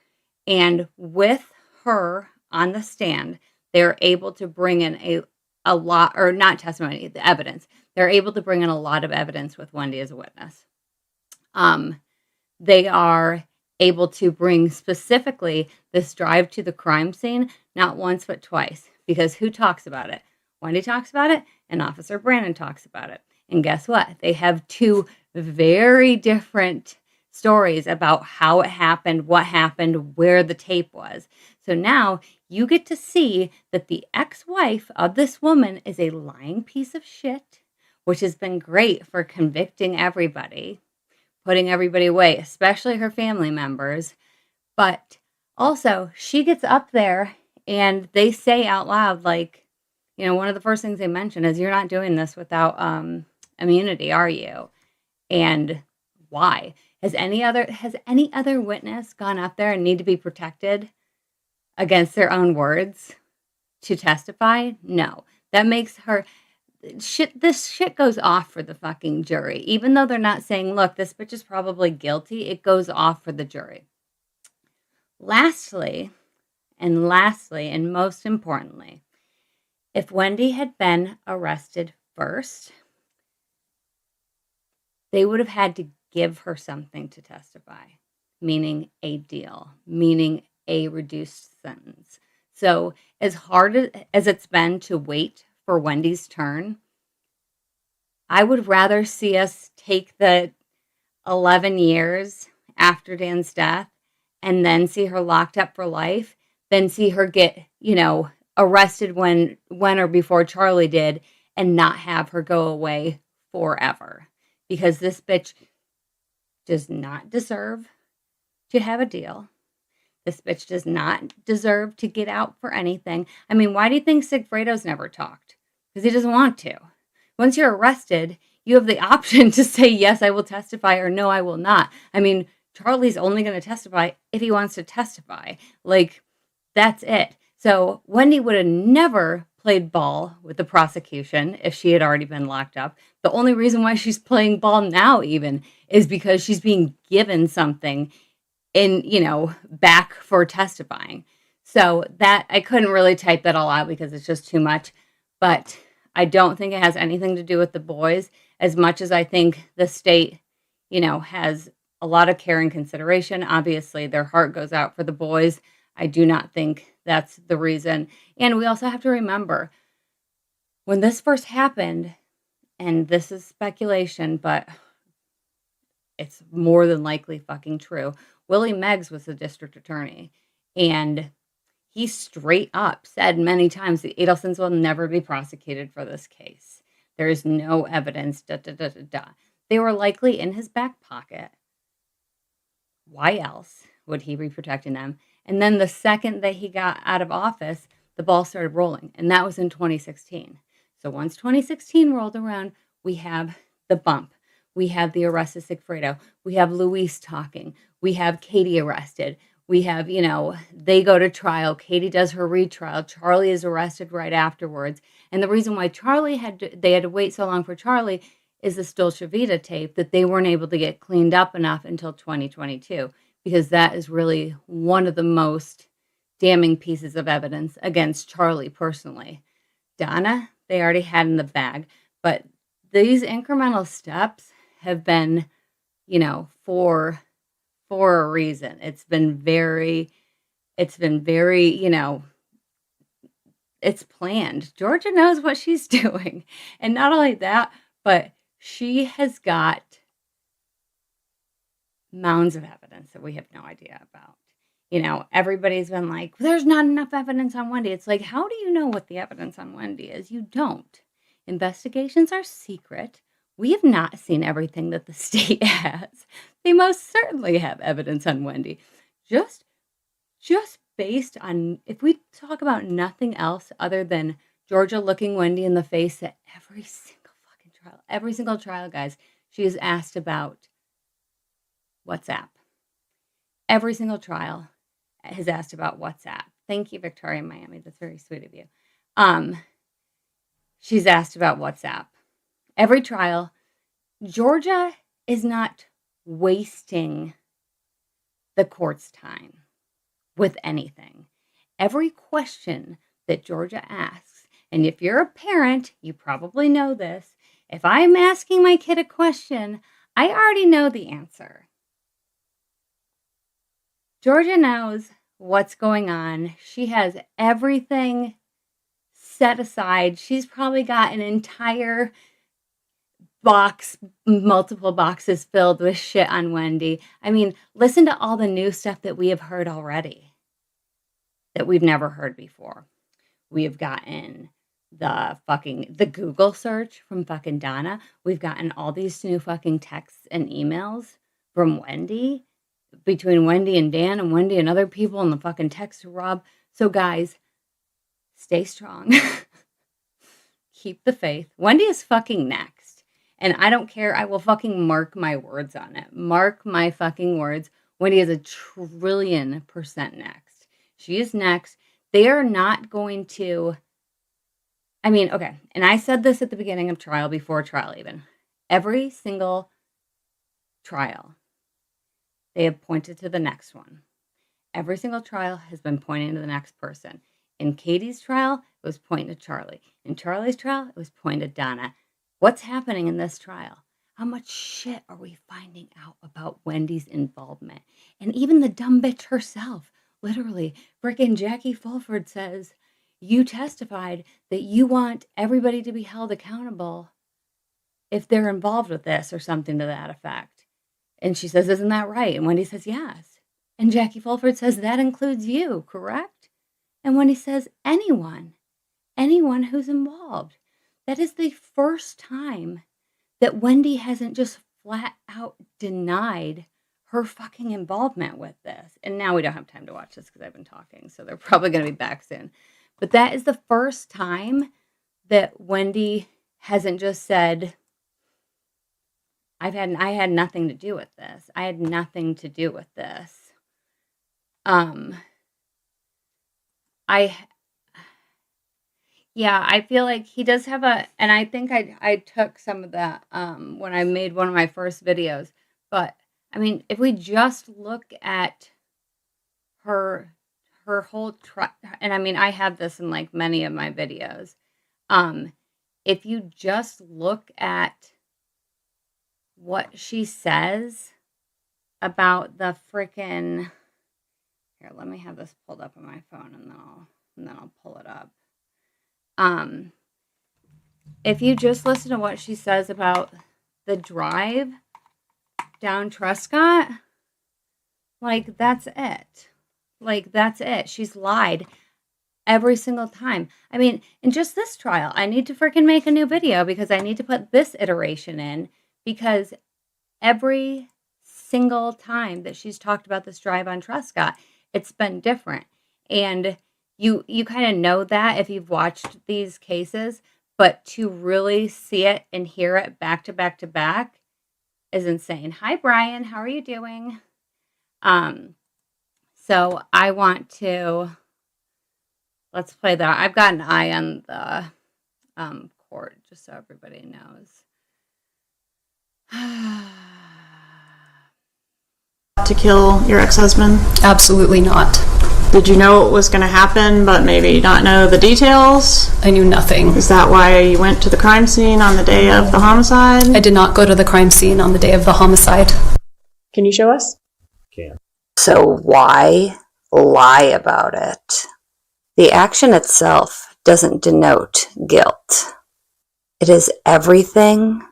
And with her on the stand, they're able to bring in a lot, or not testimony, the evidence. They're able to bring in a lot of evidence with Wendi as a witness. They are able to bring specifically this drive to the crime scene, not once but twice, because who talks about it? Wendi talks about it, and Officer Brandon talks about it. And guess what? They have two very different stories about how it happened, what happened, where the tape was. So now you get to see that the ex-wife of this woman is a lying piece of shit, which has been great for convicting everybody, putting everybody away, especially her family members. But also, she gets up there and they say out loud, like, one of the first things they mention is, you're not doing this without immunity, are you? And why? Has any other witness gone up there and need to be protected against their own words to testify? No. That makes her this shit goes off for the fucking jury. Even though they're not saying, look, this bitch is probably guilty, it goes off for the jury. Lastly, and most importantly, if Wendi had been arrested first, they would have had to give her something to testify, meaning a deal, meaning a reduced sentence. So as hard as it's been to wait for Wendi's turn, I would rather see us take the 11 years after Dan's death and then see her locked up for life than see her get, arrested when or before Charlie did and not have her go away forever. Because this bitch does not deserve to have a deal. This bitch does not deserve to get out for anything. I mean, why do you think Sigfredo's never talked? Because he doesn't want to. Once you're arrested, you have the option to say, yes, I will testify, or no, I will not. I mean, Charlie's only going to testify if he wants to testify. Like, that's it. So Wendi would have never played ball with the prosecution if she had already been locked up. The only reason why she's playing ball now even is because she's being given something back for testifying. So that I couldn't really type that all out because it's just too much. But I don't think it has anything to do with the boys as much as I think the state, has a lot of care and consideration. Obviously, their heart goes out for the boys. I do not think that's the reason. And we also have to remember when this first happened, and this is speculation, but it's more than likely fucking true. Willie Meggs was the district attorney, and he straight up said many times the Adelsons will never be prosecuted for this case. There is no evidence, They were likely in his back pocket. Why else would he be protecting them? And then the second that he got out of office, the ball started rolling, and that was in 2016. So once 2016 rolled around, we have the bump. We have the arrest of Sigfredo. We have Luis talking. We have Katie arrested. We have, they go to trial. Katie does her retrial. Charlie is arrested right afterwards. And the reason why they had to wait so long for Charlie is this Dolce Vita tape that they weren't able to get cleaned up enough until 2022, because that is really one of the most damning pieces of evidence against Charlie personally. Donna, they already had in the bag, but these incremental steps have been, for a reason. It's been very, it's planned. Georgia knows what she's doing. And not only that, but she has got mounds of evidence that we have no idea about. Everybody's been like, there's not enough evidence on Wendi. It's like, how do you know what the evidence on Wendi is? You don't. Investigations are secret. We have not seen everything that the state has. They most certainly have evidence on Wendi. Just based on, if we talk about nothing else other than Georgia looking Wendi in the face at every single trial, guys, she is asked about WhatsApp. Every single trial has asked about WhatsApp. Thank you, Victoria, Miami. That's very sweet of you. She's asked about WhatsApp. Every trial, Georgia is not wasting the court's time with anything. Every question that Georgia asks, and if you're a parent, you probably know this. If I'm asking my kid a question, I already know the answer. Georgia knows what's going on. She has everything set aside. She's probably got an entire box, multiple boxes filled with shit on Wendi. I mean, listen to all the new stuff that we have heard already that we've never heard before. We have gotten the Google search from fucking Donna. We've gotten all these new fucking texts and emails from Wendi, between Wendi and Dan and Wendi and other people and the fucking text to Rob. So guys, stay strong. Keep the faith. Wendi is fucking next. And I don't care. I will fucking mark my words on it. Mark my fucking words. Wendi is 1,000,000,000% next. She is next. They are not going to... okay. And I said this at the beginning of trial, before trial even. Every single trial, they have pointed to the next one. Every single trial has been pointing to the next person. In Katie's trial, it was pointing to Charlie. In Charlie's trial, it was pointing to Donna. What's happening in this trial? how much shit are we finding out about Wendy's involvement? And even the dumb bitch herself, literally, frickin' Jackie Fulford says, you testified that you want everybody to be held accountable if they're involved with this or something to that effect. And she says, isn't that right? And Wendy says, yes. And Jackie Fulford says, that includes you, correct? And Wendy says, anyone who's involved. That is the first time that Wendy hasn't just flat out denied her fucking involvement with this. And now we don't have time to watch this because I've been talking, so they're probably going to be back soon. But that is the first time that Wendy hasn't just said, I had nothing to do with this. I had nothing to do with this. I feel like he does have and I think I took some of that when I made one of my first videos. But I mean, if we just look at her whole and I mean, I have this in like many of my videos. If you just look at what she says about the freaking, here, let me have this pulled up on my phone and then I'll pull it up. If you just listen to what she says about the drive down Truscott, like that's it. Like that's it. She's lied every single time. I mean, in just this trial, I need to freaking make a new video because I need to put this iteration in, because every single time that she's talked about this drive on Truscott, it's been different. And you kind of know that if you've watched these cases, but to really see it and hear it back to back to back is insane. Hi, Brian. How are you doing? So I want to, let's play that. I've got an eye on the court, just so everybody knows. To kill your ex-husband? Absolutely not. Did you know it was going to happen, but maybe not know the details? I knew nothing. Is that why you went to the crime scene on the day of the homicide? I did not go to the crime scene on the day of the homicide. Can you show us? So why lie about it? The action itself doesn't denote guilt. It is everything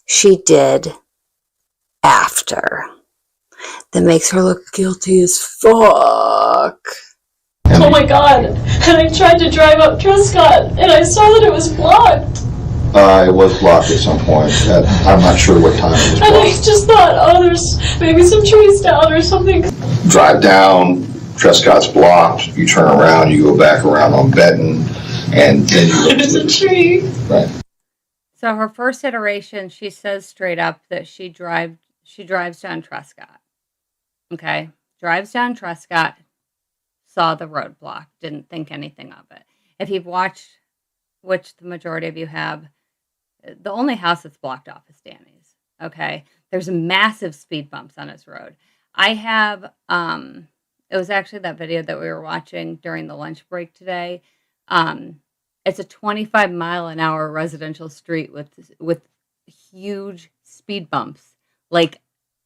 she did after that makes her look guilty as fuck. Oh my god. And I tried to drive up Truscott and I saw that it was blocked. It was blocked at some point. I'm not sure what time it was And I blocked. just thought, oh, there's maybe some trees down or something. Drive down, Trescott's blocked, you turn around, you go back around on Benton, and then you look There's a tree. Right. So her first iteration, she says straight up that she drives down Truscott. Okay, drives down Truscott, saw the roadblock, didn't think anything of it. If you've watched, which the majority of you have, the only house that's blocked off is Danny's. Okay, there's massive speed bumps on his road. I have, it was actually that video that we were watching during the lunch break today. It's a 25-mile-an-hour residential street with huge speed bumps, like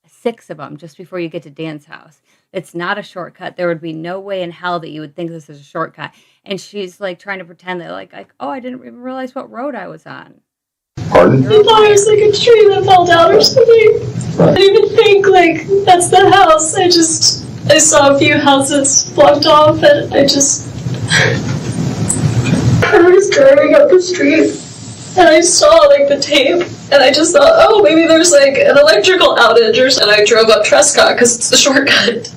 6 of them just before you get to Dan's house. It's not a shortcut. There would be no way in hell that you would think this is a shortcut. And she's like trying to pretend that like, oh, I didn't even realize what road I was on. Pardon? I thought it was like a tree that fell down or something. I didn't even think like that's the house. I saw a few houses blocked off and I was driving up the street and I saw like the tape and I just thought, oh, maybe there's like an electrical outage or something. And I drove up Truscott because it's the shortcut.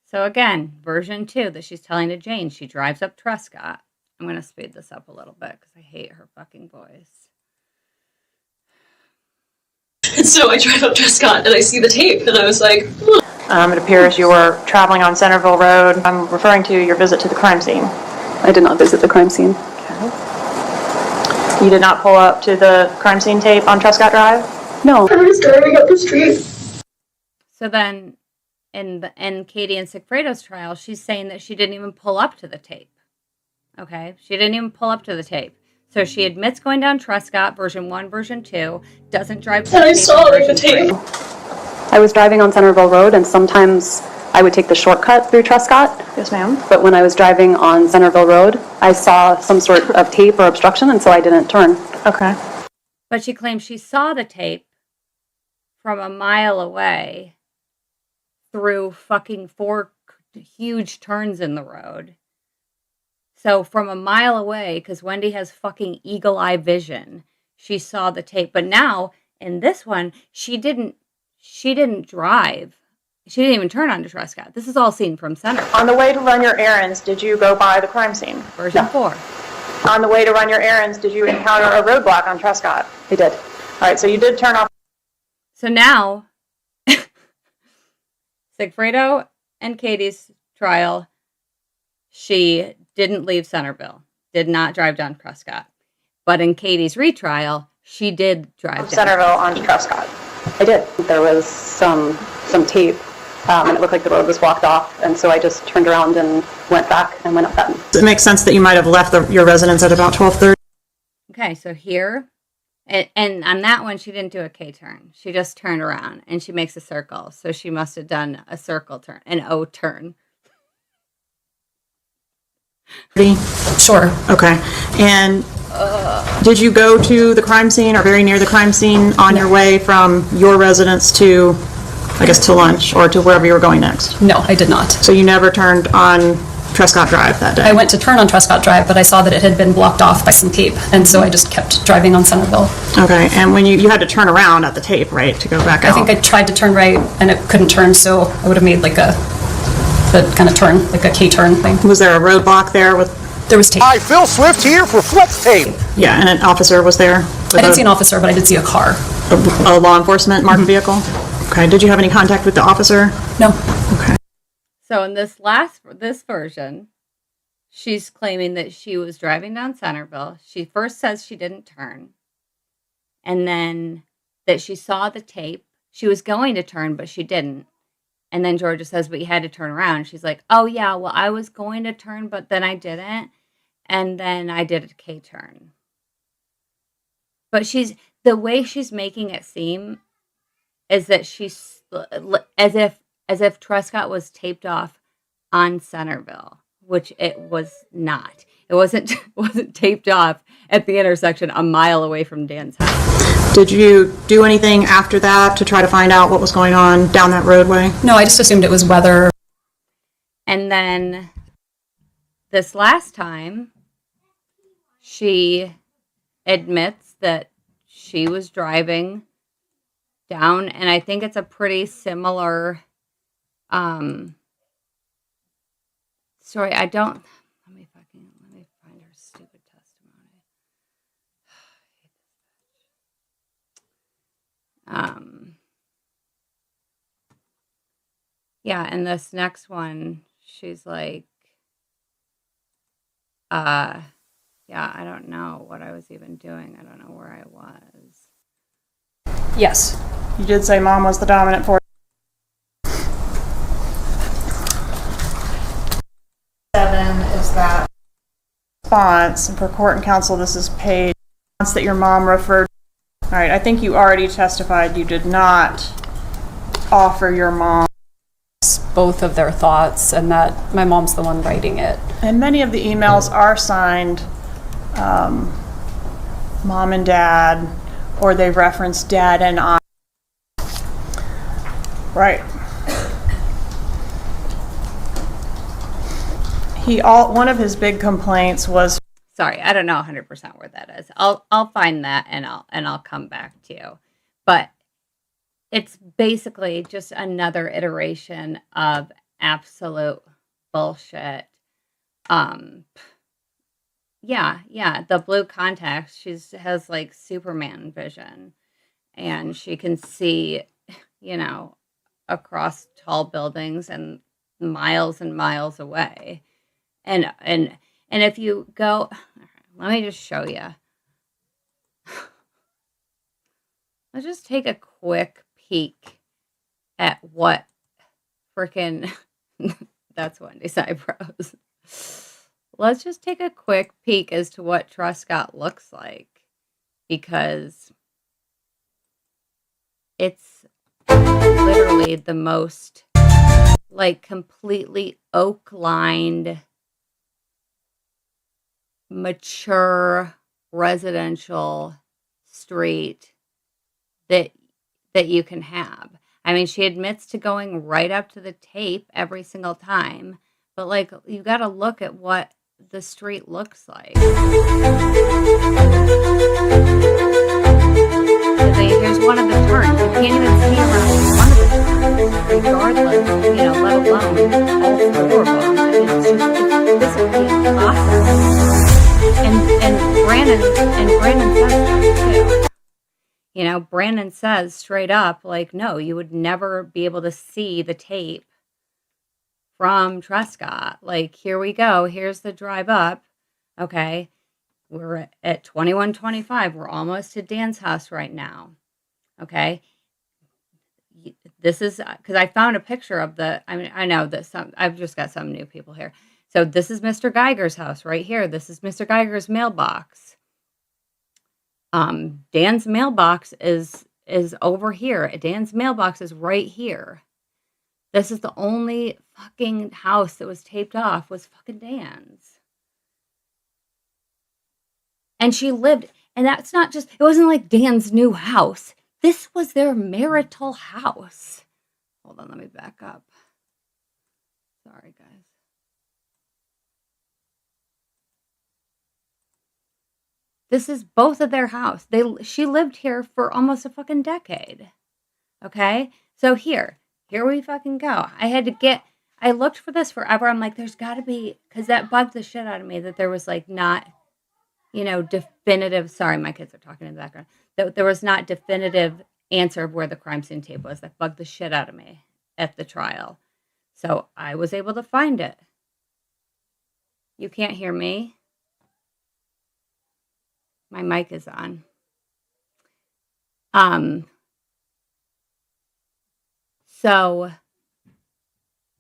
So again, version 2 that she's telling to Jane, she drives up Truscott. I'm going to speed this up a little bit because I hate her fucking voice. And so I drive up Truscott and I see the tape and I was like, It appears you were traveling on Centerville Road. I'm referring to your visit to the crime scene. I did not visit the crime scene. Okay. You did not pull up to the crime scene tape on Truscott Drive? No. I was driving up the street. So then in Katie and Sigfredo's trial, she's saying that she didn't even pull up to the tape. Okay? She didn't even pull up to the tape. So she admits going down Truscott, version 1, version 2, doesn't drive And I saw like the version tape. 3. I was driving on Centerville Road, and sometimes I would take the shortcut through Truscott. Yes, ma'am. But when I was driving on Centerville Road, I saw some sort of tape or obstruction, and so I didn't turn. Okay. But she claims she saw the tape from a mile away through fucking 4 huge turns in the road. So from a mile away, because Wendi has fucking eagle eye vision, she saw the tape. But now in this one, she didn't drive. She didn't even turn onto Truscott. This is all seen from center. On the way to run your errands, did you go by the crime scene? Version 4. On the way to run your errands, did you encounter a roadblock on Truscott? I did. All right, so you did turn off. So now, Sigfredo and Katie's trial, she didn't leave Centerville, did not drive down Truscott. But in Katie's retrial, she did drive down Centerville onto Truscott. I did. There was some tape, and it looked like the road was blocked off, and so I just turned around and went back and went up Benton. It makes sense that you might have left your residence at about 12:30. Okay, so here, and on that one, she didn't do a K-turn. She just turned around, and she makes a circle. So she must have done a circle turn, an O-turn. Sure. Okay. And did you go to the crime scene or very near the crime scene on your way from your residence to, I guess, to lunch or to wherever you were going next? No, I did not. So you never turned on Trescott Drive that day? I went to turn on Truscott Drive, but I saw that it had been blocked off by some tape, and so I just kept driving on Centerville. Okay, and when you had to turn around at the tape, right, to go back out? I think I tried to turn right, and it couldn't turn, so I would have made like the kind of turn, like a K-turn thing. Was there a roadblock there with? There was tape. Hi, Phil Swift here for Flex Tape. Yeah, and an officer was there? I didn't see an officer, but I did see a car. A law enforcement marked vehicle? Okay, did you have any contact with the officer? No. Okay. So in this version, she's claiming that she was driving down Centerville. She first says she didn't turn. And then that she saw the tape. She was going to turn, but she didn't. And then Georgia says, but you had to turn around. She's like, oh yeah, well, I was going to turn, but then I didn't. And then I did a K-turn. But the way she's making it seem is that she's as if Truscott was taped off on Centerville, which it was not. It wasn't taped off at the intersection a mile away from Dan's house. Did you do anything after that to try to find out what was going on down that roadway? No, I just assumed it was weather. And then this last time, she admits that she was driving down, and I think it's a pretty similar story. Let me find her stupid testimony. Yeah, and this next one, she's like, yeah, I don't know what I was even doing. I don't know where I was. Yes. You did say mom was the dominant force. 7 is that response, and for court and counsel, this is page that your mom referred. All right, I think you already testified you did not offer your mom Both of their thoughts, and that my mom's the one writing it. And many of the emails are signed mom and dad, or they reference dad and I. Right. One of his big complaints was. Sorry, I don't know 100% where that is. I'll find that and I'll come back to you. But it's basically just another iteration of absolute bullshit. Yeah, the blue contacts, she has like Superman vision, and she can see, across tall buildings and miles away. And if you go, let me just show you. Let's just take a quick peek at what freaking, that's Wendy's eyebrows. let's just take a quick peek as to what Truscott looks like, because it's literally the most, like, completely oak-lined, mature residential street that you can have. I mean, she admits to going right up to the tape every single time, but, like, you got to look at what the street looks like. Here's one of the turns. You can't even see around one of the turns, regardless, you know, let alone all four of them. I mean, it's physically impossible. And Brandon says that too. You know, Brandon says straight up, like, no, you would never be able to see the tape from Truscott. Like, here we go. Here's the drive up. Okay. We're at 2125. We're almost to Dan's house right now. Okay. This is because I found a picture of I know that I've just got some new people here. So this is Mr. Geiger's house right here. This is Mr. Geiger's mailbox. Dan's mailbox is over here. Dan's mailbox is right here. This is the only fucking house that was taped off was fucking Dan's. And she lived, and that's not just, it wasn't like Dan's new house. This was their marital house. Hold on, let me back up. Sorry, guys. This is both of their house. She lived here for almost a fucking decade. Okay? So here we fucking go. I looked for this forever. I'm like, there's got to be, because that bugged the shit out of me that there was, like, not, you know, definitive, sorry, my kids are talking in the background, that there was not definitive answer of where the crime scene tape was. That bugged the shit out of me at the trial. So I was able to find it. You can't hear me? My mic is on. So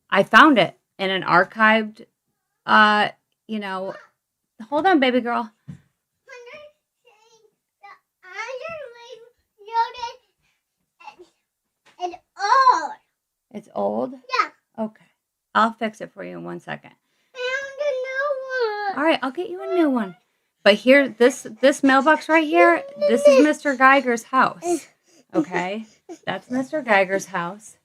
I found it in an archived, you know, hold on, baby girl. It's old. It's old? Yeah. Okay. I'll fix it for you in 1 second. I want a new one. All right, I'll get you a new one. But here, this mailbox right here, this is Mr. Geiger's house. Okay? That's Mr. Geiger's house.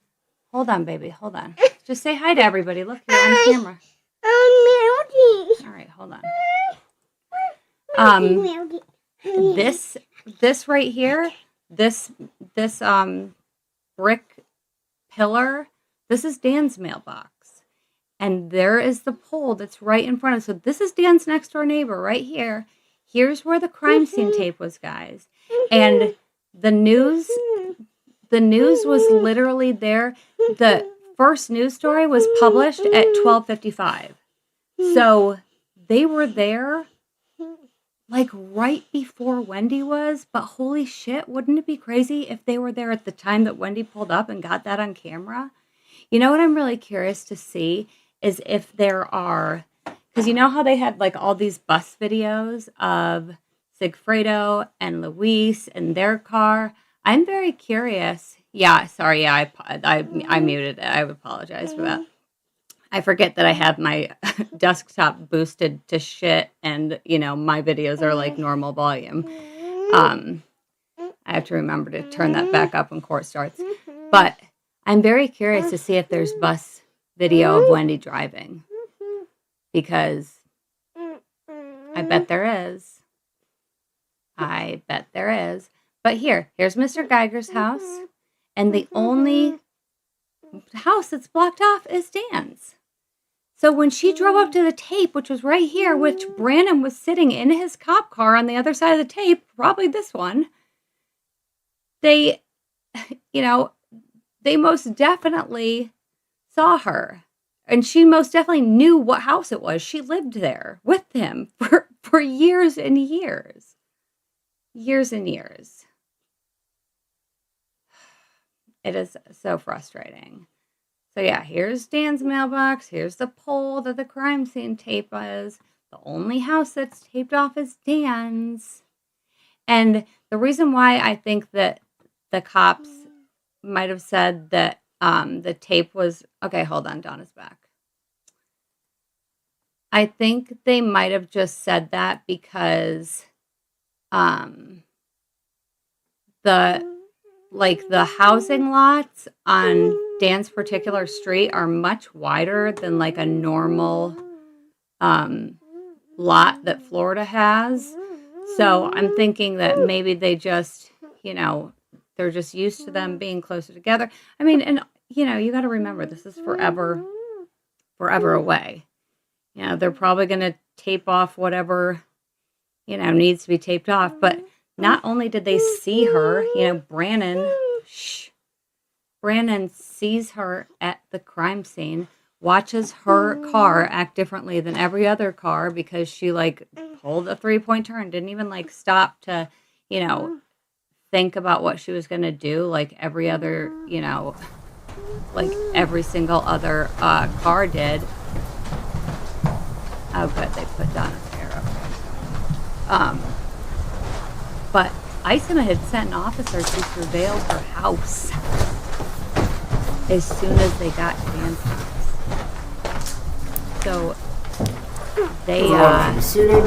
Hold on, baby. Hold on. Just say hi to everybody. Look, you're on camera. All right, hold on. This right here, this brick pillar, this is Dan's mailbox. And there is the pole that's right in front of. So this is Dan's next door neighbor right here. Here's where the crime scene tape was, guys. And the news was literally there. The first news story was published at 12:55. So they were there like right before Wendi was. But holy shit, wouldn't it be crazy if they were there at the time that Wendi pulled up and got that on camera? You know what I'm really curious to see is if there are, because you know how they had like all these bus videos of Sigfredo and Luis and their car. I'm very curious. Yeah, sorry. Yeah, I muted it. I apologize for that. I forget that I have my desktop boosted to shit and, you know, my videos are like normal volume. I have to remember to turn that back up when court starts. But I'm very curious to see if there's bus video of Wendi driving. Because I bet there is. I bet there is. But here's Mr. Geiger's house. And the only house that's blocked off is Dan's. So when she drove up to the tape, which was right here, which Brandon was sitting in his cop car on the other side of the tape, probably this one, they, you know, they most definitely saw her. And she most definitely knew what house it was. She lived there with him for years and years. Years and years. It is so frustrating. So yeah, here's Dan's mailbox. Here's the pole that the crime scene tape is. the only house that's taped off is Dan's. And the reason why I think that the cops might have said that the tape was... Okay, hold on, Donna's back. I think they might have just said that because the housing lots on Dan's particular street are much wider than like a normal lot that Florida has. So I'm thinking that maybe they just, they're just used to them being closer together. I mean, and you got to remember, this is forever away. They're probably going to tape off whatever, needs to be taped off. But not only did they see her, Brandon sees her at the crime scene, watches her car act differently than every other car because she pulled a 3-point turn, didn't even stop to, think about what she was going to do like every other, like every single other car did. Oh, good, they put Donna's hair up. But Isama had sent an officer to surveil her house as soon as they got Dan's house. So they be seated.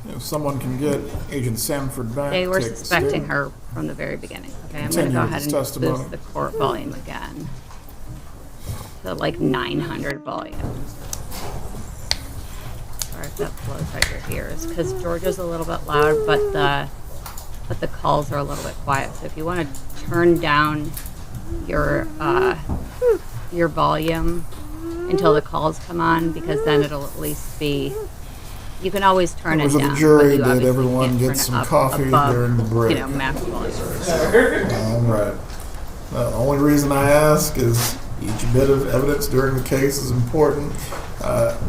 If someone can get Agent Sanford back. They were suspecting her from the very beginning. Okay, I'm going to go ahead and boost the court volume again to 900 volume. Sorry if that blows out your ears, because Georgia's a little bit loud, but the calls are a little bit quiet. So if you want to turn down your volume until the calls come on, because then it'll at least be... You can always turn it down. The jury, did everyone get some coffee during the break? Max volume. All right. The only reason I ask is each bit of evidence during the case is important.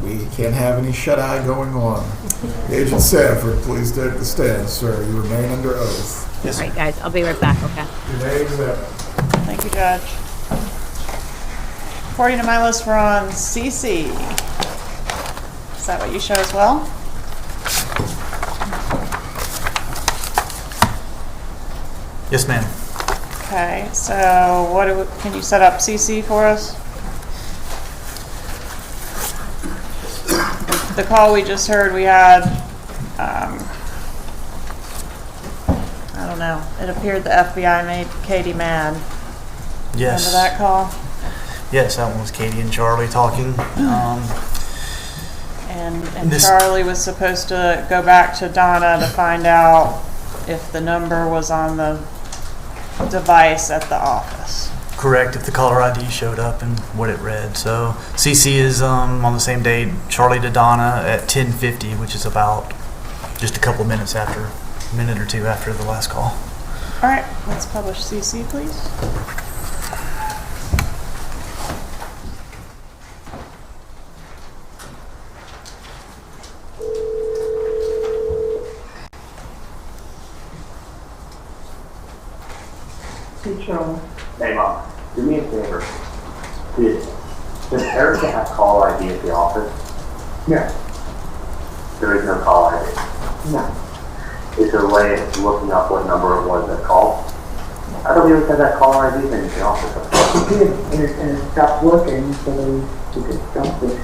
We can't have any shut-eye going on. Agent Sanford, please take the stand, sir. You remain under oath. Yes, all right, guys. I'll be right back, okay? Your name's Evan. Thank you, Judge. According to my list, we're on CC. Is that what you show as well? Yes, ma'am. Okay, so can you set up CC for us? The call we just heard, we had, I don't know, it appeared the FBI made Katie mad. Yes. Remember that call? Yes, that one was Katie and Charlie talking. And Charlie was supposed to go back to Donna to find out if the number was on the device at the office. Correct, if the caller ID showed up and what it read. So CC is on the same date, Charlie to Donna at 10:50, which is about just a couple minutes after, a minute or two after the last call. All right, let's publish CC, please. Hey, Mom, do me a favor. Does Erica have call ID at the office? No. There is no call ID? No. Is there a way of looking up what number it was that called? I thought we always had that call ID in the office. We did, and it stopped working, so we could stop it.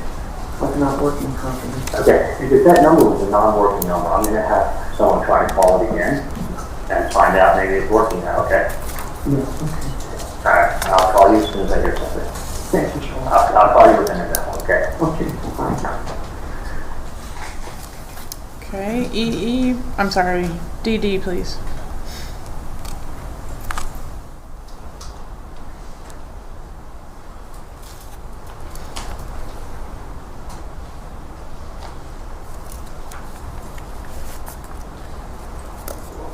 Was not working properly. Okay, because that number was a non-working number. I'm going to have someone try and call it again and find out maybe it's working now, okay? Yeah, okay. Alright, I'll call you as soon as I hear something. Thank you, Sean. I'll call you within a minute, okay? Okay, fine. Okay, I'm sorry, DD, please.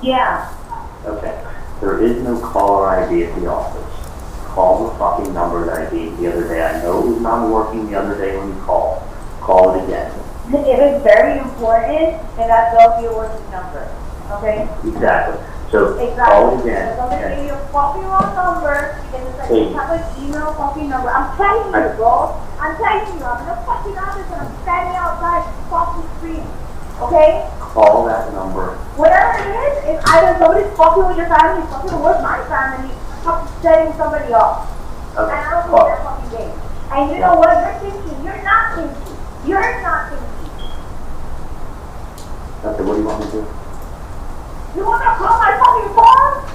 Yeah. Okay. There is no caller ID at the office. Call the fucking number that I gave the other day. I know it was not working the other day when you called. Call it again. If it's very important, then that will be a working number. Okay? Exactly. So Exactly. call it again. If somebody gave you a fucking wrong number, because it's like you have an email fucking number. I'm telling you, bro. I'm telling you, I'm in the fucking office and I'm standing outside fucking screaming. Okay? Call that number. Whatever it is, if either somebody's fucking with your family, fucking with my family, fucking setting somebody up. Okay. And I don't think they're fucking game. And you know what? You're thinking. You're not thinking. You're not thinking. Okay, what do you want me to do? You wanna call my fucking phone?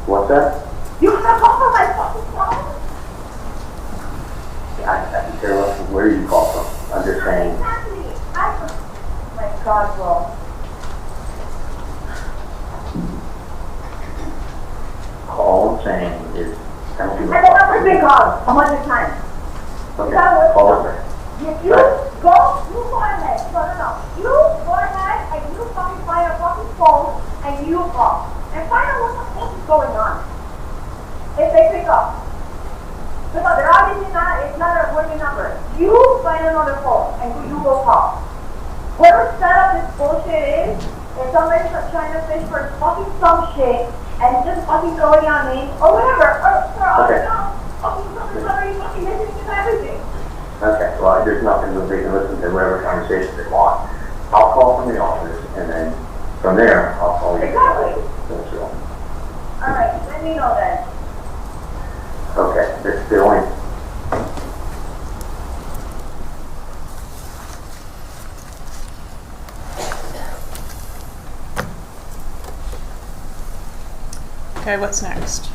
What's that? You wanna call my fucking phone? I can care less from where you call from. I'm just saying. Exactly. Oh my God, bro. All I'm saying is, tell me And the number's been called 100 times. Okay, That call it. If you go ahead. No. You go ahead and you fucking find a fucking phone and you call. And find out what the fuck is going on. If they pick up. Because they're obviously not, it's not a working number. You find another phone and you go call. Whoever set up this bullshit is somebody's trying to fish for fucking some shit and just fucking throwing on me or whatever. Or Okay. somebody fucking listening to everything. Okay, well, there's nothing that they can listen to whatever conversation they want. I'll call from the office, and then from there, I'll call you. Exactly. That's all. Alright, let me know then. Okay, that's the only. Okay, what's next?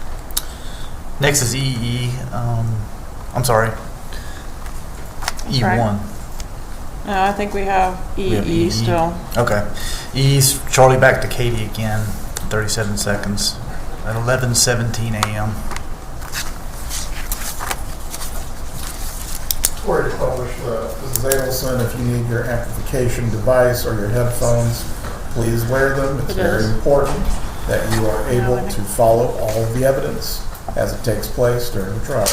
Next is EE. I'm sorry. That's E1. right. No, I think we have We have EE still. Okay. E's Charlie back to Katie again. 37 seconds. At 11:17 a.m. Where to publish Mrs. Adelson, if you need your amplification device or your headphones, please wear them. It's very important that you are able to follow all of the evidence as it takes place during the trial.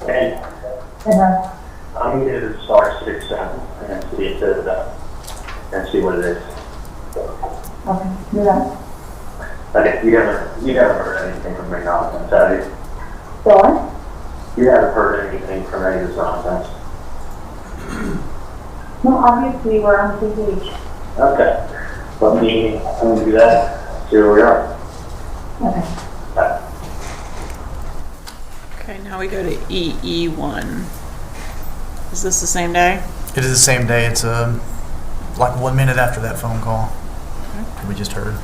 Hey, I'm here to start 6-7 and see if there's and see what it is. Okay, do that. Okay, you haven't heard anything from me nonsense, have you? What? You haven't heard anything from any of this nonsense. No, obviously we're on the same page. Okay, let me do that. See where we are. Okay. Bye. Okay, now we go to EE1. Is this the same day? It is the same day. It's like 1 minute after that phone call we just heard.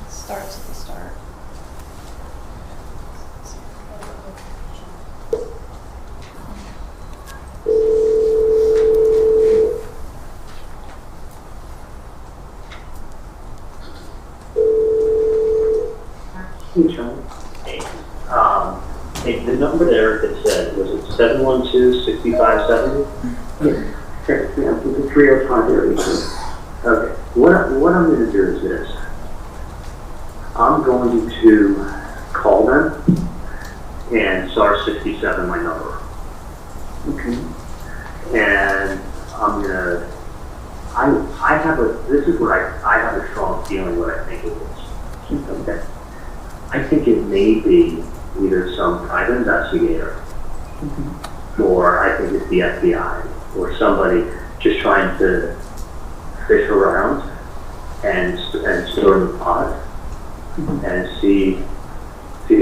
Starts at the start. Hey, the number there that said, was it 712-6570? Yes, that's the 305 area. Okay, what I'm going to do is this. I'm going to call them and star 67 my number. Okay. And I'm going to, I have a, this is what I have a strong feeling what I think it is. Okay. I think it may be either some private investigator, or I think it's the FBI, or somebody just trying to fish around and stir the pot and see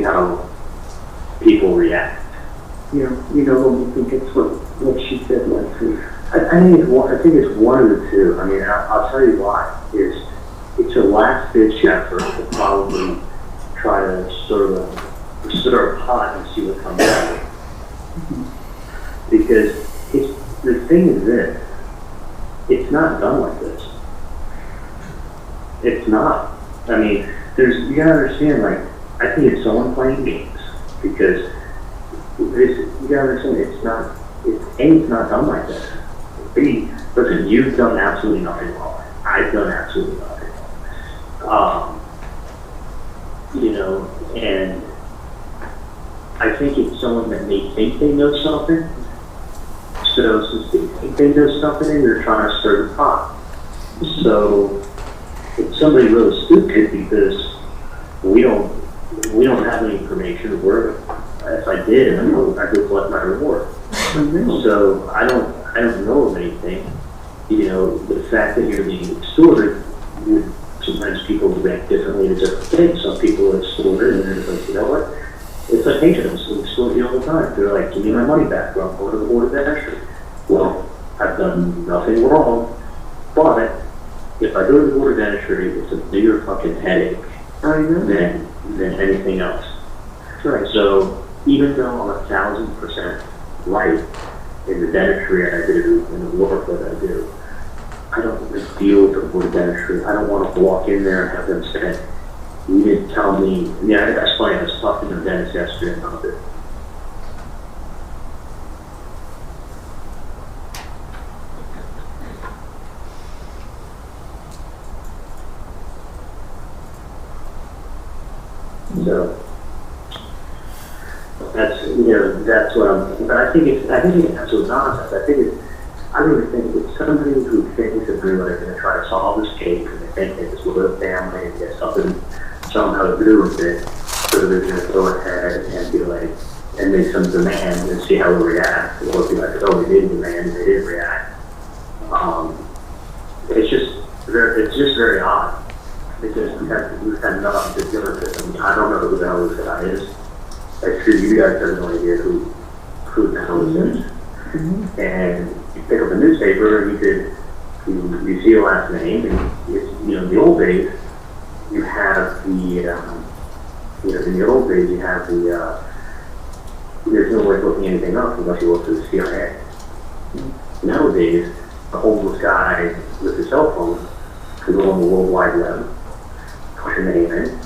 how people react. You know when you think it's what she said last week. I think it's one of the two. I mean, I'll tell you why. It's a last ditch effort to probably try to stir a pot and see what comes out of it. Because the thing is this, it's not done like this. It's not. I mean, you gotta understand, like, I think it's someone playing games, because this, you gotta understand, it's not, it's not done like this. B, listen, you've done absolutely nothing wrong. I've done absolutely nothing wrong. You know, and I think it's someone that may think they know something. So since they think they know something, they're trying to stir the pot. So it's somebody really stupid because we don't have any information. If I did, I could collect my reward. So I don't know of anything. You know, the fact that you're being extorted, sometimes people react differently to different things. Some people are extorted and they're like, you know what? It's like agents who extort you all the time. They're like, give me my money back, or I'm going to the board of entry. Well, I've done nothing wrong, but if I go to the board of entry, it's a bigger fucking headache than anything else. Right. So even though I'm 1,000% right in the dentistry I do and the work that I do, I don't want to deal with the board of dentistry. I don't want to walk in there and have them say, you didn't tell me. Yeah, that's funny. I was talking to the dentist yesterday about it. So that's what I'm. But I think it's absolute nonsense. I really think it's somebody who thinks that they're going to try to solve this case and they think they just live family and get something somehow to do with it, so they're going to go ahead and be like and make some demand and see how they react, or be like, oh, they didn't demand, they didn't react. It's just very odd. Because we've had nothing to do with it. I mean, I don't know who the hell this guy is. I'm sure you guys have no idea who the hell this is. And you pick up a newspaper and you see a last name, and it's, in the old days you have there's no way of looking anything up unless you look to the CIA. Nowadays, a homeless guy with his cell phone can go on the World Wide Web, push a name in,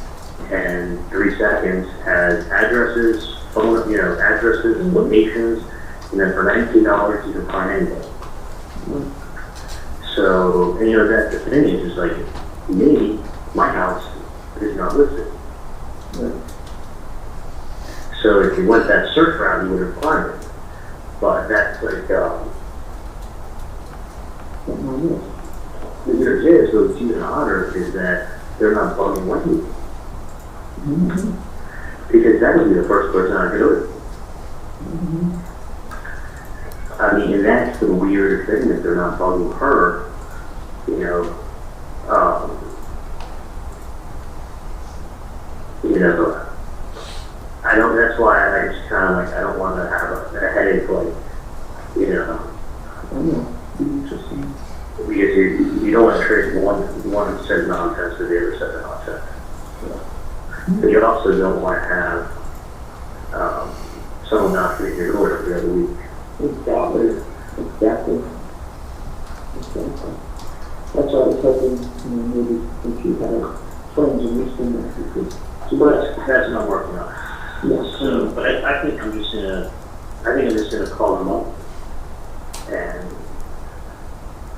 and 3 seconds has addresses, locations, and then for $19 you can find anything. So, and that's the thing is, like, me, my house is not listed. So if you went that search route, you wouldn't find it. But that's like, the weird is, so it's even odder, is that they're not bugging Wendi. Because that would be the first person I'd go to. I mean, and that's the weird thing, that they're not bugging her, I don't, that's why I just kind of like, I don't want to have a headache, like, interesting. Because you don't want to trade one says nonsense to the other says nonsense. But you also don't want to have someone knocking at your door every other week. Exactly. That's why I was hoping, maybe if you had friends in Houston that you could. But that's not working out. Yes. So, but I think I'm just gonna call them up and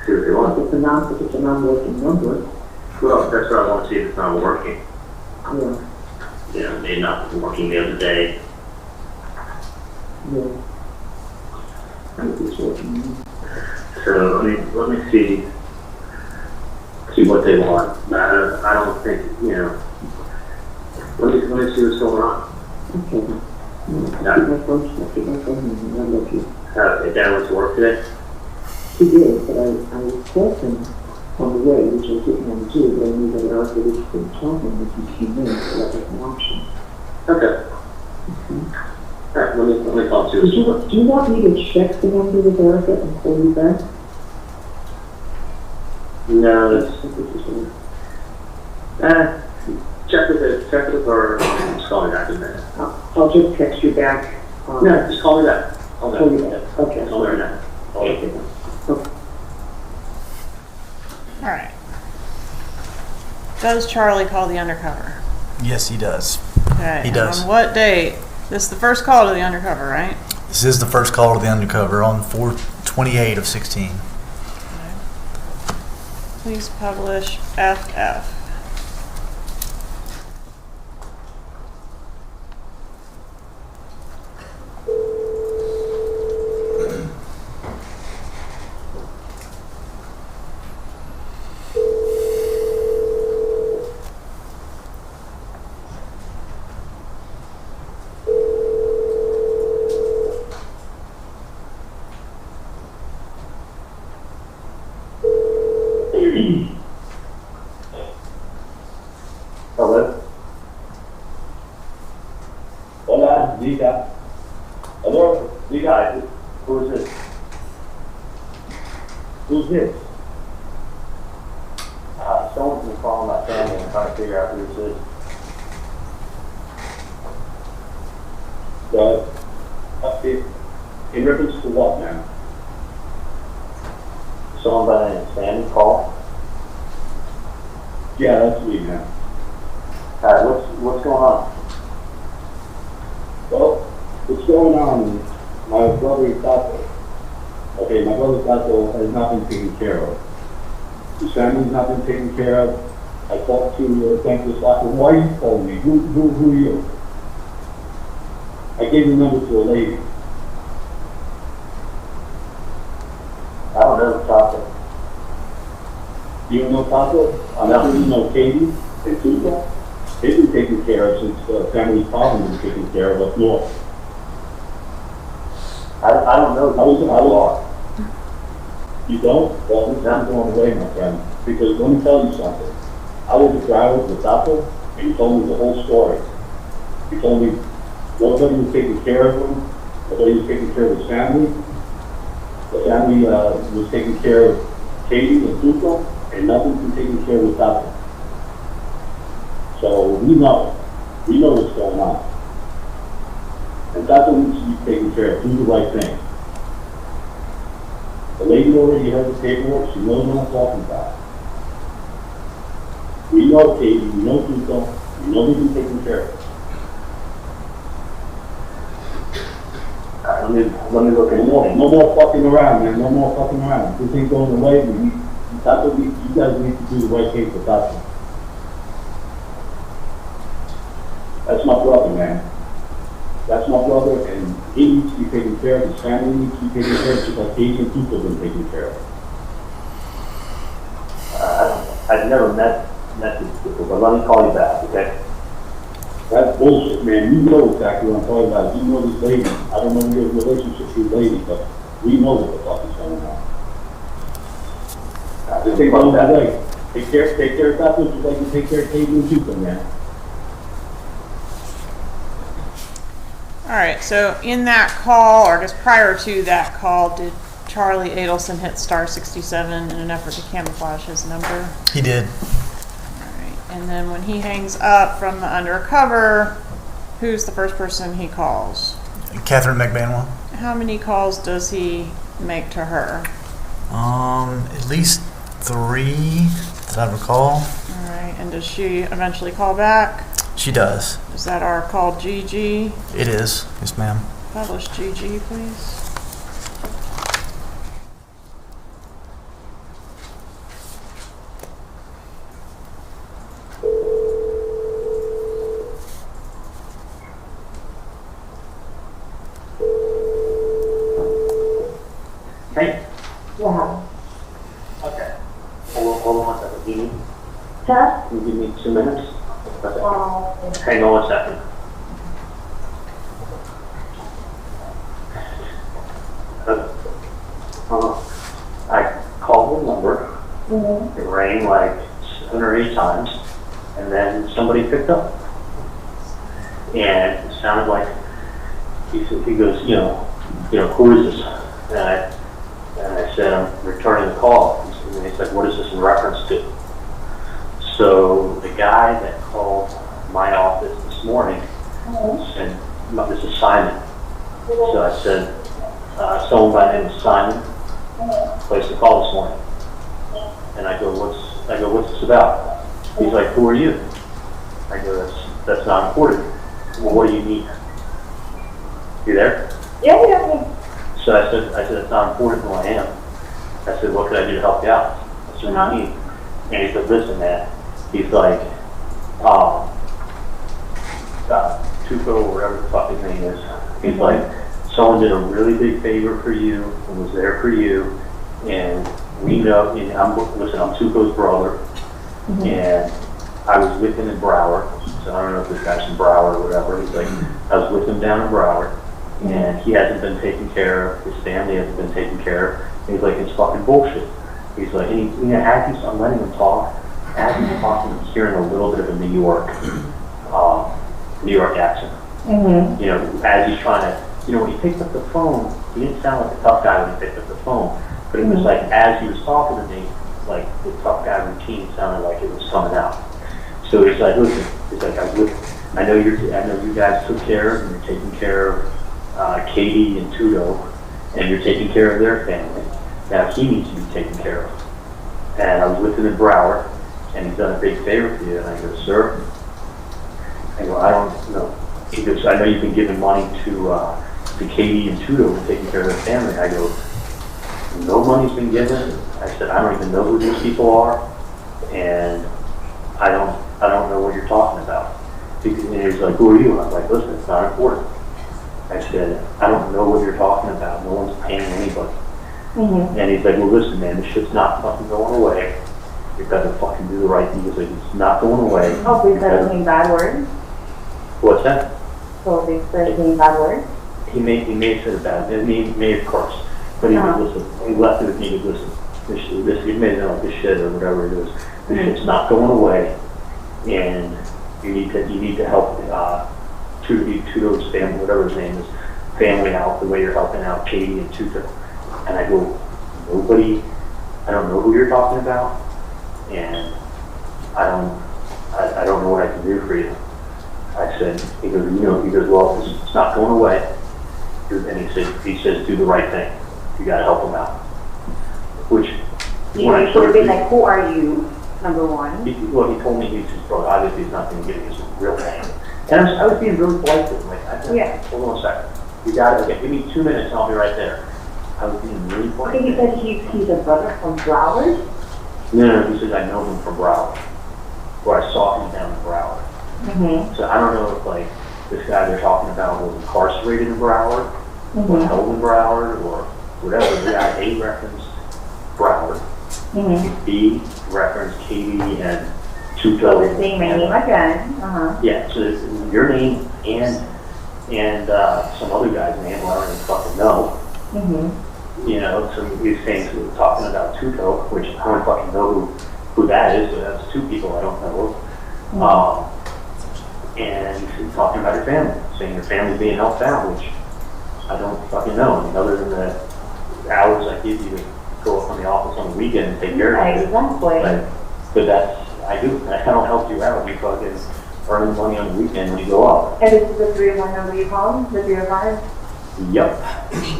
see what they want. If it's a non-working number. Well, that's what I want to see if it's not working. Yeah. Maybe not working the other day. Yeah. I think it's working. So let me see what they want. I don't think, let me see what's going on. Okay. Dad went to work today? He did, but I called him on the way, which I didn't want to do, but I knew that Arthur was going to tell him if he came in, so that was an option. Okay. Alright, let me talk to you. Do you want me to check the number with Erica and call you back? No, check with her, just call me back in a minute. I'll just text you back. No, just call me back. I'll call you back. Okay. Call me right now. Okay. All right. Does Charlie call the undercover? Yes, he does. Okay. He does. On what date This is the first call to the undercover, right? This is the first call to the undercover on 4/28 of 16. Please publish FF. Hello? Hola, Zika. Hello? Zika, who is this? Who's this? Someone's been calling my family and trying to figure out who this is. In reference to what, man? Someone by the name of Sammy call? Yeah, that's me, man. Alright, what's going on? Well, what's going on is my brother Tato. Okay, my brother Tato has not been taken care of. His family's not been taken care of. I talked to Thankless Locker. Why are you calling me? Who are you? I gave the number to a lady. I don't know Tato. You don't know Tato? I'm not sure you know Katie and Tuka. They've been taken care of since family problem was taken care of up north. I don't know. I was You don't? Well, this is going away, my friend. Because let me tell you something. I was a driver with Tato, and he told me the whole story. He told me nobody was taking care of him, nobody was taking care of his family. The family was taking care of Katie and Tuka, and nothing's been taken care of with Tato. So we know what's going on. And Tato needs to be taken care of, do the right thing. The lady already heard the paperwork, she knows what I'm talking about. We know Katie, we know Tuka, we know they've been taken care of. Let me look at more. No more fucking around, man. No more fucking around. This ain't going away. You guys need to do the right thing for Tato. That's my brother, man. That's my brother, and he needs to be taken care of. His family needs to be taken care of, just like Katie and Tuka have been taken care of. I've never met these people, but let me call you back, okay? That's bullshit, man. You know exactly what I'm talking about. You know this lady. I don't know your relationship with this lady, but we know what the fuck is going on. Just take on that way. Take care of Tato just like you take care of Katie and Tuka, man. All right, so in that call, or I guess prior to that call, did Charlie Adelson hit star 67 in an effort to camouflage his number? He did. All right, and then when he hangs up from the undercover, who's the first person he calls? Catherine Magbanua. How many calls does he make to her? At least 3 that I recall. All right, and does she eventually call back? She does. Is that our call GG? It is. Yes, ma'am. Publish GG, please. Hey. Yeah. Okay. Hold on 1 second. Huh? Can you give me 2 minutes? Okay. Oh. Hang on 1 second. I called the number. Mm-hmm. It rang like 7 or 8 times, and then somebody picked up. And it sounded like he goes, who is this? And I said, I'm returning the call. And he said, what is this in reference to? So the guy that called my office this morning said, this is Simon. So I said, someone by the name of Simon placed a call this morning. And I go, what's this about? He's like, who are you? I go, that's not important. Well, what do you need? You there? Yeah, yeah. So I said, it's not important who I am. I said, what could I do to help you out? I said, what do you need? And he said, listen, man. He's like, Tuco, or whatever the fuck his name is. He's like, someone did a really big favor for you and was there for you. And we know, and I'm Tuco's brother. And I was with him in Broward. So I don't know if this guy's from Broward or whatever. He's like, I was with him down in Broward. And he hasn't been taken care of. His family hasn't been taken care of. And he's like, it's fucking bullshit. He's like, and as he's, I'm letting him talk. As he's talking, I'm hearing a little bit of a New York accent. You know, as he's trying to, you know, when he picked up the phone, he didn't sound like a tough guy when he picked up the phone. But it was like, as he was talking to me, like the tough guy routine sounded like it was coming out. So he's like, listen, he's like, I know you guys took care of, and you're taking care of Katie and Tudo, and you're taking care of their family. Now he needs to be taken care of. And I was with him in Broward, and he's done a big favor for you. And I go, sir? I go, I don't know. He goes, I know you've been giving money to Katie and Tudo and taking care of their family. I go, no money's been given. I said, I don't even know who these people are, and I don't know what you're talking about. And he's like, who are you? And I'm like, listen, it's not important. I said, I don't know what you're talking about. No one's paying anybody. And he's like, well, listen, man, this shit's not fucking going away. You've got to fucking do the right thing. He's like, it's not going away. Oh, so he said any bad words? What's that? So he said any bad words? He may have said bad. He may have cursed. But he would listen. He left it with me to listen. He made it like this shit or whatever it is. This shit's not going away, and you need to help Tudo's family, whatever his name is, family out the way you're helping out Katie and Tudo. And I go, I don't know who you're talking about, and I don't know what I can do for you. I said, he goes, well, it's not going away. And he says, do the right thing. You got to help him out. Which, He should have been like, who are you? Number one. He told me he's his brother. Obviously, he's not going to give me his real name. And I was being really polite to him. Like, I said, hold on a second. You got it. Okay, give me 2 minutes and I'll be right there. I was being really polite. Okay, he said he's a brother from Broward? No, he says I know him from Broward. Or I saw him down in Broward. So I don't know if, like, this guy they're talking about was incarcerated in Broward, or held in Broward, or whatever. The guy A referenced Broward. B referenced Katie and Tuco. The same name again. Yeah, so your name and some other guy's name, who I don't even fucking know. You know, so he's saying, so we're talking about Tuco, which I don't fucking know who that is, but that's two people I don't know. And he's talking about your family, saying your family's being helped out, which I don't fucking know. I mean, other than the hours I give you to go up from the office on the weekend and take care of it. Exactly. But that's, I don't help you out. You fucking earn money on the weekend when you go up. And this is the 301 number you called? The 305? Yep.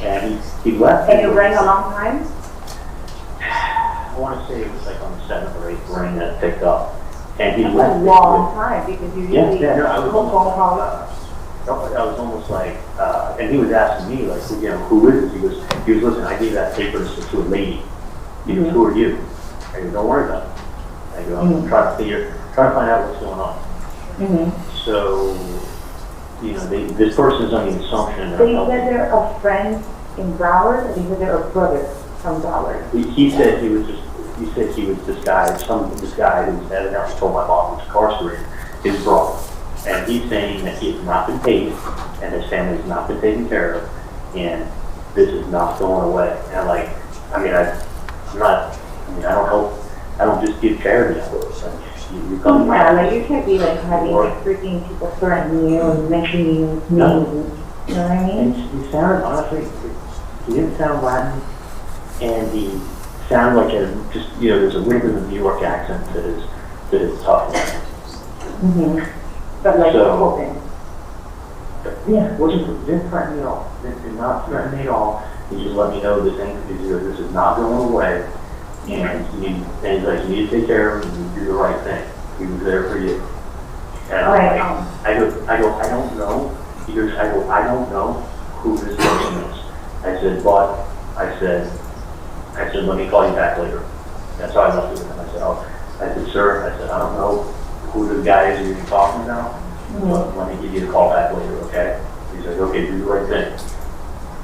And he left. And it rang a long time? I want to say it was like on the 7th or 8th ring that it picked up. And he That's left. a long time because you usually I was phone calls. I was almost like, and he was asking me, like, you know, who is this? He was listen, I gave that paper to a lady. He goes, who are you? I go, don't worry about it. I go, I'm trying to find out what's going on. So, you know, this person is on the assumption. So you said they're a friend in Broward, or you said they're a brother from Broward? He said he was this guy who's evidently told my mom was incarcerated, his brother. And he's saying that he has not been paid, and his family has not been taken care of, and this is not going away. And I don't just give charity out. You come like you can't be like having like freaking people threatening you and mentioning you names. You know what I mean? And he sounded, honestly, he didn't sound Latin, and he sounded like there's a little bit of a New York accent that is tough. But like so, open. Didn't threaten me at all. Did not threaten me at all. He just let me know this is not going away, and he's like, you need to take care of him and do the right thing. He was there for you. And I go, I don't know. He goes, I don't know who this person is. I said, but, I said, let me call you back later. That's how I left it with him. I said, I said, sir, I said, I don't know who the guy is you're talking about, but let me give you a call back later, okay? He's like, okay, do the right thing.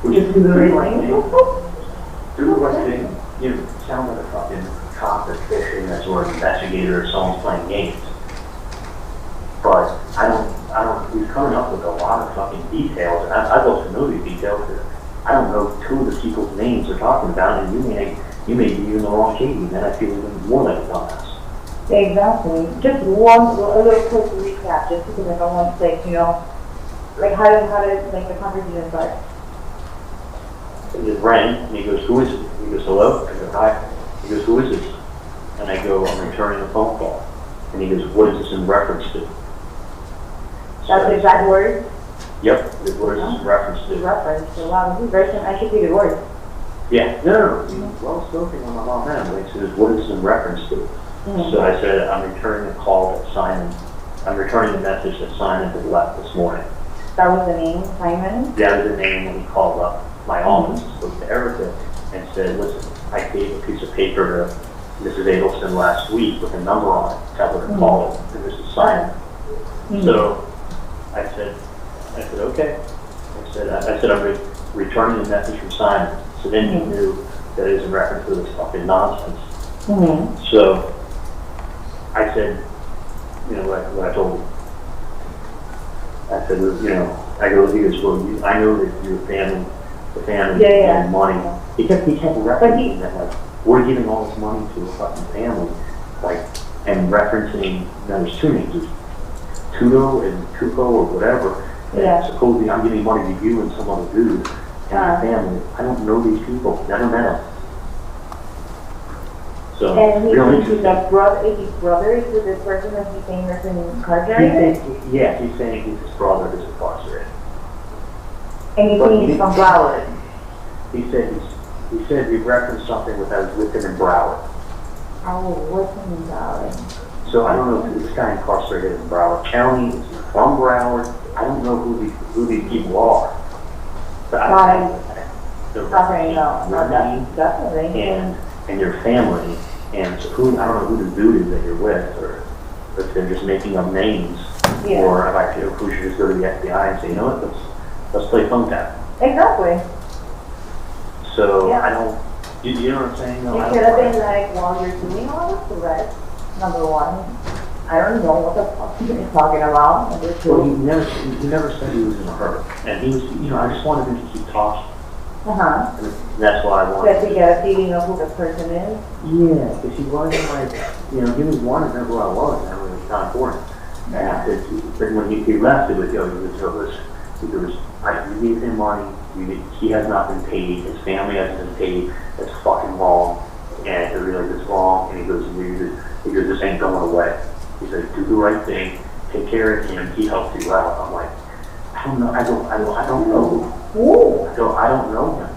Which is do the right thing. Do the right thing. You sound like a fucking cop or fishing that's or an investigator or someone's playing games. But I don't, he's coming up with a lot of fucking details, and I'd love to know these details, but I don't know two of the people's names they're talking about, and you may be in the wrong shade, and then I feel even more like a dumbass. Exactly. Just a little quick recap, just because I don't want to say, like how did like the conversation start? It just rang, and he goes, who is it? He goes, hello? I go, hi. He goes, who is this? And I go, I'm returning a phone call. And he goes, what is this in reference to? That's the exact word? Yep, the word is in reference to. Reference to, wow, this is very, I should be the word. Yeah, no. Well spoken on my mom now. He says, what is this in reference to? So I said, I'm returning a call that Simon, I'm returning a message that Simon had left this morning. That was the name, Simon? That was the name when he called up my office, spoke to Erica, and said, listen, I gave a piece of paper to Mrs. Adelson last week with a number on it, tell her to call it, and this is Simon. So I said, okay. I said, I'm returning a message from Simon. So then he knew that it was in reference to this fucking nonsense. So I said, what I told him. I said, I go, I know that your family and money. He kept referencing that, like, we're giving all this money to a fucking family, like, and referencing, there's two names, there's Chulo and Chulo or whatever. And supposedly I'm giving money to you and some other dude and your family. I don't know these people, never met them. So, and he's his brother is with this person that he's saying that's incarcerated? He's saying his brother is incarcerated. And he's saying he's from Broward? He said he referenced something with him in Broward. Oh, what's in Broward? So I don't know if this guy incarcerated in Broward County, is he from Broward? I don't know who these people are. But I don't know definitely. And your family, and so I don't know who the dude is that you're with, or if they're just making up names, or if I feel who should just go to the FBI and say, you know what, let's play phone tap. Exactly. So I don't, you know what I'm saying? No, it could have been like, while you're doing all this, correct? Number one, I don't know what the fuck you're talking about. Number two. Well, he never said he was in a hurry, and he was, I just wanted him to keep talking. And that's why I wanted to get a feeling of who the person is? Yeah, because he wasn't like, he was wanting to know who I was, and I was kind of boring. And I said, but when he left, he goes, you gave him money, he has not been paid, his family hasn't been paid, that's fucking wrong, and it really is wrong, and he goes, this ain't going away. He said, do the right thing, take care of him, he helped you out. I'm like, I don't know, I don't know. I don't know him.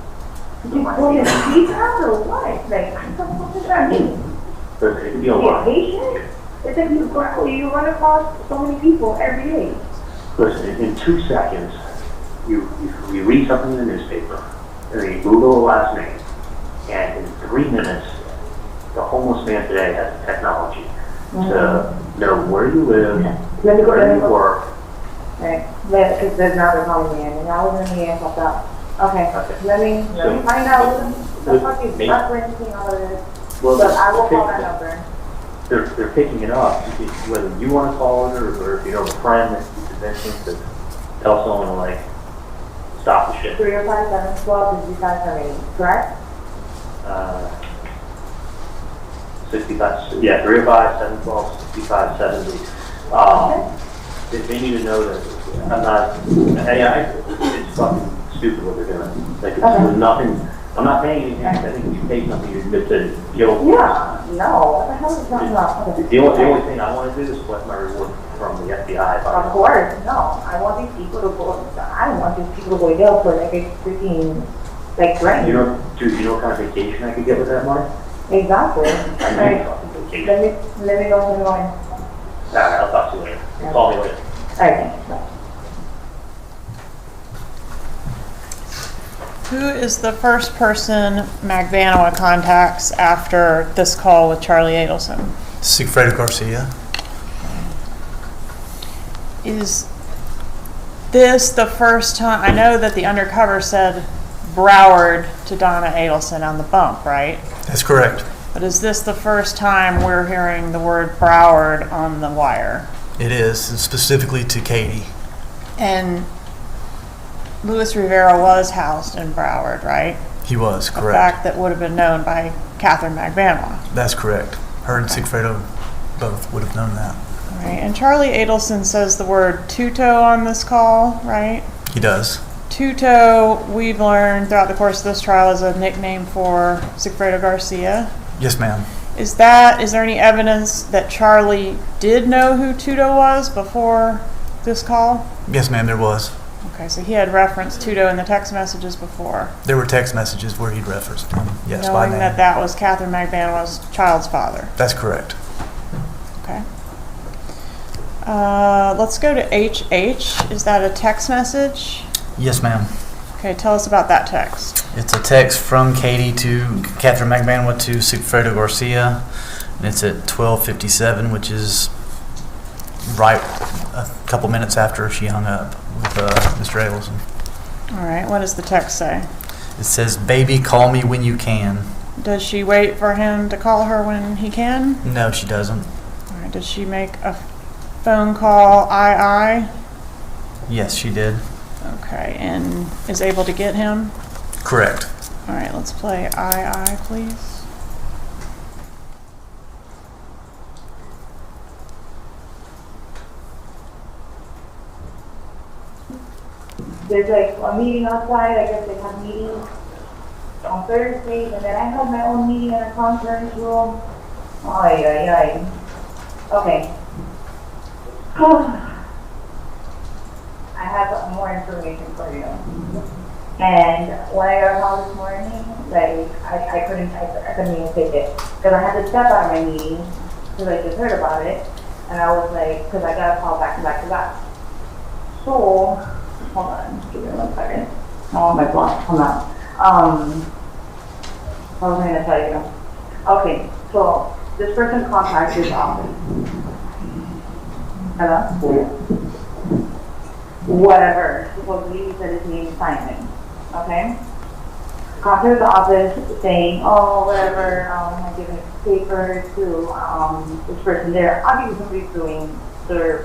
Did you pull his teeth out or what? Like, what does that mean? But it could be a lot. Patient? It's like you run across so many people every day. Listen, in 2 seconds, you read something in the newspaper, and then you Google the last name, and in 3 minutes, the homeless man today has the technology to know where you live, where you work. Right, because there's not a calling me in, and I was in the end popped up. Okay, let me find out what the fuck is referencing all of this. Well, but I will call that number. They're picking it up. Whether you want to call it or if you know a friend that you convince them to tell someone to like stop the shit. 305 712 5570, correct? 65. Yeah, 305 712 6570. They need to know that I'm not. It's fucking stupid what they're doing. Like there's nothing. I'm not paying anything. I think if you pay something, you admit to guilt. Yeah. No. What the hell is that about? The only thing I want to do is collect my reward from the FBI. Of course, no. I want these people to go. I don't want these people to go to jail for like a freaking rent. You know what kind of vacation I could get with that money? Exactly. I need fucking vacation. Let me go. Alright, I'll talk to you later. Call me later. Alright, thanks. Bye. Who is the first person Magbanua contacts after this call with Charlie Adelson? Sigfredo Garcia. Is this the first time? I know that the Undercover said Broward to Donna Adelson on the bump, right? That's correct. But is this the first time we're hearing the word Broward on the wire? It is, and specifically to Katie. And Luis Rivera was housed in Broward, right? He was, A correct. fact that would have been known by Catherine Magbanua. That's correct. Her and Sigfredo both would have known that. Right. And Charlie Adelson says the word Tuto on this call, right? He does. Tuto, we've learned throughout the course of this trial, is a nickname for Sigfredo Garcia. Yes, ma'am. Is there any evidence that Charlie did know who Tuto was before this call? Yes, ma'am, there was. Okay, so he had referenced Tuto in the text messages before. There were text messages where he'd referenced him. Yes, by knowing name. that was Catherine Magbanua's child's father. That's correct. Okay. Let's go to HH. Is that a text message? Yes, ma'am. Okay, tell us about that text. It's a text from Katie to Catherine Magbanua to Sigfredo Garcia, and it's at 12:57, which is right a couple minutes after she hung up with Mr. Adelson. All right, what does the text say? It says, "Baby, call me when you can." Does she wait for him to call her when he can? No, she doesn't. All right, does she make a phone call, I? Yes, she did. Okay, and is able to get him? Correct. All right, let's play I, please. There's like a meeting outside, I guess they have meetings on Thursdays, and then I have my own meeting in a conference room. Ay, ay, ay. Okay. I have more information for you. And when I got home this morning, like, I couldn't even take it. Because I had to step out of my meeting, because I just heard about it. And I was like, because I got a call back to back to back. So, hold on, give me 1 second. Oh, my block, come out. What was I gonna tell you? Okay, so this person contacted his office. Hello? Whatever, supposedly he said his name is Simon, okay? Contacted the office saying, oh, whatever, I'm giving papers to this person there. Obviously somebody's doing their,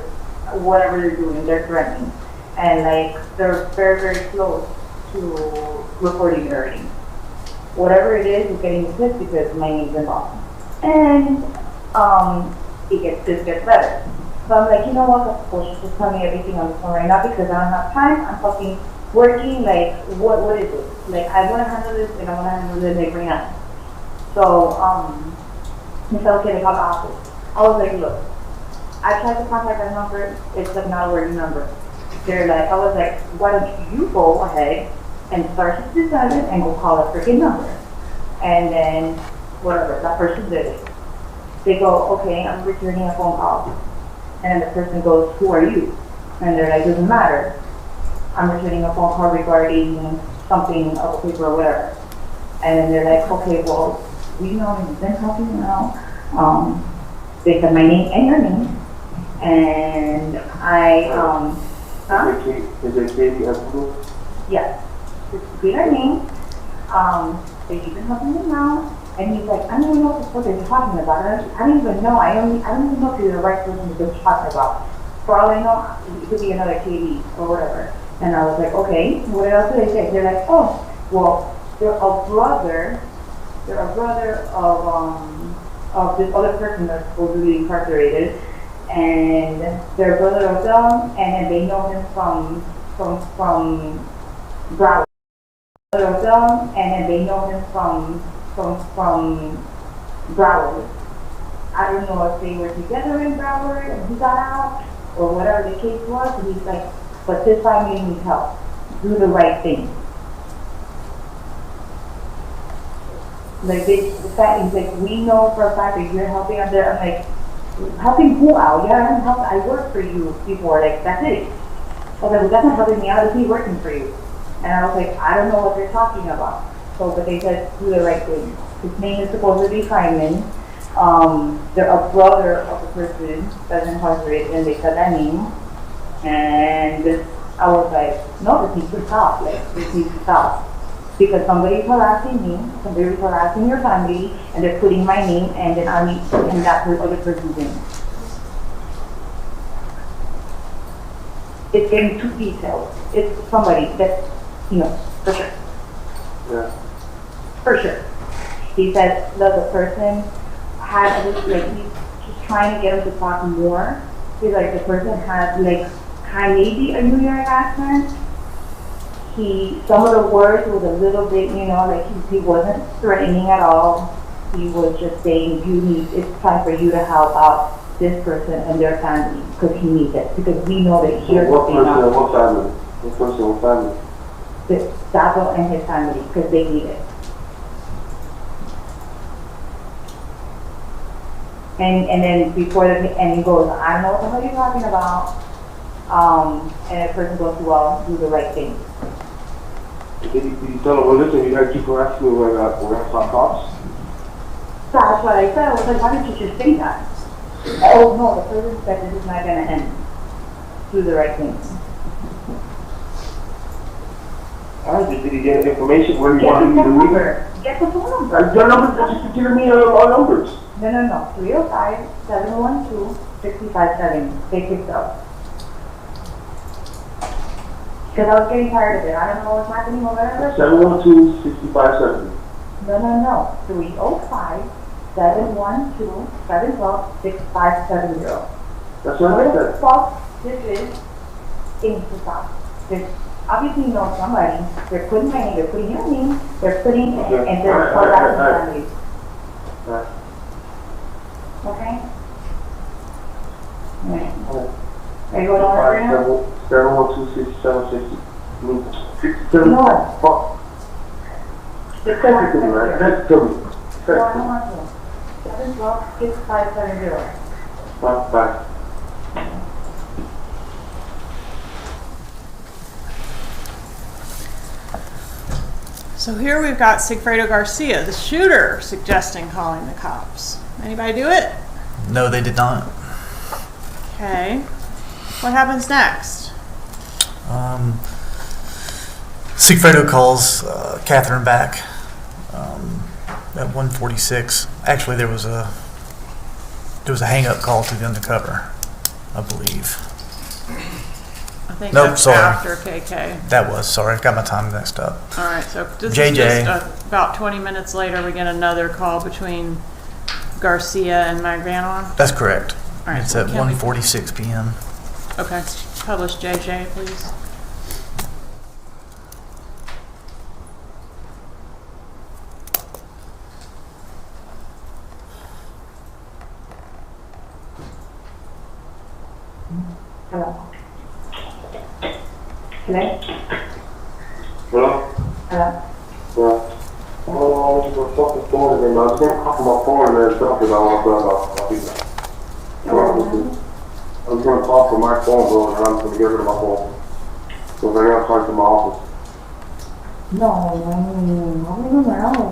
whatever they're doing, they're threatening. And like, they're very, very close to reporting already. Whatever it is, it's getting pissed because my name's involved. And this gets better. So I'm like, you know what, of course, just tell me everything on the phone right now because I don't have time. I'm fucking working, like, what is it? Like, I want to handle this and I want to handle this like right now. So, he said, okay, they called the office. I was like, look, I tried to contact that number, it's like not a working number. They're like, I was like, why don't you go ahead and start 67 and go call a freaking number. And then, whatever, that person did it. They go, okay, I'm returning a phone call. And the person goes, who are you? And they're like, doesn't matter. I'm returning a phone call regarding something of a paper or whatever. And then they're like, okay, well, we know you've been talking now. They said my name and your name. And I, Is it Katie Esposito? yes. This is her name. They've been helping me now. And he's like, I don't even know what the fuck they're talking about. I don't even know. I don't even know if you're the right person to be talking about. For all I know, it could be another KD or whatever. And I was like, okay, what else do they say? They're like, oh, well, they're a brother of this other person that's supposedly incarcerated. And they're a brother of them, and then they know him from Broward. Brother of them, and then they know him from Broward. I don't know if they were together in Broward and he got out or whatever the case was. And he's like, but this time you need help. Do the right thing. Like this, the fact is like we know for a fact that you're helping out there. I'm like, helping who out? Yeah, I worked for you before. Like that's it. I was like, well, that's not helping me out. Is he working for you? And I was like, I don't know what they're talking about. So, but they said, do the right thing. His name is supposed to be Simon. They're a brother of the person that's incarcerated, and they said that name. And I was like, no, this needs to stop. Like, this needs to stop. Because somebody's harassing me, somebody's harassing your family, and they're putting my name, and then I need and that other person's name. It's getting too detailed. It's somebody that's, for sure. Yeah. For sure. He said that the person had, he's trying to get him to talk more. He's like, the person had, maybe a New York accent. Some of the words was a little bit, he wasn't threatening at all. He was just saying, it's time for you to help out this person and their family, because he needs it. Because we know that here's what family? What person, what family? The Dato and his family, because they need it. And then before and he goes, I don't know what the hell you're talking about. And the person goes, well, do the right thing. Did you tell him, well, listen, you gotta keep harassing me when I talk cops? So that's what I said. I was like, why didn't you just say that? Oh no, the person said this is not gonna end. Do the right thing. Alright, did he get information where he wanted me to leave? Get the phone number. Your number, just give me our numbers. No. 305-712-6570. They picked up. Because I was getting tired of it. I don't know what's happening or whatever. 712-6570. No. 305-712-712-6570. That's what I said. What the fuck this is, things to stop. There's obviously somebody. They're putting my name, they're putting your name, they're putting, and they're harassing families. Okay? Alright. Are you going on right now? 712-6760. No. Fuck. Just text it to me, right? Text it to me. No, I don't want to. 712-6570. Bye. So here we've got Sigfredo Garcia, the shooter, suggesting calling the cops. Anybody do it? No, they did not. Okay. What happens next? Sigfredo calls Catherine back at 1:46. Actually, there was a hang-up call to the Undercover, I believe. I think Nope, that's sorry. after KK. That was, sorry, I got my time mixed up. All right, so this JJ. is just about 20 minutes later, we get another call between Garcia and Magbanua. That's correct. All right, It's so at can we- 1:46 p.m. Okay, publish JJ, please. Hello? Hello? Hello? Hello? Yeah. Oh, I was going to fucking phone again. I was going to call my phone and then stuff because I want to I was going to talk from my phone, bro, and I'm going to get rid of my phone. So I got to talk to my office. No, I'm around.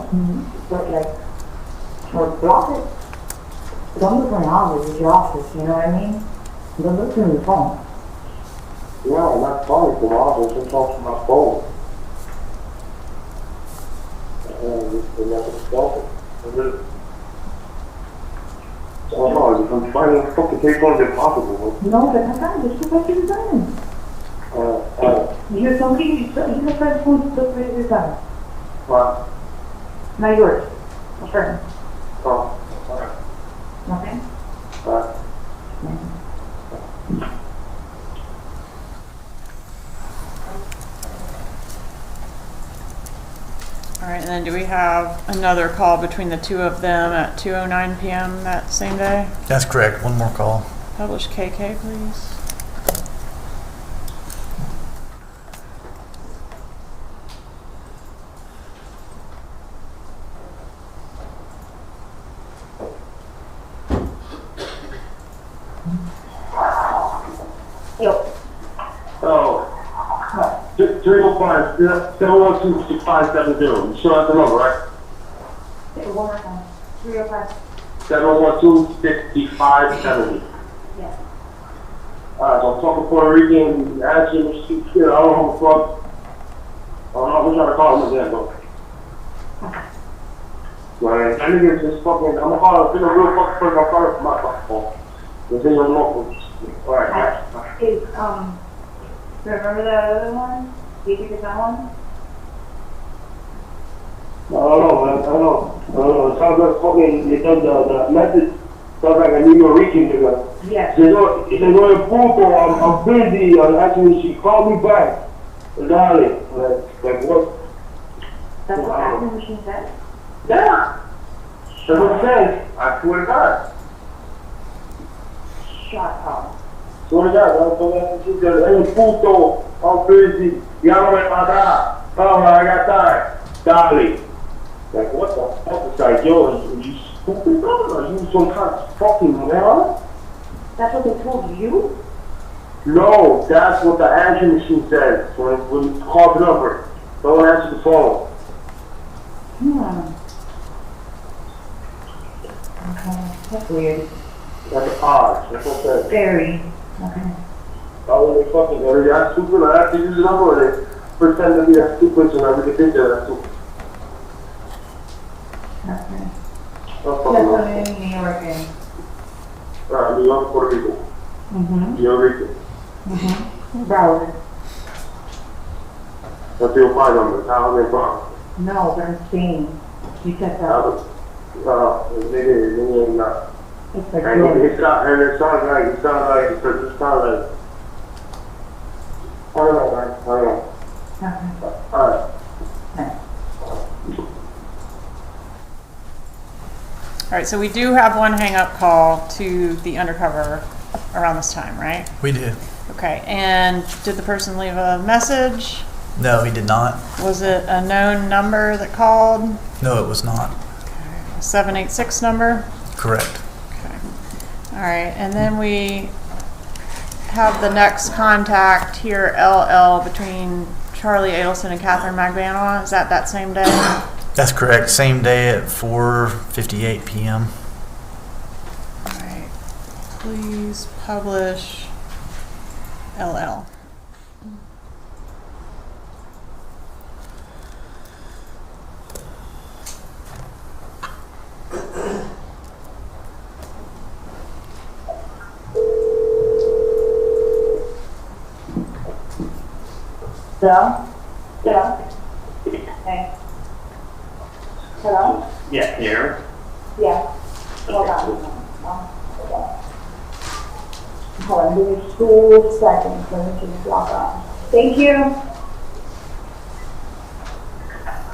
But or block it. Don't look in my office, it's your office, you know what I mean? Don't look through your phone. Yeah, I'm not calling from my office. I'm talking from my phone. And that's what's talking. I'm trying to fucking take on the possible. No, but that's not just what you're doing. You're somebody, you're the first one to look at your gun. What? Not yours. A friend. Oh, alright. Okay? Alright. All right, and then do we have another call between the two of them at 2:09 p.m. that same day? That's correct. One more call. Publish KK, please. Yo. Oh. 305 712 6570. You still have the number, right? Say it one more time. 305. 712 6570. Yes. Alright, so I'm talking Puerto Rican, actually, I don't know who the fuck. I don't know, we're trying to call him again, though. Right, that nigga just fucking, I'm gonna call him, a real fucking person, I'll call him my phone. It's in your local. Alright. Hey, remember the other one? Did you get that one? I don't know, man. I don't know. It sounds like fucking, the message sounds like a New Yorkian nigga. Yes. He said, no, puto, I'm busy. Actually, she called me back. Darling. Like what? That's what acting machine said? Yeah. That's what it says. I swear to God. Shut up. Swear to God. She said, hey, puto, I'm busy. Llámame para atrás. Oh, I got time. Darling. Like, what the fuck? It's like, yo, are you stupid, bro? Are you some kind of fucking moron? That's what they told you? No, that's what the answering machine says when you call the number. Don't answer the phone. Okay, that's weird. That's odd. That's what it says. Very. Okay. Oh, they fucking are they stupid? I have to use the number or they pretend to be that stupid so that we can think they're that stupid. Okay. Oh, That's what fucking I'm in New York in. New York, Puerto Rico. Mm-hmm. New York. Mm-hmm. Browser. That's your phone number. How are they from? No, but I'm saying. You said that. Maybe not. It's like And good. it sounds like, I don't know, man. I don't know. Okay. Alright. All right, so we do have one hang-up call to the Undercover around this time, right? We do. Okay, and did the person leave a message? No, he did not. Was it a known number that called? No, it was not. A 786 number? Correct. Okay. All right, and then we have the next contact here, LL, between Charlie Adelson and Catherine Magbanua. Is that same day? That's correct. Same day at 4:58 p.m. All right. Please publish LL. Hello? Hello? Hey. Hello? Yeah, here. Yeah. Hold on. Hold on, give me 2 seconds. Let me just log on. Thank you.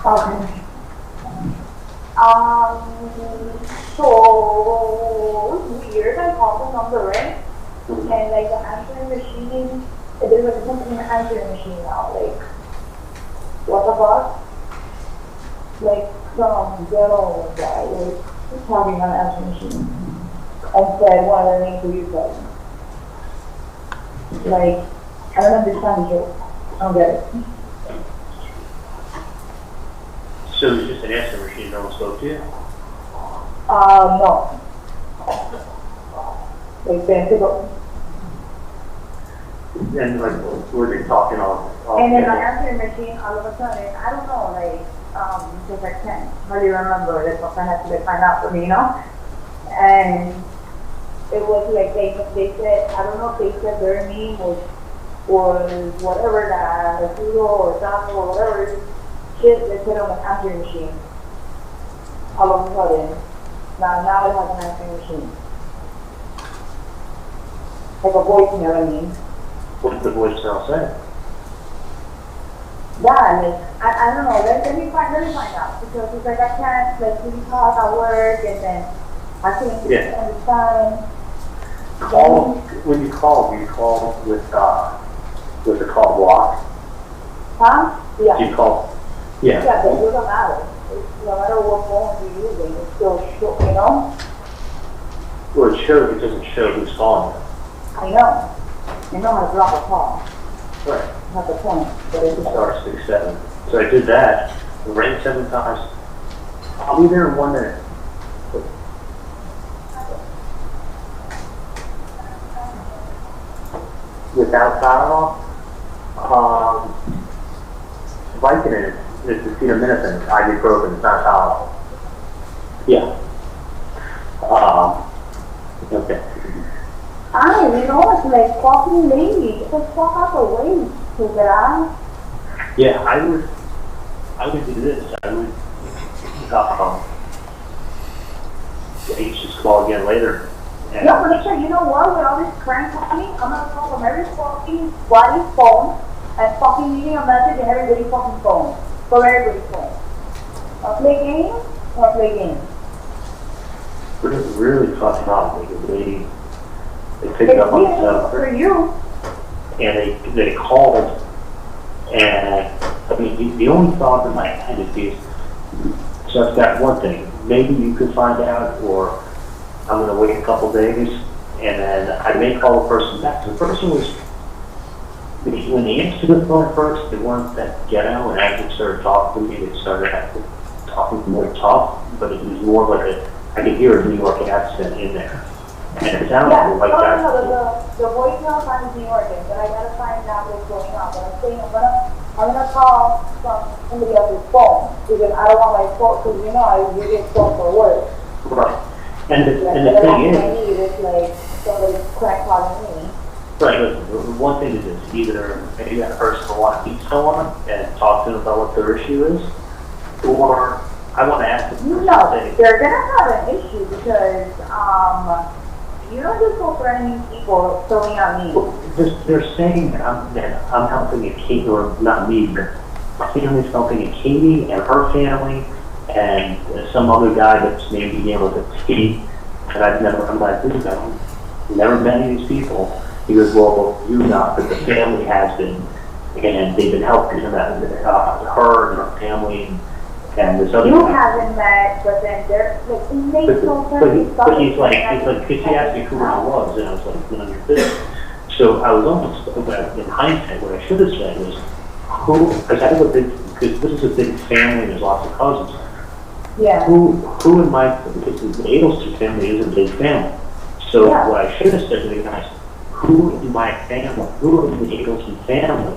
Okay. So it's weird. I called the number, right? And like the answering machine, there's like something in the answering machine now. Like, what the fuck? Like some ghetto guy, like talking on the answering machine, and said one of the names that you said. Like, I don't understand the joke. I don't get it. So it's just an answer machine, no one spoke to you? No. Like, And like, were they talking on? and then my answering machine, all of a sudden, I don't know, like, because I can't really remember, that's what I had to like, find out for me, you know? And it was like, they said, I don't know if they said their name was whatever, that Chulo or Donna or whatever shit they put on the answering machine. All of a sudden. Now it has an answering machine. Like a voicemail, I mean. What did the voicemail say? Yeah, like, I don't know, let me find out, because it's like I can't, like, really talk at work, and then I can't understand. When you call with the call block? Huh? Yeah. Do you call? Yeah. Yeah, but it doesn't matter. No matter what phone you're using, it's still, you know? Well, it doesn't show who's calling. I know how to drop a call. Right. not the point, but it's just. Star 6-7. So I did that, rang 7 times. I'll be there in 1 minute. Without dialogue, Vicodin is acetaminophen, ibuprofen, it's not dialogue. Yeah. Okay. You know, it's like fucking lady. Just fuck out the way, stupid ass. Yeah, I would do this. I would, you just call again later. And Yeah, but sure, you know what? With all this crank talking, I'm gonna call from every fucking bloody phone and fucking leaving a message in everybody's fucking phone. From everybody's phone. I'll play games, I'll play games. really fucking up because they picked up on stuff. For you. And they called, and I mean, the only thought in my head is just that one thing. Maybe you could find out, or I'm going to wait a couple days, and then I may call the person back. The person was, when they answered the phone first, they weren't that ghetto, and as they started talking to me, they started talking more tough, but it was more like I could hear a New York accent in there. And it sounded like that. The voicemail sounds New York, but I gotta find out what's going on. But I'm saying I'm gonna call from somebody else's phone because I don't want my phone, because you know I use this phone for work. Right. And the thing is, I need is like somebody crack calling me. right, listen, the one thing is this, either maybe that person will want to meet someone and talk to them about what their issue is, or I want to ask them. No, they're gonna have an issue because you don't just go threatening people throwing at me. They're saying that I'm helping a Katie, or not me, but my family's helping a Katie and her family, and some other guy that's maybe began with a T, and I'm like, dude, I've never met any of these people. He goes, well, you not, but the family has been, and they've been helping her and her family, and this other You guy. haven't met, but then they're like, it makes no sense. But he's like, because he asked me who I was, and I was like, none of your business. So I was almost, in hindsight, what I should have said was, because I have a big, because this is a big family, there's lots of cousins. Yeah. Who in my, because the Adelson family is a big family. So what I should have said to the guys, who in my family, who in the Adelson family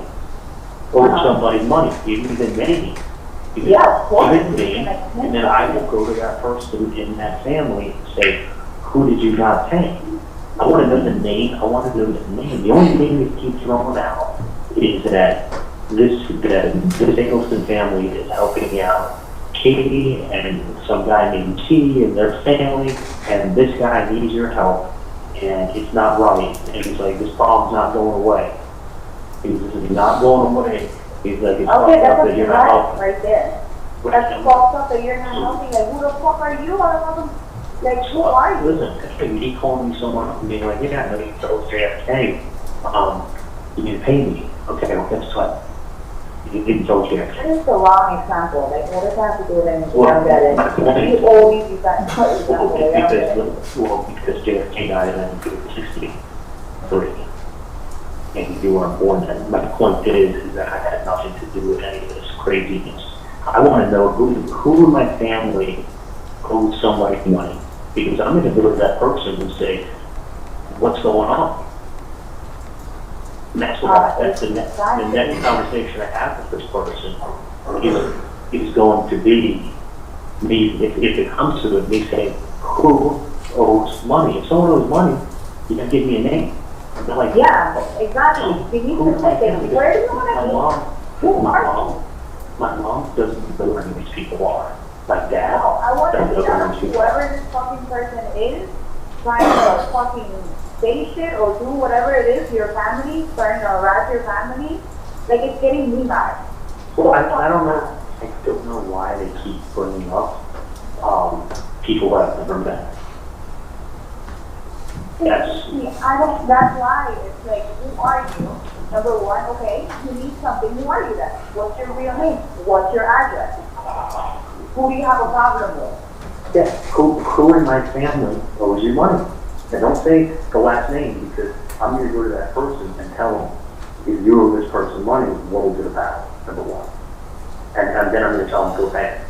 owed somebody money, even maybe. Yeah, of course. And then I will go to that person in that family and say, who did you not pay? I want to know the name. I want to know the name. The only name that keeps throwing out is that this Adelson family is helping out Katie and some guy named T and their family, and this guy needs your help, and it's not right. And he's like, this problem's not going away. This is not going away. He's like, it's fucked up that you're not helping. Right there. That's fucked up that you're not helping. Like, who the fuck are you? I don't know. Like, who are you? Listen, he called me someone up and being like, yeah, I know you told JFK, you need to pay me. Okay, well, guess what? You didn't tell JFK. That is the wrong example. Like, what does that have to do with anything? I don't get it. You always use that example. Because JFK died in 1963. And you weren't born then. My point is that I had nothing to do with any of this craziness. I want to know who in my family owed somebody money, because I'm going to go to that person and say, what's going on? And that's the next conversation I have with this person is going to be me, if it comes to it, me saying, who owes money? If someone owes money, you can give me a name. They're like, yeah, exactly. You need to say, where do you want to be? Who are you? My mom doesn't know who these people are. My dad. No, I want to know whoever this fucking person is trying to fucking say shit or do whatever it is to your family, trying to harass your family. Like, it's getting me mad. Well, I don't know. I don't know why they keep bringing up people that I've never met. That's why it's like, who are you? Number one, okay, you need something, who are you then? What's your real name? What's your address? Who do you have a problem with? Yeah, who in my family owes you money? And don't say the last name, because I'm going to go to that person and tell them if you owe this person money, what is it about, number one? And then I'm gonna tell them, go pay it.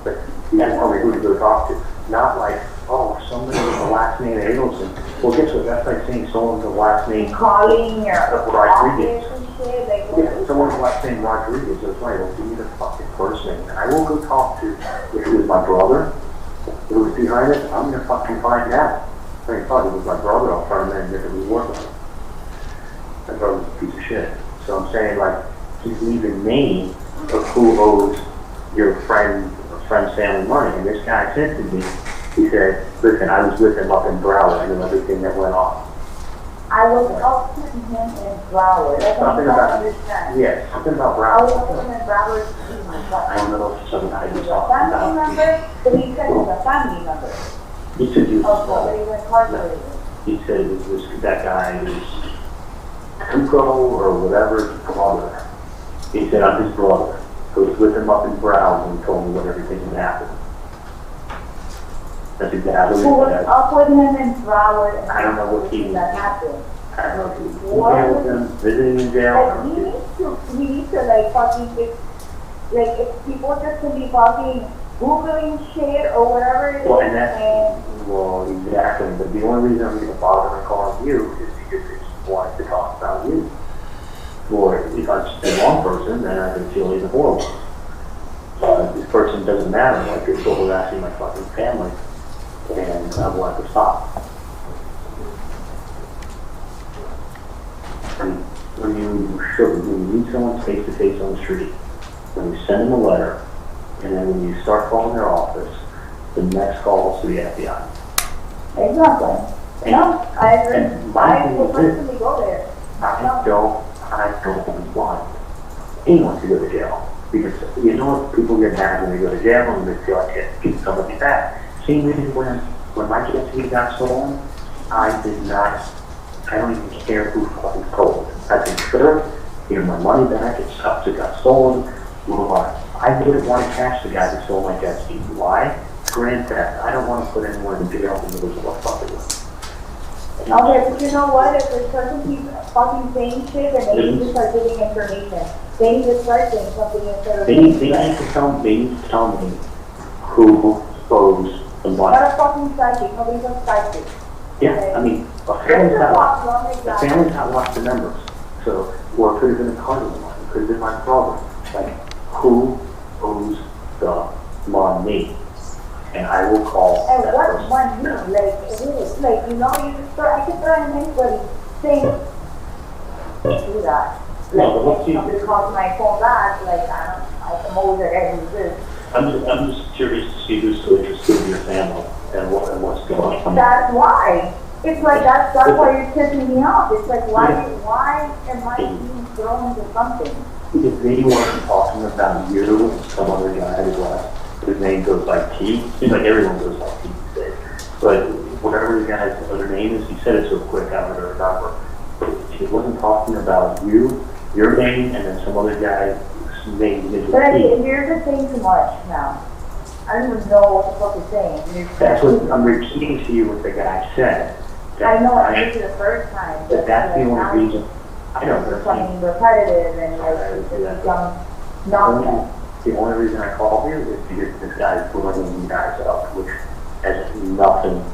But you gotta tell me who to go talk to. Not like, oh, somebody with the last name Adelson. Well, guess what, that's like saying someone with the last name Calling your Rodriguez. office and shit, like, Yeah, someone with the last name Rodriguez, that's right, well, give me the fucking first name. And I will go talk to, if it was my brother who was behind it, I'm gonna fucking find out. I mean, fuck, if it was my brother, I'll try to make it work on it. My brother's a piece of shit. So I'm saying, like, he's leaving me of who owes your friend's family money. And this guy said to me, he said, listen, I was with him up in Broward. I knew everything that went on. I was up to him in Broward. That's what Something I'm about, understand. yeah, something about I was Broward. up to him in Broward to see my son. I don't know if something I was He's a talking family about. member, but he said he's a family member. He said he was Oh, somebody was incarcerated. He said it was that guy was Chulo or whatever, his brother. He said, I'm his brother. So he was with him up in Broward and told me what everything had happened. That's exactly Who what was he said. up with him in Broward and I don't know what he that happened. I don't know if he was in What? jail with him, visiting in jail. Like, he needs to like fucking fix, like if people just can be fucking Googling shit or whatever it is, Well, and that's, well, exactly. But the only reason I'm going to bother and calling you is because they just wanted to talk about you. Or if I'm the wrong person, then I can feel even horrible. This person doesn't matter. Like, you're still harassing my fucking family. And I want to stop. And when you meet someone face to face on the street, when you send them a letter, and then when you start calling their office, the next call is to the FBI. Exactly. And, No, I agree. and my I thing will is this, personally go there. I don't want anyone to go to jail. Because you know what, people get mad when they go to jail and they feel like they have to get somebody back. Same reason when my jet ski got stolen, I don't even care who fucking told. I said, sure, give my money back, it sucks, it got stolen, move on. I wouldn't want to catch the guy that stole my jet ski. Why? Grand theft. I don't want to put anyone in jail in the middle of a fucking one. Okay, but you know what? If this person keeps fucking saying shit, then they need to start giving information. They need to start saying something instead of They need to tell me who owes the money. Not a fucking psychic. Nobody's a psychic. Yeah, I mean, a family's not lost the numbers. So, or it could have been a cousin of mine, it could have been my brother. Like, who owes the money? And I will call And that what person. money? Like, you know, you just I could throw in anybody saying, do that. No, but Like, let's see. somebody calls my phone back, like, I'm always at every this. I'm just curious to see who's so interested in your family and what's going on. That's why. It's like, that's why you're pissing me off. It's like, why am I being thrown into something? Because they weren't talking about you and some other guy who his name goes by T. Seems like everyone goes by T these days. But whatever the guy's other name is, he said it so quick, I don't remember. But he wasn't talking about you, your name, and then some other guy's name is But T. you're just saying too much now. I don't even know what the fuck you're saying. That's what I'm repeating to you what the guy said. I know I did it the first time. But that's the like, only reason. I know, it's but becoming repetitive and like it's just become nonsense. the only reason I called you is because this guy's blowing you guys up, which has nothing.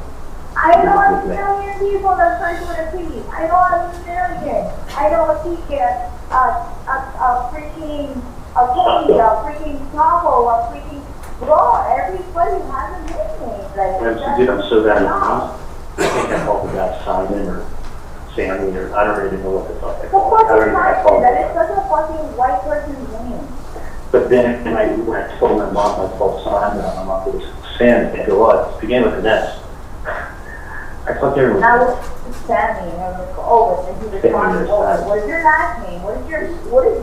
I know a million people that search with a P. I know a million. I know a teacher, a freaking, a Tony, a freaking Bravo, a freaking bro. Everybody has a nickname. Like, I'm so bad at names. I think I called the guy Simon or Sammy or I don't even know what the fuck I called. What fucking Simon? That is such a fucking white person's name. But then when I told my mom I called Simon, I'm like, it was Sam. They go, oh, it began with an S. I thought they were. I was Sammy, and I was like, oh, and he responded, oh, what is your last name? What is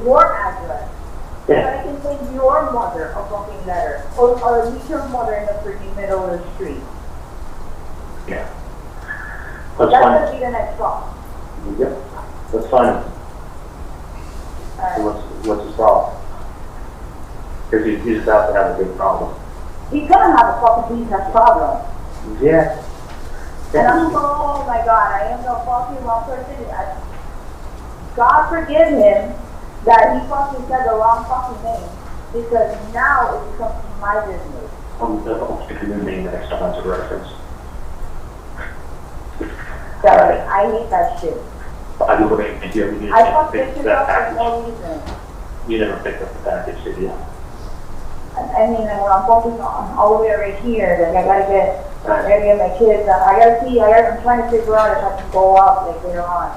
your address? Yeah. So I can send your mother a fucking letter, or meet your mother in the freaking middle of the street. Yeah. That's That's fine. gonna be the next stop. Yep. That's fine. So what's his problem? Because he's about to have a big problem. He's gonna have a fucking business problem. Yeah. And I'm oh my god, I am the fucking wrong person. God forgive him that he fucking said the wrong fucking name, because now it becomes my business. I'll pick a new name next time as a reference. So I hate that shit. I do wait and you I fucked this shit up for no reason. You never picked up the package, did you? I mean, when I'm focused on all the way right here, like I gotta get my kids. I'm trying to figure out if I can go out like later on.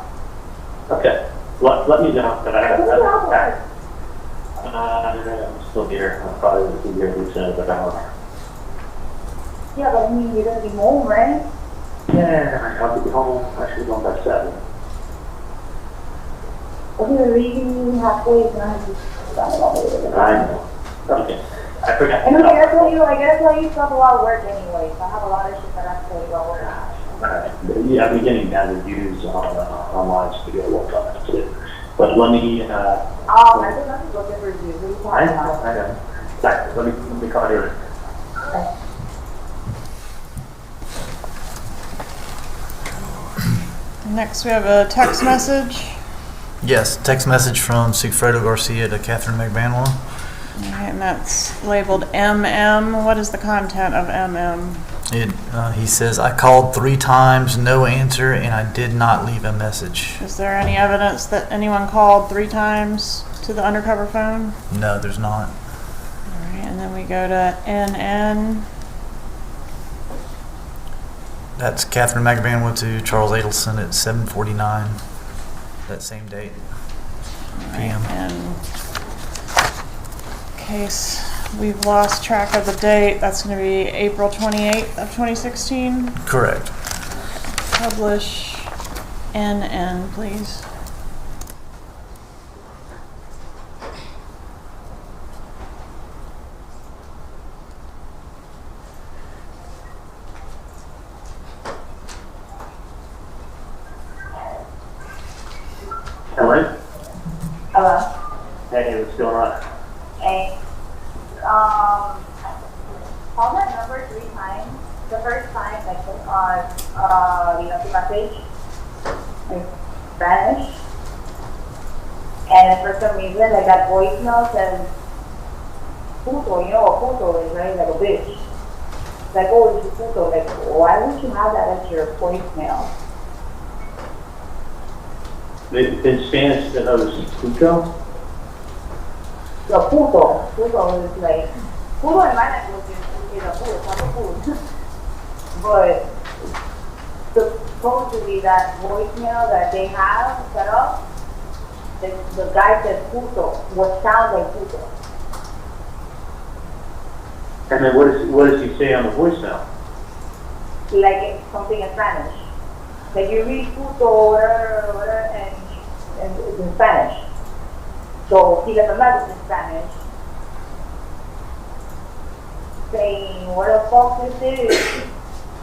Okay. Let me know that I have that. I'm still here. I'll probably be here in about an hour. Yeah, but I mean, you're gonna be home, right? Yeah, I'll be home. I should be home by 7. Okay, we're leaving you halfway, and I have to. I know. Okay. I forgot. And I gotta tell you stuff about work anyway. So I have a lot of shit that I have to tell you about work. Yeah, I'm beginning to reviews online to go work on it too. But let me. I don't have to go get reviews. What are you talking about? I know. Right, let me call you. Okay. Next, we have a text message. Yes, text message from Sigfredo Garcia to Catherine Magbanua. Okay, and that's labeled MM. What is the content of MM? He says, I called 3 times, no answer, and I did not leave a message. Is there any evidence that anyone called 3 times to the undercover phone? No, there's not. All right, and then we go to NN. That's Catherine Magbanua to Charles Adelson at 7:49, that same date, p.m. And in case we've lost track of the date, that's going to be April 28th of 2016. Correct. Publish NN, please. Hello? Hello? Hey, what's going on? Hey. Call that number 3 times. The first time, like, the message, in Spanish. And then for some reason, like, that voicemail says, puto, you know what puto is, right? Like a bitch. Like, oh, it's a puto. Like, why would you have that as your voicemail? In Spanish, that was puto? The puto. Puto is like, puto in my language is a food, it's not a food. But supposedly that voicemail that they have set up, the guy says puto, what sounds like puto. And then what does he say on the voicemail? Like it's something in Spanish. Like you read puto, whatever, and it's in Spanish. So he left a message in Spanish saying, what the fuck this is?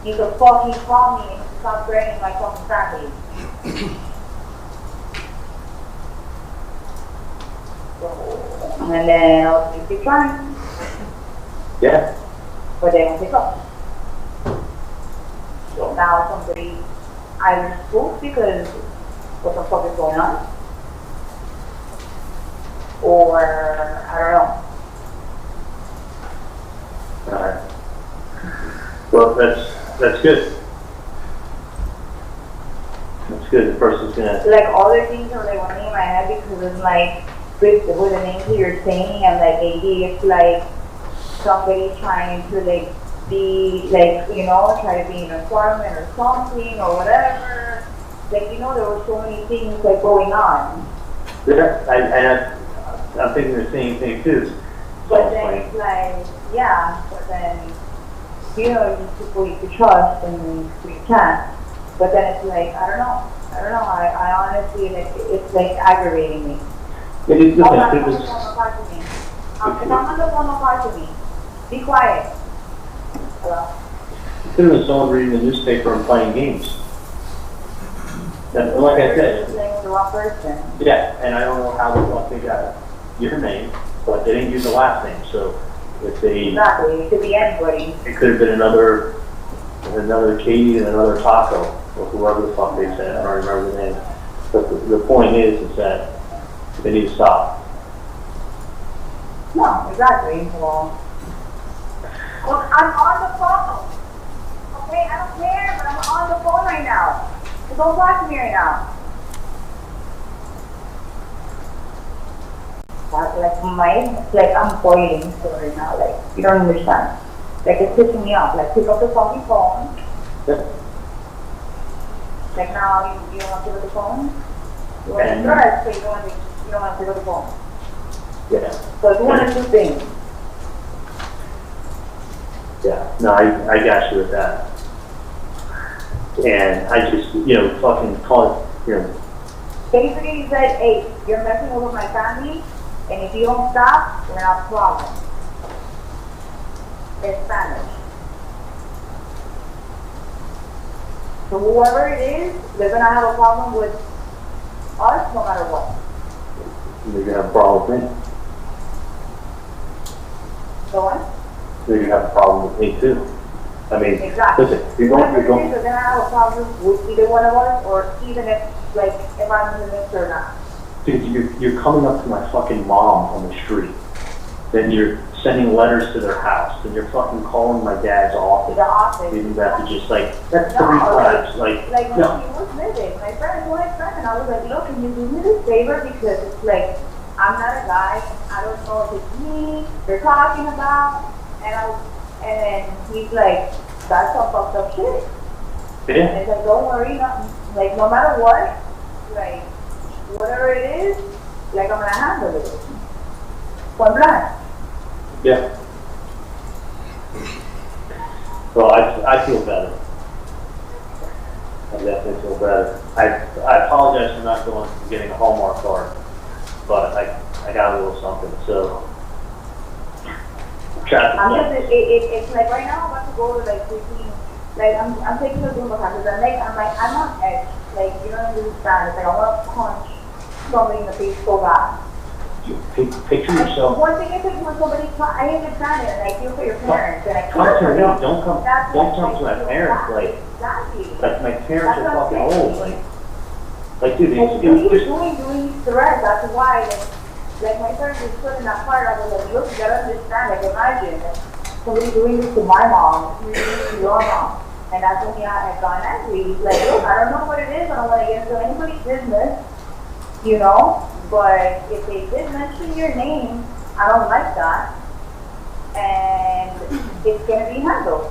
You can fucking call me and stop threatening my fucking family. So, and then I was like, keep trying. Yeah. But they don't pick up. So now somebody either spoke because what the fuck is going on? Or I don't know. Alright. Well, that's good. That's good. The person's gonna. Like all the things are like running in my head because it's like with the names that you're saying and like maybe it's like somebody trying to like be like, you know, try to be an informant or something or whatever. Like, you know, there were so many things like going on. Yeah, I'm thinking the same thing too. But then it's like, yeah, but then, you know, these people you could trust and you can't. But then it's like, I don't know. I honestly, it's like aggravating me. It is I'm not on the phone, don't talk to me. If I'm on the phone, don't talk to me. Be quiet. Hello? It could have been someone reading the newspaper and playing games. And like I said, Playing the wrong person. yeah, and I don't know how the fuck they got your name, but they didn't use the last name, so if they... Exactly, it could be anybody. It could have been another Katie and another Taco, or whoever the fuck they said, I don't remember the name. But the point is that they need to stop. No, exactly. Well, look, I'm on the phone. Okay, I don't care, but I'm on the phone right now. So don't talk to me right now. Like I'm boiling so right now. Like you don't understand. Like it's pissing me off. Like pick up the fucking phone. Yeah. Like now you don't want to pick up the phone. You want to stress, but you don't want to pick up the phone. Yeah. So it's one of two things. Yeah. No, I got you with that. And I just, fucking call it, Basically, he said, hey, you're messing with my family, and if you don't stop, we're gonna have a problem. In Spanish. So whoever it is, they're gonna have a problem with us no matter what. you're gonna have a problem with me. Go on. You're gonna have a problem with me too. I mean, Exactly. listen, you're Whoever it going. is, they're gonna have a problem with either one of us, or even if I'm in the mix or not. Dude, you're coming up to my fucking mom on the street. Then you're sending letters to their house. Then you're fucking calling my dad's office. The office. You have to just that's No, 3 times. like when No. he was living, my friend was friend, and I was like, look, can you do me this favor, because it's like, I'm not a guy, I don't know if it's me they're talking about, and then he's like, that's some fucked up shit. Yeah. And it's like, don't worry, no matter what, like, whatever it is, like, I'm gonna handle it. Point blank. Yeah. Well, I feel better. I definitely feel better. I apologize for not getting a Hallmark card, but I got a little something, so. It's like right now I'm about to go to like 15, like I'm taking the Zumba classes, I'm on edge, like you don't understand, it's like I want to punch somebody in the face so bad. Picture yourself. One thing is when somebody, I understand it, and I feel for your parents, and I Come care to for me, them. don't come to my parents, Exactly. like my parents are That's what fucking I'm old, saying. like dude, And it's doing stress, that's why, like my parents was put in that part, I was like, look, you gotta understand, like imagine, like, somebody doing this to my mom, somebody doing this to your mom, and that's when I had gone angry. He's like, look, I don't know what it is, I don't want to get into anybody's business, but if they did mention your name, I don't like that, and it's gonna be handled.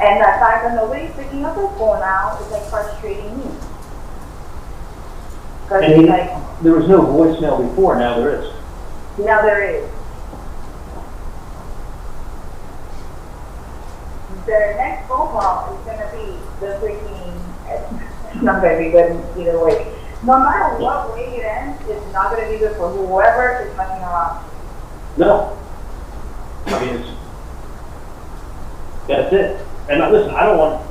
And the fact that nobody's picking up the phone now is like frustrating me. Because And like, there was no voicemail before, now there is. now there is. Their next phone call is gonna be the freaking, it's not gonna be good either way. No matter what way it ends, it's not gonna be good for whoever is messing around. No. I mean, that's it. And listen, I don't want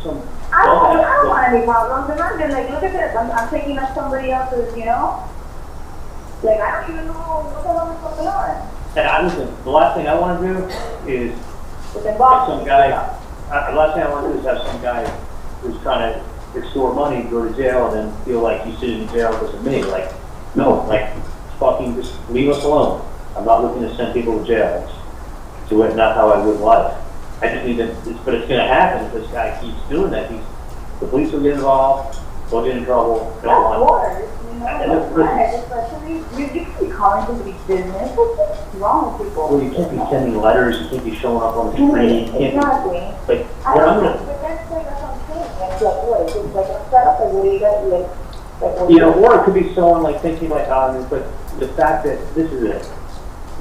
some. I don't want any problems. Imagine, like, look at this. I'm taking up somebody else's, like, I don't even know what the hell is going on. And listen, the last thing I want to do is With have some guy. The last thing I want to do is have some guy who's trying to extort money go to jail and then feel like he's sitting in jail because of me. Like, no, like, fucking just leave us alone. I'm not looking to send people to jail. It's not how I live life. I just need to, but it's going to happen if this guy keeps doing that. The police will get involved, they'll get in trouble. Of course, especially, you can be calling somebody's business. What's wrong with people? Well, you can't be sending letters, you can't be showing up on the screen. Exactly. But But that's what I'm saying. It's like, what? It's like a setup, like, what do you got, or it could be someone like thinking like, but the fact that this is it.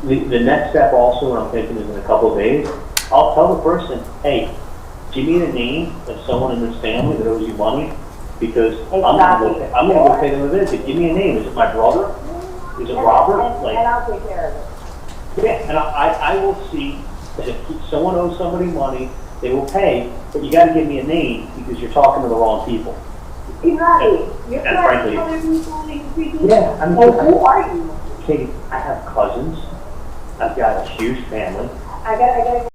The next step also, what I'm thinking is in a couple of days, I'll tell the person, hey, give me the name of someone in this family that owes you money, because I'm gonna go pay them a visit. Give me a name. Is it my brother? Is it Robert? And I'll take care of it. Yeah, and I will see that if someone owes somebody money, they will pay, but you gotta give me a name because you're talking to the wrong people. Exactly. You're And trying frankly, to other people, yeah, I mean, who are you? Katie, I have cousins. I've got a huge family. I gotta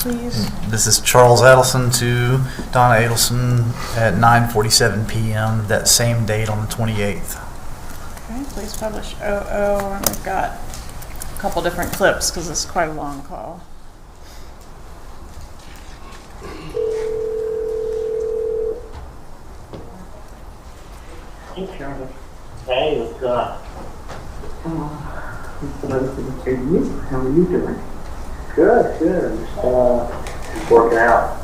please? This is Charles Adelson to Donna Adelson at 9:47 p.m. that same date on the 28th. Okay, please publish OO, and we've got a couple different clips because it's quite a long call. Hey, Charlie. Hey, what's going on? How are you doing? Good, good. Just working out.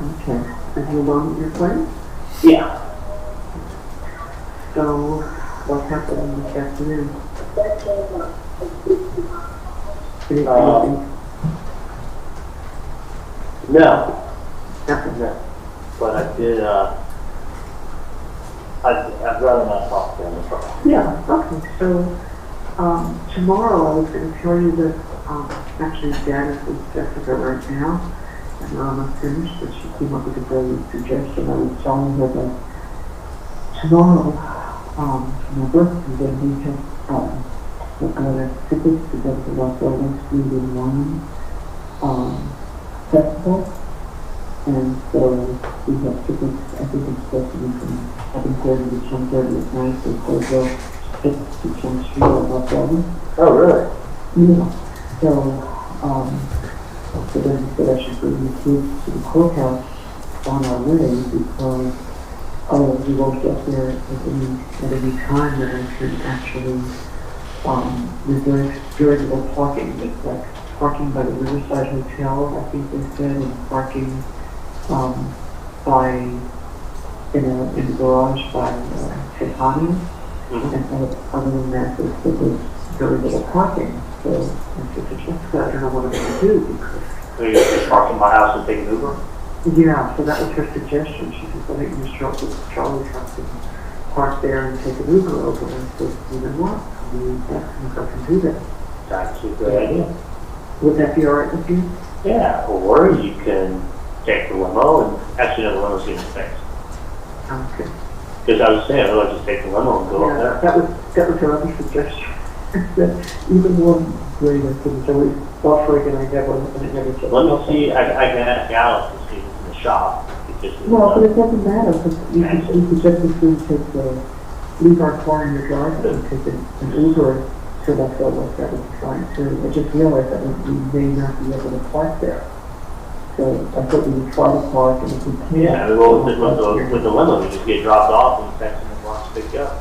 Okay. Are you alone at your place? Yeah. So, what happened this afternoon? No. No. But I did, I'd rather not talk to them. Yeah, okay. So, tomorrow I was going to tell you that, actually Dad is with Jessica right now, and we're almost finished, but she came up with a brilliant suggestion. I was telling her that tomorrow, my birthday, then we have, we're going to tickets to go to Las Vegas Food and Wine, festival. And so we have tickets, I think it's supposed to be from 7:30 to 10:30 at night, so we'll go tickets to 10th Street at Las Vegas. Oh, really? Yeah. So then he said I should bring the kids to the courthouse on our way because, we won't get there at any time that I can actually, reserve durable parking. It's like parking by the Riverside Hotel, I think they said, and parking by, in the garage by Tejani, and other than that, there's very little parking. So I said to Jessica, I don't know what I'm going to do because. So you're just parking my house and take an Uber? Yeah, so that was her suggestion. She said, well, you can show up with Charlie's house and park there and take an Uber over. And I said, you know what? I can do that. That's a good idea. Would that be all right with you? Yeah, or you can take the limo and actually no, the limo's getting fixed. Okay. Because I was saying, I'd like to take the limo and go up there. That was her other suggestion. Even one greater because it's always buffering and I never get. Let me see, I can ask Alice to see if it's in the shop. No, but it doesn't matter because you could just as soon leave our car in your driveway and take an Uber to Las Vegas. That was fine too. I just realized that we may not be able to park there. So I thought we would try to park and if we can. Yeah, well, with the limo, you just get dropped off and text them and wants to pick you up.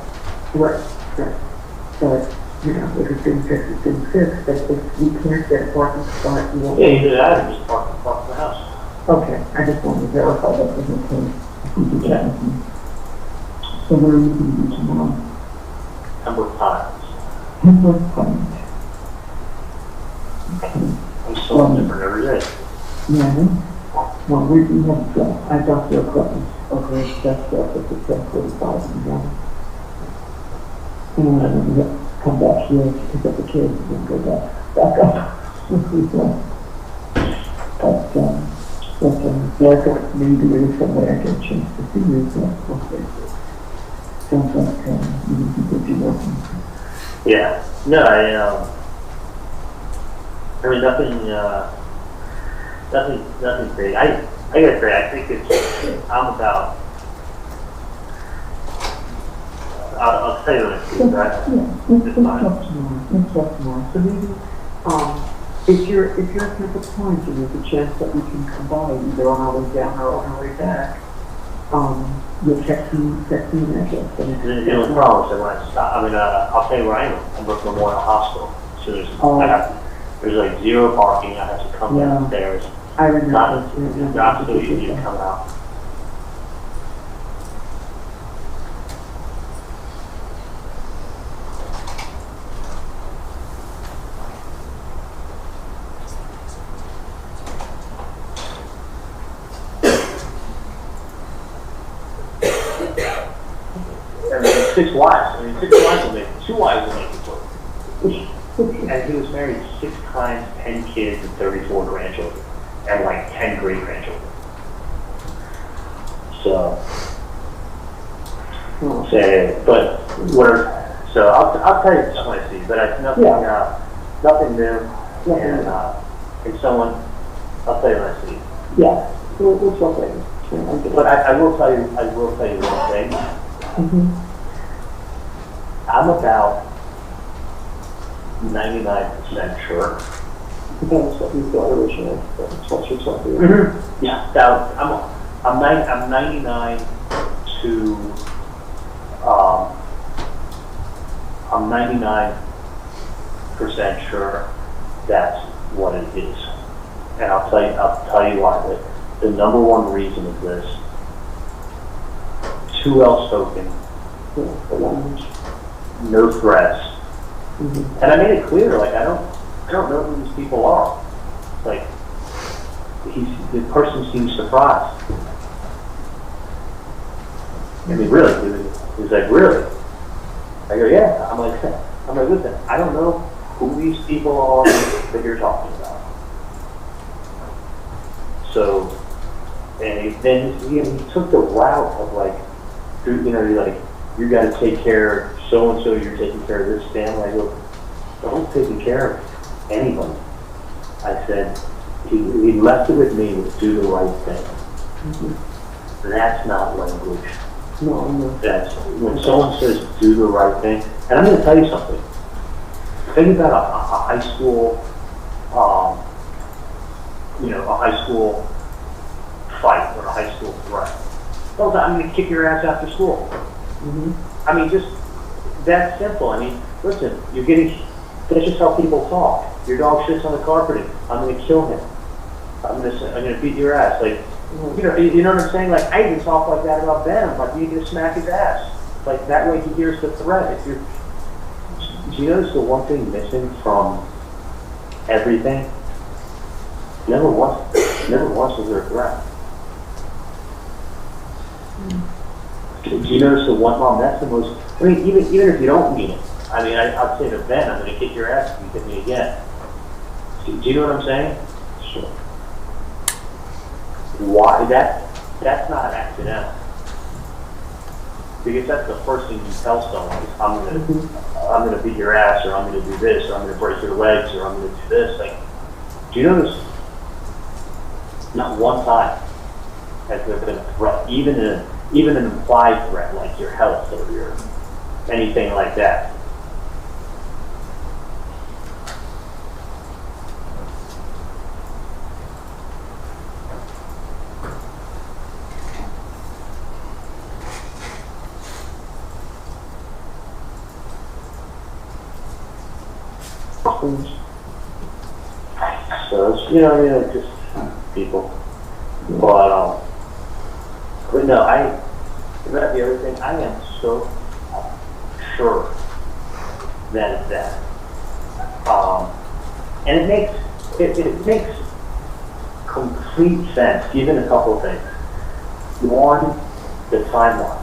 Right. But, you know, if it's been fixed, it's been fixed. But if we can't get a parking spot, you won't. Yeah, either that or just park in the house. Okay, I just wanted to verify that was okay. So where are you going to be tomorrow? Number of times. Pembroke Pines. Okay. I'm so different every day. Yeah. Well, we have, I got the equipment. Okay, that's at the 10:45 and then. And then we have to come back here to pick up the kids and then go back up. But, like, maybe there's some way I get a chance to see you, so, okay. Sounds like, you need to get you working. Yeah. No, I mean, nothing big. I gotta say, I think I'm about, I'll tell you what it's doing, right? Let's talk tomorrow. So maybe, if you're at Pembroke Pines and there's a chance that we can come by either on our way down or on our way back, you'll text me an address. The only problem is that when I stop, I mean, I'll tell you where I am. I'm Brooklyn Memorial Hospital. So there's like zero parking. I have to come downstairs. I remember. It's not so easy to come out. Six wives. I mean, 6 wives will make it. 2 wives will make it. And he was married 6 times, 10 kids, and 34 grandchildren, and like 10 great grandchildren. So, but whatever. So I'll tell you something I see, but it's nothing, nothing new. And someone I'll tell you when I see you. Yeah, we'll talk later. But I will tell you one thing. Mm-hmm. I'm about 99% sure. That's what you thought originally. That's what you're talking about. Mm-hmm. Yeah, that, I'm 99 to, I'm 99% sure that's what it is. And I'll tell you why. The number one reason is this: too well spoken, no threats, and I made it clear. Like I don't know who these people are. Like the person seems surprised. I mean, really? He's like, really? I go, yeah. I'm like, listen, I don't know who these people are that you're talking about. So, and then he took the route of like, you're like, you got to take care of so and so. You're taking care of this family. I go, don't take care of anybody. I said, he left it with me to do the right thing. That's not language. No. That's when someone says do the right thing. And I'm going to tell you something. Think about a high school, a high school fight or a high school threat. Well, I'm going to kick your ass after school. I mean, just that simple. I mean, listen, that's just how people talk. Your dog shits on the carpeting. I'm going to kill him. I'm going to beat your ass. Like, you know what I'm saying? Like, I even talk like that about Ben. Like, you need to smack his ass. Like, that way he hears the threat. Do you notice the one thing missing from everything? Never once was there a threat. Do you notice the one mom? That's the most. I mean, even if you don't mean it. I mean, I'd say to Ben, I'm going to kick your ass if you hit me again. Do you know what I'm saying? Sure. Why? That's not accidental. Because that's the first thing you tell someone is, I'm gonna beat your ass, or I'm gonna do this, or I'm gonna break your legs, or I'm gonna do this. Like, do you notice? Not one time has there been a threat, even an implied threat, like your health or your anything like that. So it's, just people. But no, about the other thing, I am so sure that it's that. And it makes complete sense, given a couple of things. One, the timeline.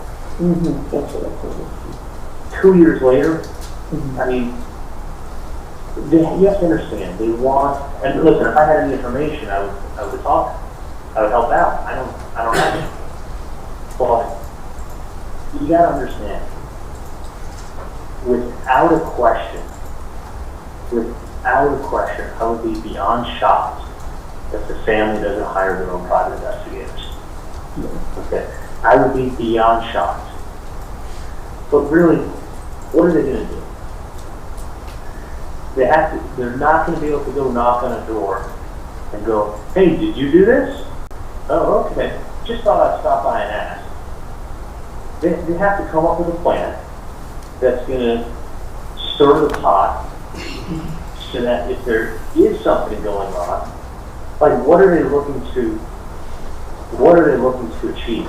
That's what I thought. 2 years later, I mean, you have to understand, they want, and listen, if I had any information, I would talk. I would help out. I don't have it. But you gotta understand, without a question, I would be beyond shocked if the family doesn't hire their own private investigators. Okay? I would be beyond shocked. But really, what are they gonna do? They're not going to be able to go knock on a door and go, hey, did you do this? Oh, okay. Just thought I'd stop by and ask. They have to come up with a plan that's going to stir the pot so that if there is something going on, like what are they looking to achieve?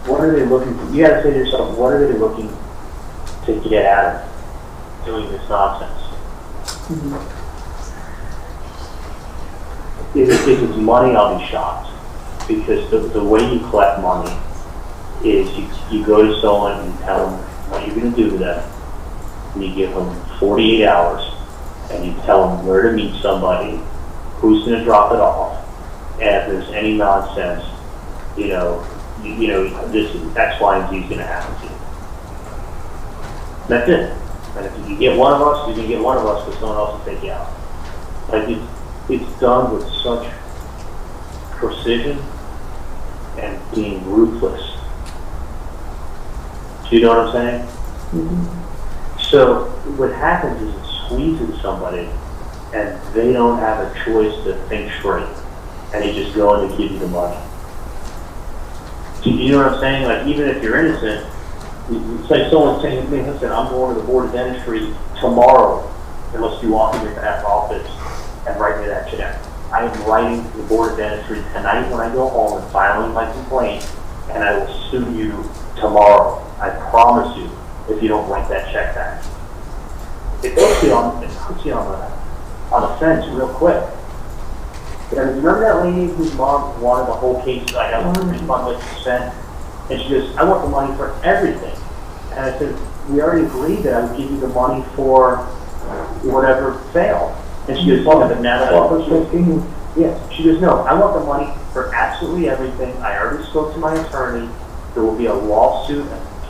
What are they looking to, you got to say to yourself, what are they looking to get out of doing this nonsense? If it's money, I'll be shocked. Because the way you collect money is you go to someone and tell them what you're going to do to them, and you give them 48 hours, and you tell them where to meet somebody, who's going to drop it off, and if there's any nonsense, this X, Y, and Z is going to happen to you. That's it. And if you get one of us, you can get one of us, but someone else will take you out. Like, it's done with such precision and being ruthless. Do you know what I'm saying? Mm-hmm. So what happens is it squeezes somebody and they don't have a choice to think straight, and they just go in to give you the money. Do you know what I'm saying? Like, even if you're innocent, it's like someone saying to me, listen, I'm going to the board of dentistry tomorrow unless you walk into that office and write me that check. I am writing to the board of dentistry tonight when I go home and filing my complaint, and I will sue you tomorrow. I promise you, if you don't write that check back. It puts you on the fence real quick. And remember that lady whose mom wanted the whole case, I got a refund like %, and she goes, I want the money for everything. And I said, we already agreed that I would give you the money for whatever failed. And she goes, yeah, but now that I put you, yeah. She goes, no, I want the money for absolutely everything. I already spoke to my attorney. There will be a lawsuit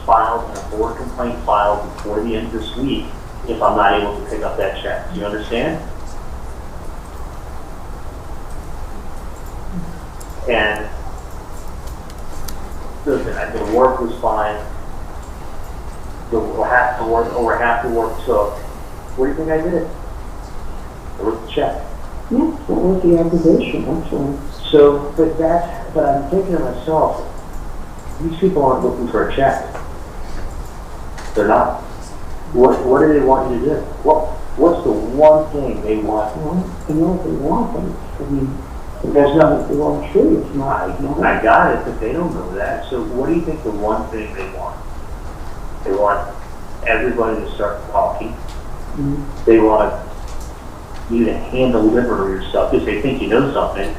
filed and a board complaint filed before the end of this week if I'm not able to pick up that check. Do you understand? And listen, the work was fine. Over half the work took. What do you think I did? I wrote the check. Yeah, what was the accusation, actually? So, but I'm thinking to myself, these people aren't looking for a check. They're not. What do they want you to do? What's the one thing they want? Well, I know what they want, but I mean, there's nothing. Well, I'm sure it's not. I got it, but they don't know that. So what do you think the one thing they want? They want everybody to start talking. Mm-hmm. They want you to hand deliver yourself, because they think you know something,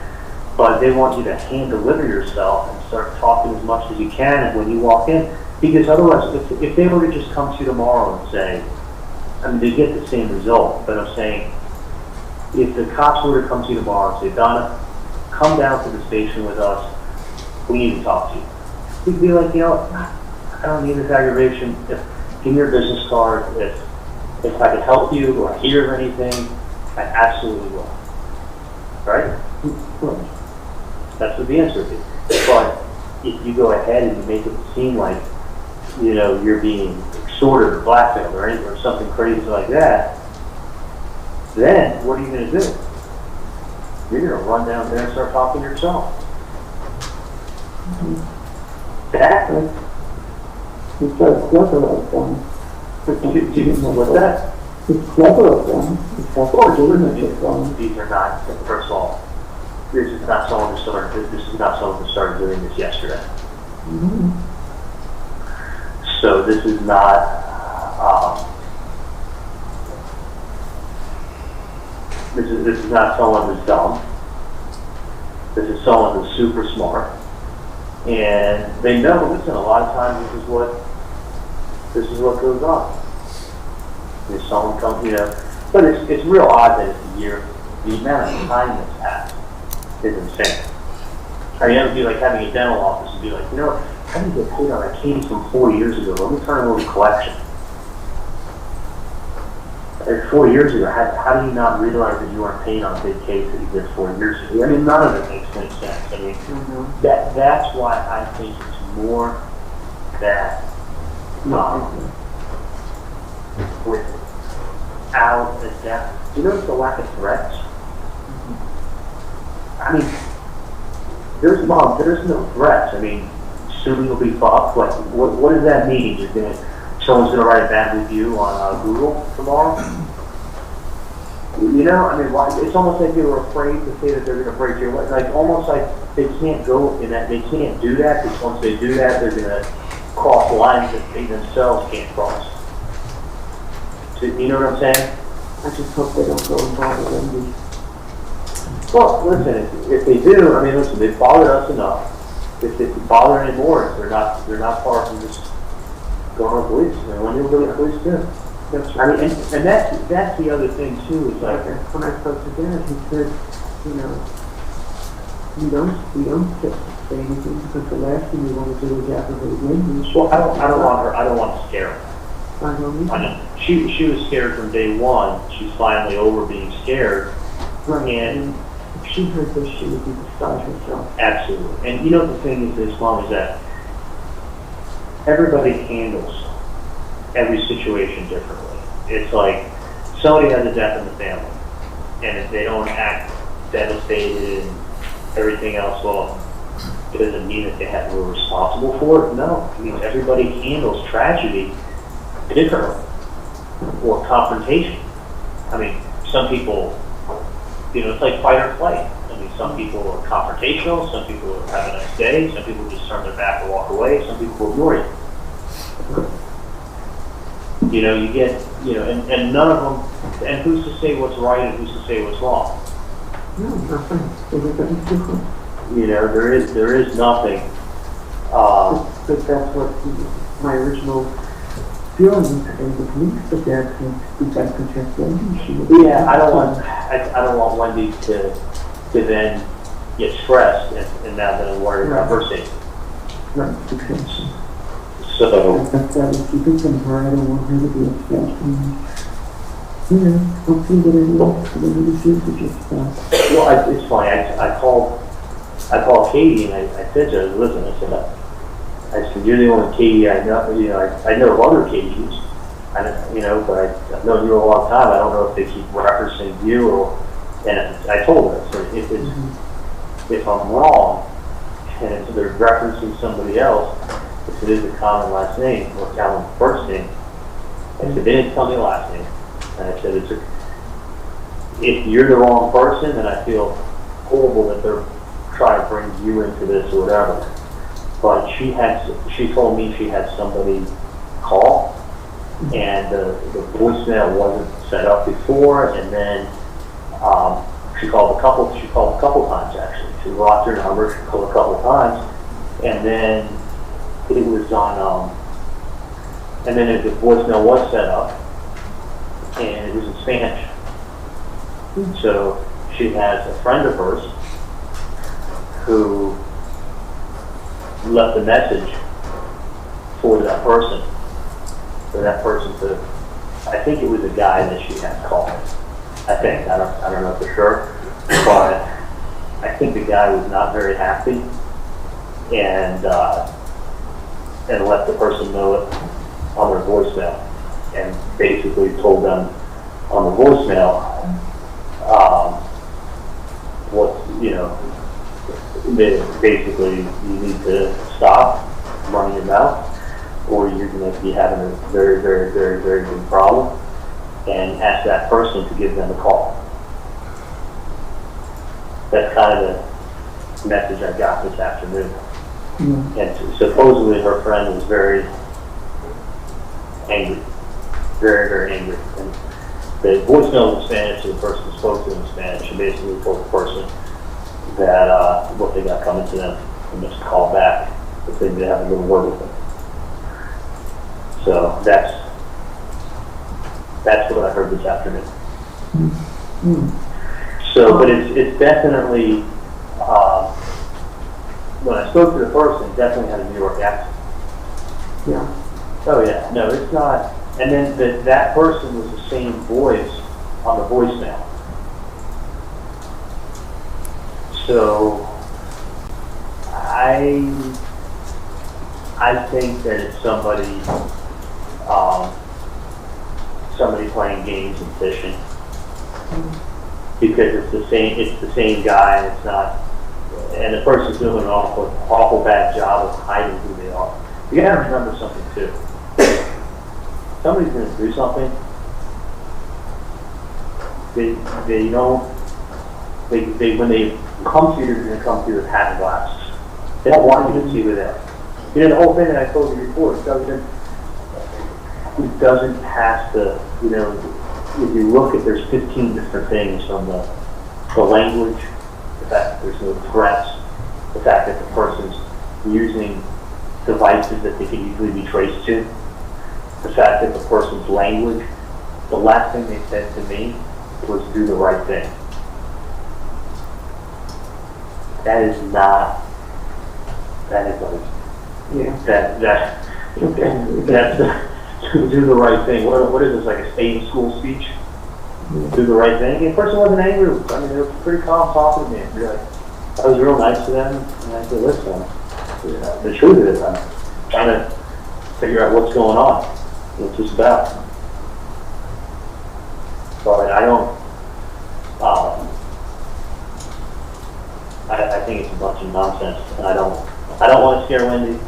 but they want you to hand deliver yourself and start talking as much as you can when you walk in. Because otherwise, if they were to just come to you tomorrow and say, I mean, they get the same result, but I'm saying, if the cops were to come to you tomorrow and say, Donna, come down to the station with us, we need to talk to you. You'd be like, you know, I don't need this aggravation. Give me your business card. If I can help you or hear of anything, I absolutely will. Right? That's what the answer would be. But if you go ahead and you make it seem like, you know, you're being extorted or blackmailed or anything or something crazy like that, then what are you going to do? You're going to run down there and start talking to yourself. Exactly. It's so clever of them. What's that? It's clever of them. It's Of course, these are not, first of all, this is not someone who started doing this yesterday. Mm-hmm. So this is not, this is not someone who's dumb. This is someone who's super smart. And they know, listen, a lot of times this is what goes on. If someone comes, you know, but it's real odd that it's a year. The amount of time that's passed is insane. I mean, it would be like having a dental office and be like, you know, I didn't get paid on that case from 4 years ago. Let me turn it over to collection. Like 4 years ago, how do you not realize that you weren't paid on a big case that you did 4 years ago? I mean, none of it makes any sense. I mean, that's why I think it's more that without a doubt. Do you notice the lack of threats? I mean, there's no threats. I mean, soon you'll be fucked. Like, what does that mean? Someone's gonna write a bad review on Google tomorrow? You know, I mean, it's almost like they were afraid to say that they're gonna break your leg. Like, almost like they can't go in that. They can't do that because once they do that, they're gonna cross lines that they themselves can't cross. So, you know what I'm saying? I just hope they don't go and bother Wendi. Well, listen, if they do, I mean, listen, they've bothered us enough. If they bother anymore, they're not far from just going to police. I mean, when you go to police, too. That's right. I mean, and that's the other thing too. Is like when I spoke to Dad, he said, you know, we don't say anything because the last thing we want to do is aggravate Wendi. Well, I don't want to scare her. I know. She was scared from day one. She's finally over being scared. Right. And if she heard this, she would be beside herself. absolutely. And you know, the thing is this, Mom, is that everybody handles every situation differently. It's like somebody has a death in the family, and if they don't act devastated and everything else, well, it doesn't mean that we're responsible for it. No, it means everybody handles tragedy differently, or confrontation. I mean, some people, it's like fight or flight. I mean, some people are confrontational, some people are have a nice day, some people just turn their back and walk away, some people ignore you. You get, and none of them, and who's to say what's right and who's to say what's wrong? No, nothing. Everybody's different. There is nothing. But that's what my original feeling was today with me. The dad said, "We got to protect Wendy." Yeah, I don't want Wendy to then get stressed and now then worry about her safety. Right, exactly. So that's why I keep it from her. I don't want her to be upset. Hopefully that everyone seems to just well, it's funny. I called Katie and I said to her, listen, I said, you're the only Katie I know. I know of other Katies. But I've known you a long time. I don't know if they keep referencing you and I told her, so if I'm wrong and if they're referencing somebody else, if it is a common last name or common first name, I said, they didn't tell me last name. And I said, if you're the wrong person, then I feel horrible that they're trying to bring you into this or whatever. But she told me she had somebody call, and the voicemail wasn't set up before, and then she called a couple times actually. She locked her number, she called a couple times, and then it was on, and then the voicemail was set up, and it was in Spanish. So she has a friend of hers who left a message for that person to, I think it was a guy that she had called. I don't know for sure, but I think the guy was not very happy and let the person know it on their voicemail, and basically told them on the voicemail basically you need to stop running your mouth or you're going to be having a very, very, very, very big problem, and ask that person to give them a call. That's kind of the message I got this afternoon. Mm-hmm. And supposedly her friend was very angry. Very, very angry. And the voicemail was in Spanish, so the person spoke to them in Spanish, and basically told the person that what they got coming to them and just call back if they did have a little word with them. So that's what I heard this afternoon. Mm-hmm. So, but it's definitely, when I spoke to the person, it definitely had a New York accent. Yeah. Oh yeah, no, it's not. And then that person was the same voice on the voicemail. So I think that it's somebody playing games and fishing, because it's the same guy, and it's not. And the person's doing an awful bad job of hiding who they are. You gotta remember something too. Somebody's going to do something. When they come to you, they're going to come to you with hat and glasses. They don't want you to see who they are. The whole thing that I told you before, it doesn't have to, if you look at, there's 15 different things from the language, the fact that there's no threats, the fact that the person's using devices that they can easily be traced to, the fact that the person's language, the last thing they said to me was do the right thing. That is like, that's do the right thing. What is this, like a state school speech? do the right thing. And the person wasn't angry. I mean, they were pretty calm talking to me. Like, I was real nice to them, and I said, listen, the truth is, I'm trying to figure out what's going on. What's this about? But I don't, I think it's a bunch of nonsense, and I don't want to scare Wendi.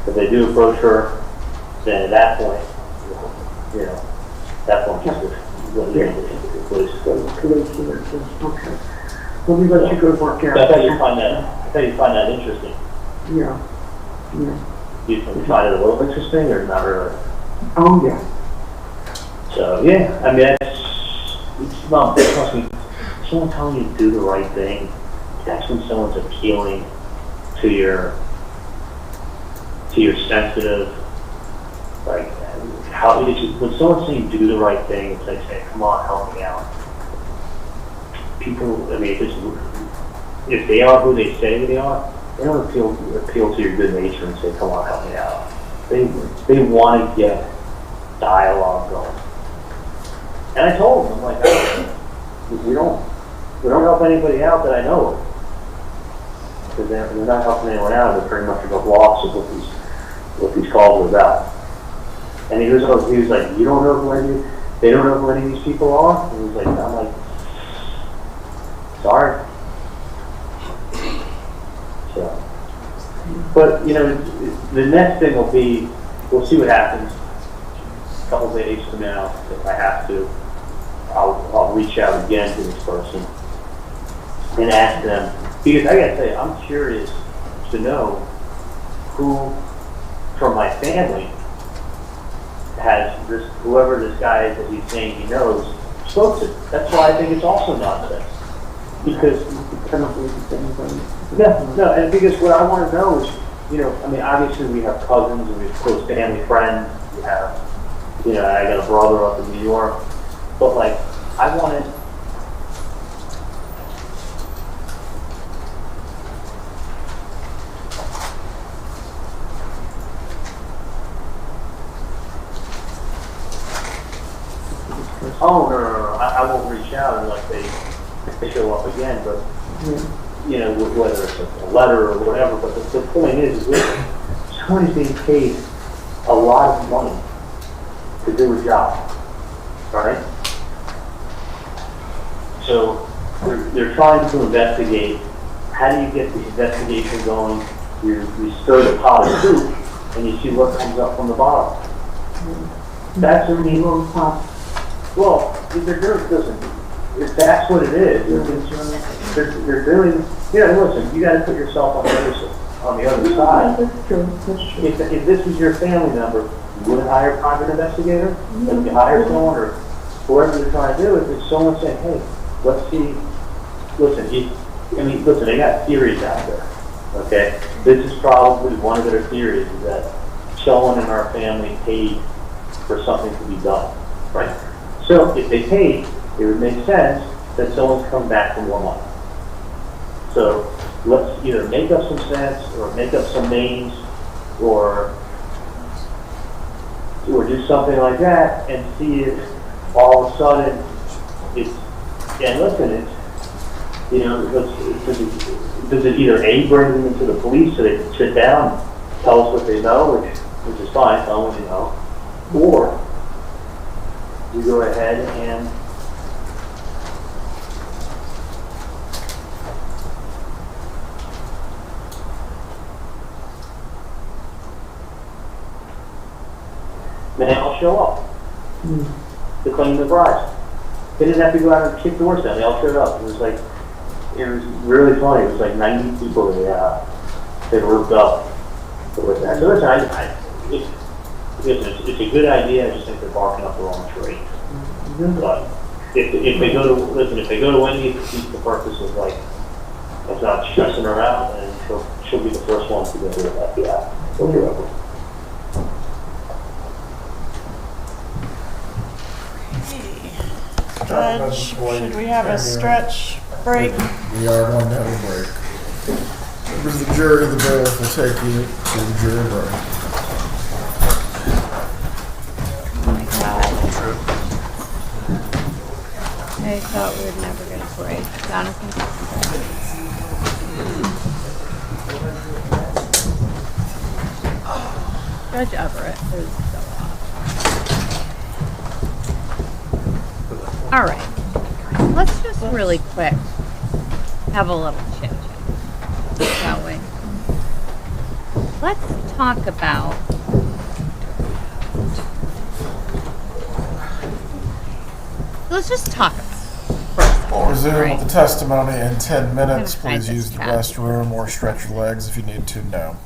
If they do approach her, then at that point, that point just Okay. Let me let you go work out. I thought you'd find that interesting. Yeah. Yeah. You find it a little interesting, or not really? Oh, yeah. So yeah, I mean, it's not. Trust me, someone telling you to do the right thing. That's when someone's appealing to your sensitive, like how when someone's saying do the right thing, it's like say, come on, help me out. People, I mean, if they are who they say they are, they don't appeal to your good nature and say, come on, help me out. They want to get dialogue going. And I told them, I'm like, we don't help anybody out that I know of. Because they're not helping anyone out, they're pretty much above loss of what these calls are about. And he was like, you don't know they don't know who any of these people are? And he was like, I'm like, sorry. So, but the next thing will be, we'll see what happens. A couple days from now, if I have to, I'll reach out again to this person and ask them, because I gotta say, I'm curious to know who from my family has whoever this guy is that he's saying he knows spoke to. That's why I think it's also nonsense. Because and because what I want to know is, I mean, obviously we have cousins and we have close family friends. We have, I got a brother up in New York, but like, I wanted. Oh no! I won't reach out unless they show up again. But whether it's a letter or whatever. But the point is someone is being paid a lot of money to do a job, right? So they're trying to investigate. How do you get the investigation going? You stir the pot of soup, and you see what comes up from the bottom. That's a little pot. Well, they're doing, listen, if that's what it is, they're doing, listen, you got to put yourself on the other side. That's true. If this was your family member, you wouldn't hire a private investigator? If you hire someone or whoever you're trying to do, if someone saying, hey, let's see, listen, they got theories out there, okay? This is probably one of their theories, is that someone in our family paid for something to be done, right? So if they paid, it would make sense that someone's come back for more money. So let's either make up some sense or make up some names or do something like that and see if all of a sudden it's, and listen, does it either A, bring them into the police so they can sit down and tell us what they know, which is fine, tell them what you know, or you go ahead and then they'll show up to claim the prize. They didn't have to go out and kick doors down. They all showed up. It was really funny. It was like 90 people they rooped up with that. So listen, it's a good idea. I just think they're barking up the wrong tree. But if they go to Wendi to keep the purpose of like of not stressing her out, and she'll be the first one to go to the FBI. Judge, should we have a stretch break? We are going to have a break. Members of the jury, the bailiff will take you to the jury break. Oh my God. I thought we would never get a break. Jonathan? Judge Everett is so off. All right. Let's just really quick have a little chit chat, shall we? Let's talk about let's just talk about We'll resume Right. with the testimony in 10 minutes. I'm gonna Please find use this the tab. restroom or stretch your legs if you need to now.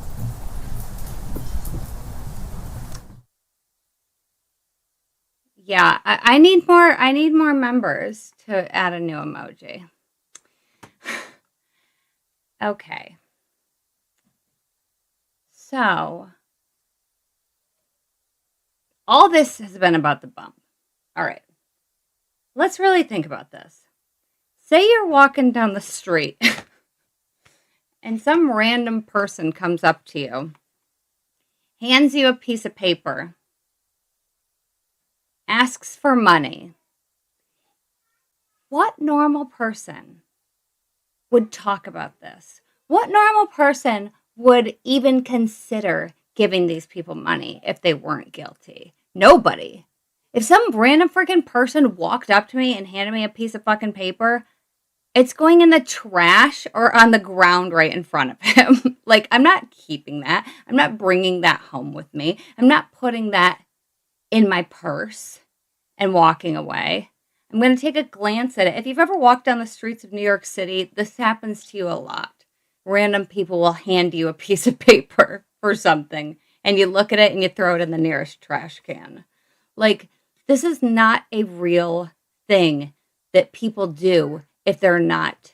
Yeah, I need more. I need more members to add a new emoji. Okay. So, all this has been about the bump. All right. Let's really think about this. Say you're walking down the street and some random person comes up to you, hands you a piece of paper, asks for money. What normal person would talk about this? What normal person would even consider giving these people money if they weren't guilty? Nobody. If some random freaking person walked up to me and handed me a piece of fucking paper, it's going in the trash or on the ground right in front of him. Like, I'm not keeping that. I'm not bringing that home with me. I'm not putting that in my purse and walking away. I'm going to take a glance at it. If you've ever walked down the streets of New York City, this happens to you a lot. Random people will hand you a piece of paper for something, and you look at it and you throw it in the nearest trash can. Like, this is not a real thing that people do if they're not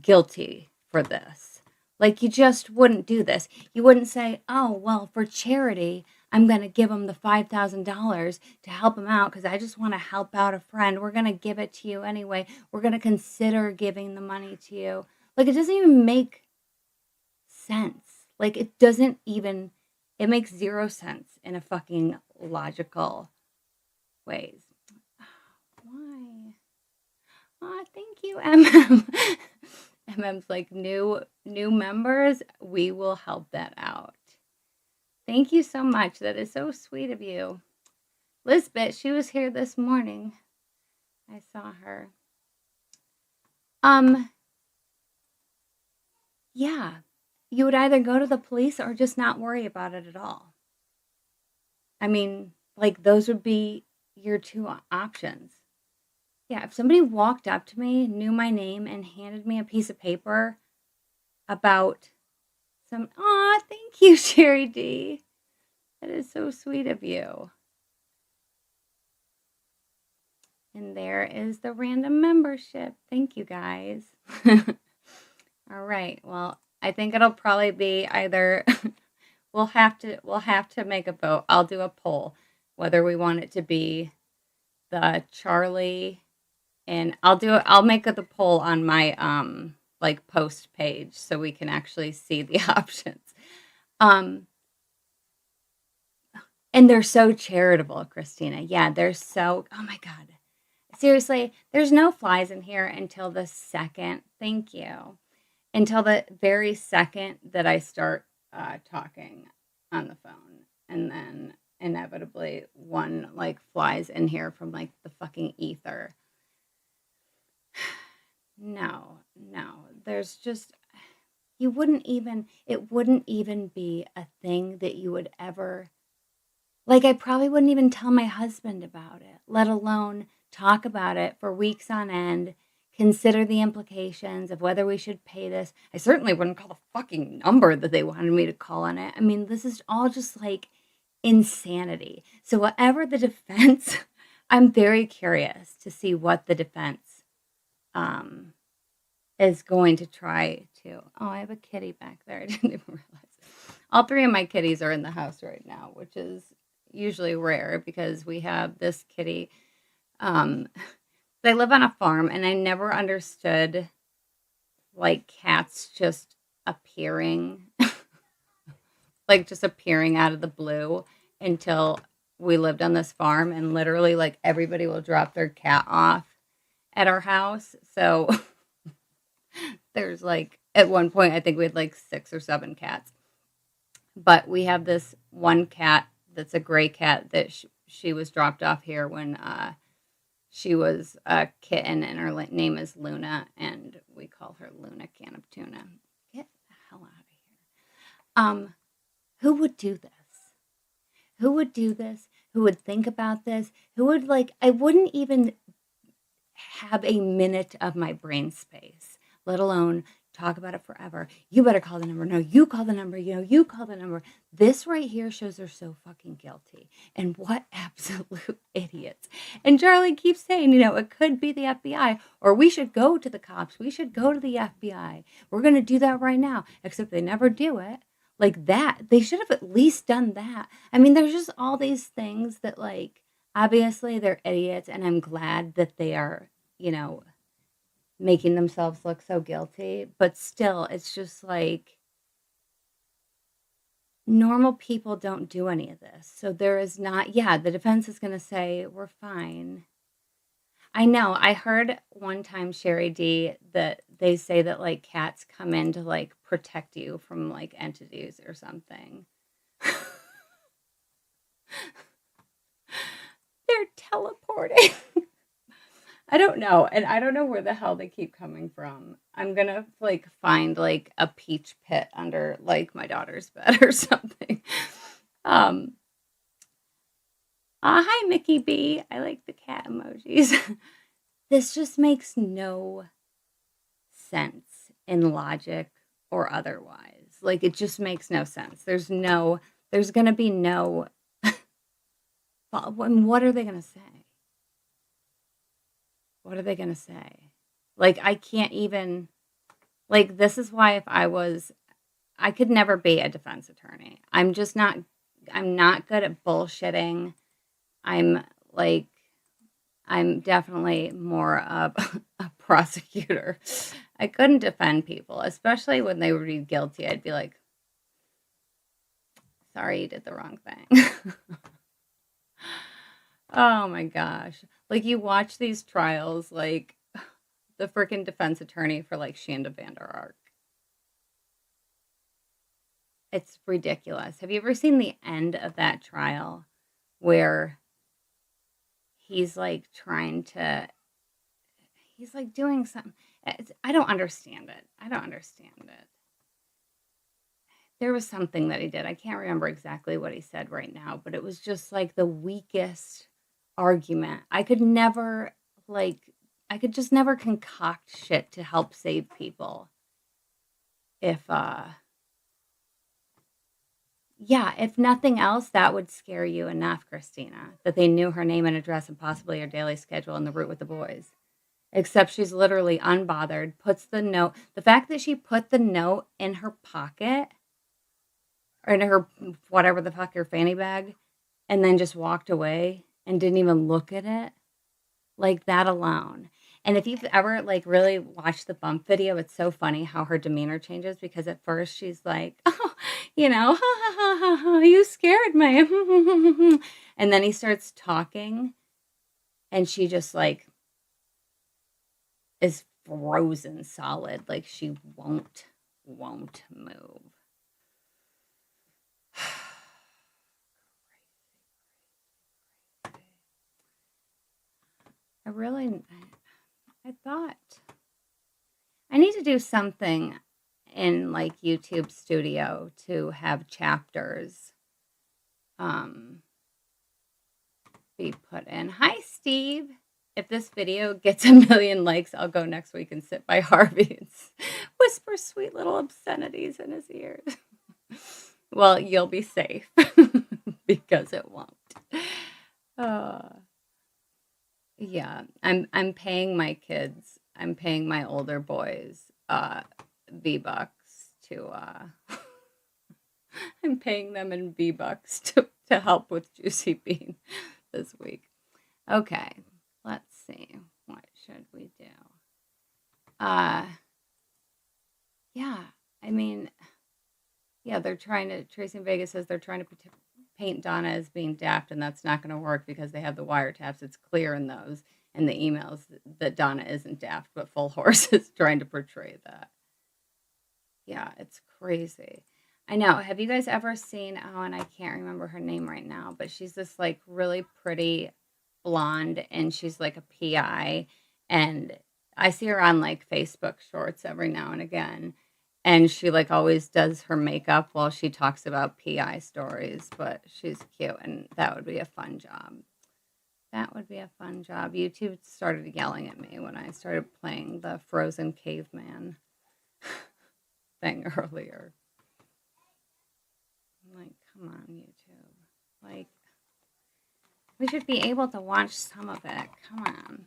guilty for this. Like, you just wouldn't do this. You wouldn't say, oh, well, for charity, I'm going to give them the $5,000 to help them out because I just want to help out a friend. We're going to give it to you anyway. We're going to consider giving the money to you. Like, it doesn't even make sense. Like, it doesn't even, it makes zero sense in a fucking logical ways. Why? Oh, thank you, MM. MM's like, new members, we will help that out. Thank you so much. That is so sweet of you. Lisbeth, she was here this morning. I saw her. Yeah. You would either go to the police or just not worry about it at all. I mean, like, those would be your two options. Yeah, if somebody walked up to me, knew my name, and handed me a piece of paper about some... Aw, thank you, Sherry D. That is so sweet of you. And there is the random membership. Thank you, guys. All right, well, I think it'll probably be either... we'll have to make a vote. I'll do a poll whether we want it to be the Charlie... And I'll make the poll on my like post page so we can actually see the options. And they're so charitable, Christina. Yeah, they're so, oh my God. Seriously, there's no flies in here until the second, thank you. Until the very second that I start talking on the phone. And then inevitably one like flies in here from like the fucking ether. No, there's just, it wouldn't even be a thing that you would ever, like, I probably wouldn't even tell my husband about it, let alone talk about it for weeks on end, consider the implications of whether we should pay this. I certainly wouldn't call the fucking number that they wanted me to call on it. I mean, this is all just like insanity. So whatever the defense, I'm very curious to see what the defense is going to try to... Oh, I have a kitty back there. I didn't even realize. All three of my kitties are in the house right now, which is usually rare because we have this kitty. I live on a farm and I never understood like cats just appearing, like just appearing out of the blue until we lived on this farm, and literally, like, everybody will drop their cat off at our house. So there's, like, at one point, I think we had, like, 6 or 7 cats. But we have this one cat that's a gray cat that she was dropped off here when she was a kitten, and her name is Luna, and we call her Luna Can of Tuna. Get the hell out of here. Who would do this? Who would do this? Who would think about this? Who would, like, I wouldn't even have a minute of my brain space, let alone talk about it forever. You better call the number. No, you call the number. You know, you call the number. This right here shows they're so fucking guilty. And what absolute idiots. And Charlie keeps saying, you know, it could be the FBI, or we should go to the cops. We should go to the FBI. We're going to do that right now. Except they never do it. Like that. They should have at least done that. I mean, there's just all these things that, like, obviously they're idiots, and I'm glad that they are, you know, making themselves look so guilty, but still, it's just like normal people don't do any of this. So there is not, yeah, the defense is going to say, we're fine. I know. I heard one time, Sherry D, that they say that, like, cats come in to, like, protect you from, like, entities or something. They're teleporting. I don't know. And I don't know where the hell they keep coming from. I'm going to, like, find, like, a peach pit under, like, my daughter's bed or something. Hi, Mickey B. I like the cat emojis. This just makes no sense in logic or otherwise. Like, it just makes no sense. There's going to be no, what are they going to say? What are they going to say? Like, I can't even, like, this is why if I could never be a defense attorney. I'm not good at bullshitting. I'm definitely more of a prosecutor. I couldn't defend people, especially when they would be guilty. I'd be like, sorry, you did the wrong thing. Oh my gosh. Like, you watch these trials, like the freaking defense attorney for, like, Shanda Vander Ark. It's ridiculous. Have you ever seen the end of that trial where he's, like, he's, like, doing something? I don't understand it. There was something that he did. I can't remember exactly what he said right now, but it was just, like, the weakest argument. I could just never concoct shit to help save people. If nothing else, that would scare you enough, Christina, that they knew her name and address and possibly her daily schedule and the route with the boys. Except she's literally unbothered, puts the note, the fact that she put the note in her pocket, or in her, whatever the fuck, her fanny bag, and then just walked away and didn't even look at it, like, that alone. And if you've ever, like, really watched the bump video, it's so funny how her demeanor changes, because at first she's like, oh, you know, ha, ha, ha, ha, ha, you scared me. And then he starts talking, and she just, like, is frozen solid. Like, she won't move. I thought I need to do something in, like, YouTube Studio to have chapters be put in. Hi, Steve. If this video gets 1 million likes, I'll go next week and sit by Harvey and whisper sweet little obscenities in his ears. Well, you'll be safe because it won't. Yeah, I'm paying my kids. I'm paying my older boys V-Bucks to I'm paying them in V-Bucks to help with Juicy Bean this week. Okay, let's see. What should we do? Yeah, I mean, yeah, they're trying to, Tracy in Vegas says they're trying to paint Donna as being daft, and that's not going to work because they have the wiretaps. It's clear in those and the emails that Donna isn't daft, but Full Horse is trying to portray that. Yeah, it's crazy. I know. Have you guys ever seen, oh, and I can't remember her name right now, but she's this like really pretty blonde, and she's like a PI, and I see her on like Facebook shorts every now and again, and she like always does her makeup while she talks about PI stories, but she's cute, and that would be a fun job. That would be a fun job. YouTube started yelling at me when I started playing the Frozen Caveman thing earlier. I'm like, come on, YouTube. Like, we should be able to watch some of it. Come on.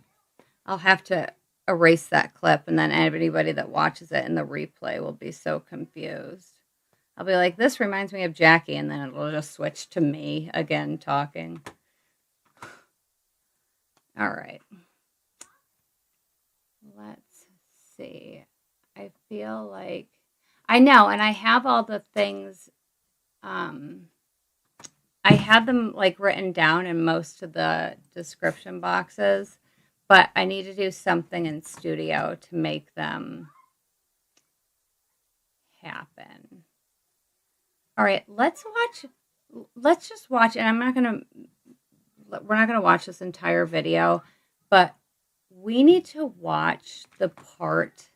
I'll have to erase that clip, and then anybody that watches it in the replay will be so confused. I'll be like, this reminds me of Jackie, and then it'll just switch to me again talking. All right. Let's see. I feel like I know, and I have all the things. I had them like written down in most of the description boxes, but I need to do something in studio to make them happen. All right, let's just watch, and we're not going to watch this entire video, but we need to watch the part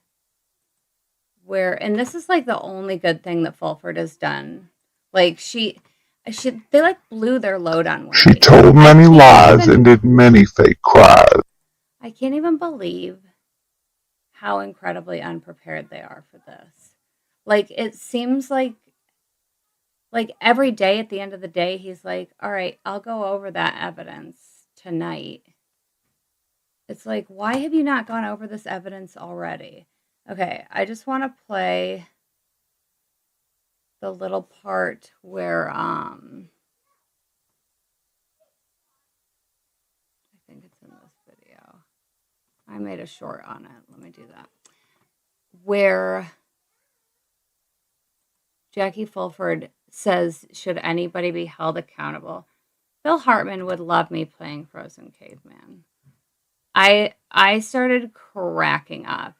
where, and this is like the only good thing that Fulford has done. Like they like blew their load on Wendi. She told many lies and did many fake cries. I can't even believe how incredibly unprepared they are for this. Like, it seems like every day at the end of the day, he's like, all right, I'll go over that evidence tonight. It's like, why have you not gone over this evidence already? Okay, I just want to play the little part where, I think it's in this video. I made a short on it. Let me do that. Where Jackie Fulford says, should anybody be held accountable? Phil Hartman would love me playing Frozen Caveman. I started cracking up.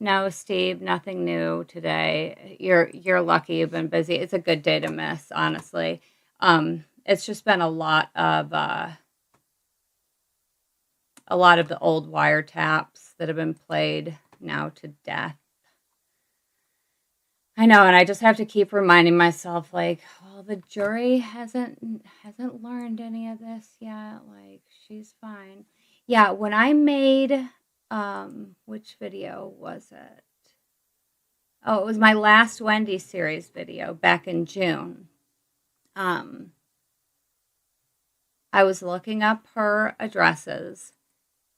No, Steve, nothing new today. You're lucky you've been busy. It's a good day to miss, honestly. It's just been a lot of the old wiretaps that have been played now to death. I know, and I just have to keep reminding myself, like, well, the jury hasn't learned any of this yet. Like, she's fine. Yeah, when I made, which video was it? Oh, it was my last Wendi series video back in June. I was looking up her addresses,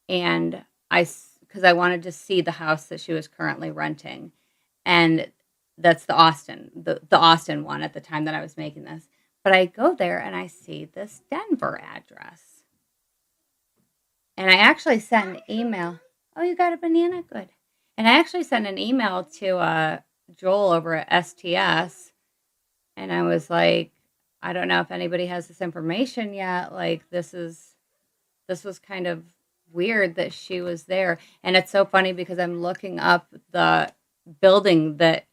and because I wanted to see the house that she was currently renting, and that's the Austin one at the time that I was making this. But I go there and I see this Denver address. And I actually sent an email. Oh, you got a banana? Good. And I actually sent an email to Joel over at STS. And I was like, I don't know if anybody has this information yet. Like, this was kind of weird that she was there. And it's so funny because I'm looking up the building that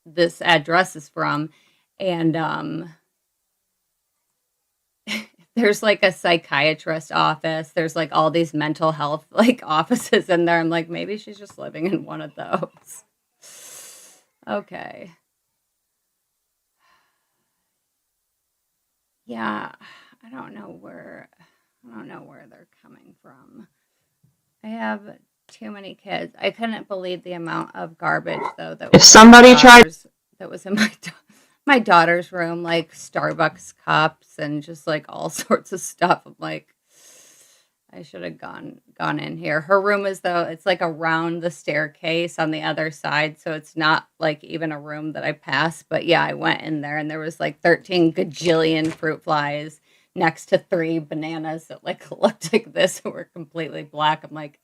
this address is from, and there's like a psychiatrist office. There's like all these mental health like offices in there. I'm like, maybe she's just living in one of those. Okay. Yeah, I don't know where they're coming from. I have too many kids. I couldn't believe the amount of garbage though that was in my daughter's room, like Starbucks cups and just like all sorts of stuff. I'm like, I should have gone in here. Her room is though, it's like around the staircase on the other side, so it's not like even a room that I pass. But yeah, I went in there and there was like 13 gajillion fruit flies next to 3 bananas that like looked like this and were completely black. I'm like,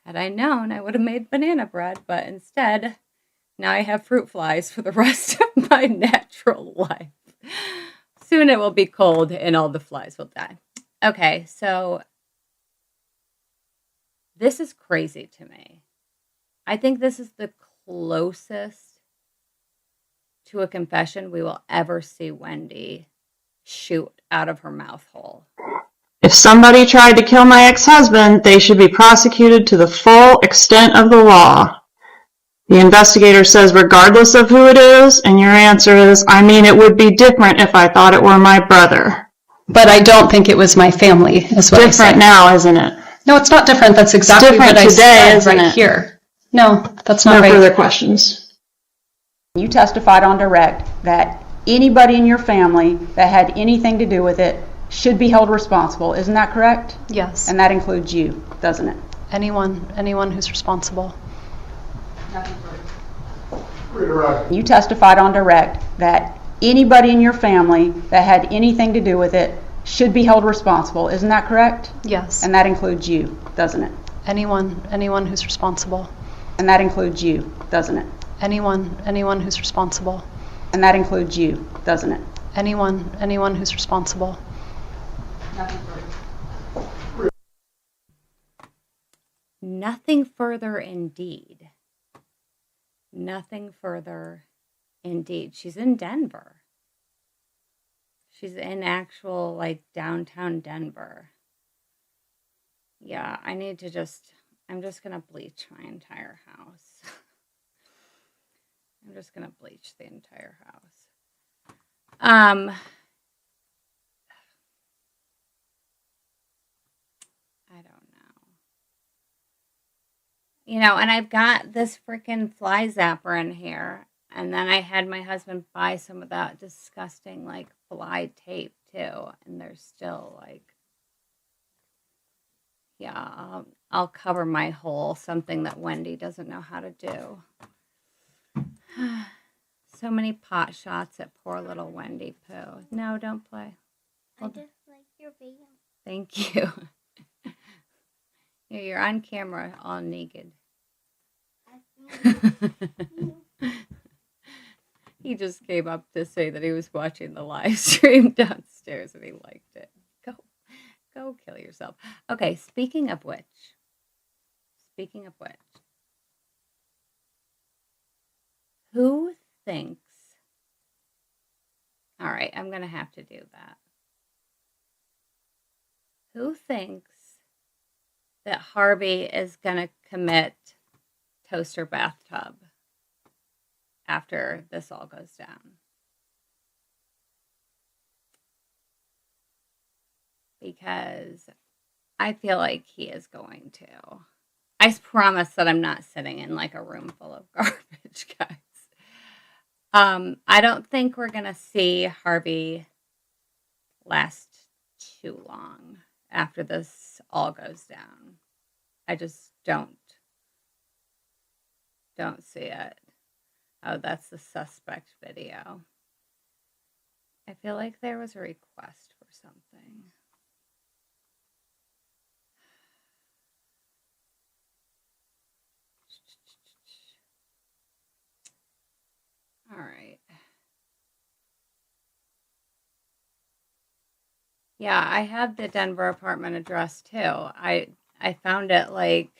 had I known, I would have made banana bread, but instead, now I have fruit flies for the rest of my natural life. Soon it will be cold and all the flies will die. Okay, so this is crazy to me. I think this is the closest to a confession we will ever see Wendi shoot out of her mouth hole. If somebody tried to kill my ex-husband, they should be prosecuted to the full extent of the law. The investigator says regardless of who it is, and your answer is, I mean, it would be different if I thought it were my brother. But I don't think it was my family, is what I said. Different now, isn't it? No, it's not different. That's exactly what I said right here. No, that's not right. No further questions. You testified on direct that anybody in your family that had anything to do with it should be held responsible. Isn't that correct? Yes. And that includes you, doesn't it? Anyone who's responsible. You testified on direct that anybody in your family that had anything to do with it should be held responsible. Isn't that correct? Yes. And that includes you, doesn't it? Anyone who's responsible. And that includes you, doesn't it? Anyone who's responsible. And that includes you, doesn't it? Anyone who's responsible. Nothing further indeed. Nothing further indeed. She's in Denver. She's in actual, like, downtown Denver. Yeah, I'm just going to bleach my entire house. I'm just going to bleach the entire house. I don't know. You know, and I've got this freaking fly zapper in here. And then I had my husband buy some of that disgusting, like, fly tape, too. And they're still, like, yeah, I'll cover my hole, something that Wendi doesn't know how to do. So many pot shots at poor little Wendi Pooh. No, don't play. I just like your video. Thank you. Yeah, you're on camera all naked. He just came up to say that he was watching the live stream downstairs and he liked it. Go kill yourself. Okay, speaking of which. Who thinks... All right, I'm going to have to do that. Who thinks that Harvey is going to commit toaster bathtub after this all goes down? Because I feel like he is going to. I promise that I'm not sitting in like a room full of garbage, guys. I don't think we're going to see Harvey last too long after this all goes down. I just don't see it. Oh, that's the suspect video. I feel like there was a request for something. All right. Yeah, I have the Denver apartment address too. I found it like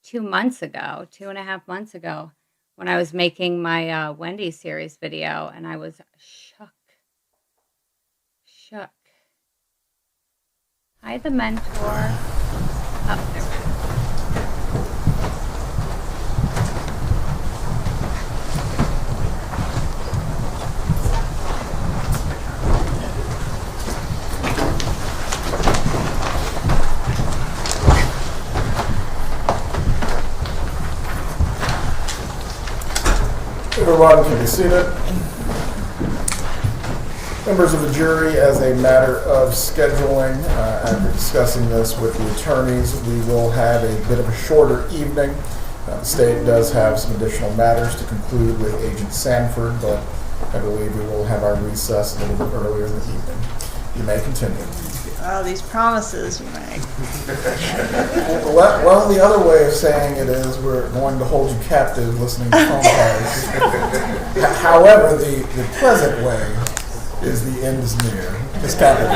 2 months ago, 2.5 months ago, when I was making my Wendi series video, and I was shook. Hi, the mentor. Oh, there we go. Everyone can be seated. Members of the jury, as a matter of scheduling, after discussing this with the attorneys, we will have a bit of a shorter evening. The state does have some additional matters to conclude with Agent Sanford, but I believe we will have our recess a little bit earlier in the evening. You may continue. Oh, these promises you make. Well, the other way of saying it is we're going to hold you captive listening to phone calls. However, the pleasant way is the end is near. It's capital.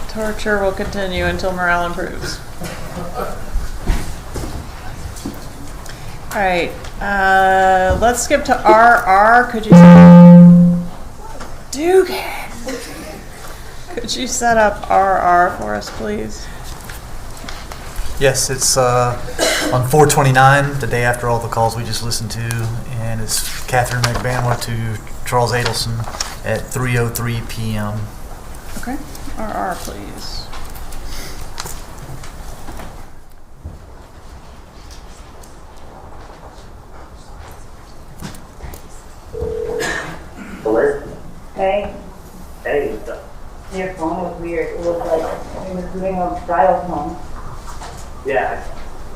Torture will continue until morale improves. All right, let's skip to RR. Could you, could you set up RR for us, please? Yes, it's on 4/29, the day after all the calls we just listened to, and it's Catherine Magbanua to Charles Adelson at 3:03 p.m. Okay, RR, please. Hello? Hey, Hey, what's up? your phone was weird. It was like, it was doing a dial tone. Yeah,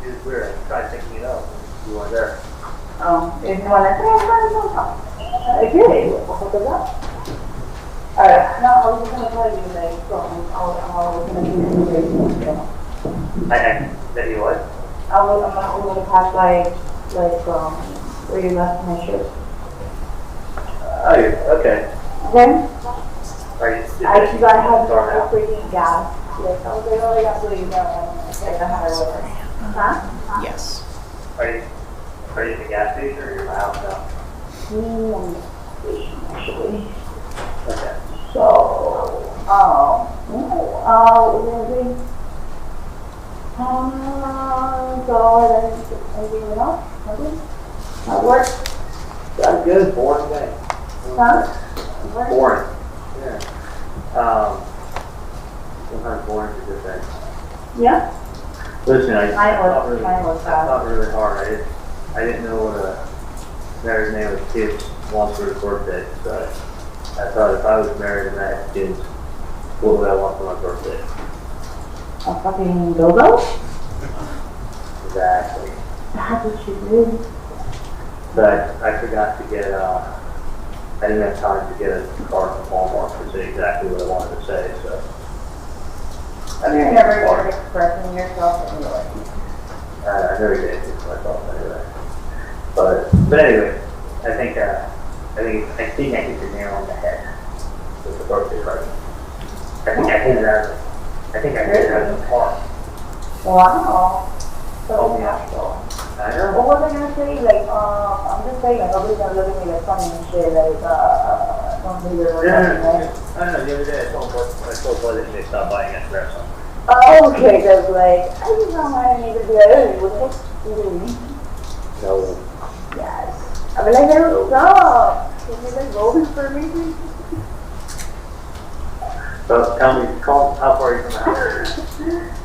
it was weird. I tried picking it up. You weren't there. Oh, if you want to say, okay, what was that? Alright, no, I was just gonna tell you, like, so I was gonna do some so. That you what? I'm gonna pass by, where you left my shirt. Oh, yeah, okay. Okay? Are you? I have no freaking gas. Like, I was like, oh, I got to leave now. I don't have a liver. Huh? Yes. Are you at the gas station or you're out now? On the station, actually. Okay. So, we're gonna be, so, anything else? Nothing? At work? That's good. Boring day. Huh? Work? Boring. Yeah. Sometimes boring is a good thing. Yeah? Listen, I Mine thought was really hard. I didn't know what a married man with kids wants for his birthday. So I thought if I was married and I had kids, what would I want for my birthday? A fucking dildo? Exactly. That's what you do. But I forgot to get, I didn't have time to get a card from Walmart to say exactly what I wanted to say, so. You're never good at expressing yourself anyway. I never did it to myself anyway. But anyway, I think I hit the nail on the head with the birthday party. I think I hit it out of the park. Wow. So Oh, yeah. natural. I know. What was I gonna say? Like, I'm just saying, like, nobody's gonna look at me like funny and shit. Like, don't do your Yeah, right? I don't know, the other day I told Bud that they stopped buying that dress on. Oh, okay, because, like, I just don't want to need to be like, hey, what the fuck you doing? No. Yes. I'll be like, hey, what's up? Can you, like, roll this for me, please? So tell me, how far are you from the house?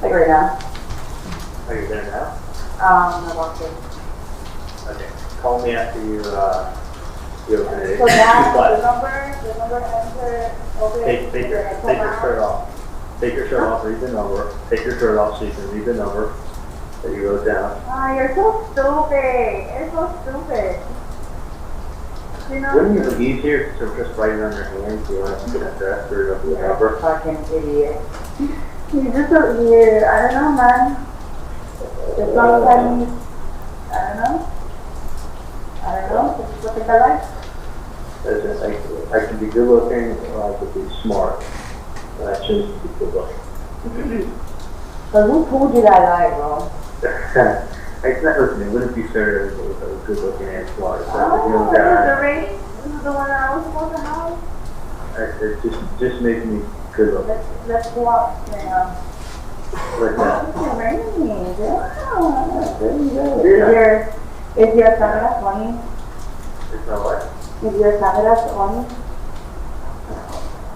Like, right now. Are you there now? I walked in. Okay. Call me after you open it. So now, the number enter, open. Take your shirt off. Take your shirt off, read the number. Take your shirt off so you can read the number that you wrote down. Ah, you're so stupid. You're so stupid. You know? Wouldn't it be easier to just write it on your hand if you want to get a dress or whatever? Fucking idiot. You're just so weird. I don't know, man. Just sometimes, I don't know. This is what they like. I can be good looking or I could be smart. And I choose to be good looking. So who told you that lie, bro? It's not listening. It wouldn't be fair if I was good looking and smart. Oh, this is the rating? This is the one that I was supposed to have? It just makes me good looking. Let's go up now. Like that. Oh, it's raining. Yeah. Is your camera funny? It's not what? Is your camera funny?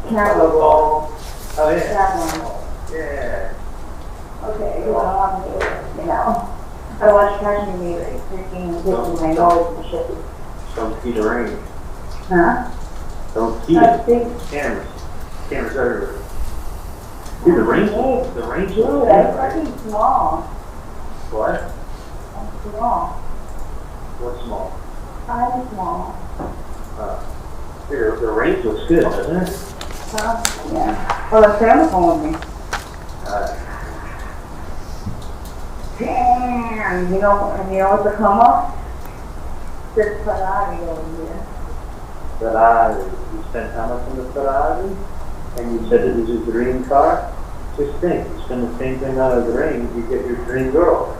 Camera roll. Oh, yeah. Camera. Yeah. Okay, you don't want me to, you know. I watch catching me like freaking hitting my nose and shit. Don't see the rain. Huh? Don't see it. Cameras everywhere. Dude, the rain's Dude, I'm fucking small. What? I'm small. What's small? I'm small. Dude, the rain looks good, doesn't it? Huh? Yeah. Well, let's stay on the phone with me. Damn, you know what's the come up? Just Ferrari over here. Ferrari. You spent how much on the Ferrari? And you said it was your dream car? Just think, you spend the same thing on a dream, you get your dream girl.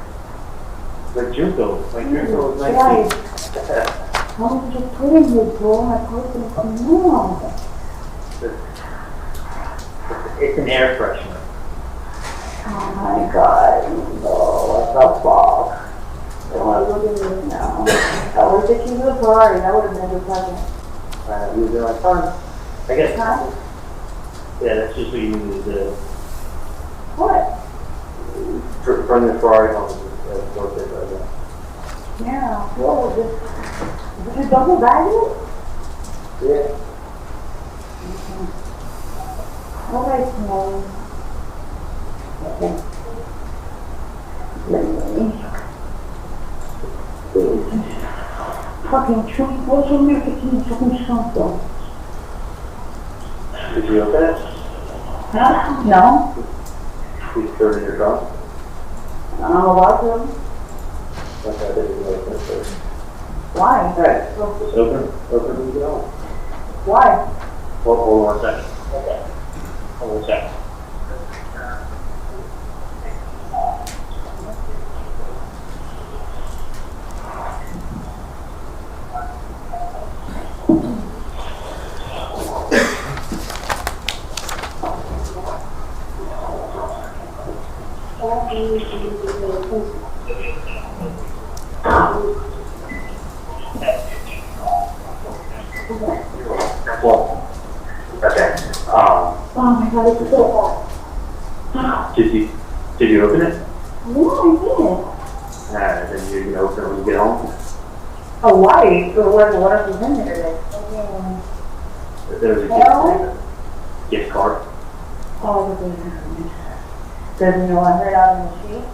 Like Junko. Like Junko was 19. How did you put in your drawer? My person is wrong. It's an air freshener. Oh my God, no, what the fuck? Don't want to look at me now. I wish that you were Ferrari, that would have been a good present. You were like, fun. I guess. Huh? Yeah, that's just what you need to do. What? Bring the Ferrari home and Dolce Vita. Yeah, well, did you double bag it? Yeah. All right, small. Fucking tree, what's on your fucking something? Did you open it? Huh? No. You threw it in your trunk? I'm about to. Okay, I didn't open it first. Why? Alright, just open and get on. Why? Hold on 1 second. Okay. Hold on 1 second. Well, okay. Oh my God, it's so hot. Did you open it? Yeah, I Then you're gonna open it when you get home? Oh, why? So what else is in there? There was a gift card. Oh, the thing. Doesn't know I heard out in the street?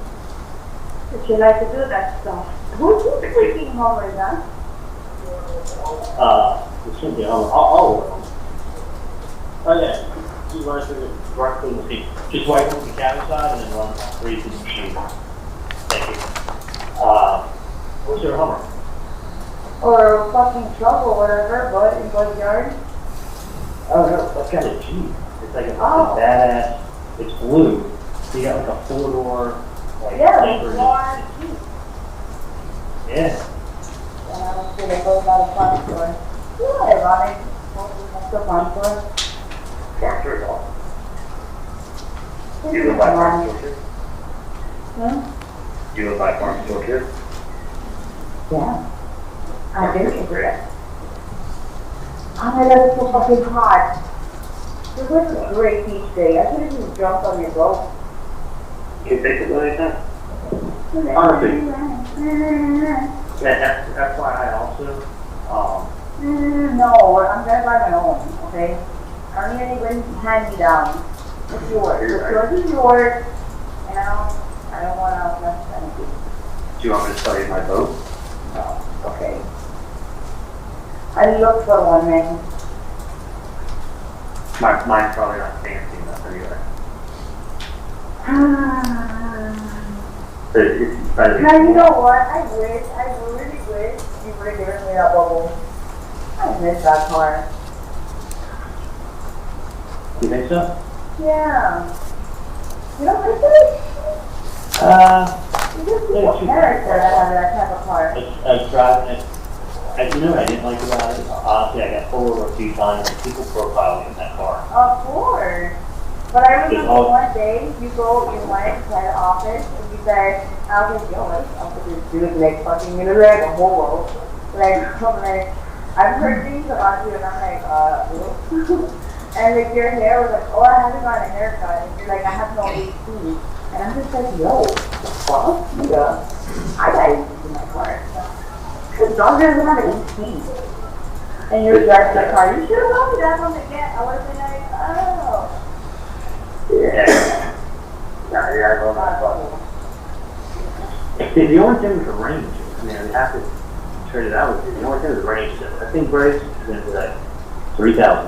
But she like to do that stuff. Who's you freaking home right now? It shouldn't be home. I'll order them. Oh yeah. You run through the machine. Just wipe on the cabin side and then run through the machine. Thank you. What's your Hummer? Or a fucking truck or whatever, but in my yard. Oh no, that's got a Jeep. It's like a badass. It's blue. So you got like a 4-door. Like, Yeah, it's large Jeep. Yeah. And I don't think it goes out of farm store. Yeah, Ronnie. What's the farm store? Farm store, y'all. You live by farm store too? Hmm? You live by farm store too? Yeah. I think it's great. Oh my God, it's so fucking hot. This was a great beach day. I should have just jumped on your boat. Can you take it like that? Honestly. That's why I also, No, I'm gonna buy my own, okay? I don't need anybody to hand me down. It's yours. What's yours is yours. And I don't want to mess with anything. do you want me to sell you my boat? No, okay. I looked for one, man. Mine's probably not fancy enough anyway. But it's probably. Now, you know what? I really wish you would have given me that bubble. I miss that car. You think so? Yeah. You don't miss it? You just need a character to have that type of car. I was driving it. You know what I didn't like about it? Honestly, I got pulled over a few times and people profiled me in that car. Of course. But I remember one day you went to the office and you said, I'll just yo, I'll put this dude like fucking in a whole world. Like, I've heard things about you and I'm like, and like your hair was like, oh, I haven't gotten a haircut. And you're like, I have no AC. And I'm just like, yo, the fuck? Yeah. I got AC in my car. Because John doesn't have an AC. And you're driving the car. You should have told me that from the get. I would have been like, oh. Yeah. Yeah, I love that button. The only thing with the range, I mean, I have to trade it out with you. The only thing with the range, I think brakes is going to be like $3,000,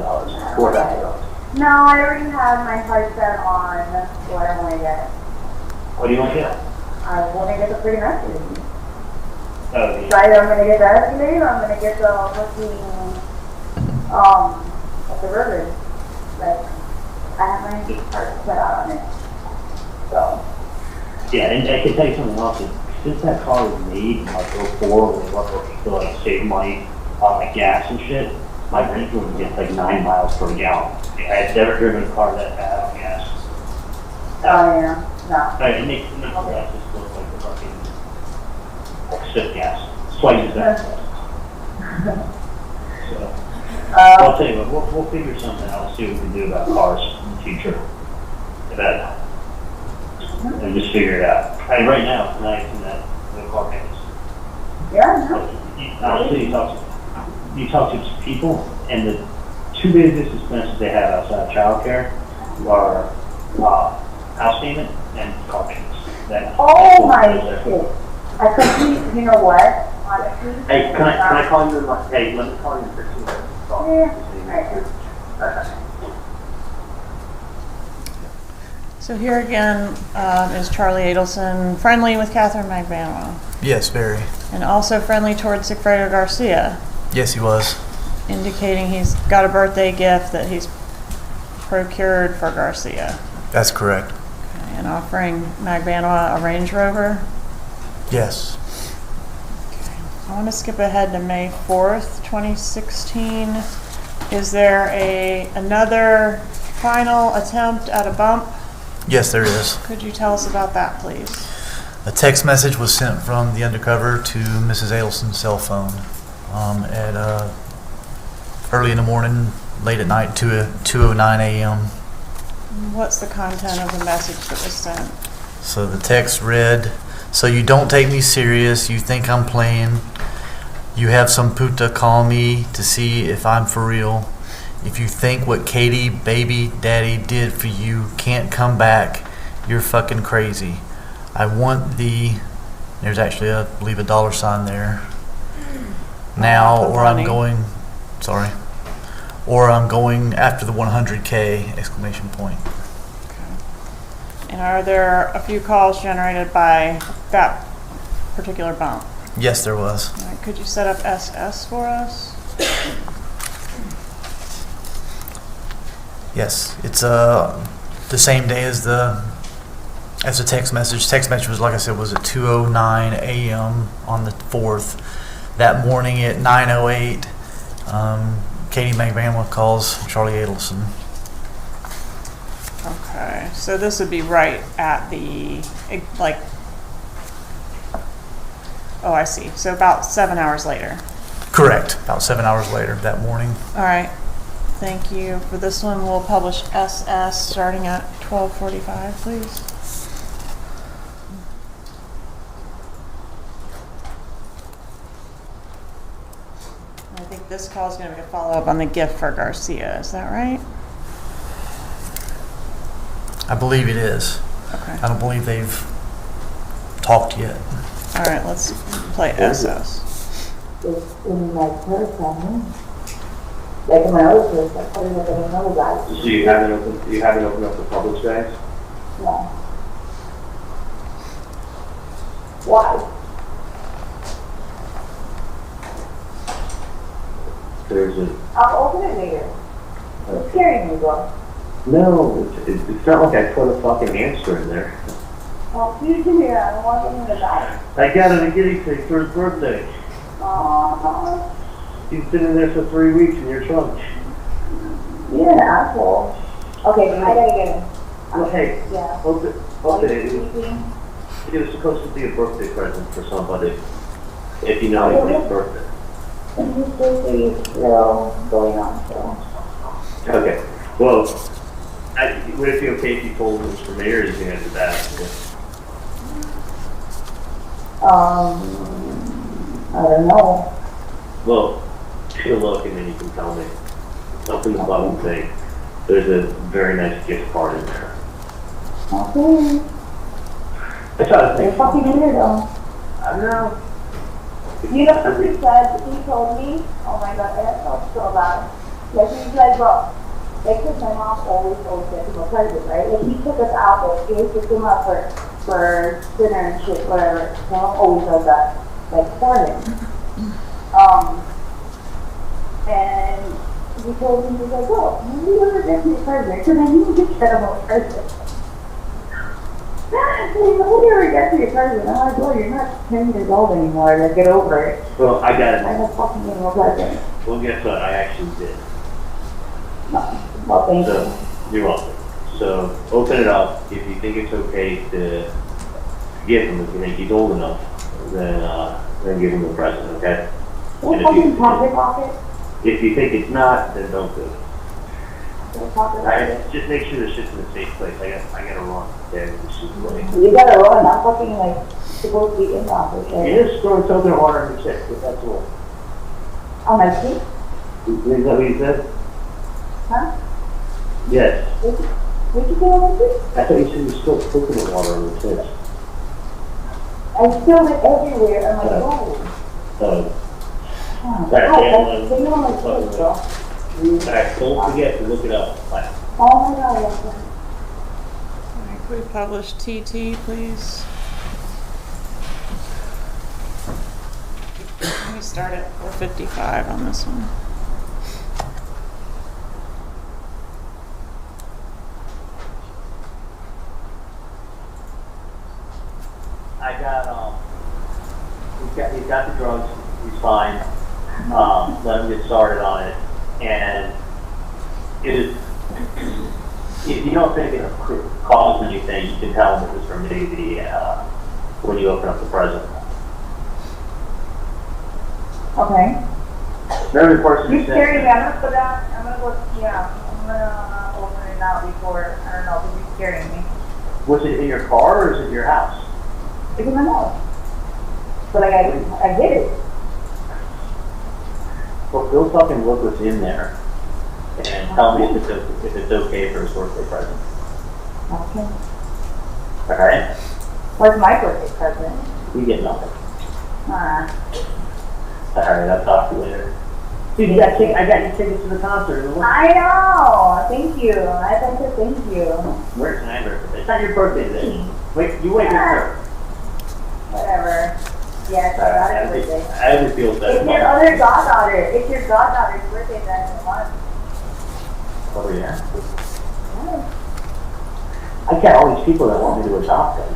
$4,000. No, I already have my heart set on what I want to get. What do you want to get? I want to get the pretty Mercury. Oh, So either I'm going to get the Escalade or I'm going to get the fucking at the river. Like, I have my big part put out on it. So. Yeah, and I can tell you something else. Since that car was made, like, 04, when they were looking to, like, save money on, like, gas and shit, my range rover gets, like, 9 miles per gallon. I had never driven a car that bad on gas. Oh, yeah. No. It makes the gas just look like the fucking, like, shit gas. Twice as bad. So, I'll tell you what, we'll figure something out, see what we can do about cars in the future. That, and just figure it out. I mean, right now, tonight, in that the car payments. Yeah. Honestly, you talk to people, and the two biggest expenses they have outside of childcare are house payment and car payments. Oh my shit! I completely, you know what? Honestly. Hey, can I call you in like, hey, let me call you in 15 minutes. Yeah. So here again is Charlie Adelson, friendly with Catherine Magbanua. Yes, very. And also friendly towards Sigfredo Garcia, Yes, he was. indicating he's got a birthday gift that he's procured for Garcia. That's correct. Okay, and offering Magbanua a Range Rover. Yes. I want to skip ahead to May 4th, 2016. Is there another final attempt at a bump? Yes, there is. Could you tell us about that, please? A text message was sent from the Undercover to Mrs. Adelson's cell phone at early in the morning, late at night, 2:09 a.m. What's the content of the message that was sent? So the text read, "So you don't take me serious, you think I'm playing. You have some puta call me to see if I'm for real. If you think what Katie, baby daddy did for you can't come back, you're fucking crazy. I want the," there's actually, I believe, a dollar sign there. "Now, or I'm going," sorry, "or I'm going after the 100K, exclamation point. And are there a few calls generated by that particular bump? Yes, there was. All right, could you set up SS for us? Yes, it's the same day as the text message. Text message was, like I said, was at 2:09 a.m. on the 4th. That morning at 9:08, Katie Magbanua calls Charlie Adelson. Okay, so this would be right at the, like, oh, I see. So about 7 hours later. Correct, about 7 hours later that morning. All right. Thank you. For this one, we'll publish SS starting at 12:45, please. I think this call is going to be a follow-up on the gift for Garcia. Is that right? I believe it is. Okay. I don't believe they've talked yet. All right, let's play SS. It's in my purse, I know. Like in my other purse, I put it up in another guy. So you haven't opened up the public space? No. Why? There's a, I'll open it later. It's scaring me, bro. no, it's not like I put a fucking hamster in there. Oh, please give me that. I don't want him to die. I got him a guinea pig for his birthday. Aww. He's been in there for 3 weeks in your trunk. You're an asshole. Okay, I gotta get him. Well, hey, Yeah. open it. Sleeping. It was supposed to be a birthday present for somebody. If you know anybody's birthday. And his birthday is still going on, so. Okay. Well, would it be okay if you told him it was for me, or is he going to do that? I don't know. Well, take a look and then you can tell me. Open the button thing. There's a very nice gift card in there. Okay. I try to You're think. fucking weirdo. I know. You know what he said? He told me, oh my god, I felt so bad. Like, he's like, bro, like, cause my mom always gets him a present, right? Like, he took us out, like, he used to come out for dinner and shit, whatever. My mom always does that, like, for him. And he told me, he's like, oh, when you ever get to be president, because I knew he said I'm a president. He's like, when you ever get to be president, I'm like, well, you're not 10 years old anymore, like, get over it. Well, I got it. I'm not fucking getting a president. Well, guess what? I actually did. Well, thank you. So, you're welcome. So, open it up. If you think it's okay to give him, if you think he's old enough, then give him the present, okay? What And fucking pocket pocket? if you think it's not, then don't do it. What pocket All pocket? right, just make sure the shit's in a safe place. I gotta run. Okay, it's super late. You gotta run, I'm fucking like, supposed to be in the office, right? You just throw coconut water in the chip, but that's all. On my feet? Is that what you said? Huh? Yes. What'd you say on my feet? I thought you said you spilled coconut water on the chips. I spilled it everywhere, I'm like, oh. Alright, Hi, so you're on my feet, bro. Alright, don't forget to look it up. Bye. Oh my god, yes, sir. Alright, could we publish TT, please? Let me start at 4:55 on this one. I got, he's got the drugs, he's fine. Let him get started on it. And it is, if you don't think it causes anything, you can tell him it was from when you open up the present. Okay. Remember the person You who scaring me, said, I'm gonna put that, I'm gonna go, yeah, I'm gonna open it out before, I don't know, because you're scaring me. was it in your car or is it in your house? It's in my mouth. But like, I hit it. Well, go fucking look what's in there and tell me if it's okay for his birthday present. Okay. Alright? Where's my birthday present? You get nothing. Alright, I'll talk to you later. Dude, I got you tickets to the concert. I know! Thank you. I think to thank you. Where's my birthday? It's not your birthday today. Wait, you wait here. Whatever. Yes, I got it birthday. I always feel better. It's your other goddaughter. It's your goddaughter's birthday that's in the month. Oh, yeah? I got all these people that want me to adopt them.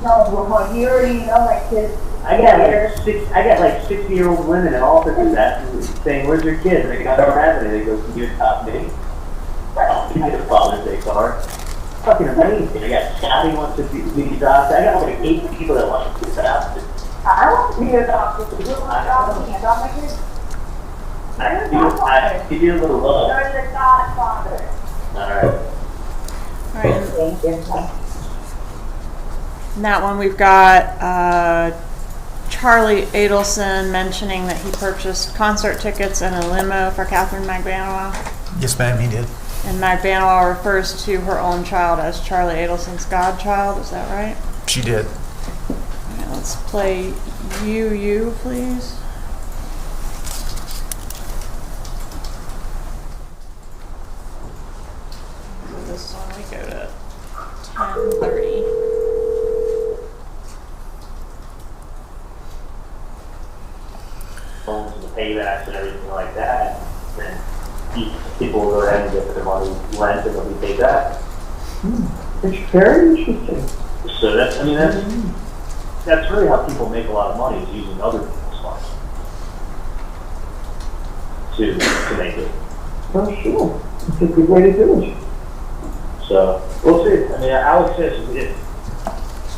No, well, you already know my kids. I got like 60-year-old women in offices asking, saying, "Where's your kids?" And I don't have any. They go, "Can you adopt me?" Oh, you get a Father's Day card. Fucking amazing. I got Scotty wants to be adopted. I got like 8 people that want to be adopted. I want to be adopted. You want to adopt me? Adopt my kids? I give you a little love. You're the godfather. Alright. Alright, Thank you. in that one we've got Charlie Adelson mentioning that he purchased concert tickets and a limo for Catherine Magbanua. Yes, ma'am, he did. And Magbanua refers to her own child as Charlie Adelson's godchild, is that right? She did. Alright, let's play You, please. This is when we go to 10:30. Phones and the paybacks and everything like that, then people will go ahead and get their money lent and they'll be paid back. It's very interesting. So that's really how people make a lot of money, is using other people's money to make it. Oh, sure. It's a good way to do it. So we'll see. I mean, Alex says if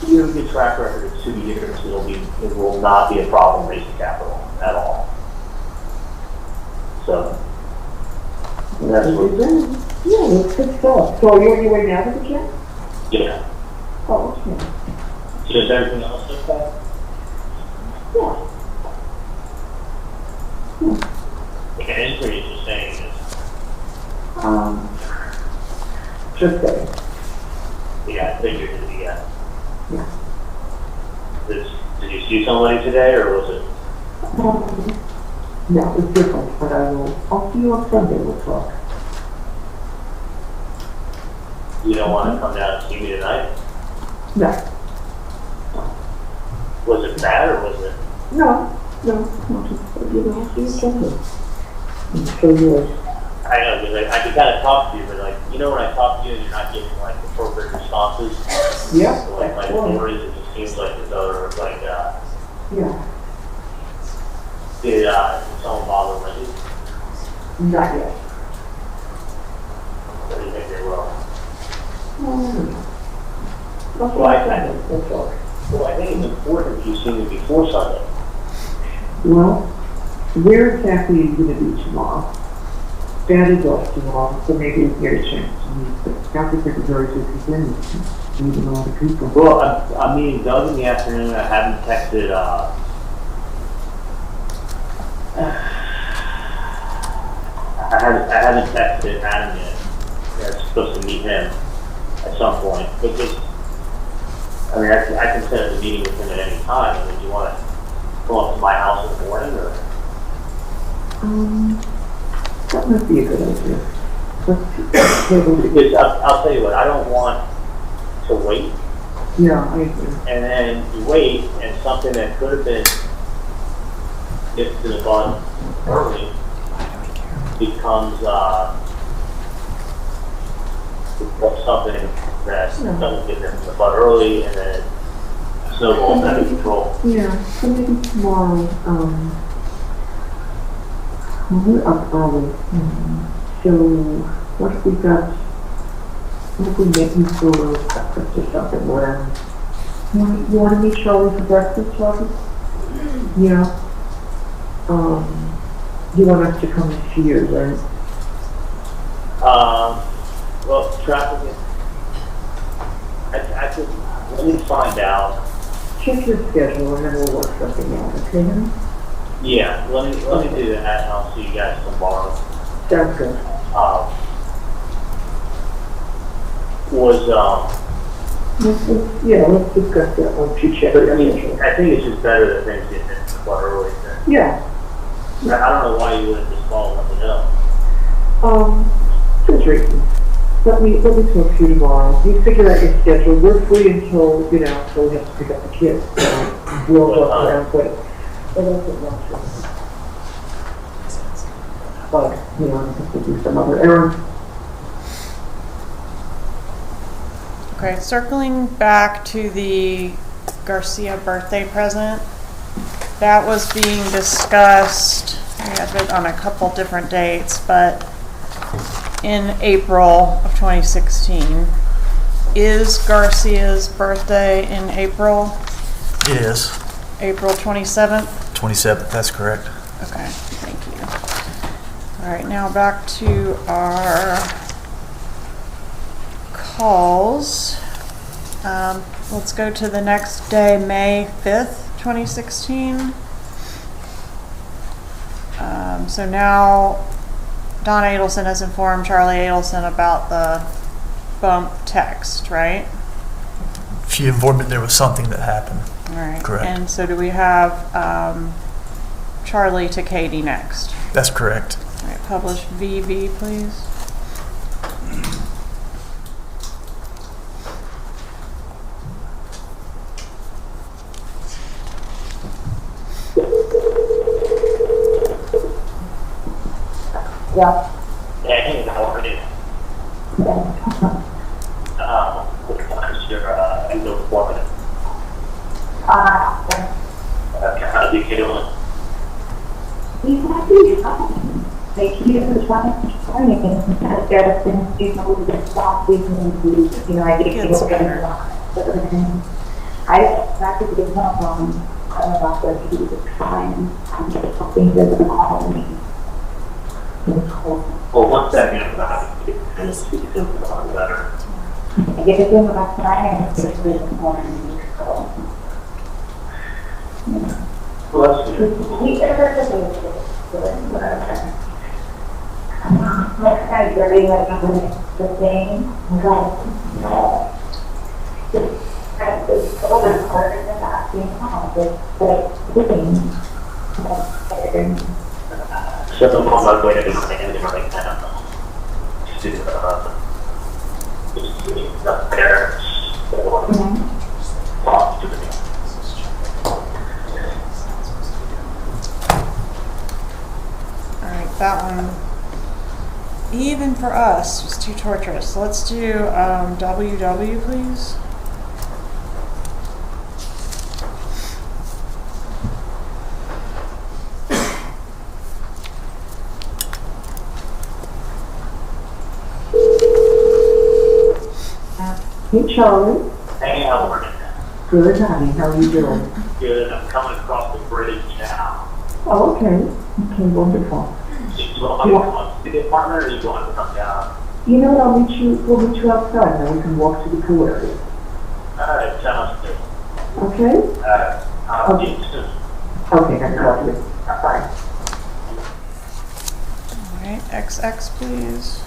you have a good track record of 2 years, it will not be a problem raising capital at all. So that's what. Yeah, that's good stuff. So are you on your way now to the check? Yeah. Oh, okay. So is everything else okay? Yeah. Okay, it's pretty just saying this. Just saying. Yeah, I figured it'd be Yeah. Did you see somebody today, or was it? No, it's different, but I'll see you on Sunday, we'll talk. You don't want to come down and see me tonight? No. Was it bad, or was it? No, just, I'll see you Sunday. I'm sure yours. I know, because I can kind of talk to you, but like, you know, when I talk to you and you're not getting like appropriate responses. Yeah. So, like my stories, it just seems like this other, like, Yeah. did someone bother Wendy? Not yet. What do you think they will? Well, Well, I think it's important if you see me before Sunday. Well, where exactly are you going to be tomorrow? Dad is off tomorrow, so maybe it's your chance to meet. But Dr. Secretary says he's in, meeting a lot of people. Well, I'm meeting Doug in the afternoon. I haven't texted, I haven't texted Adam yet. I'm supposed to meet him at some point. But just, I mean, I can set up a meeting with him at any time. I mean, do you want to go up to my house in the morning, or? That might be a good idea. Because I'll tell you what, I don't want to wait. Yeah, I agree. And then you wait, and something that could have been gets to the bud early becomes something that doesn't get them to the bud early, and then it snowballs out of control. Yeah, so maybe tomorrow, we're up early. So what if we make you for breakfast or something around? You want to meet Charlie for breakfast, Charlie? Yeah. You want us to come and see you, right? Well, traffic is, I could, let me find out. Check your schedule and then we'll work something out, okay? Honey? Yeah, let me do that, and I'll see you guys tomorrow. Sounds good. Let's discuss that once you check. But I mean, I think it's just better that things get hit the bud early. Yeah. I don't know why you wouldn't just call and let me know. Just reasons. Let me talk to you tomorrow. You figure out your schedule. We're free until we have to pick up the kids. So we'll work around with it. But I think we'll do some other errands. Okay, circling back to the Garcia birthday present, that was being discussed, we had it on a couple different dates, but in April of 2016. Is Garcia's birthday in April? It is. April 27th? 27th, that's correct. Okay, thank you. All right, now back to our calls. Let's go to the next day, May 5th, 2016. So now Donna Adelson has informed Charlie Adelson about the bump text, right? She informed me there was something that happened. All right. Correct. And so do we have Charlie to Katie next? That's correct. All right, publish VV, please. Yeah. Hey, how are you? What time is your end of appointment? How's your kid doing? He's happy. Like, he was trying to get us in, stop weekend, I get to look at it. I have to give him, I don't know if he was trying, something that was calling me. Well, one second, and speak to him about it better. I get to him last night and it's just this morning. Well, that's good. He said that this was whatever. Next time you're reading like the thing, So I'm on my way to the landing right now. To up there. Talk to me. All right, that one even for us, was too torturous. Let's do WW, please. Hey, Charlie. Hey, Albert. Good, honey. How are you doing? Good. I'm coming across the bridge now. Oh, okay. Okay, wonderful. Do you want me to come up to the apartment, or do you want to come down? You know what? We'll meet you outside, and then we can walk to the pool area. All right, sounds good. Okay? All right. I'll see you soon. Okay, I got you. Bye. All right, XX, please.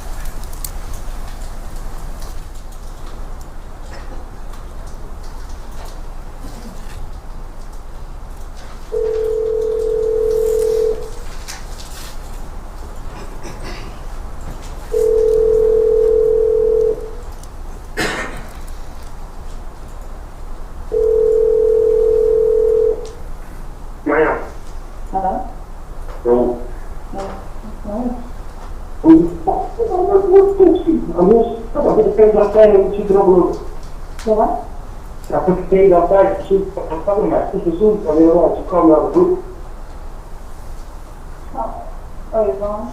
Ma'am. Hello? Oh. I put the things outside and she can overlook. What? I put the things outside and she, I'm talking about sister Sue, I mean, she called me out of the group. Oh, you're gone?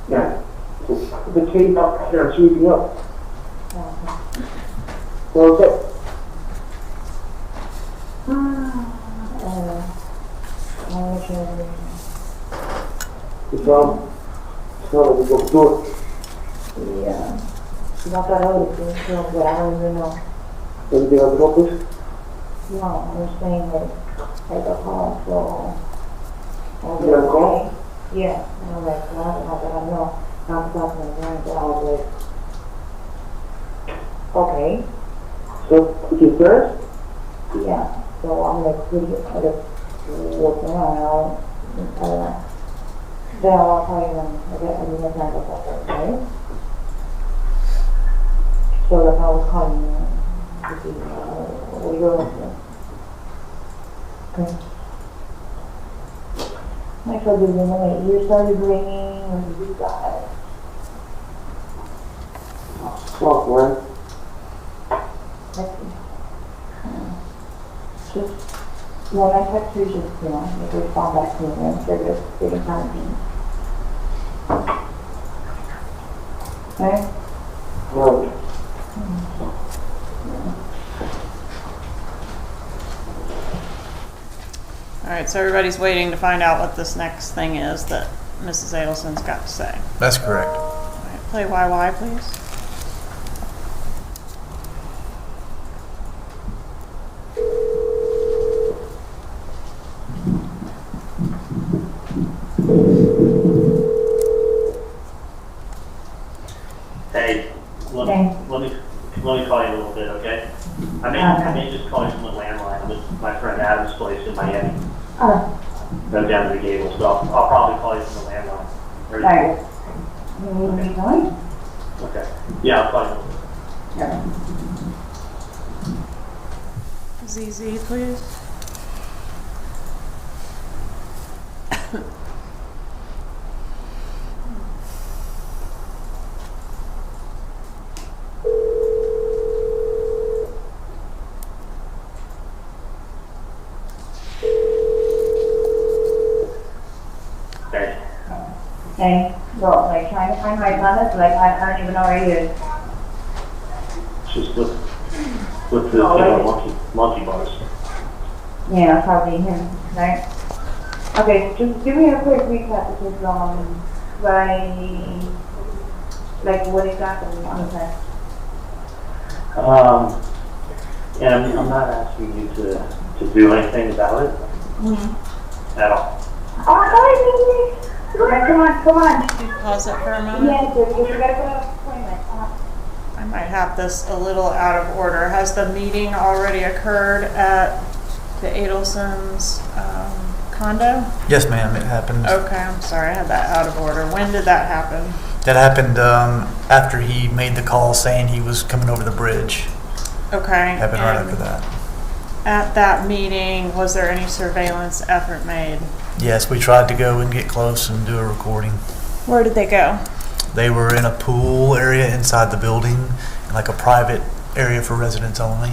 Yeah. So I put the things out there and she was up. So what's up? It's we go do it. Yeah. You want that other thing, so, but I don't even know. Anything else about this? No, I'm saying that at the home, so. You have a call? Yeah, and I'm like, well, not that I know, not talking to my but I was like, okay, So, is it first? yeah, so I'm like, pretty, I just walking around, then I'll tell you when I get, I mean, that's not about that, right? So that's how I was calling you, to see, what you're listening. Okay. I told you, when you started ringing, when you got it. Fuck, man. Just, when I text you, just, you know, make respond back to me and instead of sitting kind of thing. Okay? Right. All right, so everybody's waiting to find out what this next thing is that Mrs. Adelson's got to say. That's correct. All right, play YY, please. Hey, let me call you in a little bit, okay? I may just call you from the landline. I'm at my friend Adam's place in Miami. Go down to the Gable, so I'll probably call you from the landline. Alright. You need me going? Okay. Yeah, I'll call you in a little bit. ZZ, please. Hey, well, like trying to find my planet, like I don't even know where he is. Just with the monkey bars. Yeah, probably him, right? Okay, just give me a quick recap because like what exactly on the test? And I'm not asking you to do anything about it at all. Oh, hi, come on. Pause it for a moment. Yes, you gotta go to an appointment. I might have this a little out of order. Has the meeting already occurred at the Adelson's condo? Yes, ma'am, it happened. Okay, I'm sorry, I had that out of order. When did that happen? That happened after he made the call saying he was coming over the bridge. Okay. Happened right after that. At that meeting, was there any surveillance effort made? Yes, we tried to go and get close and do a recording. Where did they go? They were in a pool area inside the building, like a private area for residents only.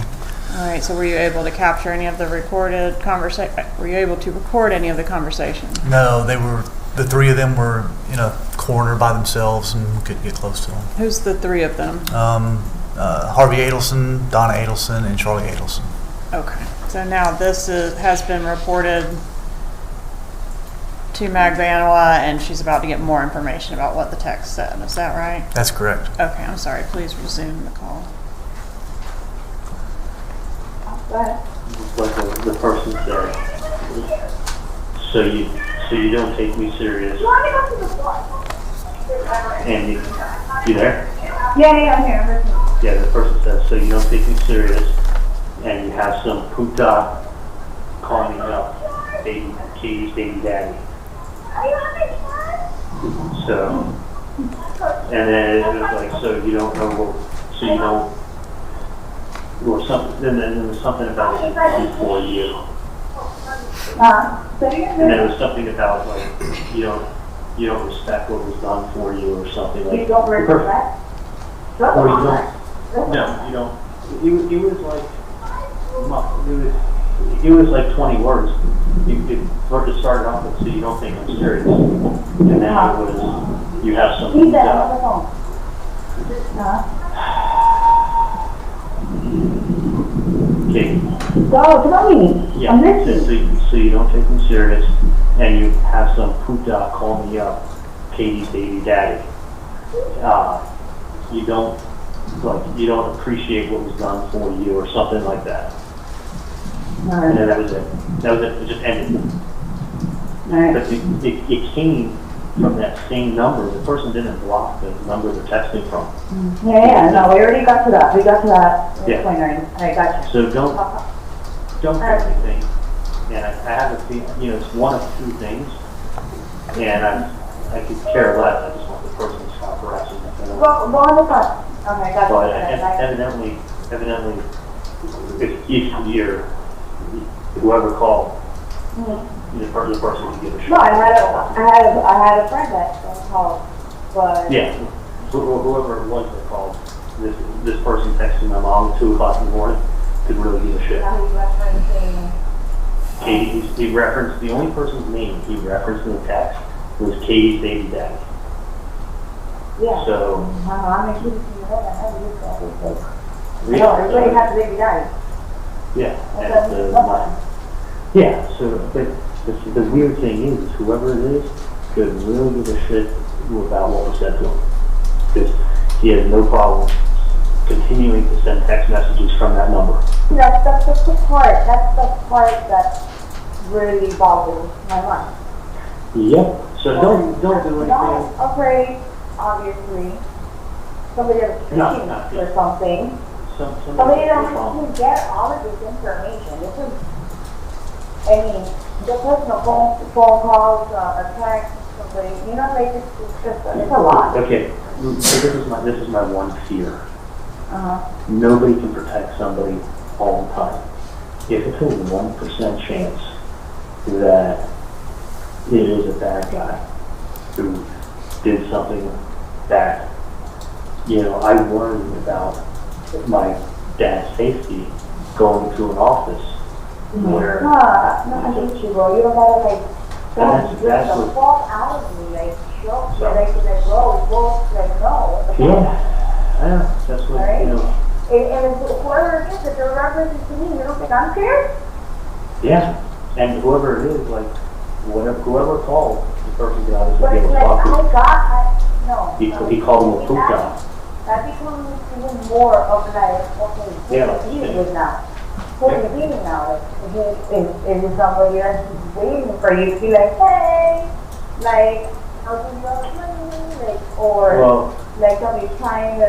All right, so were you able to capture any of the recorded conversation? Were you able to record any of the conversation? No, the three of them were in a corner by themselves and we couldn't get close to them. Who's the three of them? Harvey Adelson, Donna Adelson, and Charlie Adelson. Okay, so now this has been reported to Magbanua, and she's about to get more information about what the text said. Is that right? That's correct. Okay, I'm sorry. Please resume the call. Like the person said, so you don't take me serious. And you there? Yeah, I'm here. Yeah, the person says, so you don't take me serious, and you have some puta calling me up, Katie's baby daddy. So, and then it was like, so you don't know, or something. Then there was something about it for you. And then it was something about like you don't respect what was done for you or something like. You don't respect? Or you don't. No, you don't. It was like 20 words. It started off with, so you don't think I'm serious, and then it was you have some. Okay. Go, tell me. Yeah. I'm listening. So you don't take me serious, and you have some puta call me up, Katie's baby daddy. You don't appreciate what was done for you or something like that. And then that was it. It just ended. But it came from that same number. The person didn't block the number they're texting from. Yeah, no, we already got to that. We got to that. Yeah. Point 9. I got you. So don't do anything. And I have a feeling, it's one of two things. And I could care less. I just want the person to stop harassing me. Go on the front. Okay, got But you. evidently, each year, whoever called, the person would give a shit. No, I had a friend that called, but Yeah, whoever it was that called, this person texting my mom at 2 o'clock in the morning could really give a shit. Katie, he referenced, the only person's name he referenced in the text was Katie's baby daddy. yeah. So, I mean, she's everybody has a baby daddy. yeah. That's And, yeah, so but the weird thing is whoever it is could really give a shit about what was said to him. Because he has no problem continuing to send text messages from that number. That's the part. That's the part that really boggles my mind. Yep. So don't do anything. Not afraid, obviously. Somebody else speaking or something. Somebody don't have to get all of this information. This is, I mean, the personal phone calls, a text, somebody, like it's a lot. Okay. So this is my one fear. Nobody can protect somebody all the time. If it's a 1% chance that it is a bad guy who did something bad, I worry about my dad's safety going to an office where. No, I hate you, bro. You don't gotta that's what. Fall out of me, show, bro, no. Yeah, that's what, right? And whoever it is that they're referencing to me, you don't think I'm scared? Yeah, and whoever it is, whoever called, the person got us But to give a fuck. no. He called him a puta. That becomes even more of okay, Yeah, who are you dealing with now? Who are you dealing now? Is it somebody that's waiting for you to be like, hey, how do you have money? Or somebody trying to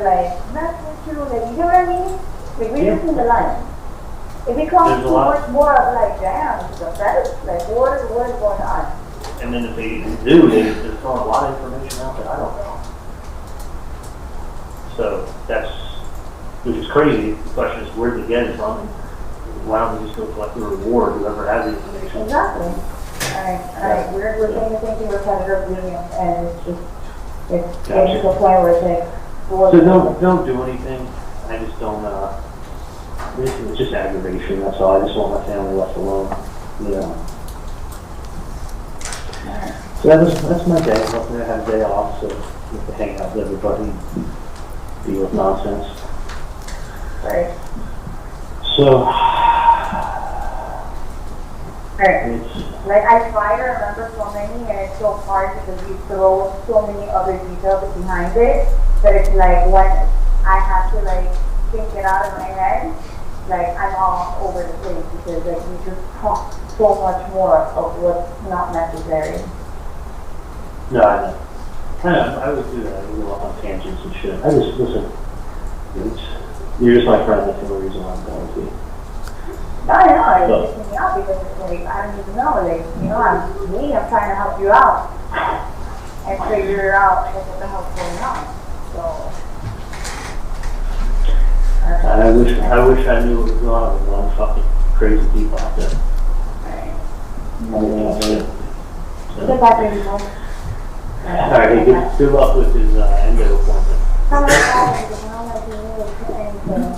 mess with you, you know what I mean? We just in the line. It becomes too much more of damn, it's pathetic. What is going on? And then if they do, they're throwing a lot of information out that I don't know. So which is crazy. The question is, where did they get it from? Why don't we just go collect the reward, whoever has the information? Exactly. Alright. We're saying the same thing, repetitive reading, and it's just, It's getting to the point where it's like, So don't do anything. I just don't, it's just aggravation, that's all. I just want my family left alone, you know. So that's my day. Hopefully I have a day off, so I get to hang out with everybody, deal with nonsense. right? So, Right. Like, I try to remember so many, and it's so hard because you throw so many other details behind it, that it's like, when I have to, like, think it out of my head, like, I'm all over the place, because, like, you just talk so much more of what's not necessary. no, I know. I would do that. I would go off on tangents and shit. I just, listen, you're just my friend. That's the only reason why I'm going to you. No, I know, it's pissing me off because it's like, I don't even know, like, you know, I'm trying to help you out and figure out like, what the hell's going on, so. I wish I knew what was going on with one fucking crazy people out there. Get back there, you know. Alright, hey, good luck with his endo appointment. How about that, because I don't like to really put anything,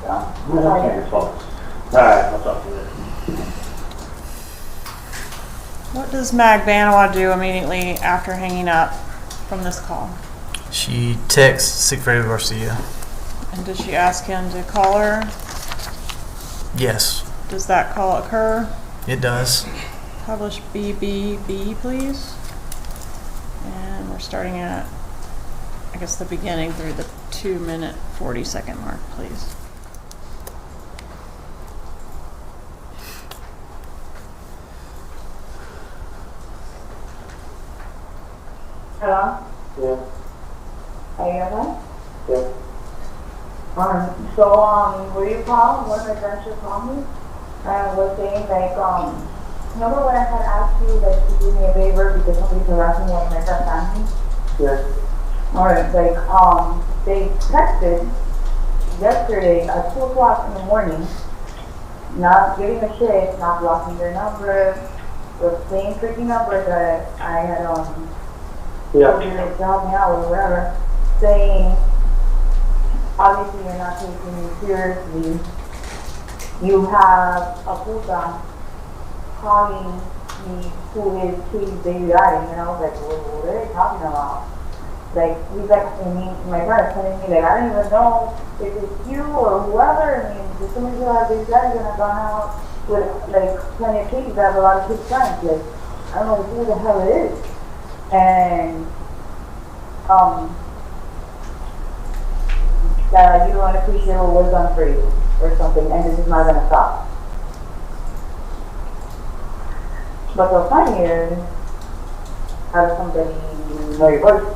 so. That's not your fault. Alright, I'll talk to you later. What does Magbanua do immediately after hanging up from this call? She texts Sigfredo Garcia. And does she ask him to call her? Yes, Does that call occur? it does. Publish BBB, please. And we're starting at, I guess, the beginning through the 2-minute 40-second mark, please. Hello? Yeah. Are you okay? Yeah. So, what do you call? One of my friends just called me and was saying, like, remember when I had asked you, like, to do me a favor because somebody's harassing one of my friend's family? Yeah. Alright, like, they texted yesterday at 2 o'clock in the morning, not giving a shit, not blocking their number, the same freaking number that I had, told you to help me out with, whatever, saying, obviously you're not taking me seriously. You have a puta calling me who is Katie's baby daddy, and I was like, what are they talking about? Like, he's like, my friend is telling me, like, I don't even know if it's you or whoever. I mean, there's somebody who has baby daddies and I've gone out with, like, plenty of kids that have a lot of kids friends. Like, I don't know who the hell it is. And, that you don't appreciate what was done for you or something, and this is not gonna stop. But the funny is, how does somebody know your voice?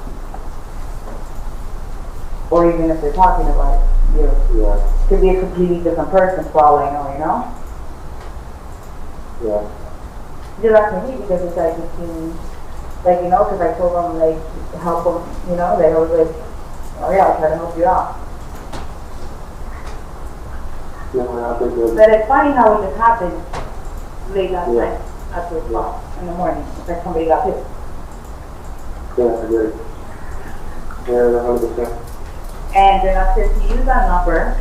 Or even if they're talking about you. Yeah. Could be a completely different person for all I know, you know? Yeah. Just asking me because it's like, it seems, like, you know, because I told them, like, to help them, you know, they was like, oh yeah, I'll try to help you out. But it's funny how it just happened late last night at 2 o'clock in the morning. It's like somebody got hit. Yeah, I agree. Yeah, 100%. And they're not supposed to use that number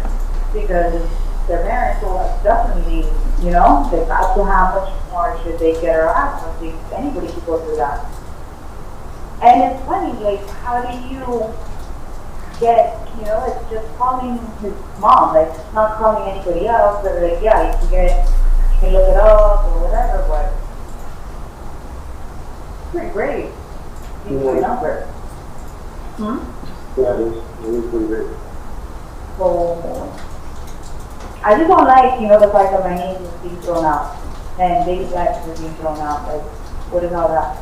because their parents will definitely, you know, they got to how much more should they get her out. I don't think anybody should go through that. And it's funny, like, how do you get, you know, it's just calling his mom, like, not calling anybody else, but like, yeah, you can look it up or whatever, but it's pretty great. Use my number. Yeah, it is pretty great. So, I just don't like, you know, the fact that my name is being thrown out and baby daddies are being thrown out. Like, what is all that?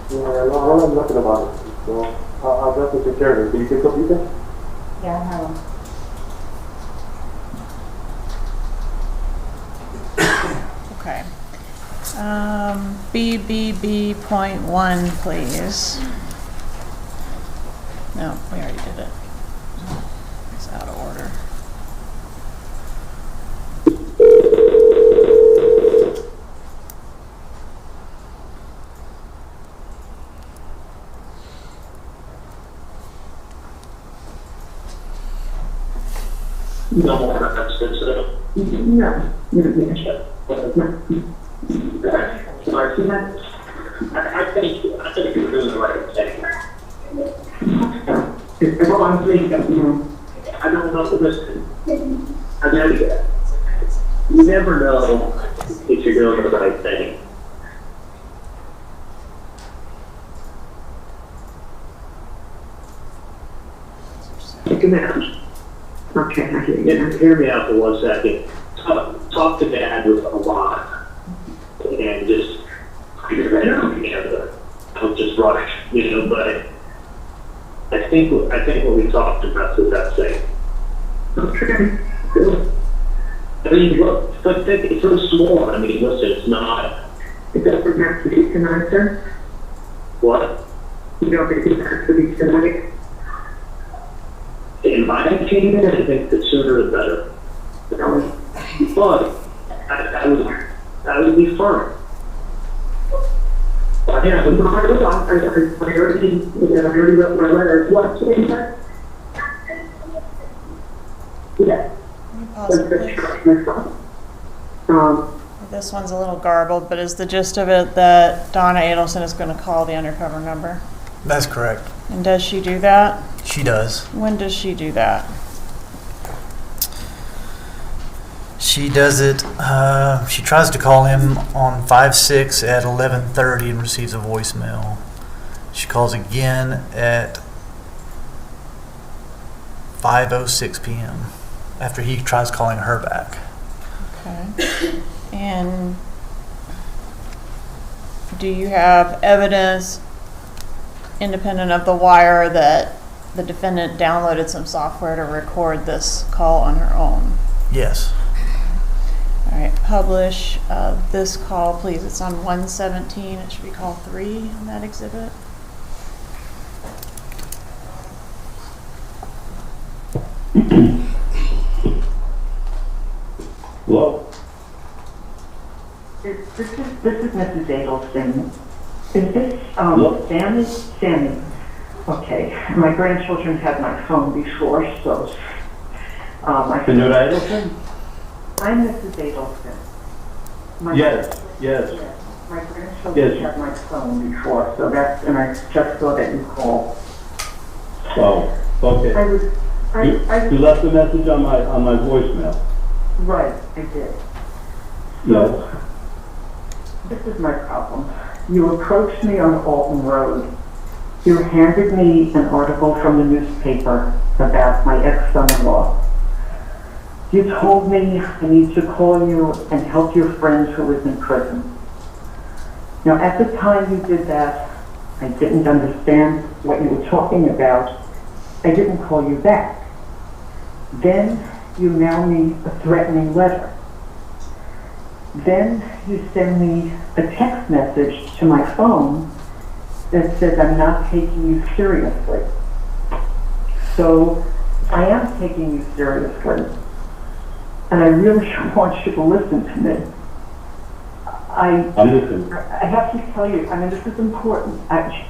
Yeah, I know nothing about it. So, I'll definitely take care of it. Do you pick up anything? Yeah, I have them. Okay. BBB.1, please. No, we already did it. It's out of order. No more references to them. No. I think you're doing the right thing. Well, I'm thinking, I don't know, listen, I know you never know if you're doing the right thing. take him out. Okay, I hear you. Hear me out for 1 second. Talk to Dad a lot, and just figure it out together. Don't just rush, But I think what we talked about is that thing. Okay. I mean, look, but it's so small. I mean, listen, it's not. It doesn't have to be tonight, sir? What? You don't think it has to be tonight? In my opinion, I think the sooner the better. But I would be firm. I already wrote my letter. What, sir? Yeah. This one's a little garbled, but is the gist of it that Donna Adelson is going to call the undercover number? That's correct. And does she do that? She does. When does she do that? She does it, she tries to call him on 5/6 at 11:30 and receives a voicemail. She calls again at 5:06 p.m. after he tries calling her back. Okay. And do you have evidence, independent of the wire, that the defendant downloaded some software to record this call on her own? Yes. All right, publish this call, please. It's on 117. It should be call 3 on that exhibit. Hello? This is Mrs. Adelson. Is this Sammy? Okay. My grandchildren had my phone before, so Senora Adelson? I'm Mrs. Adelson. Yes. My grandchildren had my phone before, so and I just saw that you called. Oh, okay. You left a message on my voicemail. Right, I did. Yes. This is my problem. You approached me on Alton Road. You handed me an article from the newspaper about my ex-son-in-law. You told me I need to call you and help your friend who is in prison. Now, at the time you did that, I didn't understand what you were talking about. I didn't call you back. Then you mail me a threatening letter. Then you send me a text message to my phone that says I'm not taking you seriously. So I am taking you seriously. And I really want you to listen to me. I'm listening. I have to tell you, this is important. I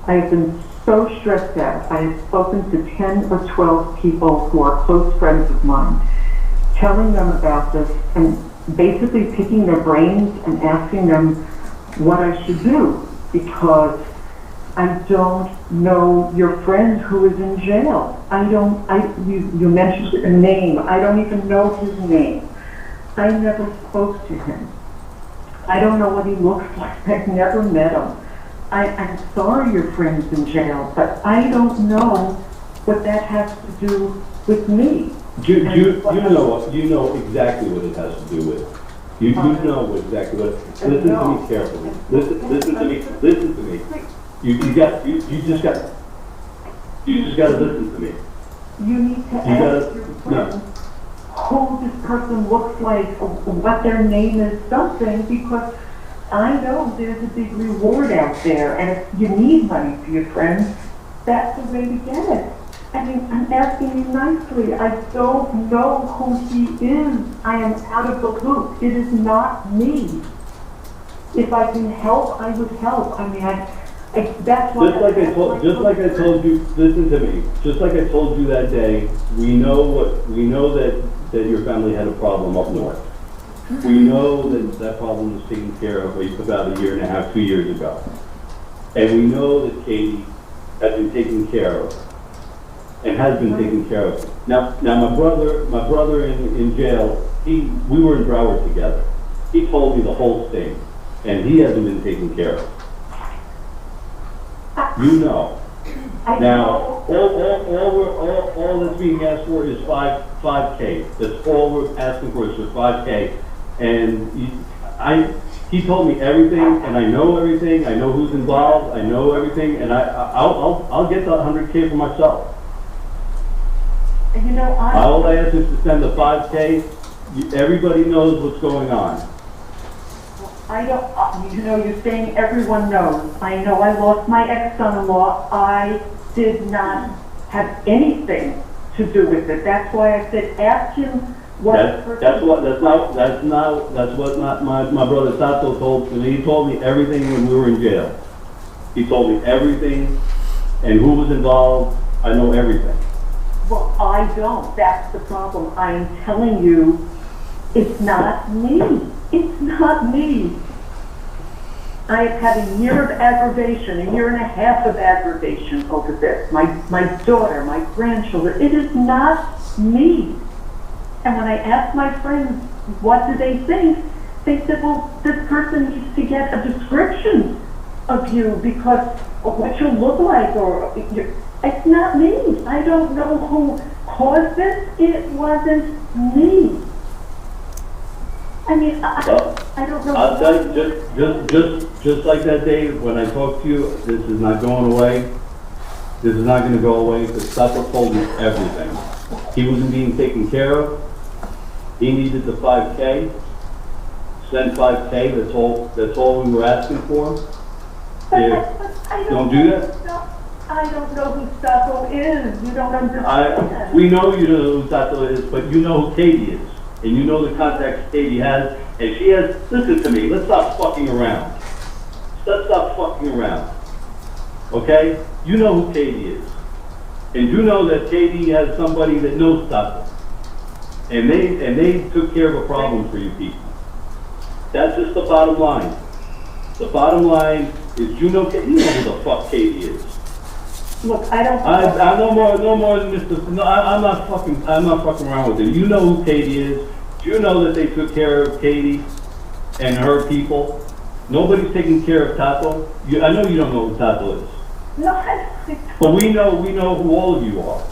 have been so stressed out. I have spoken to 10 or 12 people who are close friends of mine, telling them about this and basically picking their brains and asking them what I should do, because I don't know your friend who is in jail. You mentioned a name. I don't even know his name. I never spoke to him. I don't know what he looks like. I've never met him. I'm sorry your friend's in jail, but I don't know what that has to do with me. You know exactly what it has to do with. You know exactly what. Listen to me carefully. Listen to me. You just got to listen to me. You need to ask your friend who this person looks like, what their name is, something, because I know there's a big reward out there, and if you need money for your friends, that's the way to get it. I'm asking you nicely. I don't know who he is. I am out of the loop. It is not me. If I can help, I would help. That's why. Just like I told you, listen to me, just like I told you that day, we know that your family had a problem up north. We know that problem was taken care of about 1.5 years, 2 years ago. And we know that Katie has been taken care of and has been taken care of. Now my brother in jail, we were in Broward together. He told me the whole thing, and he hasn't been taken care of. You know. Now, all that's being asked for is 5K. That's all we're asking for is for 5K. And he told me everything, and I know everything. I know who's involved. I know everything, and I'll get the 100K for myself. And you know, all I ask is to send the 5K. Everybody knows what's going on. I don't, you know, you're saying everyone knows. I know I lost my ex-son-in-law. I did not have anything to do with it. That's why I said, ask him what. That's what my brother Tato told me. He told me everything when we were in jail. He told me everything and who was involved. I know everything. Well, I don't. That's the problem. I'm telling you, it's not me. It's not me. I have had a year of aggravation, 1.5 years of aggravation over this. My daughter, my grandchildren. It is not me. And when I asked my friends, what do they think? They said, well, this person needs to get a description of you because of what you look like. Or it's not me. I don't know who caused this. It wasn't me. I mean, I don't know. I'll tell you, just like that day when I talked to you, this is not going away. This is not going to go away because Tato told me everything. He wasn't being taken care of. He needed the 5K. Send 5K. That's all we were asking for. Don't do that. I don't know who Tato is. You don't understand. We know you don't know who Tato is, but you know who Katie is. And you know the contacts Katie has, and she has, listen to me, let's stop fucking around. Let's stop fucking around. Okay? You know who Katie is. And you know that Katie has somebody that knows Tato. And they took care of a problem for you people. That's just the bottom line. The bottom line is you know who the fuck Katie is. Look, I don't. I'm no more than Mr. No, I'm not fucking around with it. You know who Katie is. You know that they took care of Katie and her people. Nobody's taking care of Tato. I know you don't know who Tato is. No, but we know who all of you are.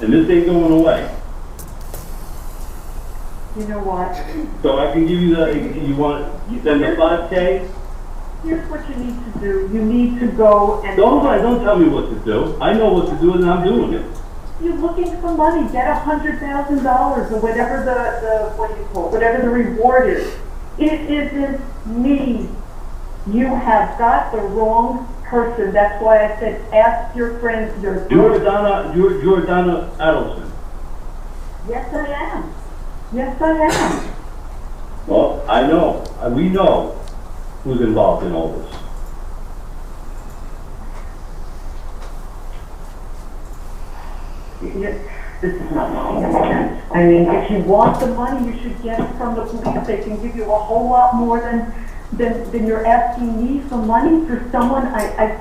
And this ain't going away. You know what? So I can give you you send the 5K? Here's what you need to do. You need to go and... Don't tell me what to do. I know what to do and I'm doing it. You're looking for money. Get $100,000 or whatever whatever the reward is. It isn't me. You have got the wrong person. That's why I said ask your friends. You're Donna Adelson. Yes, I am. Yes, I am. Well, I know. We know who's involved in all this. This is not making any sense. I mean, if you want the money, you should get it from the police. They can give you a whole lot more than you're asking me for money for someone. I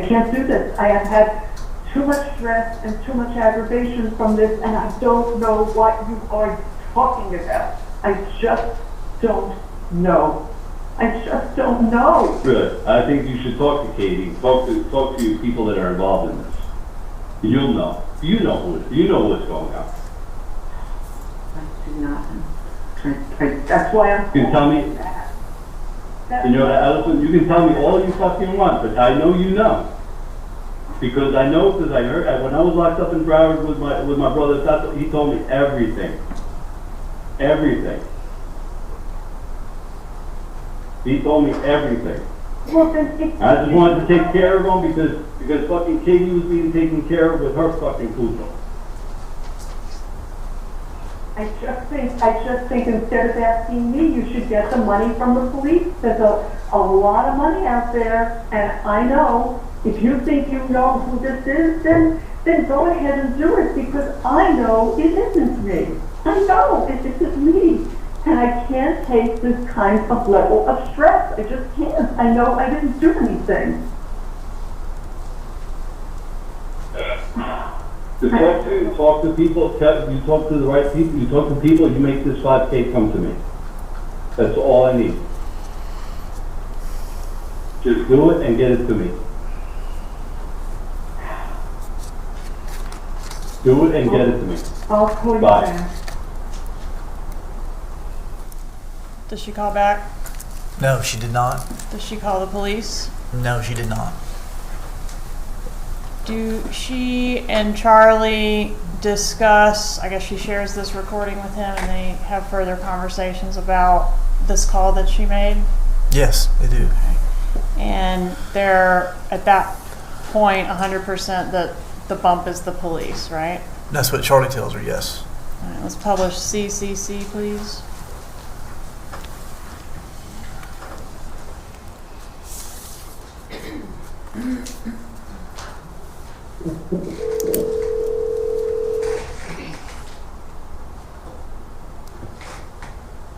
can't do this. I have had too much stress and too much aggravation from this, and I don't know what you are talking about. I just don't know. I just don't know. Good. I think you should talk to Katie. Talk to people that are involved in this. You'll know. You know what's going on. I do not. That's why I'm. You can tell me. You know, Adelson, you can tell me all you fucking want, but I know you know. Because I know, because I heard when I was locked up in Broward with my brother Tato, he told me everything. Everything. He told me everything. Well, then I just wanted to take care of him because fucking Katie was being taken care of with her fucking puto. I just think instead of asking me, you should get the money from the police. There's a lot of money out there, and I know, if you think you know who this is, then go ahead and do it, because I know it isn't me. I know it isn't me. And I can't take this kind of level of stress. I just can't. I know I didn't do anything. To talk to people, you talk to the right people, you talk to people, you make this 5K come to me. That's all I need. Just do it and get it to me. Do it and get it to me. I'll call you Bye. back. Does she call back? No, she did not. Does she call the police? No, she did not. Do she and Charlie discuss, I guess she shares this recording with him and they have further conversations about this call that she made? Yes, they do. And they're at that point 100% that the bump is the police, right? That's what Charlie tells her, yes. All right, let's publish CCC, please.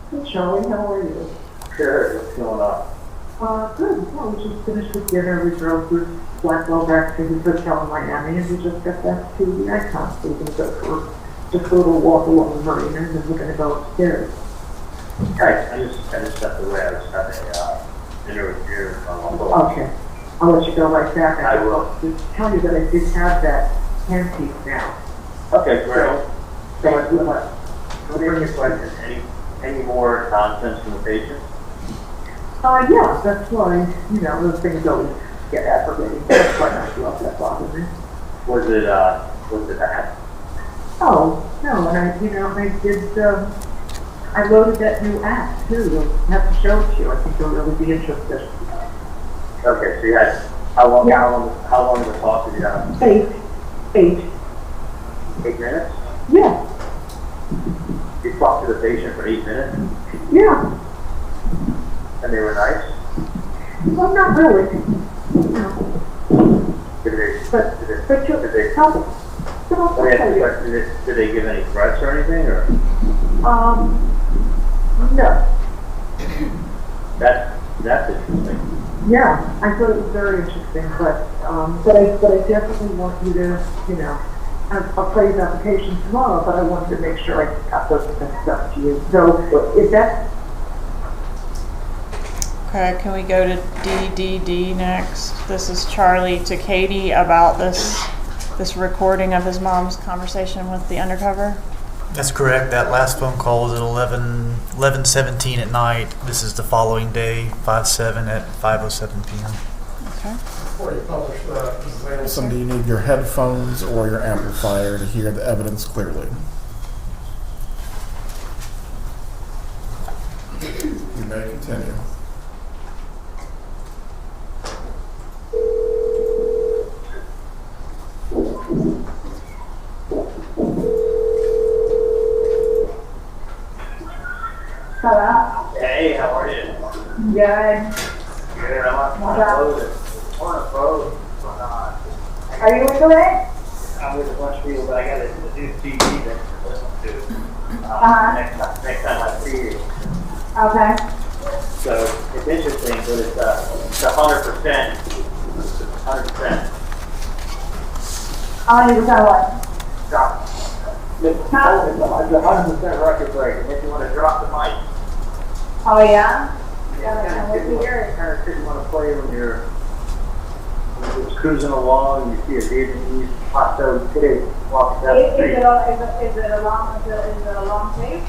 Hey Charlie, how are you? Good, what's going on? Good. Well, we just finished with dinner. We drove through Blackwell back to his hotel in Miami, and we just got back to the Icon. So we can go for just a little walk along the marina, and then we're going to go upstairs. Right, I just stepped away. I was having dinner with you on my phone. Okay. I'll let you go right back. I will. Just tell you that I did have that handpiece now. Okay, great. So I would like. Let me ask you a question. Any more nonsense from the patient? Yeah, that's why, those things always get aggravating. That's why I love that bother me. Was it bad? Oh, no, and I did, I loaded that new app too. I'll have to show it to you. I think you'll really be interested. Okay, so you had, how long of a talk did you have? 8. 8 minutes? Yeah. You talked to the patient for 8 minutes? Yeah. And they were nice? Well, not really. Did they give any threats or anything, or? No. That's interesting. Yeah, I thought it was very interesting, but I definitely want you to, I'll play his application tomorrow, but I wanted to make sure I got those stuff to you. So if that's Okay, can we go to DDD next? This is Charlie to Katie about this recording of his mom's conversation with the undercover. That's correct. That last phone call was at 11:17 at night. This is the following day, 5/7 at 5:07 p.m. Okay. Before you publish that, Mrs. Adelson, do you need your headphones or your amplifier to hear the evidence clearly? You may continue. Hello? Hey, how are you? Good. Good, I'm on a boat. What's going on? Are you with the way? I'm with a bunch of people, but I got a new TV that I listen to next time I see you. Okay. So it's interesting, but it's 100%. 100%. How many was that one? Drop. It's a 100% record break. If you want to drop the mic. Oh, yeah? Yeah, kind of shit you want to play when you're just cruising along and you see a Vietnamese hot dog kid walking down the street. Is it a long tape?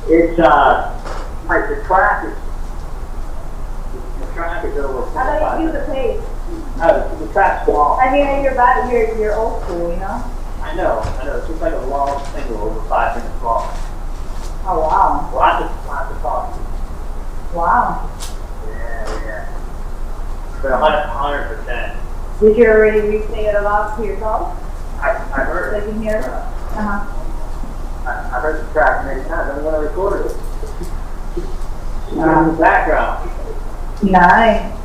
It's like the track is over. How do you use the tape? The track's long. I mean, you're old school, you know? I know. It's just like a long single over 5 minutes long. Oh, wow. Lots of talking. Wow. Yeah. But 100%. Did you already re-sing it aloud to yourself? I heard So it. you can hear it? Uh-huh. I heard the track many times. I'm gonna record it. In the background. Nice.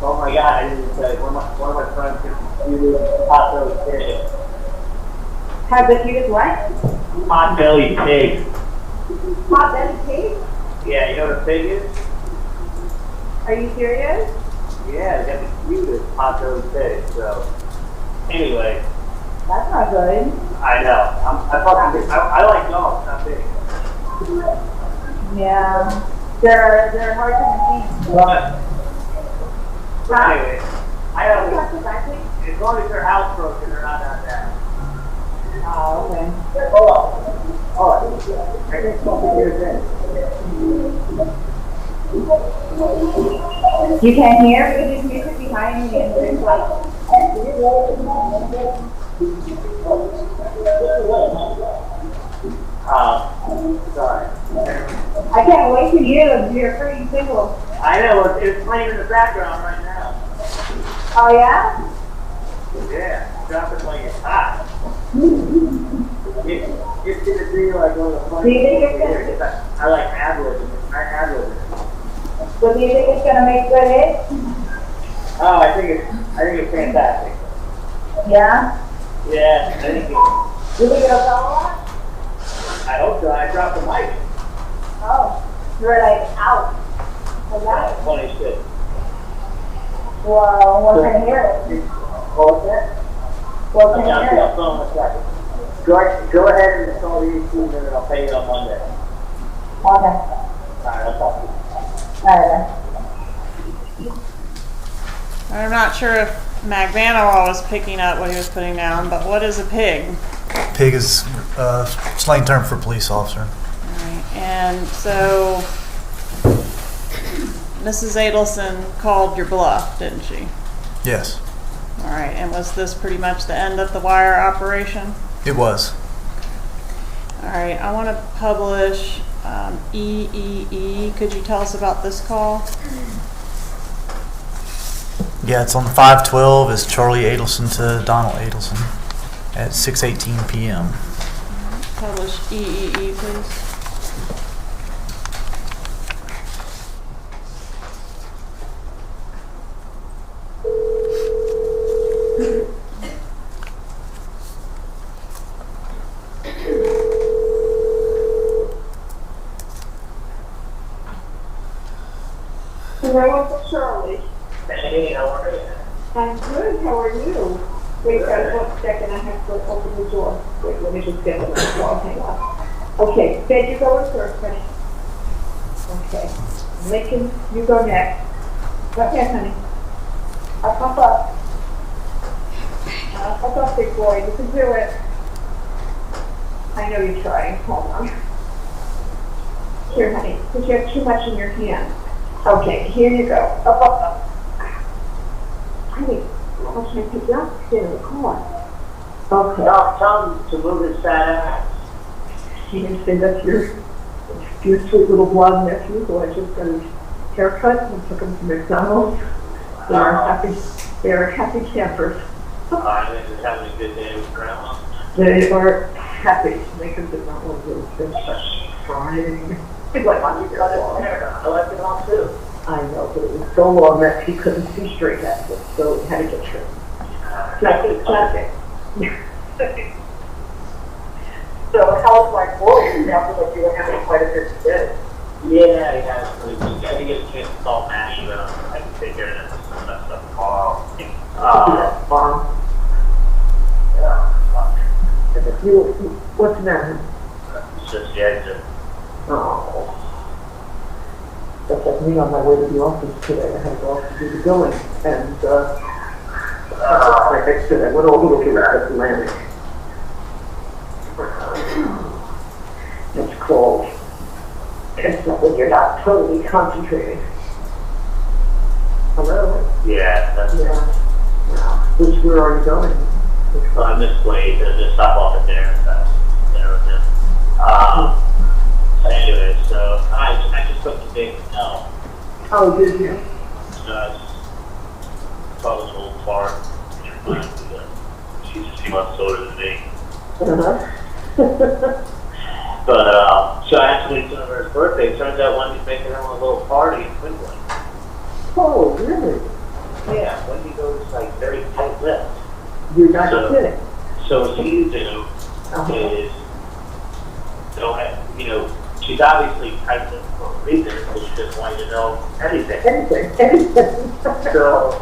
Oh my God, I didn't say, one of my friends did hot belly pig. How'd the cutest what? Hot belly pig. Hot belly pig? Yeah, you know what a pig is? Are you serious? Yeah, they got the cutest hot belly pig, so. Anyway. That's not good. I know. I like dogs, not pigs. Yeah. They're hard to maintain. But, anyway, I Huh? don't, as long as they're housebroken, they're not that bad. Oh, okay. Oh, I guess something here then. You can't hear because there's music behind me and there's like. Sorry. I can't wait for you to hear pretty single. I know, it's playing in the background right now. Oh yeah? Yeah, drop it like it's hot. It's gonna be like one of the funny Do you think things here. I like ad-libbing. I ad-lib it. So do you think it's gonna make good hits? Oh, I think it's fantastic. Yeah? Yeah, I think You think it'll sell a lot? I hope so. I dropped the mic. Oh, you're like out. Like that? Funny shit. Well, what can I hear it? What was that? What can I hear I'll it? phone in a second. Go ahead and install the YouTube and then I'll pay you on Monday. Okay. Alright, I'll talk to you. Alright. I'm not sure if Magbanua was picking up what he was putting down, but what is a pig? Pig is slang term for police officer. Right. And so Mrs. Adelson called your bluff, didn't she? Yes, All right. And was this pretty much the end of the wire operation? it was. All right. I want to publish EEE. Could you tell us about this call? Yeah, it's on 512. It's Charlie Adelson to Donald Adelson at 6:18 p.m. Publish EEE, please. Hello, it's Shirley. Hey, how are you? I'm good, how are you? Wait, guys, 1 second, I have to open the door. Wait, let me just get the door, hang on. Okay, Ben, you go in first, honey. Okay, Lincoln, you go next. Go ahead, honey. I'll pop up. I'll pop up, big boy, you can do it. I know you're trying, hold on. Here, honey, because you have too much in your hand. Okay, here you go. Up, up, up. Honey, how can I pick you up? Sit in the car. Okay. No, tell him to move his fat ass. He didn't say that's your sweet little blonde nephew who I just got his haircut and took him to McDonald's. They're happy campers. They're just having a good day with grandma. They are happy. Lincoln did not want to finish crying. He's like, Why don't you cut his hair down? I like it all too. I know, but it was so long that he couldn't see straight after, so he had to get trimmed. Classic. So how's my voice? It sounds like you were having quite a bit to do. Yeah, he has. I think it's a chance to call Maddie, but I can take care of some of that stuff tomorrow. Mom. Yeah. What's the matter? It's just the exit. Oh. That's like me on my way to the office today. I had to go off to do the billing, and like I said, I went over to the Atlantic. It's cold. It's not when you're not totally concentrating. Hello? Yeah, that's Where are you going? I'm this way to just stop off at dinner with him. Anyway, so I just took the big L. Oh, did you? So it's probably an old fart. She's a few months older than me. But, so actually, it's her birthday. It turns out Wendy's making her a little party in Quinlan. Oh, really? Yeah, Wendy goes like very tight-lipped. You're not kidding. So what you do is, she's obviously tight-lipped for a reason, because she doesn't want you to know anything. Anything. So,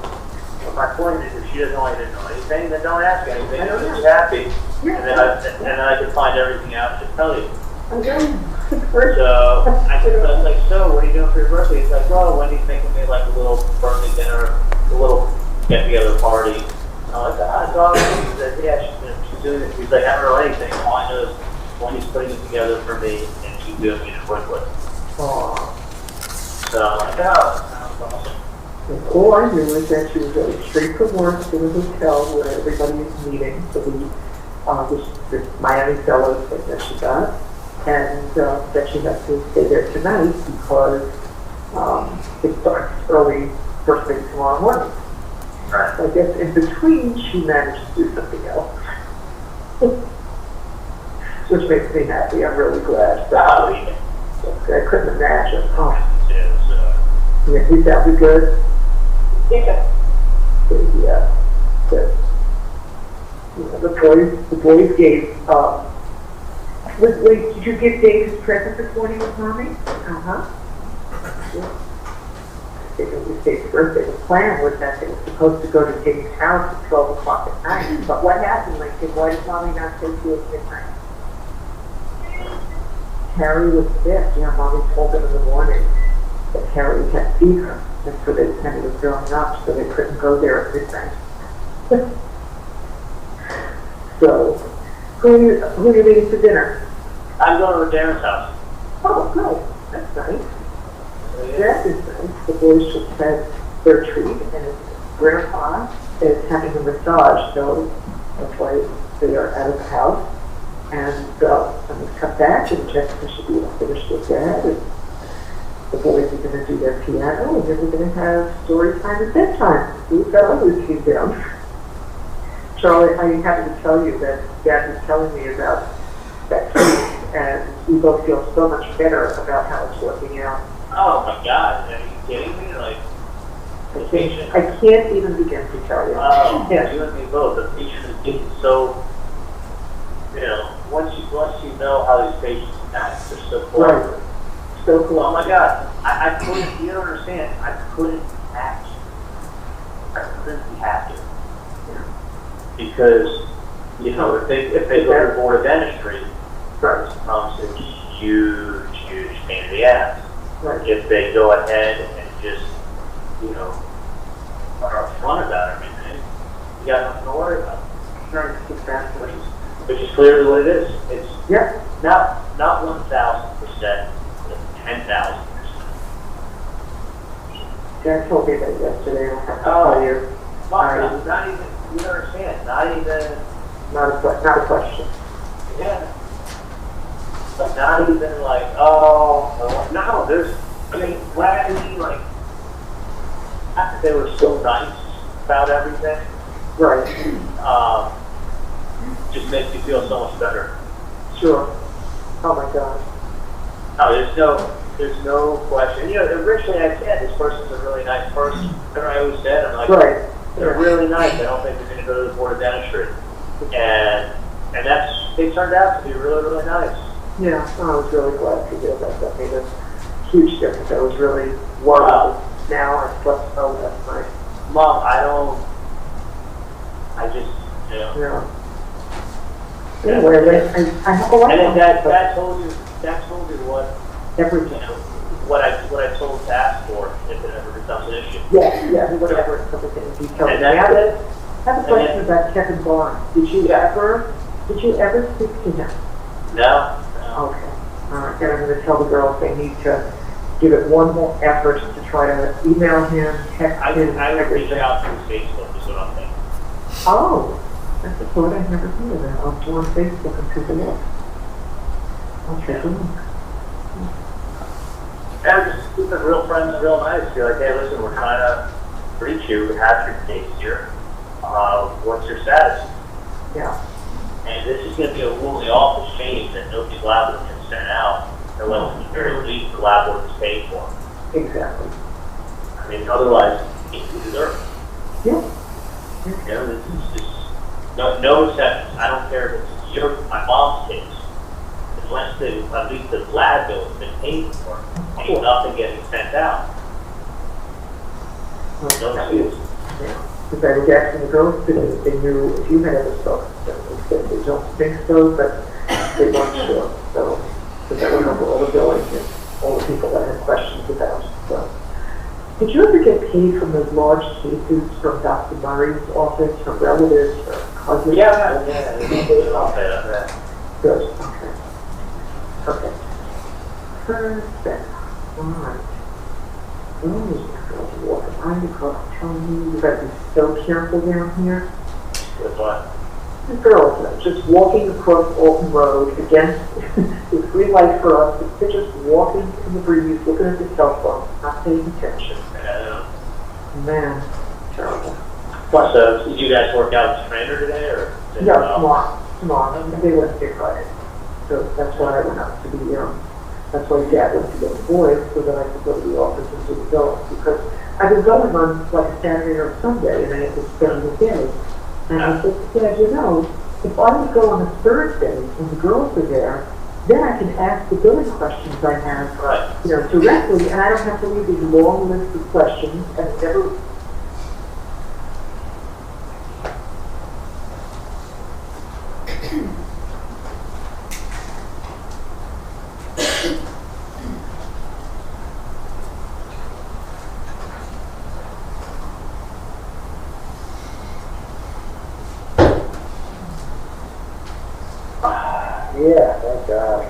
my point is, if she doesn't want you to know anything, then don't ask anything. If she's happy, and then I can find everything out and tell you. Okay. So I was like, so what are you doing for your birthday? He's like, well, Wendy's making me like a little birthday dinner, a little get-together party. I'm like, it's all right. He said, yeah, she's doing it. He's like, I don't know anything. All I know is Wendy's putting it together for me, and she's doing it quickly. So I'm like, that sounds awesome. And all I knew is that she was going straight from work to the hotel where everybody is meeting for the Miami Fellows thing that she got. And that she has to stay there tonight because it starts early, first thing tomorrow morning. Right. So I guess in between, she managed to do something else. Which makes me happy. I'm really glad. I couldn't imagine. Oh. Yeah, he sounded good. Yeah. Yeah. Good. Yeah, the boys gave. Wait, did you give Dave his present this morning with Mommy? Uh-huh. Yeah. It was Dave's birthday. The plan was that they were supposed to go to Dave's house at 12 o'clock at night. But what happened, Lincoln? Why did Mommy not take you at midnight? Harry was sick. Yeah, Mommy told him in the morning that Harry had fever. And so and he was throwing up, so they couldn't go there at midnight. So, who are you meeting for dinner? I'm going to Darren's house. Oh, good. That's nice. That is nice. The boys just had their treat, and his grandpa is having a massage, so that's why they are out of the house. And I'm going to come back, and Jessica should be finished with that. And the boys are going to do their piano, and then we're going to have story time at bedtime. We've got our routine down. Charlie, I'm happy to tell you that Dad was telling me about that case, and we both feel so much better about how it's working out. Oh my God, are you kidding me? Like, the patient. I can't even begin to tell you. Yeah, you and me both. The patient is getting so, once you know how these patients act, they're so clever. Right. So cool. Oh my God, I couldn't, you don't understand, I couldn't act. I couldn't be happy. Because, if they go to the Board of Dentistry, it becomes a huge pain in the ass. Right. If they go ahead and just, are upfront about everything, you got nothing to worry about. Right, exactly. Which is clearly what it is. It's Yep. not 1,000%, it's 10,000%. Dad told me that yesterday, and I have to tell you. Not even, you don't understand, not Not a question. Yeah. But not even like, no, they were so nice about everything. Right. Just makes you feel so much better. Sure. Oh my God. No, there's no question. Originally I said this person's a really nice person. That's what I always said. I'm like, right. They're really nice. I don't think they're going to go to the Board of Dentistry. And they turned out to be really, really nice. Yeah, I was really glad to hear that. That made a huge difference. I was really worried. Now I slept well last night. Mom, Yeah. Anyway, I have a lot. And that told you what everything. What I told to ask for if it ever becomes an issue. Yeah, whatever it comes in detail. And I have a question about Kevin Barnes. Did you ever speak to him? No. Okay. All right. Then I'm going to tell the girls they need to give it one more effort to try to email him, text him. I would reach out through Facebook is what I'm thinking. Oh, that's a thought. I've never seen of that. I'll go on Facebook and take a look. I'll take a look. Yeah, just keep it real friends, real nice. Be like, hey, listen, we're trying to reach you. We have your case here. What's your status? Yeah. And this is going to be a really awful shame that nobody's allowed to sent out unless at the very least the lab work is paid for. Exactly. I mean, otherwise, it's deserved. Yeah. You know, this is just no exceptions. I don't care if it's my mom's case. Unless at least the lab bill has been paid for, ain't nothing getting sent out. No excuse. Because I was asking the girls today if they knew if you had ever spoken to them. They said they don't think so, but they weren't sure. So, because I went over all the billing and all the people that had questions about it. So, did you ever get paid from those large cases from Dr. Murray's office, from relatives or cousins? Yeah. Okay. Good. Okay. Okay. Perfect. All right. Oh, girls walking behind the car, telling you you gotta be so careful down here. With what? The girls are just walking across Alton Road against the green light for us. They're just walking in the breeze, looking at their cell phone, not paying attention. Man, terrible. But, So, did you guys work out with the trainer today, or? yeah, tomorrow. They went to Friday. So that's why I went up to the, that's why Dad went to get the boys, so that I could go to the office and do the billing. Because I've been going on like a Saturday or a Sunday, and I had to spend the day. And I said, Dad, you know, if I would go on a Thursday when the girls are there, then I can ask the billing questions I have, directly, and I don't have to leave these long list of questions, and it never. Yeah, thank God.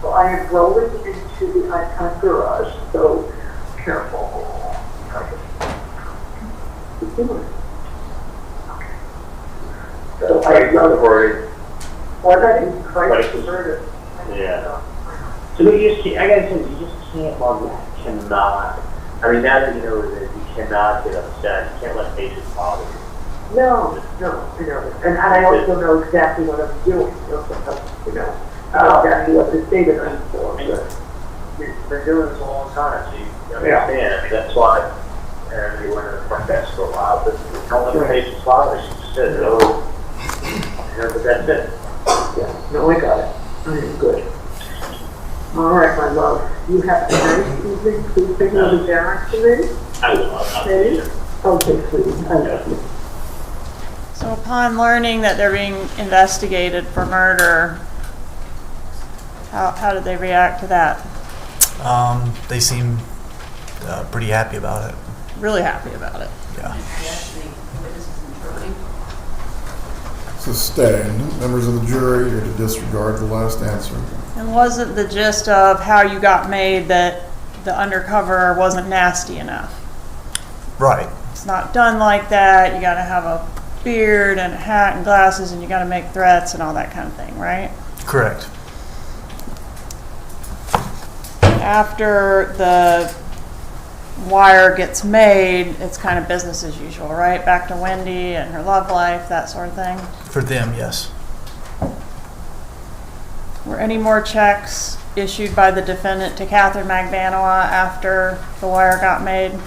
Well, I am rolling into the icon garage, so careful. So I love worried. what I did, Christ deserted. Yeah. So you just can't, I gotta say, you just can't love that. Cannot. I mean, now that you know that you cannot get upset, you can't let patients bother you. No, and I also know exactly what I'm doing, sometimes, I know exactly what the state of I'm for, but. You've been doing this a long time, so you understand. I mean, that's why you went to the front desk for a while, but don't let the patients bother you. Just said, but that's it. Yeah, no, I got it. I am good. All right, my love. You have a nice evening. Please take another down to me. I will. Okay? Okay, sweetie. I love you. So upon learning that they're being investigated for murder, how did they react to that? They seem pretty happy about it. Really happy about it. Yeah. Sustained. Members of the jury are to disregard the last answer. And wasn't the gist of how you got made that the undercover wasn't nasty enough? Right. It's not done like that. You got to have a beard and a hat and glasses, and you got to make threats and all that kind of thing, right? Correct. After the wire gets made, it's kind of business as usual, right? Back to Wendi and her love life, that sort of thing. For them, yes. Were any more checks issued by the defendant to Catherine Magbanua after the wire got made?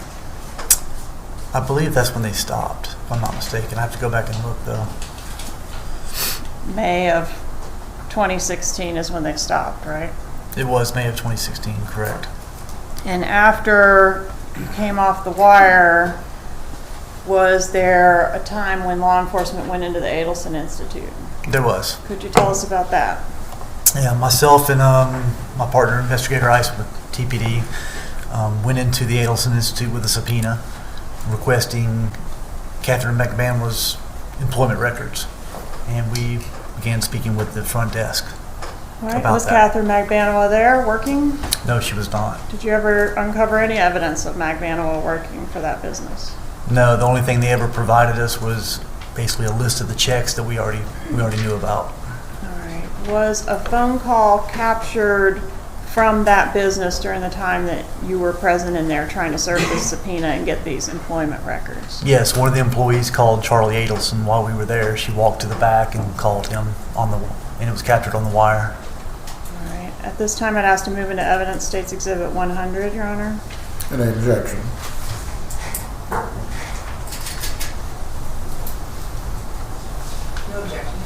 I believe that's when they stopped, if I'm not mistaken. I have to go back and look, though. May of 2016 is when they stopped, right? It was May of 2016, correct. And after you came off the wire, was there a time when law enforcement went into the Adelson Institute? There was. Could you tell us about that? Yeah, myself and my partner, Investigator Ice with TPD, went into the Adelson Institute with a subpoena requesting Catherine Magbanua's employment records. And we began speaking with the front desk. Right. Was Catherine Magbanua there working? No, she was not. Did you ever uncover any evidence of Magbanua working for that business? No, the only thing they ever provided us was basically a list of the checks that we already knew about. All right. Was a phone call captured from that business during the time that you were present in there trying to serve this subpoena and get these employment records? Yes, one of the employees called Charlie Adelson while we were there. She walked to the back and called him and it was captured on the wire. All right. At this time, I'd ask to move into evidence States Exhibit 100, Your Honor. Any objection? No objection.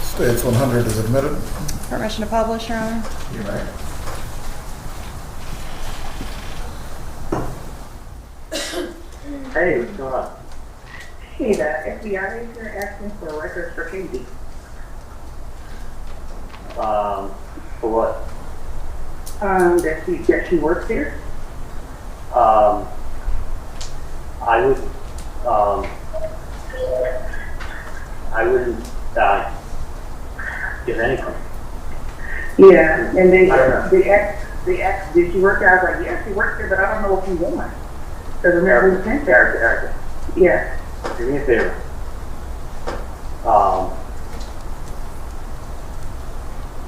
States 100 is admitted. Permission to publish, Your Honor. You may. Hey, what's going on? Hey, the FBI is here asking for records for Katie. For what? That she works here? I wouldn't give anything. Yeah, and I don't know. they asked, did she work there? I was like, yeah, she works there, but I don't know if you want. Because remember we sent that. Erica, Yeah. do me a favor.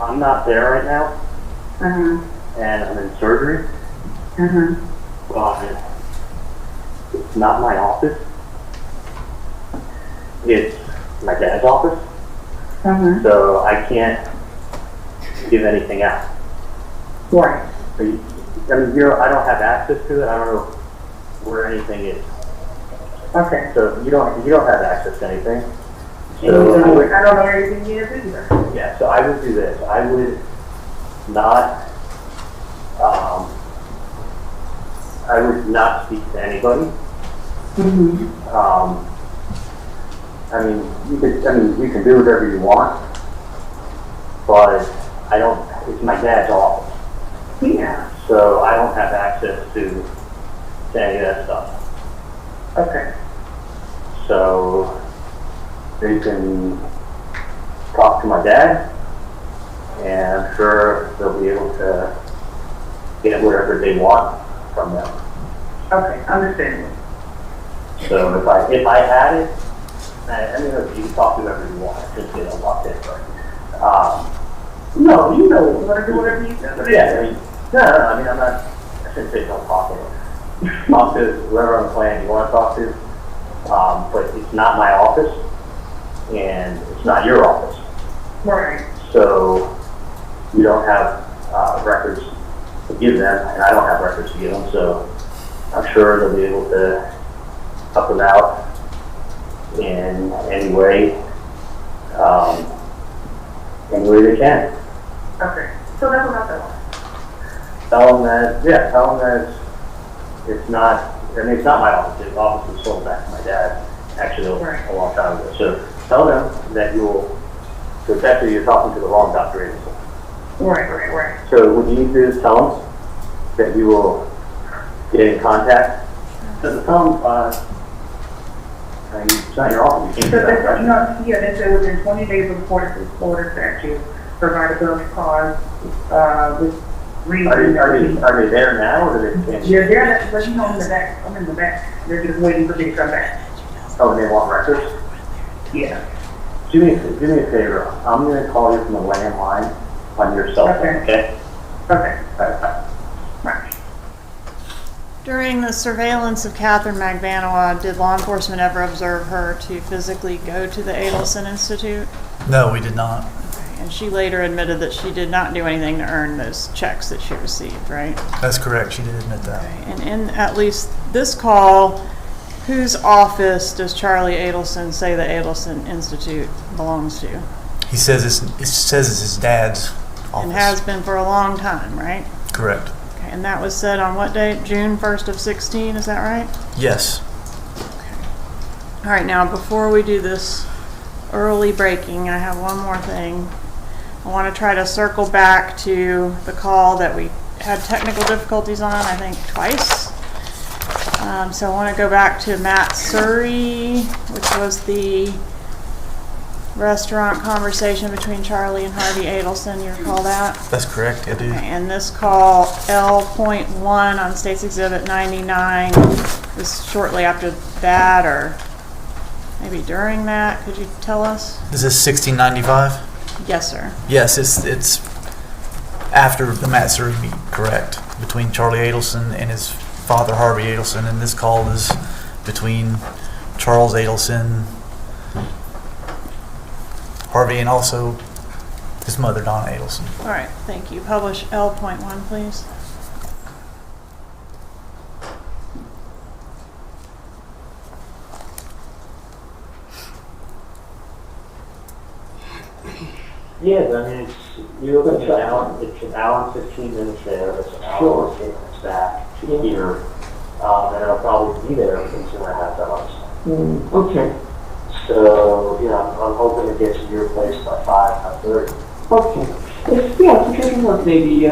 I'm not there right now, and I'm in surgery. But it's not my office. It's my dad's office. So I can't give anything out. Right. I mean, I don't have access to it. I don't know where anything is. Okay. So you don't have access to anything. I So don't know where anything is either. yeah. So I would do this. I would not. I would not speak to anybody. You can do whatever you want, but it's my dad's office. Yeah. So I don't have access to any of that stuff. Okay. So they can talk to my dad, and I'm sure they'll be able to get whatever they want from them. Okay, understand. So if I had it, you can talk to whoever you want, since they don't want it, but, No, you know, we're going to do whatever you say. yeah, I shouldn't say don't talk to them. Talk to whoever on the plan you want to talk to, but it's not my office, and it's not your office. Right. So you don't have records to give them, and I don't have records to give them, so I'm sure they'll be able to help them out in any way they can. Okay. So that's what I thought. Tell them that it's not my office. The office was sold back to my dad, actually, a long time ago. So tell them that because actually you're talking to the wrong Dr. Adelson. Right. So what you need to do is tell them that you will get in contact. So tell them, it's not your office, you can't do that, right? They said within 20 days of Florida statute, provide a bill of cause with reason. Are they there now, or did they change? Yeah, they're but you know I'm in the back. I'm in the back. They're just waiting for me to come back. Oh, and they want records? Yeah. Do me a favor. I'm going to call you from the landline on your cell phone, okay? Okay. Bye. During the surveillance of Catherine Magbanua, did law enforcement ever observe her to physically go to the Adelson Institute? No, we did not. Okay. And she later admitted that she did not do anything to earn those checks that she received, right? That's correct. She did admit that. Okay. And in at least this call, whose office does Charlie Adelson say the Adelson Institute belongs to? He says it's his dad's office. And has been for a long time, right? Correct. Okay. And that was said on what date? June 1st of 16, is that right? Yes. All right, now before we do this early breaking, I have one more thing. I want to try to circle back to the call that we had technical difficulties on, I think twice. So I want to go back to Matt Surrey, which was the restaurant conversation between Charlie and Harvey Adelson. You recall that? That's correct, I do. Okay, and this call, L.1 on State's Exhibit 99, is shortly after that, or maybe during that. Could you tell us? Is this 1695? Yes, sir. Yes, it's after the Matt Surrey meet, correct, between Charlie Adelson and his father, Harvey Adelson, and this call is between Charles Adelson, Harvey, and also his mother, Donna Adelson. All right, thank you. Publish L.1, please. Yeah, I mean, you're looking at it's an hour and 15 minutes there, it's an hour and 15 minutes back to here, and it'll probably be there within 2.5 hours. Okay. So, I'm hoping to get to your place by 5:30. Okay. Because what maybe,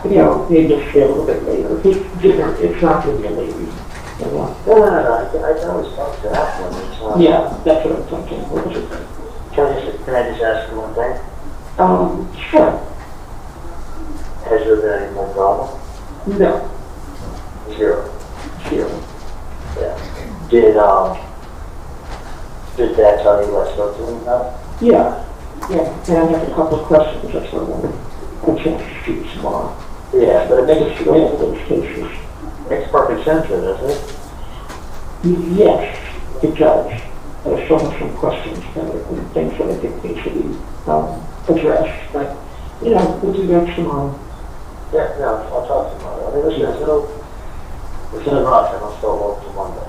maybe just stay a little bit later. It's not going to be a late week. No, I can always talk to that one. Yeah, that's what I'm thinking. Can I just ask you one thing? Sure. Has there been any more drama? No. Zero. Yeah. Did Dad tell you what I spoke to him about? Yeah. And I have a couple of questions. That's what I wanted a chance to shoot tomorrow. Yeah, but it makes those cases. Makes perfect sense, doesn't it? Yes, it does. There's some questions and things that I think need to be addressed. But, we'll do that tomorrow. Yeah, no, I'll talk tomorrow. I mean, listen, there's no rush. I'm still work till Monday.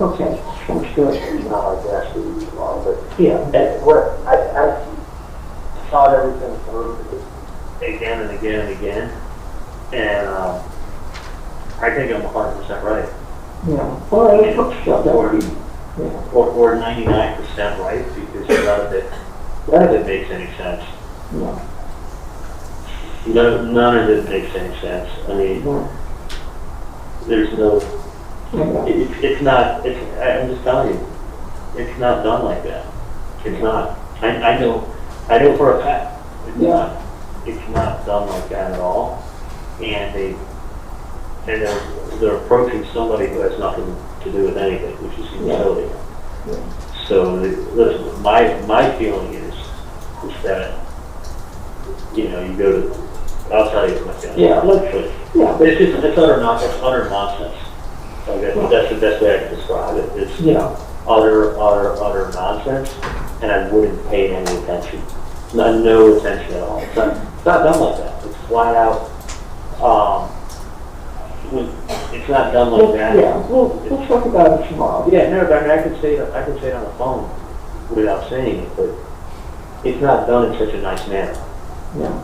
Okay, sounds good. It's not like that to do tomorrow, but yeah. I thought everything through again and again and again, and I think I'm 100% right. Yeah. Well, I hope so. That would be. Yeah. Or 99% right, because none of it makes any sense. Yeah. None of it makes any sense. I mean, there's no. It's not. I'm just telling you, it's not done like that. It's not. I know for a fact. It's not done like that at all. And they're approaching somebody who has nothing to do with anything, which is utility. Yeah. So listen, my feeling is that you go to. I'll tell you my feeling. Yeah. But it's utter nonsense. That's the best way I can describe it. It's utter nonsense, and I wouldn't pay any attention. No attention at all. It's not done like that. It's flat out. It's not done like that. Yeah, we'll talk about it tomorrow. Yeah, no, but I mean, I could say it on the phone without saying it, but it's not done in such a nice manner. Yeah.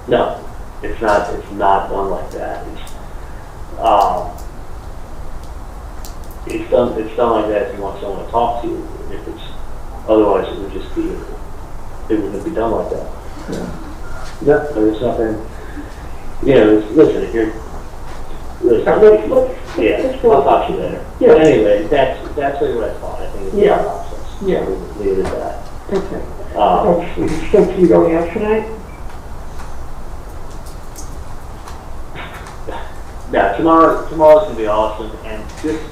No, it's not. It's not done like that. It's done like that if you want someone to talk to you. If it's otherwise, it would just be. It wouldn't be done like that. Yeah. There's nothing. Listen, if you're. Listen, I'll talk to you later. Yeah. But anyway, that's what I thought. I think it's Yeah. a process. Yeah. Leave it at that. Okay. So you going out tonight? Yeah, tomorrow's gonna be awesome, and just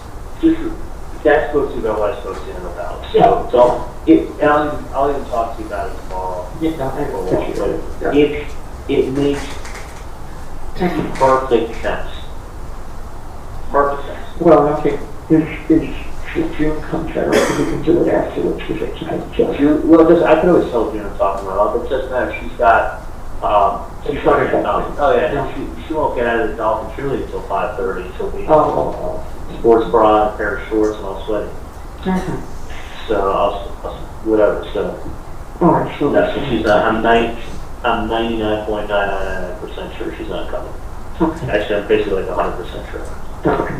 Dad spoke to you about what I spoke to him about. I'll even talk to you about it tomorrow. It makes perfect sense. Perfect sense. Well, I think if June comes out, we can do it afterwards because it's not just. I can always tell June I'm talking about, but just now she's got. She's starting to oh yeah, she won't get out of the Dolphin truly until 5:30. She'll be sports bra and a pair of shorts and all sweaty. So I'll whatever. So that's what she's not. I'm 99.999% sure she's not coming. Actually, I'm basically like 100% sure. Okay.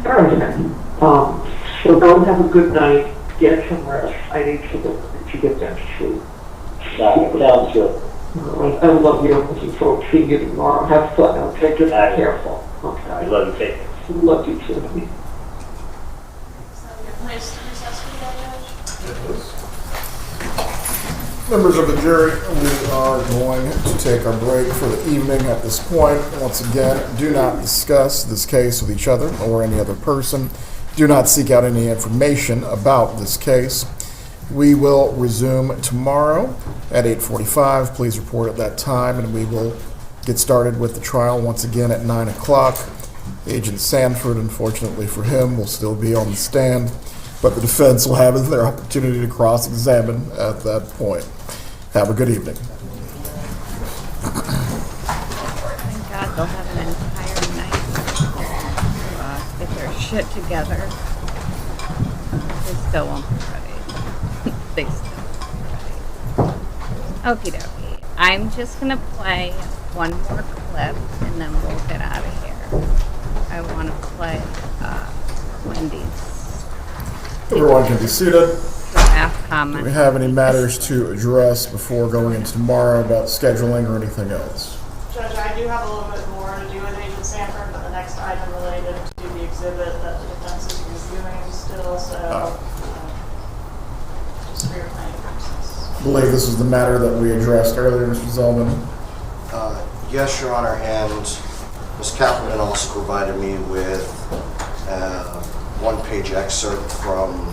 All right then. So go have a good night. Get some rest. I need to get down to sleep. Sounds good. I love you. Looking forward to seeing you tomorrow. Have fun. Okay, just be careful. Okay. I love you. Take care. Love you too. Nice recess for you guys. Members of the jury, we are going to take our break for the evening at this point. Once again, do not discuss this case with each other or any other person. Do not seek out any information about this case. We will resume tomorrow at 8:45. Please report at that time, and we will get started with the trial once again at 9 o'clock. Agent Sanford, unfortunately for him, will still be on the stand, but the defense will have their opportunity to cross-examine at that point. Have a good evening. Thank God they'll have an entire night to get their shit together. They still won't be ready. They still won't be ready. Okie dokie. I'm just going to play one more clip and then we'll get out of here. I want to play Wendy's. Everyone can be seated. Draft comment. Do we have any matters to address before going into tomorrow about scheduling or anything else? Judge, I do have a little bit more to do with Agent Sanford, but the next item related to the exhibit that the defense is reviewing still, so just for your planning purposes. I believe this is the matter that we addressed earlier, Mr. Zellman. Yes, Your Honor, and Ms. Kaplan also provided me with a one-page excerpt from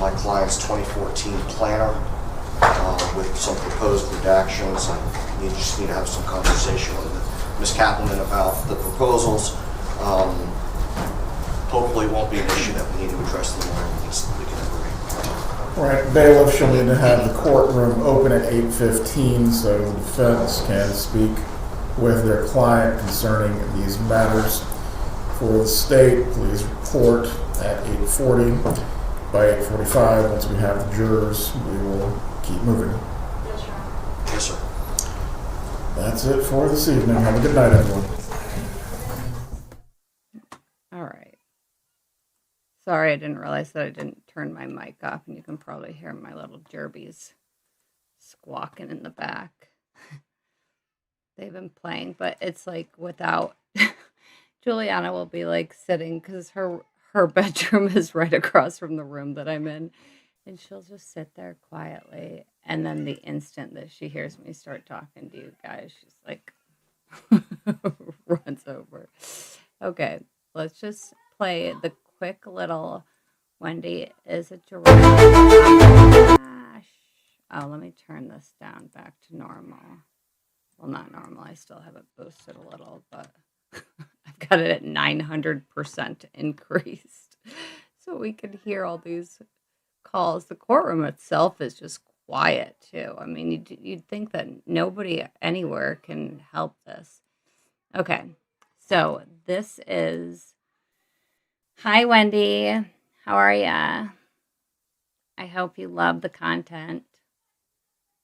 my client's 2014 planner with some proposed redactions. I just need to have some conversation with Ms. Kaplan about the proposals. Hopefully it won't be an issue that we need to address them more. We can agree. All right, bailiff shall need to have the courtroom open at 8:15 so the defense can speak with their client concerning these matters. For the state, please report at 8:40. By 8:45, once we have the jurors, we will keep moving. Yes, Your Honor. Yes, sir. That's it for this evening. Have a good night, everyone. All right. Sorry, I didn't realize that I didn't turn my mic off, and you can probably hear my little gerbies squawking in the back. They've been playing, but it's like without Juliana will be like sitting because her bedroom is right across from the room that I'm in, and she'll just sit there quietly, and then the instant that she hears me start talking to you guys, she's like runs over. Okay, let's just play the quick little Wendi is a giraffe. Oh, let me turn this down back to normal. Well, not normal. I still have it boosted a little, but I've got it at 900% increased. So we can hear all these calls. The courtroom itself is just quiet, too. I mean, you'd think that nobody anywhere can help this. Okay, so this is... Hi, Wendi. How are ya? I hope you love the content.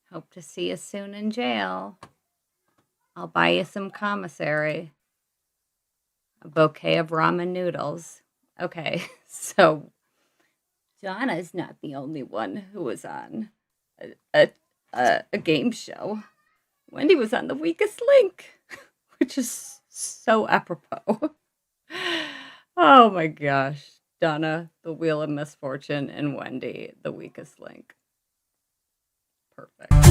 Hope to see you soon in jail. I'll buy you some commissary. A bouquet of ramen noodles. Okay, so Donna's not the only one who was on a game show. Wendi was on The Weakest Link, which is so apropos. Oh my gosh. Donna, The Wheel of Misfortune, and Wendi, The Weakest Link. Perfect.